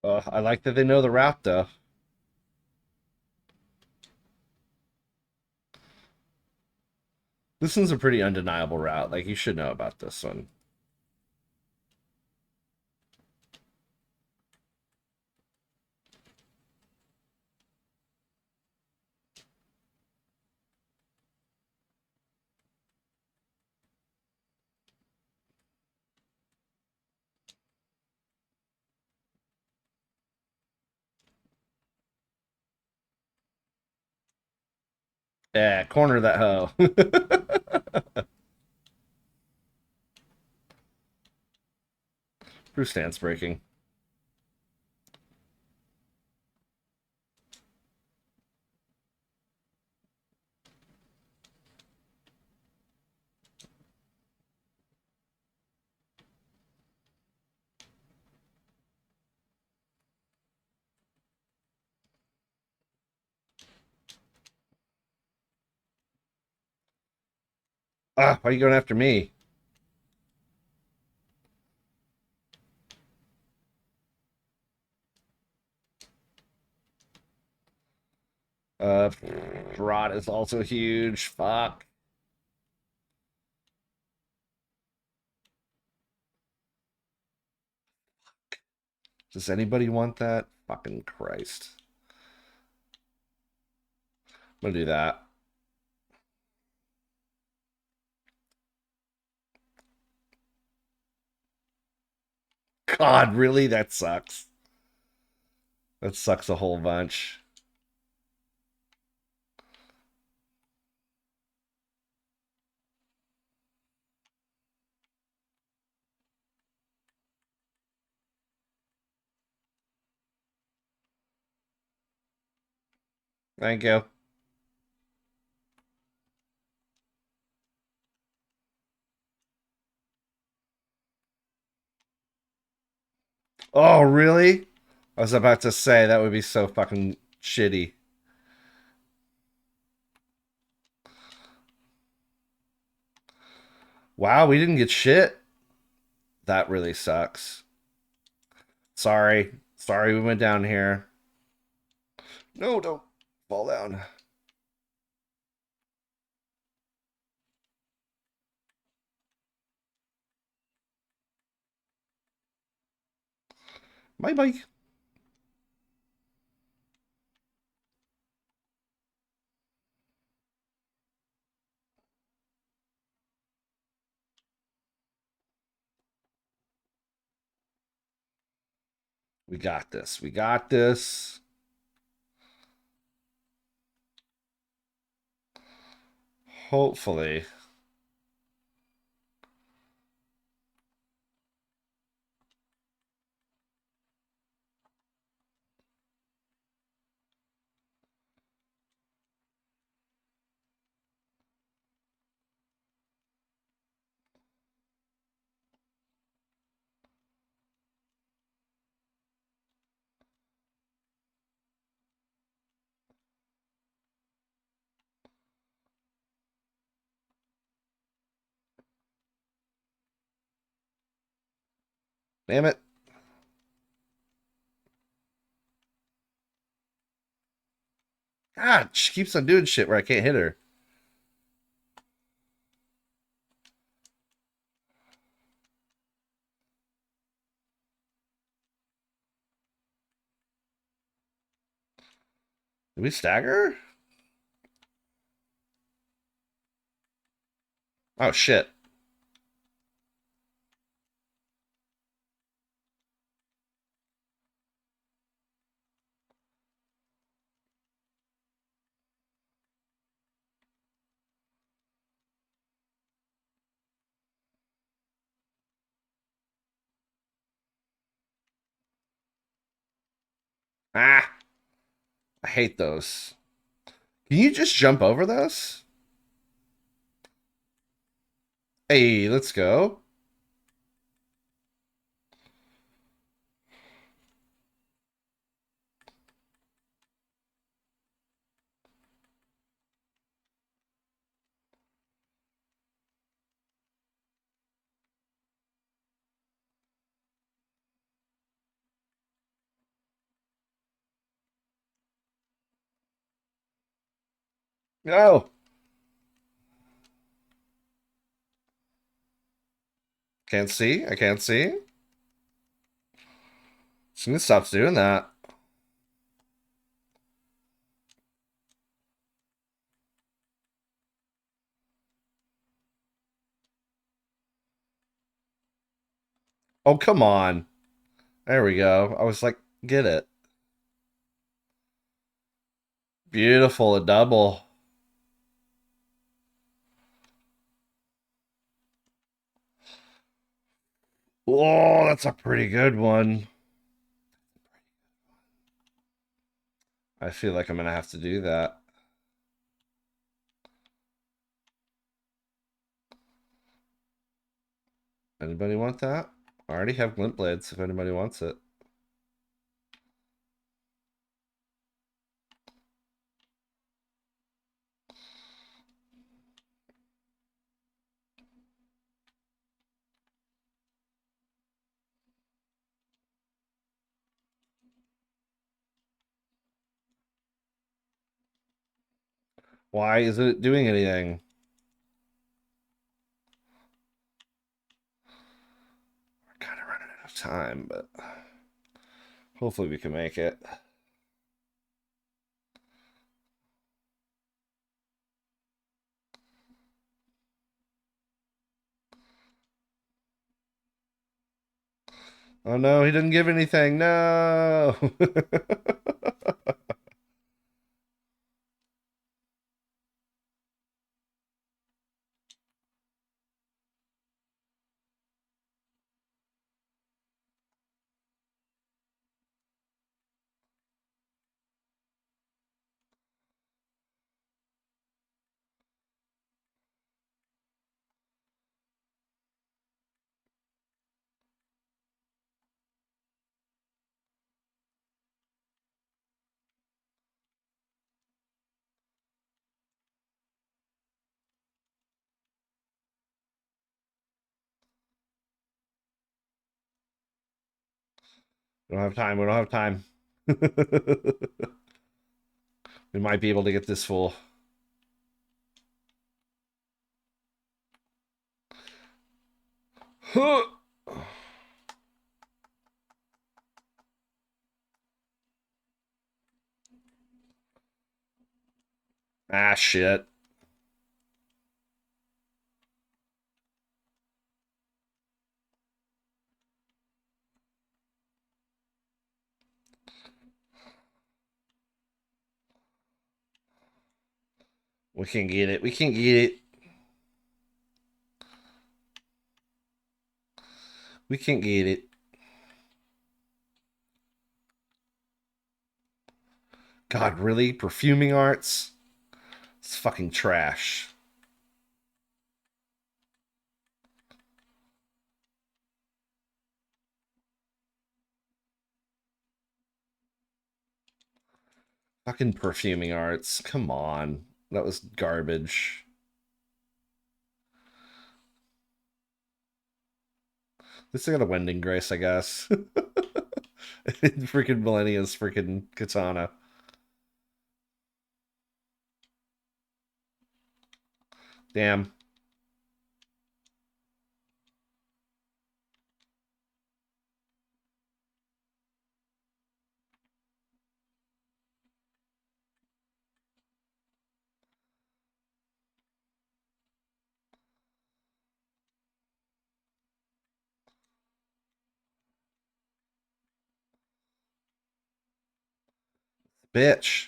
I like that they know the route, though. This one's a pretty undeniable route. Like, you should know about this one. Yeah, corner that hoe. Bruce stance breaking. Ah, why are you going after me? Uh, Rot is also huge. Fuck. Does anybody want that? Fucking Christ. I'm gonna do that. God, really? That sucks. That sucks a whole bunch. Thank you. Oh, really? I was about to say that would be so fucking shitty. Wow, we didn't get shit. That really sucks. Sorry. Sorry we went down here. No, don't fall down. My bike. We got this. We got this. Hopefully. Damn it. God, she keeps on doing shit where I can't hit her. Did we stagger? Oh, shit. Ah, I hate those. Can you just jump over those? Hey, let's go. No! Can't see? I can't see? She needs to stop doing that. Oh, come on. There we go. I was like, get it. Beautiful, a double. Oh, that's a pretty good one. I feel like I'm going to have to do that. Anybody want that? I already have glint blades if anybody wants it. Why isn't it doing anything? We're kind of running out of time, but hopefully we can make it. Oh no, he didn't give anything. No. We don't have time. We don't have time. We might be able to get this full. Ah, shit. We can get it. We can get it. We can get it. God, really? Perfuming arts? It's fucking trash. Fucking perfuming arts. Come on. That was garbage. At least I got a Wending Grace, I guess. Freaking Millennia's freaking katana. Damn. Bitch.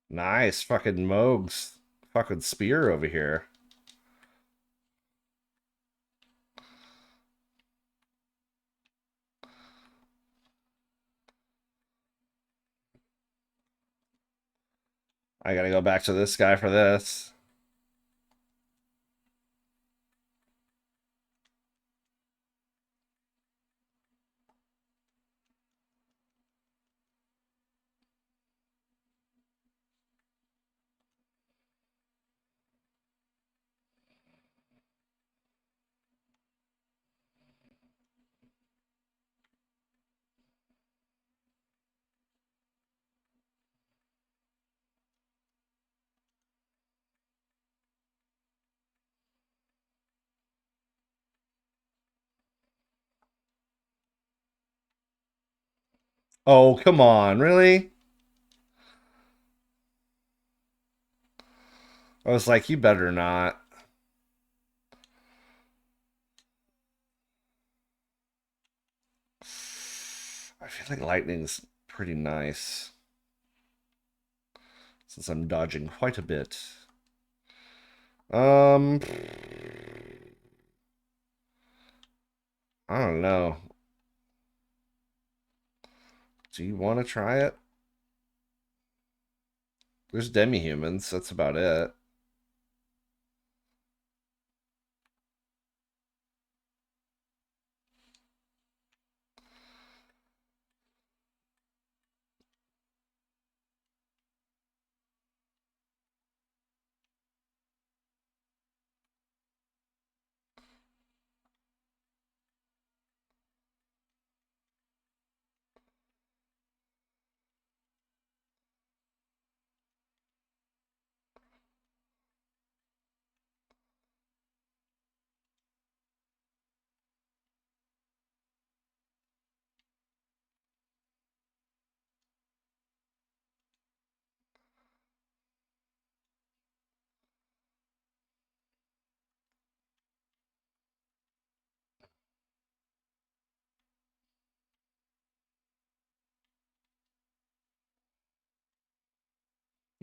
Nice. Fucking Moog's fucking spear over here. I gotta go back to this guy for this. Oh, come on, really? I was like, you better not. I feel like lightning's pretty nice since I'm dodging quite a bit. Um, I don't know. Do you want to try it? There's demi-humans. That's about it.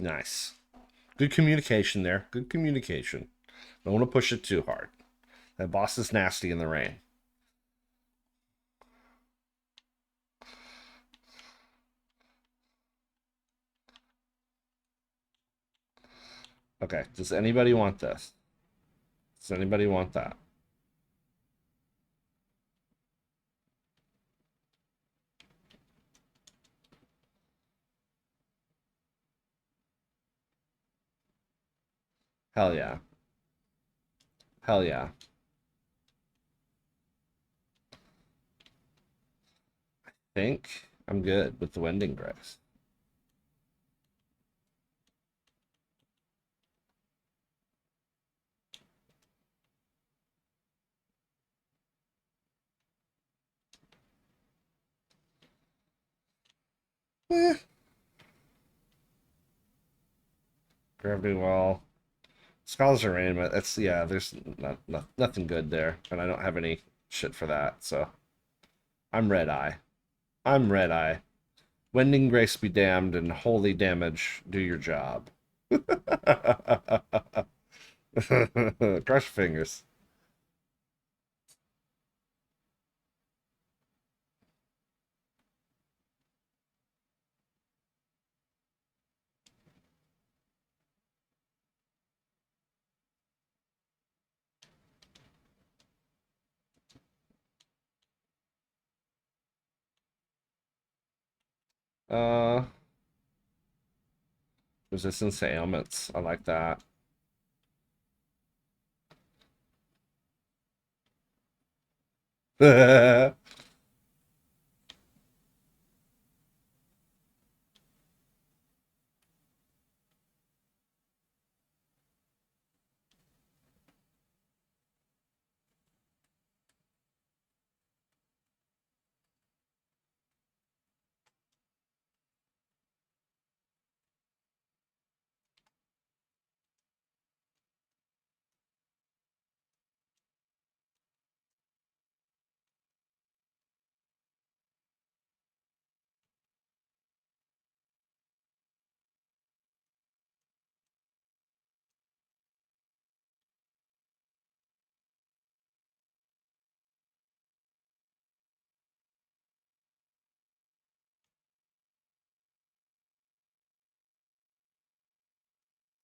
Nice. Good communication there. Good communication. Don't want to push it too hard. That boss is nasty in the rain. Okay. Does anybody want this? Does anybody want that? Hell yeah. Hell yeah. Think I'm good with the Wending Grace. Eh, Gravity Well. Scholars of Rain, but that's, yeah, there's nothing good there. And I don't have any shit for that, so I'm Red Eye. I'm Red Eye. Wending Grace be damned and holy damage do your job. Cross your fingers. Uh, Resistance to ailments. I like that.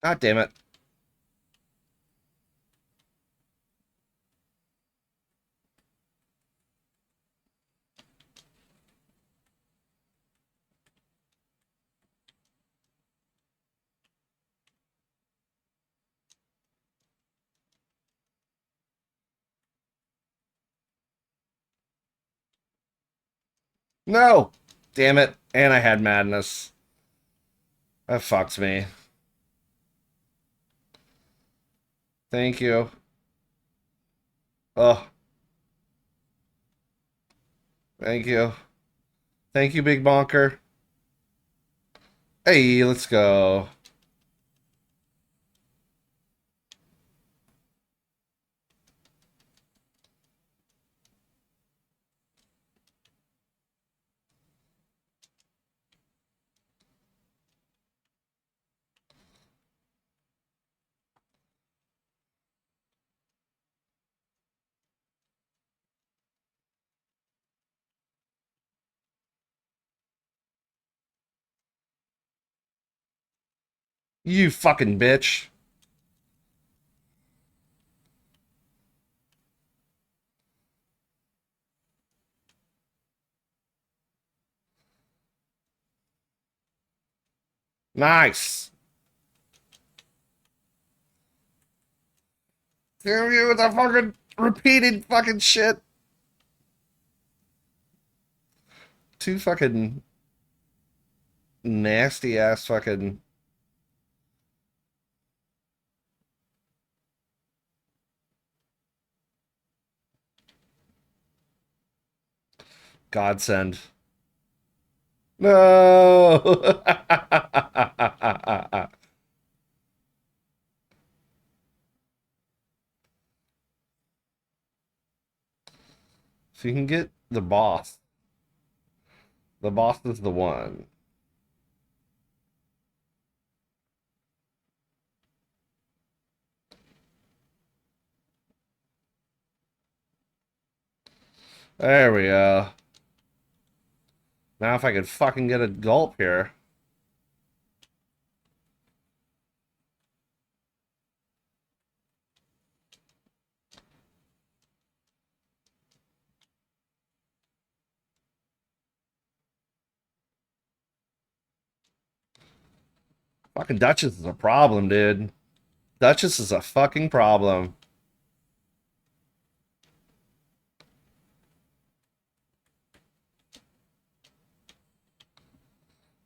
God damn it. No! Damn it. And I had madness. That fucks me. Thank you. Oh, thank you. Thank you, Big Bonker. Hey, let's go. You fucking bitch. Nice. Damn you with that fucking repeated fucking shit. Two fucking nasty ass fucking godsend. No. So you can get the boss. The boss is the one. There we go. Now if I could fucking get a gulp here. Fucking Duchess is a problem, dude. Duchess is a fucking problem.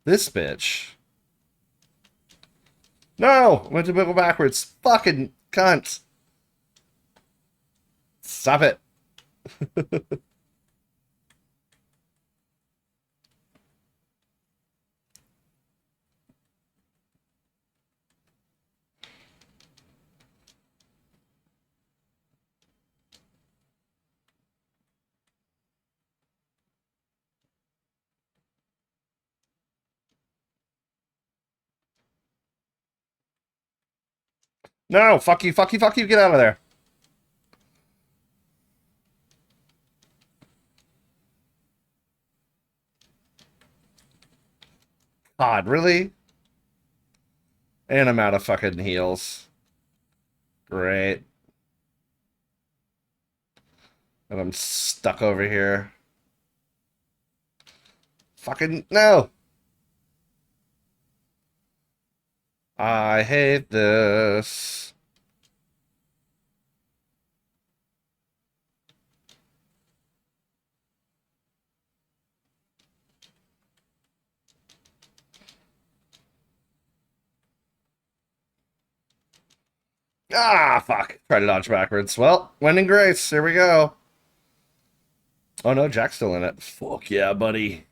This bitch. No! Went to go backwards. Fucking cunt. Stop it. No, fuck you, fuck you, fuck you, get out of there. God, really? And I'm out of fucking heals. Great. And I'm stuck over here. Fucking no! I hate this. Ah, fuck. Try to dodge backwards. Well, winning grace. Here we go. Oh no, Jack's still in it. Fuck yeah, buddy.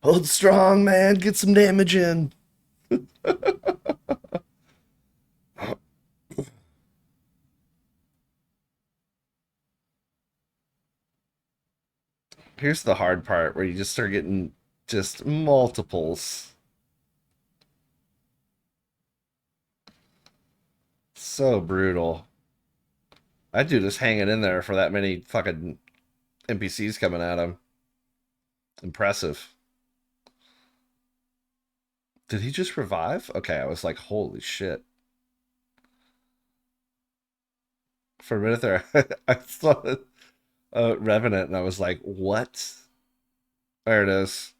Hold strong, man. Get some damage in. Here's the hard part where you just start getting just multiples. So brutal. That dude is hanging in there for that many fucking NPCs coming at him. Impressive. Did he just revive? Okay, I was like, holy shit. For a minute there, I saw Revenant and I was like, what? There it is.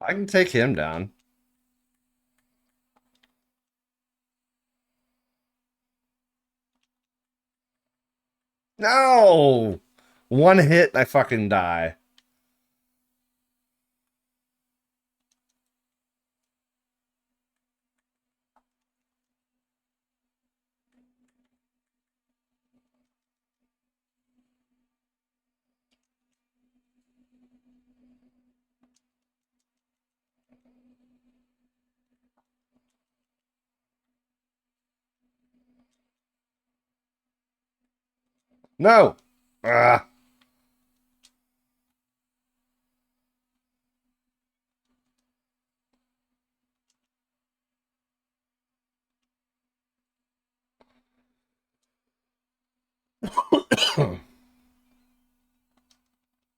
I can take him down. No! One hit, I fucking die. No! Ah.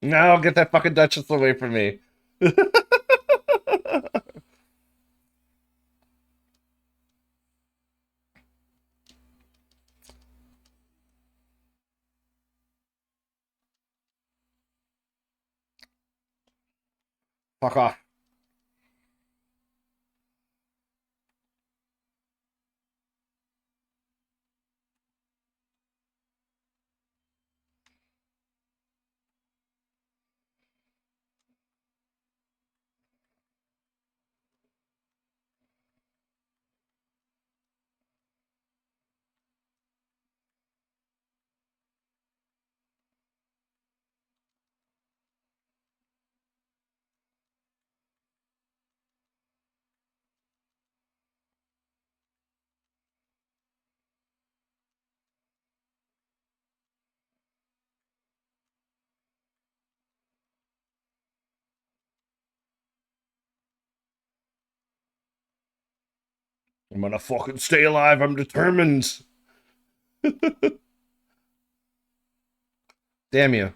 No, get that fucking Duchess away from me. Fuck off. I'm gonna fucking stay alive. I'm determined. Damn you.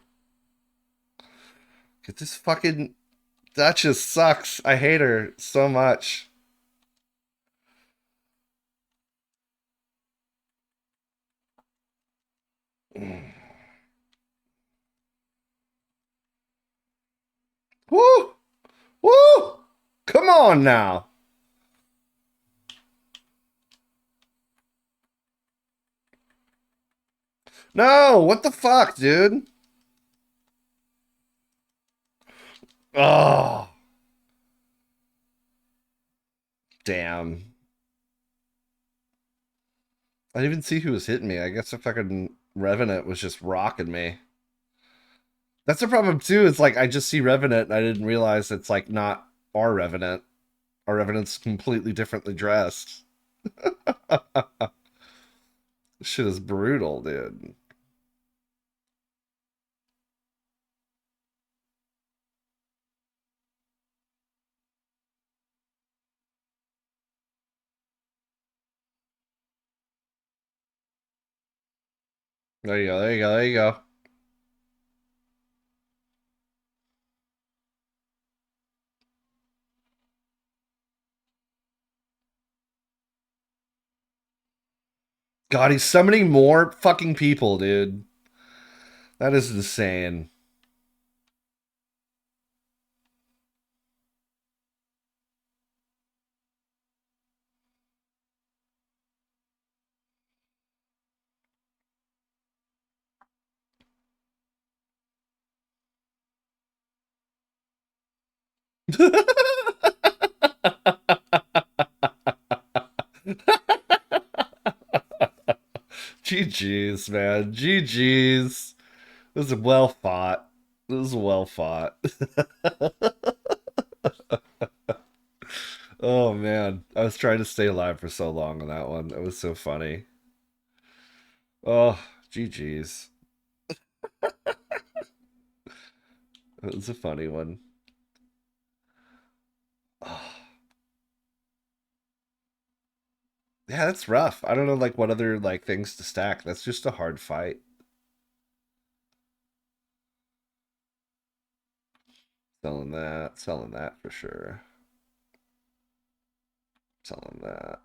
Get this fucking Duchess sucks. I hate her so much. Woo! Woo! Come on now. No, what the fuck, dude? Oh, damn. I didn't even see who was hitting me. I guess the fucking Revenant was just rocking me. That's the problem too. It's like I just see Revenant and I didn't realize it's like not our Revenant. Our Revenant's completely differently dressed. This shit is brutal, dude. There you go, there you go, there you go. God, he's summoning more fucking people, dude. That is insane. GG's, man. GG's. This is well fought. This is well fought. Oh man, I was trying to stay alive for so long on that one. That was so funny. Oh, GG's. It was a funny one. Oh, yeah, that's rough. I don't know like what other like things to stack. That's just a hard fight. Selling that for sure. Selling that.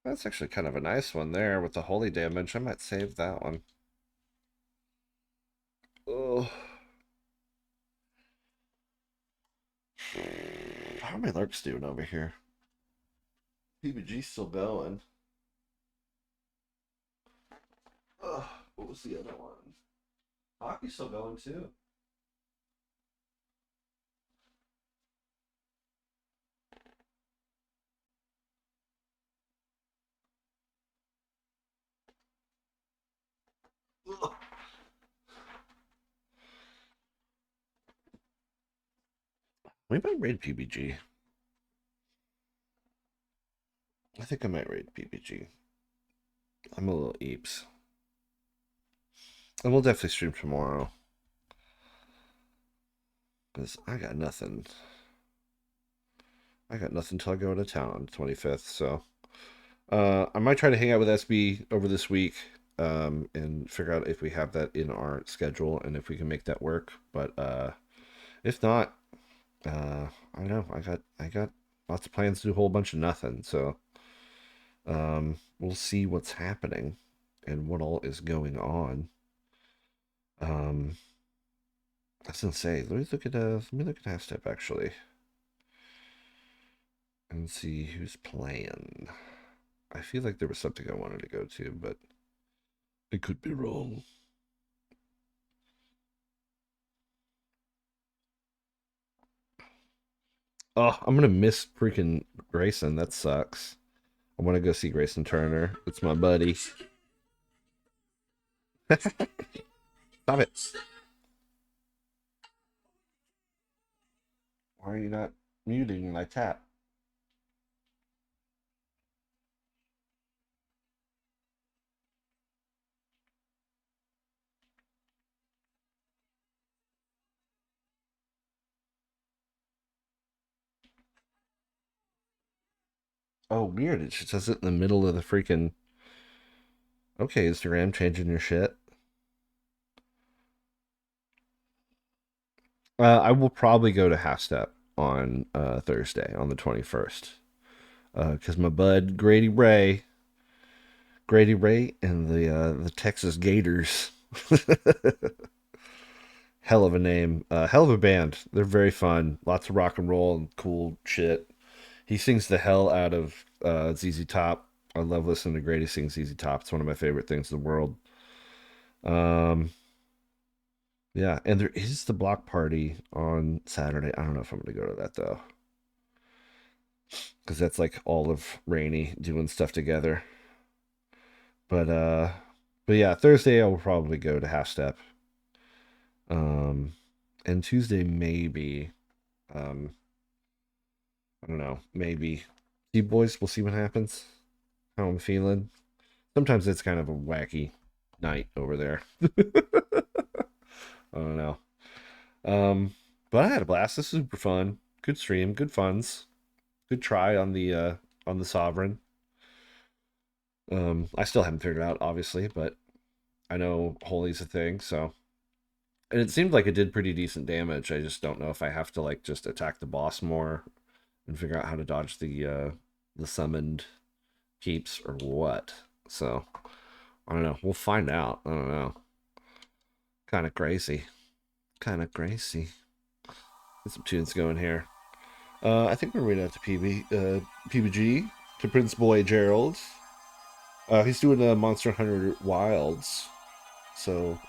That's actually kind of a nice one there with the holy damage. I might save that one. Oh. How are my lurks doing over here? PBG's still going. Ugh, what was the other one? Hockey's still going too. Ugh. We might raid PBG. I think I might raid PBG. I'm a little eeps. And we'll definitely stream tomorrow. Because I got nothing. I got nothing till I go to town on the 25th, so I might try to hang out with SB over this week, and figure out if we have that in our schedule and if we can make that work. But if not, I don't know. I got lots of plans to do a whole bunch of nothing. So we'll see what's happening and what all is going on. I was gonna say, let me look at Half Step actually and see who's playing. I feel like there was something I wanted to go to, but I could be wrong. Oh, I'm gonna miss freaking Grayson. That sucks. I want to go see Grayson Turner. It's my buddy. Stop it. Why are you not muting my tap? Oh, weird. It just says it in the middle of the freaking. Okay, Instagram changing your shit. I will probably go to Half Step on Thursday, on the 21st. Because my bud Grady Ray, and the Texas Gators. Hell of a name. Hell of a band. They're very fun. Lots of rock and roll and cool shit. He sings the hell out of ZZ Top. I love listening to Grady sing ZZ Top. It's one of my favorite things in the world. Um, yeah, and there is the block party on Saturday. I don't know if I'm going to go to that though, because that's like all of Rainy doing stuff together. But but yeah, Thursday I will probably go to Half Step. Um, and Tuesday maybe. Um, I don't know, maybe. See, boys, we'll see what happens. How I'm feeling. Sometimes it's kind of a wacky night over there. I don't know. Um, but I had a blast. This is super fun. Good stream. Good funds. Good try on the Sovereign. I still haven't figured it out, obviously, but I know Holy's a thing, so and it seemed like it did pretty decent damage. I just don't know if I have to like just attack the boss more and figure out how to dodge the summoned keeps or what. So I don't know. We'll find out. I don't know. Kind of crazy. Kind of crazy. Get some tunes going here. I think we're right out to PBG to Prince Boy Gerald. He's doing a Monster Hunter Wilds, so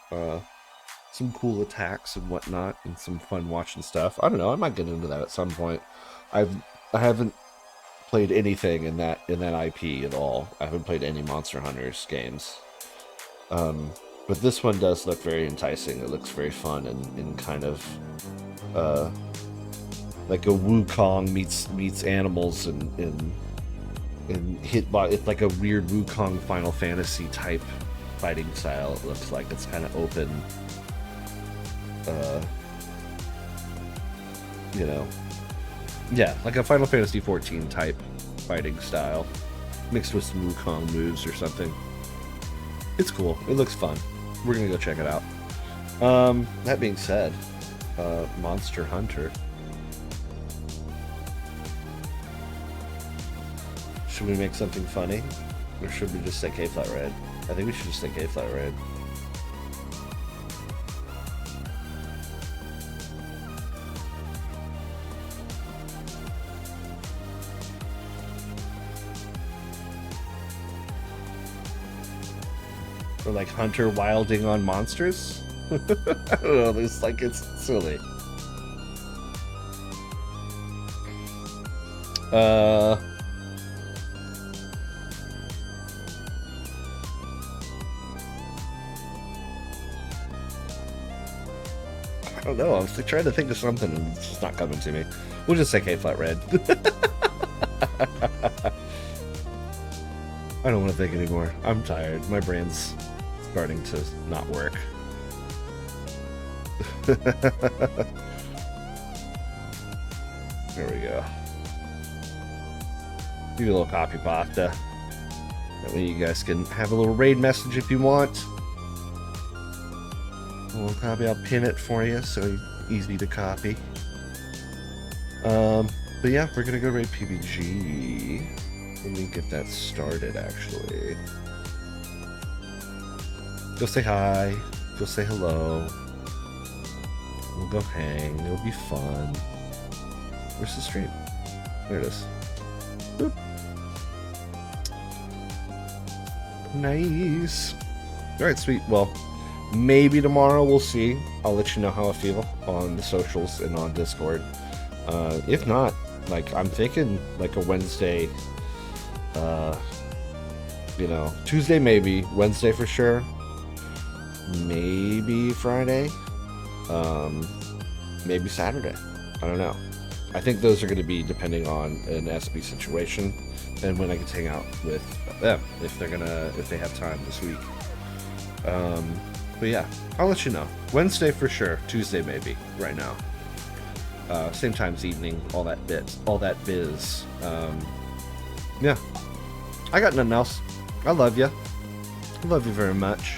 some cool attacks and whatnot, and some fun watching stuff. I don't know. I might get into that at some point. I've I haven't played anything in that IP at all. I haven't played any Monster Hunters games. But this one does look very enticing. It looks very fun and kind of uh, like a Wukong meets animals and hit by it's like a weird Wukong Final Fantasy type fighting style. It looks like it's kind of open, uh, you know, yeah, like a Final Fantasy 14 type fighting style mixed with some Wukong moves or something. It's cool. It looks fun. We're gonna go check it out. That being said, Monster Hunter. Should we make something funny? Or should we just say K-Flat Red? I think we should just say K-Flat Red. Or like Hunter wilding on monsters? I don't know, it's like, it's silly. I don't know, I was trying to think of something and it's just not coming to me. We'll just say K-Flat Red. I don't want to think anymore. I'm tired. My brain's starting to not work. There we go. Give you a little copy pasta. That way you guys can have a little raid message if you want. A little copy, I'll pin it for you so easy to copy. But yeah, we're gonna go raid PBG. Let me get that started actually. Go say hi, go say hello. We'll go hang, it'll be fun. Where's the stream? There it is. Boop. Nice. Alright, sweet. Well, maybe tomorrow, we'll see. I'll let you know how I feel on the socials and on Discord. If not, like, I'm thinking like a Wednesday, you know, Tuesday maybe, Wednesday for sure, maybe Friday, maybe Saturday. I don't know. I think those are going to be depending on an SB situation and when I can hang out with them if they have time this week. But yeah, I'll let you know. Wednesday for sure. Tuesday maybe. Right now. Same times evening. All that biz. Yeah. I got nothing else. I love you. I love you very much.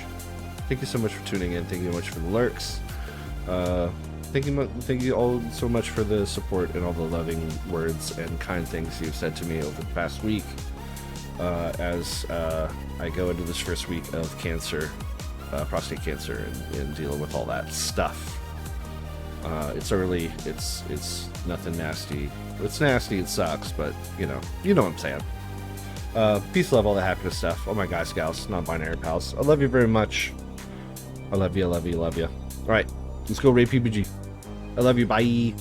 Thank you so much for tuning in. Thank you so much for the lurks. Thank you all so much for the support and all the loving words and kind things you've said to me over the past week. As I go into this first week of cancer, prostate cancer, and dealing with all that stuff. It's early. It's nothing nasty. It's nasty. It sucks, but you know what I'm saying. Peace, love, all the happiness stuff. Oh my guys, gals, non-binary pals. I love you very much. I love you. I love you. I love you. All right, let's go raid PBG. I love you. Bye.